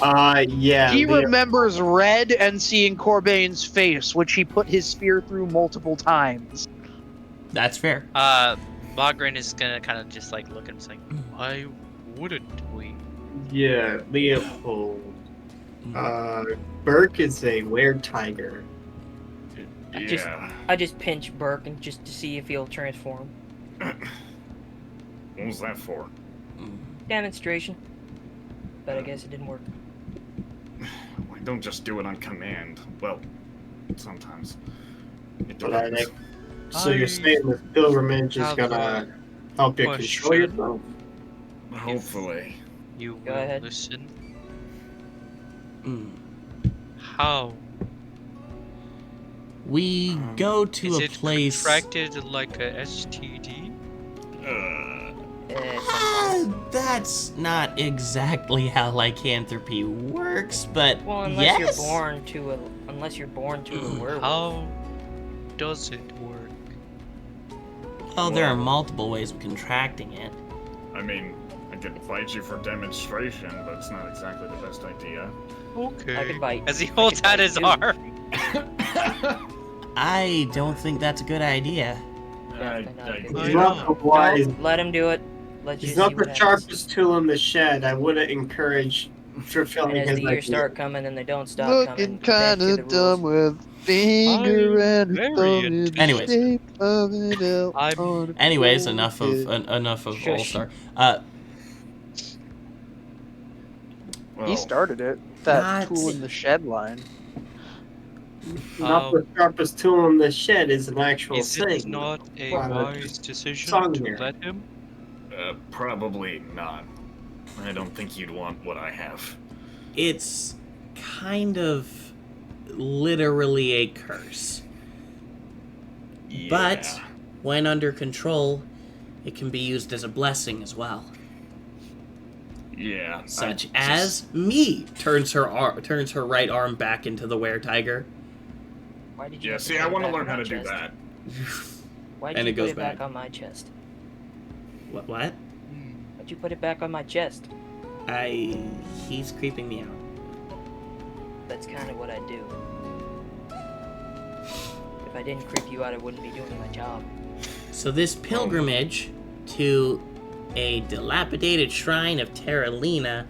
Speaker 4: Yeah.
Speaker 6: He
Speaker 4: Leo-
Speaker 6: remembers red and seeing Corbain's face, which he put his spear through multiple times.
Speaker 1: That's fair.
Speaker 10: Bogren is gonna kind of just like look at him saying, why wouldn't we?
Speaker 4: Yeah, Leopold. Burke is a were-tiger.
Speaker 5: Yeah.
Speaker 11: I just pinch Burke and just to see if he'll transform.
Speaker 5: What was that for?
Speaker 11: Demonstration. But I guess it didn't work.
Speaker 5: I don't just do it on command. Well, sometimes. It
Speaker 4: But I
Speaker 5: depends.
Speaker 4: like. So you're saying this pilgrimage is
Speaker 10: have
Speaker 4: gonna help you control
Speaker 10: question.
Speaker 4: yourself?
Speaker 5: Hopefully.
Speaker 10: You
Speaker 11: Go
Speaker 10: will
Speaker 11: ahead.
Speaker 10: listen.
Speaker 1: Mm.
Speaker 10: How?
Speaker 1: We go to
Speaker 10: Is
Speaker 1: a
Speaker 10: it
Speaker 1: place.
Speaker 10: contracted like a STD?
Speaker 1: That's not exactly how lycanthropy works, but
Speaker 11: Well, unless
Speaker 1: yes.
Speaker 11: you're born to a werewolf.
Speaker 10: How does it work?
Speaker 1: Well, there are multiple ways of contracting it.
Speaker 5: I mean, I could fight you for demonstration, but it's not exactly the best idea.
Speaker 10: Okay.
Speaker 11: I can bite.
Speaker 10: As he holds out his arm.
Speaker 1: I don't think that's a good idea.
Speaker 11: Definitely not a good
Speaker 4: He's
Speaker 11: idea.
Speaker 4: not the wise.
Speaker 11: Nope, let him do it. Let's
Speaker 4: He's
Speaker 11: just
Speaker 4: not
Speaker 11: see
Speaker 4: the
Speaker 11: what happens.
Speaker 4: sharpest tool in the shed. I wouldn't encourage fulfilling
Speaker 11: And as
Speaker 4: his
Speaker 11: the years
Speaker 4: idea.
Speaker 11: start coming and they don't stop
Speaker 6: Looking
Speaker 11: coming, back to the
Speaker 6: kinda dumb
Speaker 11: rules.
Speaker 6: with finger and a
Speaker 10: very
Speaker 6: thumb in the
Speaker 1: Anyways.
Speaker 6: shape of an L
Speaker 10: I'm-
Speaker 6: on a
Speaker 1: Anyways,
Speaker 6: cool
Speaker 1: enough
Speaker 6: kid.
Speaker 1: of
Speaker 11: Shush.
Speaker 1: All-Star.
Speaker 6: He
Speaker 5: Well,
Speaker 6: started it. That
Speaker 1: Not-
Speaker 6: tool in the shed line.
Speaker 4: Not the sharpest tool in the shed is an actual
Speaker 10: Is it
Speaker 4: thing.
Speaker 10: not a
Speaker 4: Well,
Speaker 10: wise decision
Speaker 4: song
Speaker 10: to
Speaker 4: here.
Speaker 10: let him?
Speaker 5: probably not. I don't think you'd want what I have.
Speaker 1: It's kind of literally a curse.
Speaker 5: Yeah.
Speaker 1: But when under control, it can be used as a blessing as well.
Speaker 5: Yeah.
Speaker 1: Such
Speaker 5: I
Speaker 1: as me turns her right arm back into the were-tiger.
Speaker 11: Why did you
Speaker 5: Yeah,
Speaker 11: have
Speaker 5: see,
Speaker 11: put
Speaker 5: I
Speaker 11: it
Speaker 5: want to
Speaker 11: back
Speaker 5: learn
Speaker 11: on
Speaker 5: how
Speaker 11: my
Speaker 5: to do
Speaker 11: chest?
Speaker 5: that.
Speaker 11: Why
Speaker 1: And
Speaker 11: did
Speaker 1: it
Speaker 11: you
Speaker 1: goes
Speaker 11: put it back
Speaker 1: back.
Speaker 11: on my chest?
Speaker 1: What?
Speaker 11: Why'd you put it back on my chest?
Speaker 1: He's creeping me out.
Speaker 11: That's kind of what I do. If I didn't creep you out, I wouldn't be doing my job.
Speaker 1: So this pilgrimage to a dilapidated shrine of Terralina,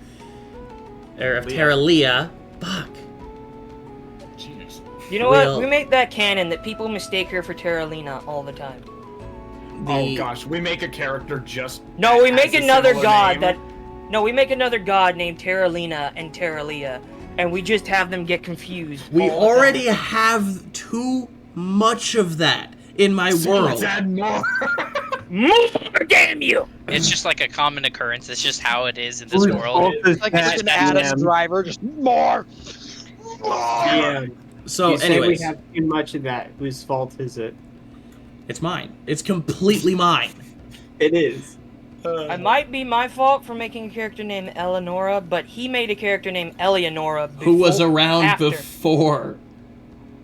Speaker 1: or of Terralea, fuck.
Speaker 5: Jeez.
Speaker 11: You know
Speaker 1: Well-
Speaker 11: what? We make that canon that people mistake her for Terralina all the time.
Speaker 5: Oh gosh, we make a character just.
Speaker 11: No, we
Speaker 5: has
Speaker 11: make
Speaker 5: a
Speaker 11: another
Speaker 5: similar
Speaker 11: god
Speaker 5: name.
Speaker 11: that. No, we make another god named Terralina and Terralea, and we just have them get confused.
Speaker 1: We
Speaker 11: all the
Speaker 1: already
Speaker 11: time.
Speaker 1: have too much of that in my
Speaker 5: So
Speaker 1: world.
Speaker 5: let's add more.
Speaker 11: More, damn you!
Speaker 10: It's just like a common occurrence. It's just how it is in this
Speaker 4: Whose
Speaker 10: world.
Speaker 4: fault is
Speaker 6: Like
Speaker 4: that,
Speaker 6: it's an Adam
Speaker 4: DM?
Speaker 6: driver, just more.
Speaker 4: DM.
Speaker 1: So,
Speaker 4: You say
Speaker 1: anyways,
Speaker 4: we have too much of that. Whose fault is it?
Speaker 1: it's mine. It's completely mine.
Speaker 4: It is.
Speaker 11: It might be my fault for making a character named Eleonora, but he made a character named Eleonora
Speaker 1: Who was
Speaker 11: before-
Speaker 1: around
Speaker 11: after.
Speaker 1: before.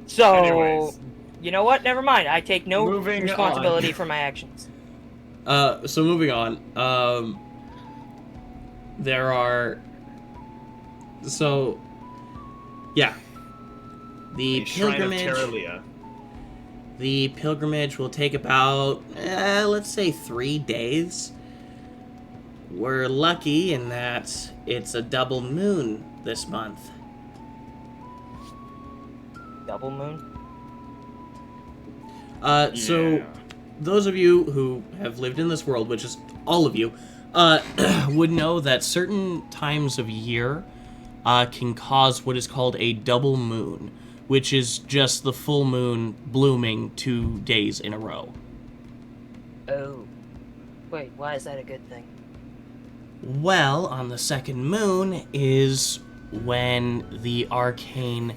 Speaker 11: So,
Speaker 5: Anyways.
Speaker 11: you know what? Never mind. I take no
Speaker 5: Moving
Speaker 11: responsibility
Speaker 5: on.
Speaker 11: for my actions.
Speaker 1: So moving on. There are. So, yeah. The
Speaker 5: The Shrine of
Speaker 1: pilgrimage.
Speaker 5: Terralea.
Speaker 1: The pilgrimage will take about, let's say, 3 days. We're lucky in that it's a double moon this month.
Speaker 11: Double moon?
Speaker 1: So,
Speaker 5: Yeah.
Speaker 1: those of you who have lived in this world, which is all of you, would know that certain times of year can cause what is called a double moon, which is just the full moon blooming 2 days in a row.
Speaker 11: Oh. Wait, why is that a good thing?
Speaker 1: Well, on the second moon is when the arcane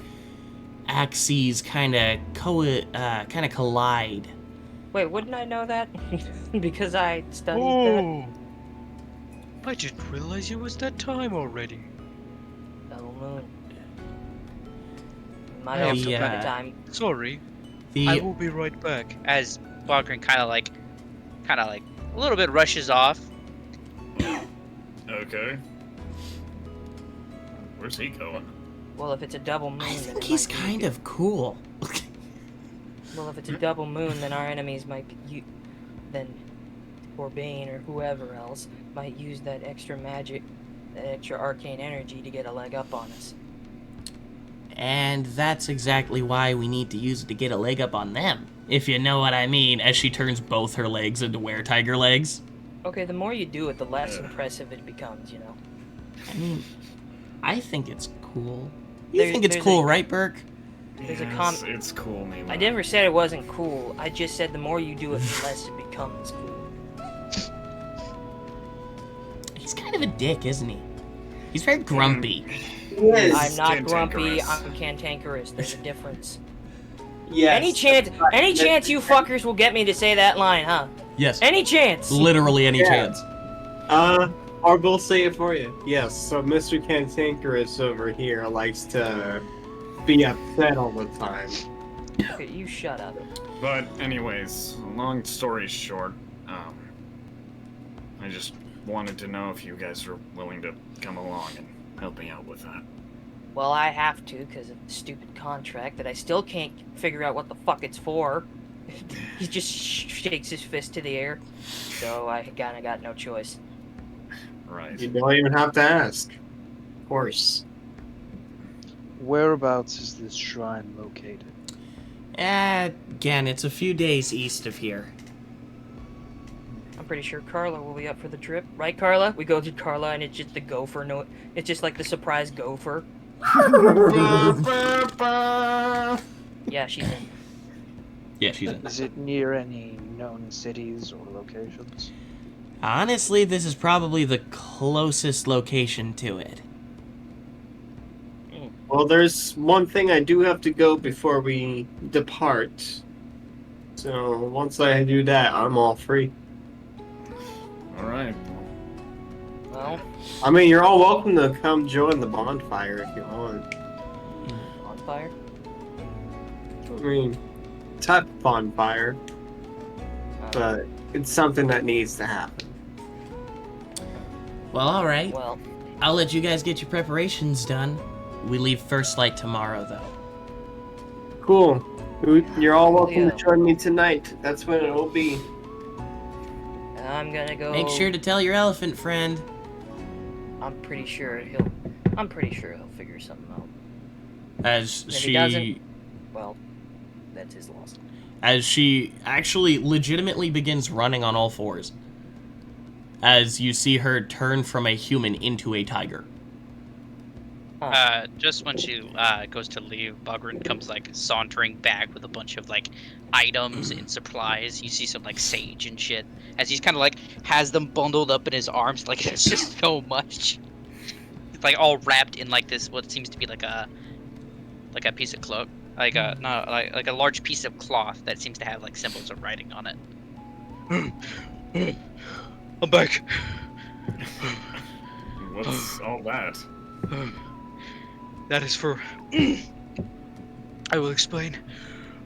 Speaker 1: axes kind of collide.
Speaker 11: Wait, wouldn't I know that? Because I studied that.
Speaker 10: Oh, I didn't realize it was that time already.
Speaker 11: Double moon. My
Speaker 10: Yeah,
Speaker 11: also
Speaker 1: yeah.
Speaker 11: kind of time.
Speaker 10: Sorry, I
Speaker 1: The
Speaker 10: will be right back.
Speaker 13: As Walgren kind of like a little bit rushes off.
Speaker 5: Okay. Where's he going?
Speaker 11: Well, if it's a double moon,
Speaker 1: I
Speaker 11: then
Speaker 1: think
Speaker 11: it
Speaker 1: he's
Speaker 11: might
Speaker 1: kind of cool.
Speaker 11: Well, if it's a double moon, then our enemies might then Corbane or whoever else might use that extra magic, that extra arcane energy to get a leg up on us.
Speaker 1: And that's exactly why we need to use it to get a leg up on them, if you know what I mean, as she turns both her legs into were-tiger legs.
Speaker 11: Okay, the more you do it, the less impressive it becomes, you know.
Speaker 1: I mean, I think it's cool. You
Speaker 11: There's-
Speaker 1: think it's
Speaker 11: there's
Speaker 1: cool,
Speaker 11: a-
Speaker 1: right, Burke?
Speaker 11: There's a
Speaker 5: It's cool, Mima.
Speaker 11: I never said it wasn't cool. I just said the more you do it, the less it becomes cool.
Speaker 1: He's kind of a dick, isn't he? He's very grumpy.
Speaker 4: Yes.
Speaker 11: I'm not grumpy.
Speaker 5: cantankerous.
Speaker 11: I'm cantankerous. There's a difference.
Speaker 4: Yes.
Speaker 11: Any chance you fuckers will get me to say that line, huh?
Speaker 1: Yes.
Speaker 11: Any chance?
Speaker 1: Literally any
Speaker 4: Yeah.
Speaker 1: chance.
Speaker 4: Or we'll say it for you. Yes, so Mr. Cantankerous over here likes to be upset all the time.
Speaker 11: Okay, you shut up.
Speaker 5: But anyways, long story short, I just wanted to know if you guys are willing to come along and help me out with that.
Speaker 11: Well, I have to because of the stupid contract that I still can't figure out what the fuck it's for. He just shakes his fist to the air. So I kind of got no choice.
Speaker 5: Right.
Speaker 4: You don't even have to ask. Of course.
Speaker 6: Whereabouts is this shrine located?
Speaker 1: Again, it's a few days east of here.
Speaker 11: I'm pretty sure Carla will be up for the trip, right, Carla? We go to Carla and it's just the gopher. No, it's just like the surprise gopher. Yeah, she's in.
Speaker 1: Yeah, she's in.
Speaker 6: Is it near any known cities or locations?
Speaker 1: Honestly, this is probably the closest location to it.
Speaker 4: Well, there's one thing I do have to go before we depart. So once I do that, I'm all free.
Speaker 5: All right.
Speaker 11: Well,
Speaker 4: I mean, you're all welcome to come join the bonfire if you want.
Speaker 11: bonfire?
Speaker 4: I mean, type of bonfire, but it's something that needs to happen.
Speaker 1: Well, alright.
Speaker 11: Well,
Speaker 1: I'll let you guys get your preparations done. We leave first light tomorrow, though.
Speaker 4: Cool. You're all welcome
Speaker 11: Yeah.
Speaker 4: to join me tonight. That's when it will be.
Speaker 11: I'm gonna go.
Speaker 1: Make sure to tell your elephant friend.
Speaker 11: I'm pretty sure he'll figure something out.
Speaker 1: As
Speaker 11: If he
Speaker 1: she...
Speaker 11: doesn't, well, that's his loss.
Speaker 1: As she actually legitimately begins running on all fours. As you see her turn from a human into a tiger.
Speaker 13: Just when she goes to leave, Bogran comes like sauntering back with a bunch of like items and supplies. You see some like sage and shit. As he's kind of like has them bundled up in his arms, like it's just so much. It's like all wrapped in like this what seems to be like a piece of cloth, like a not like a large piece of cloth that seems to have like symbols of writing on it. I'm back.
Speaker 5: What's all that?
Speaker 13: That is for. I will explain.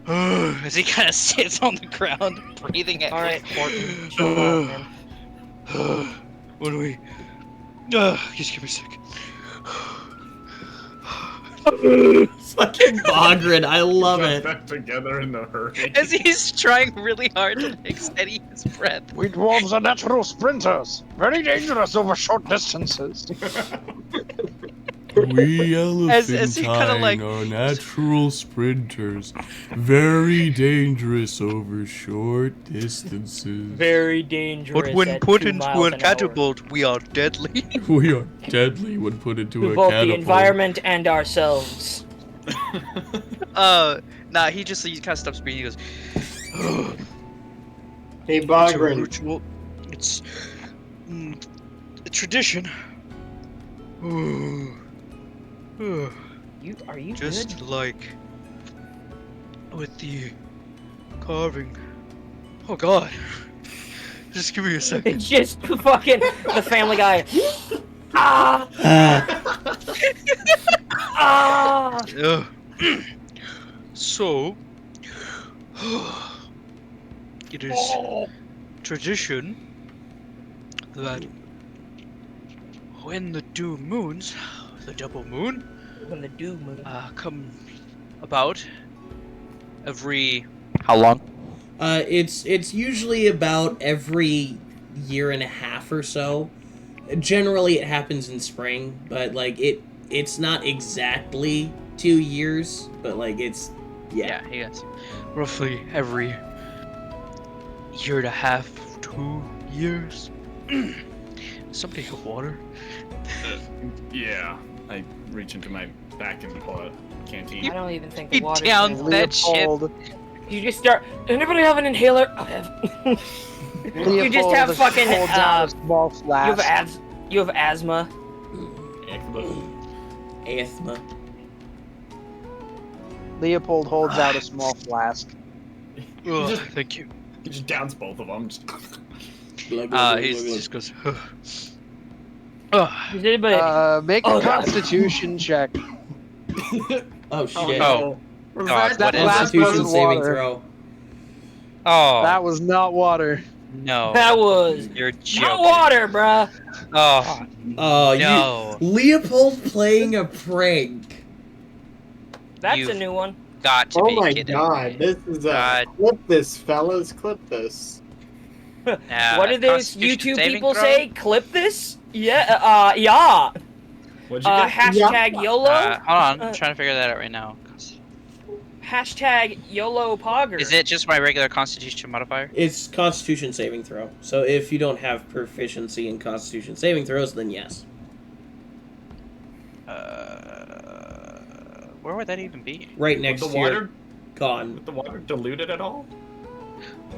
Speaker 13: As he kind of sits on the ground, breathing at.
Speaker 11: All right, Horton, chill out, man.
Speaker 13: What do we? Just give me a sec.
Speaker 1: Fucking Bogran, I love
Speaker 5: Got
Speaker 1: it.
Speaker 5: back together in a hurry.
Speaker 13: As he's trying really hard to like steady his breath.
Speaker 6: We dwarves are natural sprinters. Very dangerous over short distances.
Speaker 1: We
Speaker 13: As he kinda,
Speaker 1: elephantine
Speaker 13: like-
Speaker 1: are natural sprinters. Very dangerous over short distances.
Speaker 11: Very dangerous.
Speaker 13: But when
Speaker 11: at
Speaker 13: put
Speaker 11: 2
Speaker 13: into
Speaker 11: miles
Speaker 13: a
Speaker 11: an hour.
Speaker 13: catapult, we are deadly.
Speaker 1: We are deadly when put into
Speaker 11: To
Speaker 1: a
Speaker 11: both
Speaker 1: catapult.
Speaker 11: the environment and ourselves.
Speaker 13: Nah, he kind of stops breathing. He goes,
Speaker 4: Hey,
Speaker 13: it's a
Speaker 4: Bogran.
Speaker 13: ritual. It's a tradition.
Speaker 11: Are you
Speaker 13: Just
Speaker 11: good?
Speaker 13: like with the carving. Oh God! Just give me a second.
Speaker 11: It's just fucking the Family Guy. Ah! Ah!
Speaker 13: So, it is tradition that when the two moons, the double moon,
Speaker 11: When the dew moon.
Speaker 13: come about every how long?
Speaker 1: It's usually about every year and a half or so. Generally, it happens in spring, but like it's not exactly 2 years, but like it's
Speaker 13: Yeah, he goes roughly every year and a half, 2 years. Somebody have water?
Speaker 5: Yeah. I reach into my back and pull out a canteen.
Speaker 11: I don't even think
Speaker 13: He
Speaker 11: the water.
Speaker 13: downs that shit.
Speaker 11: You just start. Anybody have an inhaler? I have. You just have fucking.
Speaker 6: holds out a small flask.
Speaker 11: You have asthma.
Speaker 1: asthma.
Speaker 6: Leopold holds out a small flask.
Speaker 13: Ugh, thank you.
Speaker 5: He just downs both of them.
Speaker 13: He just goes. Ugh.
Speaker 11: Does anybody?
Speaker 6: Make
Speaker 11: Oh,
Speaker 6: a
Speaker 11: God.
Speaker 6: Constitution check.
Speaker 1: Oh shit.
Speaker 13: Oh. God,
Speaker 6: That
Speaker 13: what is
Speaker 6: last
Speaker 13: it?
Speaker 1: Constitution
Speaker 6: was
Speaker 1: saving
Speaker 6: water.
Speaker 1: throw.
Speaker 13: Oh.
Speaker 6: That was not water.
Speaker 13: No.
Speaker 11: That was
Speaker 13: You're
Speaker 11: hot
Speaker 13: joking.
Speaker 11: water, bruh.
Speaker 13: Oh, no.
Speaker 1: Leopold playing a prank.
Speaker 11: That's
Speaker 13: You've
Speaker 11: a new one.
Speaker 13: got to
Speaker 4: Oh
Speaker 13: be
Speaker 4: my
Speaker 13: kidding
Speaker 4: god,
Speaker 13: me.
Speaker 4: this is
Speaker 13: God.
Speaker 4: clip this, fellas, clip this.
Speaker 11: What did those
Speaker 13: Constitution
Speaker 11: YouTube
Speaker 13: saving
Speaker 11: people
Speaker 13: throw?
Speaker 11: say? Clip this? Yeah, yeah.
Speaker 12: What'd you get?
Speaker 11: Hashtag YOLO.
Speaker 13: Hold on, I'm trying to figure that out right now.
Speaker 11: Hashtag YOLO Pogger.
Speaker 13: Is it just my regular Constitution modifier?
Speaker 1: It's Constitution saving throw. So if you don't have proficiency in Constitution saving throws, then yes.
Speaker 13: Where would that even be?
Speaker 1: Right next
Speaker 12: With
Speaker 1: to
Speaker 12: the water?
Speaker 1: your con.
Speaker 12: With the water diluted at all?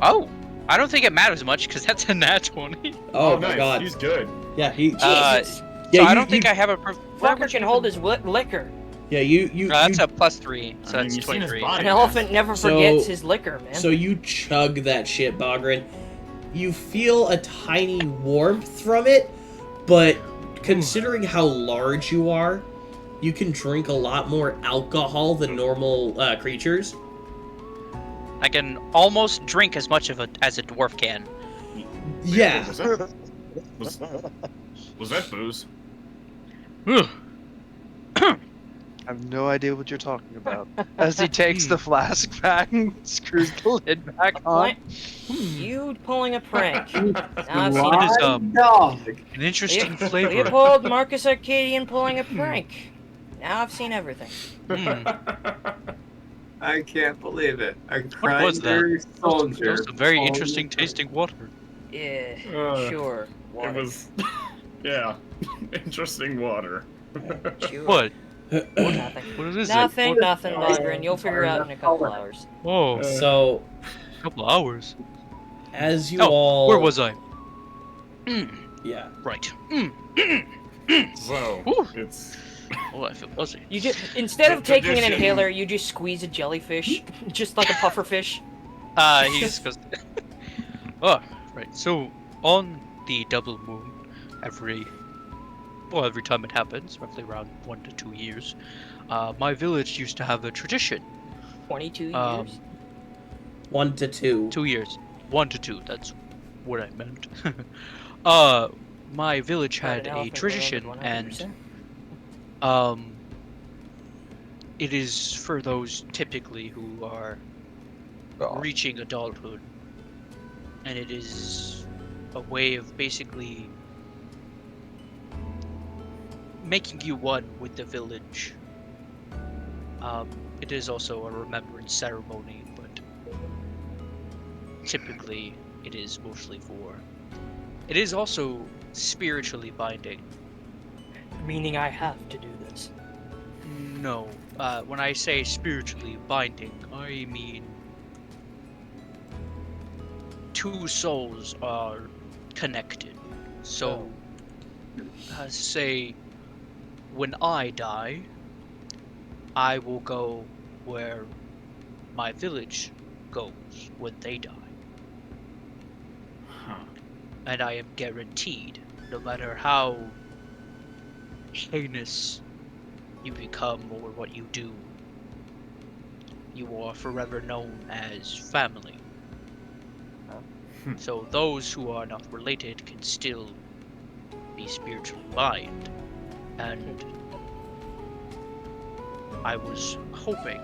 Speaker 13: Oh, I don't think it matters much because that's a nat 20.
Speaker 1: Oh, my
Speaker 12: nice.
Speaker 1: god.
Speaker 12: He's good.
Speaker 1: Yeah, he.
Speaker 11: Jesus.
Speaker 1: Yeah,
Speaker 13: so I don't think I have a.
Speaker 11: Fucker can hold his liquor.
Speaker 1: Yeah, you.
Speaker 13: That's
Speaker 1: you,
Speaker 13: a +3, so
Speaker 12: I mean,
Speaker 13: that's
Speaker 12: you've seen his
Speaker 13: 23.
Speaker 12: body.
Speaker 11: An elephant never
Speaker 1: So-
Speaker 11: forgets his liquor, man.
Speaker 1: So you chug that shit, Bogren. You feel a tiny warmth from it, but considering how large you are, you can drink a lot more alcohol than normal creatures.
Speaker 13: I can almost drink as much as a dwarf can.
Speaker 1: Yeah.
Speaker 12: Was that booze?
Speaker 6: I have no idea what you're talking about. As he takes the flask back and screws the lid back on.
Speaker 11: You pulling a prank. Now I've
Speaker 13: What is
Speaker 11: seen
Speaker 4: Dog.
Speaker 13: an interesting flavor?
Speaker 11: Leopold Marcus Arcadian pulling a prank. Now I've seen everything.
Speaker 4: I can't believe it. A
Speaker 13: What was
Speaker 4: grinder soldier.
Speaker 13: That was some very
Speaker 4: pulling
Speaker 13: interesting
Speaker 4: a prank.
Speaker 13: tasting water.
Speaker 11: Yeah,
Speaker 12: Uh,
Speaker 11: sure.
Speaker 12: It
Speaker 11: Water.
Speaker 12: was, yeah, interesting water.
Speaker 11: Sure.
Speaker 13: What?
Speaker 11: Nothing.
Speaker 13: What is
Speaker 11: Nothing,
Speaker 13: it?
Speaker 11: nothing, Bogren. You'll figure out in a couple hours.
Speaker 13: Whoa,
Speaker 1: So,
Speaker 13: a couple of hours.
Speaker 1: as you
Speaker 13: Oh,
Speaker 1: all...
Speaker 13: where was I?
Speaker 1: Yeah.
Speaker 13: Right.
Speaker 12: So,
Speaker 13: Ooh.
Speaker 12: it's...
Speaker 13: Oh, I feel fuzzy.
Speaker 11: You just instead of
Speaker 12: The
Speaker 11: taking an
Speaker 12: tradition.
Speaker 11: inhaler, you just squeeze a jellyfish, just like a pufferfish.
Speaker 13: He just goes. Oh, right. So on the double moon, every time it happens, roughly around 1 to 2 years, my village used to have a tradition.
Speaker 11: 22 years.
Speaker 1: 1 to 2.
Speaker 13: 2 years. 1 to 2. That's what I meant. My village
Speaker 11: Got
Speaker 13: had
Speaker 11: an
Speaker 13: a
Speaker 11: elephant
Speaker 13: tradition,
Speaker 11: around
Speaker 13: and
Speaker 11: 100%.
Speaker 13: it is for those typically who are reaching adulthood, and it is a way of basically making you one with the village. It is also a remembrance ceremony, but typically it is mostly for. It is also spiritually binding.
Speaker 11: Meaning I have to do this.
Speaker 13: No, when I say spiritually binding, I mean two souls are connected. So, say, when I die, I will go where my village goes when they die.
Speaker 12: Huh.
Speaker 13: And I am guaranteed, no matter how heinous you become or what you do, you are forever known as family. So those who are not related can still be spiritually bind. And I was hoping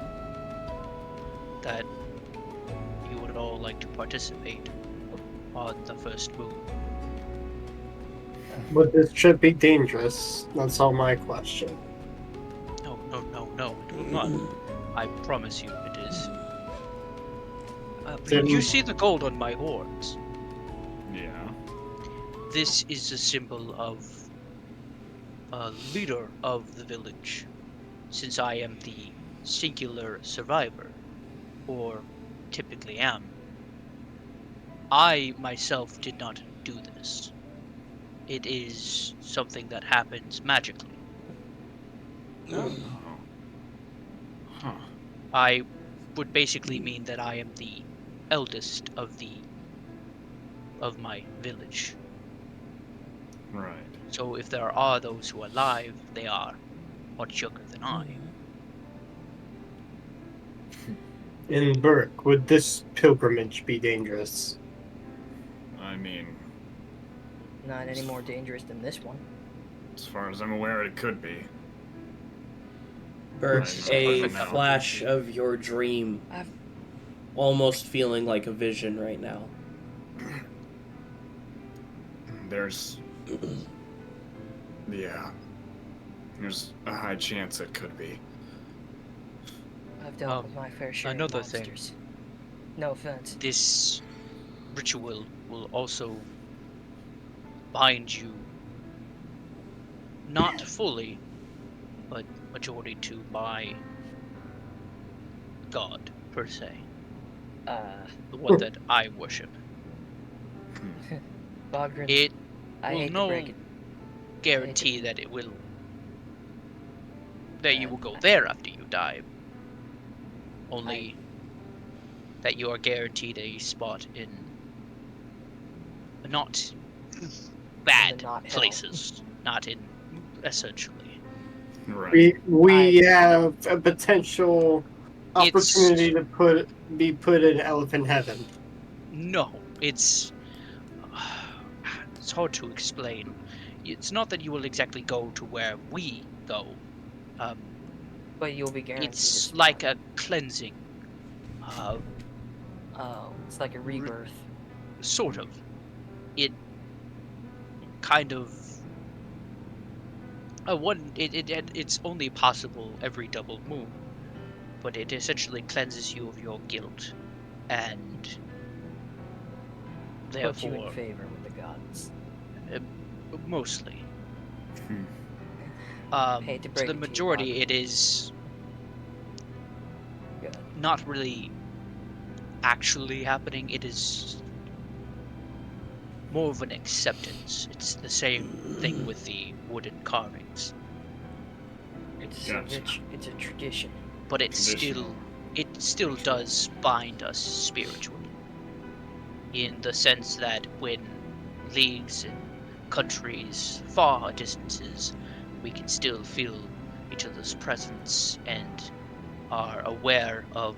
Speaker 13: that you would all like to participate on the first moon.
Speaker 4: Would this trip be dangerous? That's all my question.
Speaker 13: No, it will not. I promise you it is.
Speaker 4: Then-
Speaker 13: You see the gold on my horns.
Speaker 12: Yeah.
Speaker 13: This is a symbol of a leader of the village, since I am the singular survivor, or typically am. I myself did not do this. It is something that happens magically.
Speaker 12: Oh. Huh.
Speaker 13: I would basically mean that I am the eldest of my village.
Speaker 12: Right.
Speaker 13: So if there are those who are alive, they are much younger than I.
Speaker 4: In Burke, would this pilgrimage be dangerous?
Speaker 12: I I mean,
Speaker 11: Not any more dangerous than this one.
Speaker 12: as far as I'm aware, it could be.
Speaker 1: Bert,
Speaker 12: Right,
Speaker 1: a
Speaker 12: perfect now.
Speaker 1: flash of your dream, almost feeling like a vision right now.
Speaker 12: There's... Yeah. There's a high chance it could be.
Speaker 11: I've dealt with my fair share of
Speaker 13: another thing.
Speaker 11: monsters. No offense.
Speaker 13: This ritual will also bind you, not fully, but majority to my god, per se. The one that I worship.
Speaker 11: Bogren,
Speaker 13: It
Speaker 11: I
Speaker 13: will
Speaker 11: hate to
Speaker 13: no
Speaker 11: break it.
Speaker 13: guarantee that it will... that you will go there after you die. Only that you are guaranteed a spot in not bad
Speaker 11: not hell.
Speaker 13: places, not in essentially.
Speaker 12: Right.
Speaker 4: We have a potential opportunity to be put in Elephant Heaven.
Speaker 13: No, it's hard to explain. It's not that you will exactly go to where we go.
Speaker 11: But you'll be guaranteed.
Speaker 13: It's like a cleansing.
Speaker 11: It's like a rebirth.
Speaker 13: Sort of. It kind of. It's only possible every double moon, but it essentially cleanses you of your guilt, and therefore
Speaker 11: Puts you in favor with the gods.
Speaker 13: Mostly.
Speaker 11: Hate to
Speaker 13: To
Speaker 11: break
Speaker 13: the
Speaker 11: it to you,
Speaker 13: majority, it is not really actually happening. It is more of an acceptance. It's the same thing with the wooden carvings.
Speaker 11: It's
Speaker 12: Gotcha.
Speaker 11: it's a tradition.
Speaker 13: But it
Speaker 12: Traditional.
Speaker 13: still does bind us spiritually. In the sense that when leagues and countries, far distances, we can still feel each other's presence and are aware of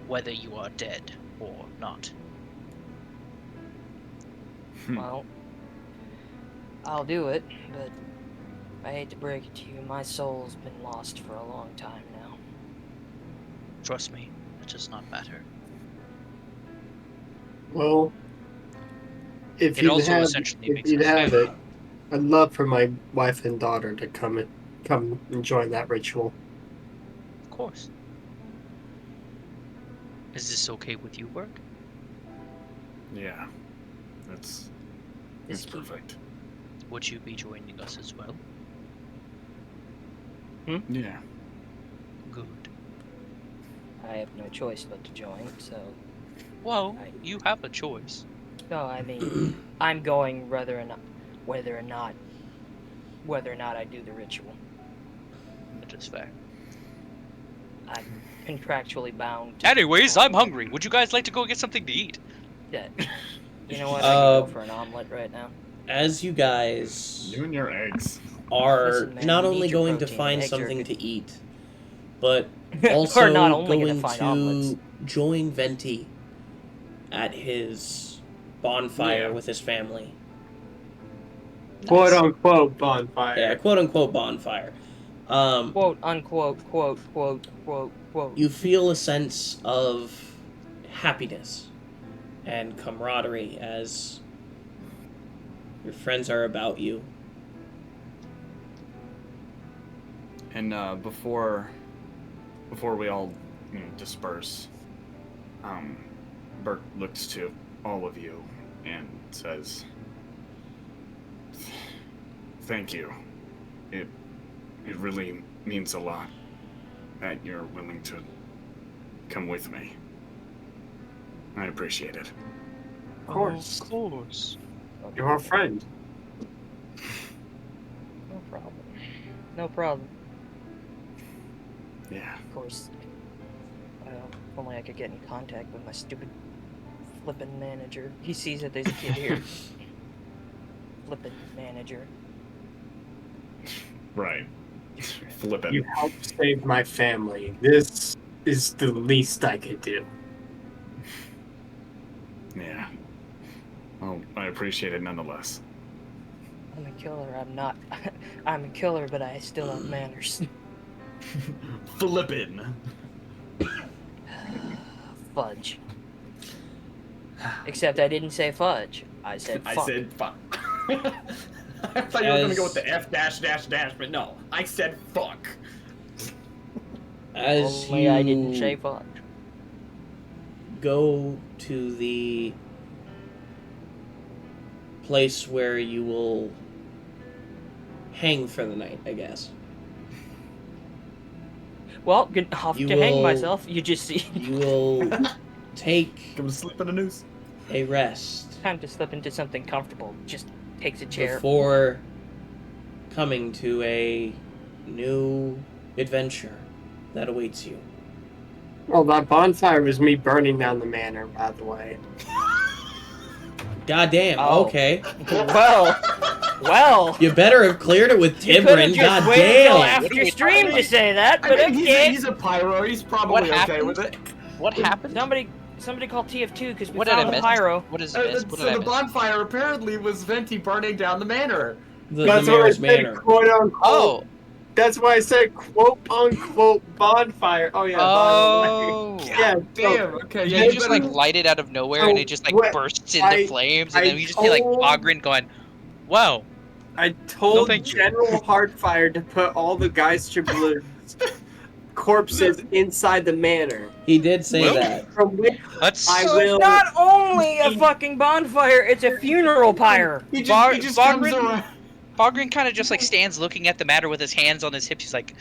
Speaker 13: whether you are dead or not.
Speaker 11: Well, I'll do it, but I hate to break it to you, my soul's been lost for a long time now.
Speaker 13: Trust me, it does not matter.
Speaker 4: Well, if
Speaker 13: It
Speaker 4: you'd
Speaker 13: also
Speaker 4: have,
Speaker 13: essentially
Speaker 4: if
Speaker 13: makes
Speaker 4: you'd
Speaker 13: us
Speaker 4: have
Speaker 13: family.
Speaker 4: it, I'd love for my wife and daughter to come and join that ritual.
Speaker 13: Of course. Is this okay with you, Burke?
Speaker 12: Yeah. That's perfect.
Speaker 13: Would you be joining us as well?
Speaker 12: Yeah.
Speaker 13: Good.
Speaker 11: I have no choice but to join, so...
Speaker 13: Well, you have a choice.
Speaker 11: No, I mean, I'm going whether or not I do the ritual.
Speaker 13: That is fair.
Speaker 11: I'm contractually bound to...
Speaker 13: Anyways, I'm hungry. Would you guys like to go get something to eat?
Speaker 11: Yeah. You know what? I can go for an omelet right now.
Speaker 1: As you guys
Speaker 12: You and your eggs
Speaker 1: are
Speaker 11: Listen, man,
Speaker 1: not
Speaker 11: you
Speaker 1: only
Speaker 11: need your
Speaker 1: going to
Speaker 11: protein.
Speaker 1: find
Speaker 11: Eggs are
Speaker 1: something
Speaker 11: good.
Speaker 1: to eat, but
Speaker 11: We're
Speaker 1: also
Speaker 11: not only gonna
Speaker 1: going
Speaker 11: find
Speaker 1: to
Speaker 11: omelets.
Speaker 1: join Venti at his bonfire with his family.
Speaker 4: Quote unquote bonfire.
Speaker 1: Yeah, quote unquote bonfire.
Speaker 11: Quote unquote, quote.
Speaker 1: You feel a sense of happiness and camaraderie as your friends are about you.
Speaker 5: And before we all disperse, Burke looks to all of you and says, "Thank you. It really means a lot that you're willing to come with me. I appreciate it."
Speaker 4: Of course.
Speaker 13: Of course.
Speaker 4: You're our friend.
Speaker 11: No problem. No problem.
Speaker 5: Yeah.
Speaker 11: Of course. If only I could get in contact with my stupid flippin' manager. He sees that there's a kid here. Flippin' manager.
Speaker 12: Right. Flippin'.
Speaker 4: You helped save my family. This is the least I could do.
Speaker 5: Yeah. appreciate it nonetheless.
Speaker 11: I'm a killer. I'm not. I'm a killer, but I still have manners.
Speaker 5: Flippin'.
Speaker 11: Fudge. Except I didn't say fudge. I said fuck.
Speaker 5: I said fuck. I thought you were gonna go with the F dash dash dash, but no, I said fuck.
Speaker 1: As
Speaker 11: Only I didn't say fudge.
Speaker 1: Go to the place where you will hang for the night, I guess.
Speaker 11: Well, good off to hang myself. You just see.
Speaker 1: You will take
Speaker 5: Come to sleep in a noose.
Speaker 1: a rest
Speaker 11: Time to slip into something comfortable. Just takes a chair.
Speaker 1: before coming to a new adventure that awaits you.
Speaker 4: Well, that bonfire was me burning down the manor, by the way.
Speaker 1: Goddamn,
Speaker 11: Oh.
Speaker 1: okay.
Speaker 11: Well.
Speaker 1: You better have cleared it with
Speaker 11: You could have
Speaker 1: Tibrin,
Speaker 11: just waited till
Speaker 1: goddamn.
Speaker 11: after stream to say that, but
Speaker 5: I mean,
Speaker 11: okay.
Speaker 5: he's a pyro. He's probably
Speaker 13: What
Speaker 5: okay
Speaker 13: happened?
Speaker 5: with it.
Speaker 13: What happened?
Speaker 11: Somebody called TF2 because we
Speaker 13: What did I
Speaker 11: found the
Speaker 13: miss?
Speaker 11: pyro.
Speaker 13: What is
Speaker 5: So
Speaker 13: this? What did I
Speaker 5: the
Speaker 13: miss?
Speaker 5: bonfire apparently was Venti burning down the manor.
Speaker 1: The
Speaker 4: That's why I
Speaker 1: mayor's
Speaker 4: said
Speaker 1: manor.
Speaker 4: quote unquote.
Speaker 13: Oh.
Speaker 4: That's why I said quote unquote bonfire. Oh yeah.
Speaker 13: Oh.
Speaker 4: By the way. Yeah.
Speaker 5: Damn. Okay.
Speaker 13: Yeah,
Speaker 5: Yeah.
Speaker 13: you just like light it out of nowhere and it just like bursts into flames, and then we just see like Bogrin going, "Wow."
Speaker 4: I told
Speaker 13: thank you.
Speaker 4: General Hardfire to put all the Geisterblood's corpses inside the manor.
Speaker 1: He did say
Speaker 13: Well,
Speaker 1: that.
Speaker 4: From which
Speaker 13: That's
Speaker 4: I
Speaker 11: So
Speaker 4: will.
Speaker 11: it's not only a fucking bonfire, it's a funeral pyre.
Speaker 5: He just comes around.
Speaker 13: Bogrin kind of just like stands looking at the matter with his hands on his hips. He's like,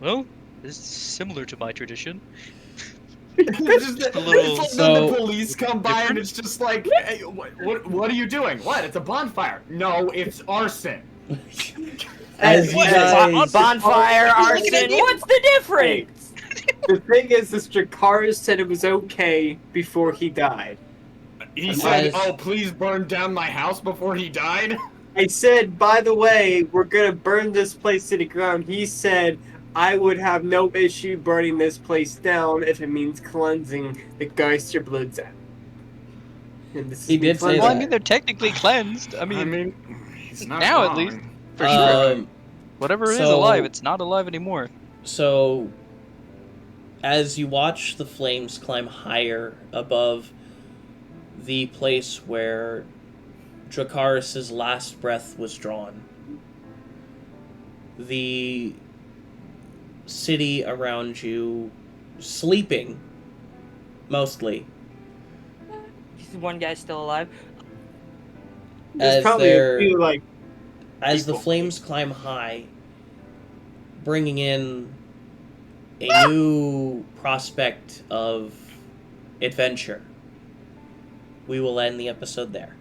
Speaker 13: "Well, this is similar to my tradition."
Speaker 5: Just
Speaker 13: a little-
Speaker 5: it's like
Speaker 1: So-
Speaker 5: the police come by and it's just like, hey, what are you doing? What? It's a bonfire. No, it's arson.
Speaker 1: As you
Speaker 11: What?
Speaker 1: guys,
Speaker 11: Bonfire, arson, what's the difference?
Speaker 4: The thing is, this Dracarys said it was okay before he died.
Speaker 5: He said,
Speaker 1: As-
Speaker 5: "Oh, please burn down my house" before he died.
Speaker 4: I said, by the way, we're gonna burn this place to the ground. He said, I would have no issue burning this place down if it means cleansing the Geisterbloods out. And this
Speaker 1: He
Speaker 4: is
Speaker 1: did say
Speaker 4: cleansing.
Speaker 13: Well, I
Speaker 1: that.
Speaker 13: mean, they're technically cleansed. I mean,
Speaker 5: he's not
Speaker 13: now
Speaker 5: wrong.
Speaker 13: at least, for sure. Whatever is
Speaker 1: so-
Speaker 13: alive, it's not alive anymore.
Speaker 1: So, as you watch the flames climb higher above the place where Dracarys' last breath was drawn, the city around you sleeping, mostly,
Speaker 11: Is one guy still alive?
Speaker 4: There's
Speaker 1: as
Speaker 4: probably a
Speaker 1: they're
Speaker 4: few, like,
Speaker 1: as the
Speaker 4: people.
Speaker 1: flames climb high, bringing in a new prospect of adventure. We will end the episode there.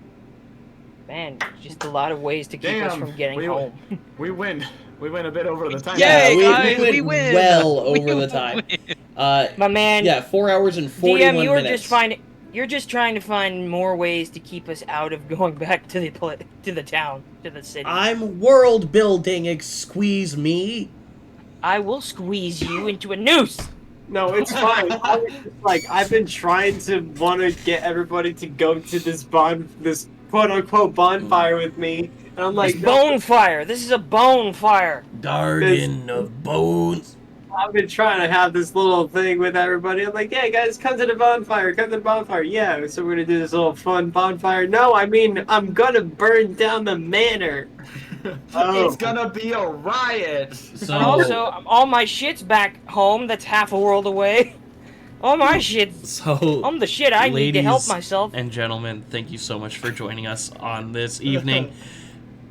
Speaker 11: Man, just a lot of ways to keep us
Speaker 5: Damn,
Speaker 11: from getting
Speaker 5: we-
Speaker 11: home.
Speaker 5: We win. We win a bit over the time.
Speaker 13: Yay,
Speaker 1: we
Speaker 13: guys,
Speaker 1: went
Speaker 13: we win!
Speaker 1: well
Speaker 13: We
Speaker 1: over the time.
Speaker 13: win.
Speaker 11: My man,
Speaker 1: Yeah, 4 hours and 41
Speaker 11: DM, you were
Speaker 1: minutes.
Speaker 11: you're just trying to find more ways to keep us out of going back to the to the town, to the city.
Speaker 1: I'm world building, squeeze me.
Speaker 11: I will squeeze you into a noose.
Speaker 4: No, it's fine. I've been trying to want to get everybody to go to this quote unquote bonfire with me, and I'm like,
Speaker 11: It's bonfire. This is a bonfire.
Speaker 1: Garden of bones.
Speaker 4: I've been trying to have this little thing with everybody. I'm like, yeah, guys, come to the bonfire. Come to the bonfire. Yeah, so we're gonna do this little fun bonfire. No, I mean, I'm gonna burn down the manor.
Speaker 5: It's gonna be a riot.
Speaker 1: So,
Speaker 11: And also, all my shit's back home. That's half a world away. All my shit's.
Speaker 1: so
Speaker 11: I'm the shit. I need to help
Speaker 1: ladies
Speaker 11: myself.
Speaker 1: and gentlemen, thank you so much for joining us on this evening.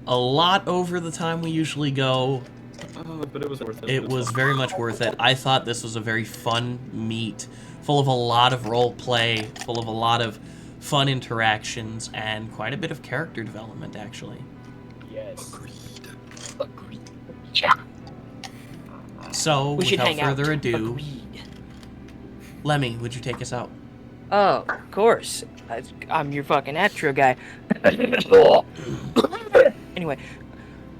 Speaker 1: A lot over the time we usually go.
Speaker 5: But it was worth it.
Speaker 1: It was very much worth it. I thought this was a very fun meet, full of a lot of role play, full of a lot of fun interactions, and quite a bit of character development, actually.
Speaker 11: Yes.
Speaker 1: So,
Speaker 11: We should
Speaker 1: without
Speaker 11: hang out.
Speaker 1: further ado,
Speaker 11: Agreed.
Speaker 1: Lemmy, would you take us out?
Speaker 11: Oh, of course. I'm your fucking Etro guy. Anyway,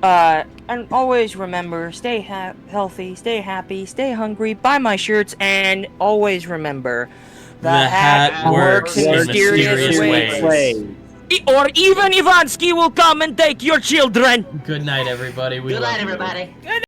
Speaker 11: and always remember, stay healthy, stay happy, stay hungry, buy my shirts, and always remember, the hat works in mysterious ways.
Speaker 14: or even Ivansky will come and take your children.
Speaker 1: Good night, everybody. We
Speaker 15: Good
Speaker 1: love
Speaker 15: night,
Speaker 1: you.
Speaker 15: everybody.
Speaker 14: Good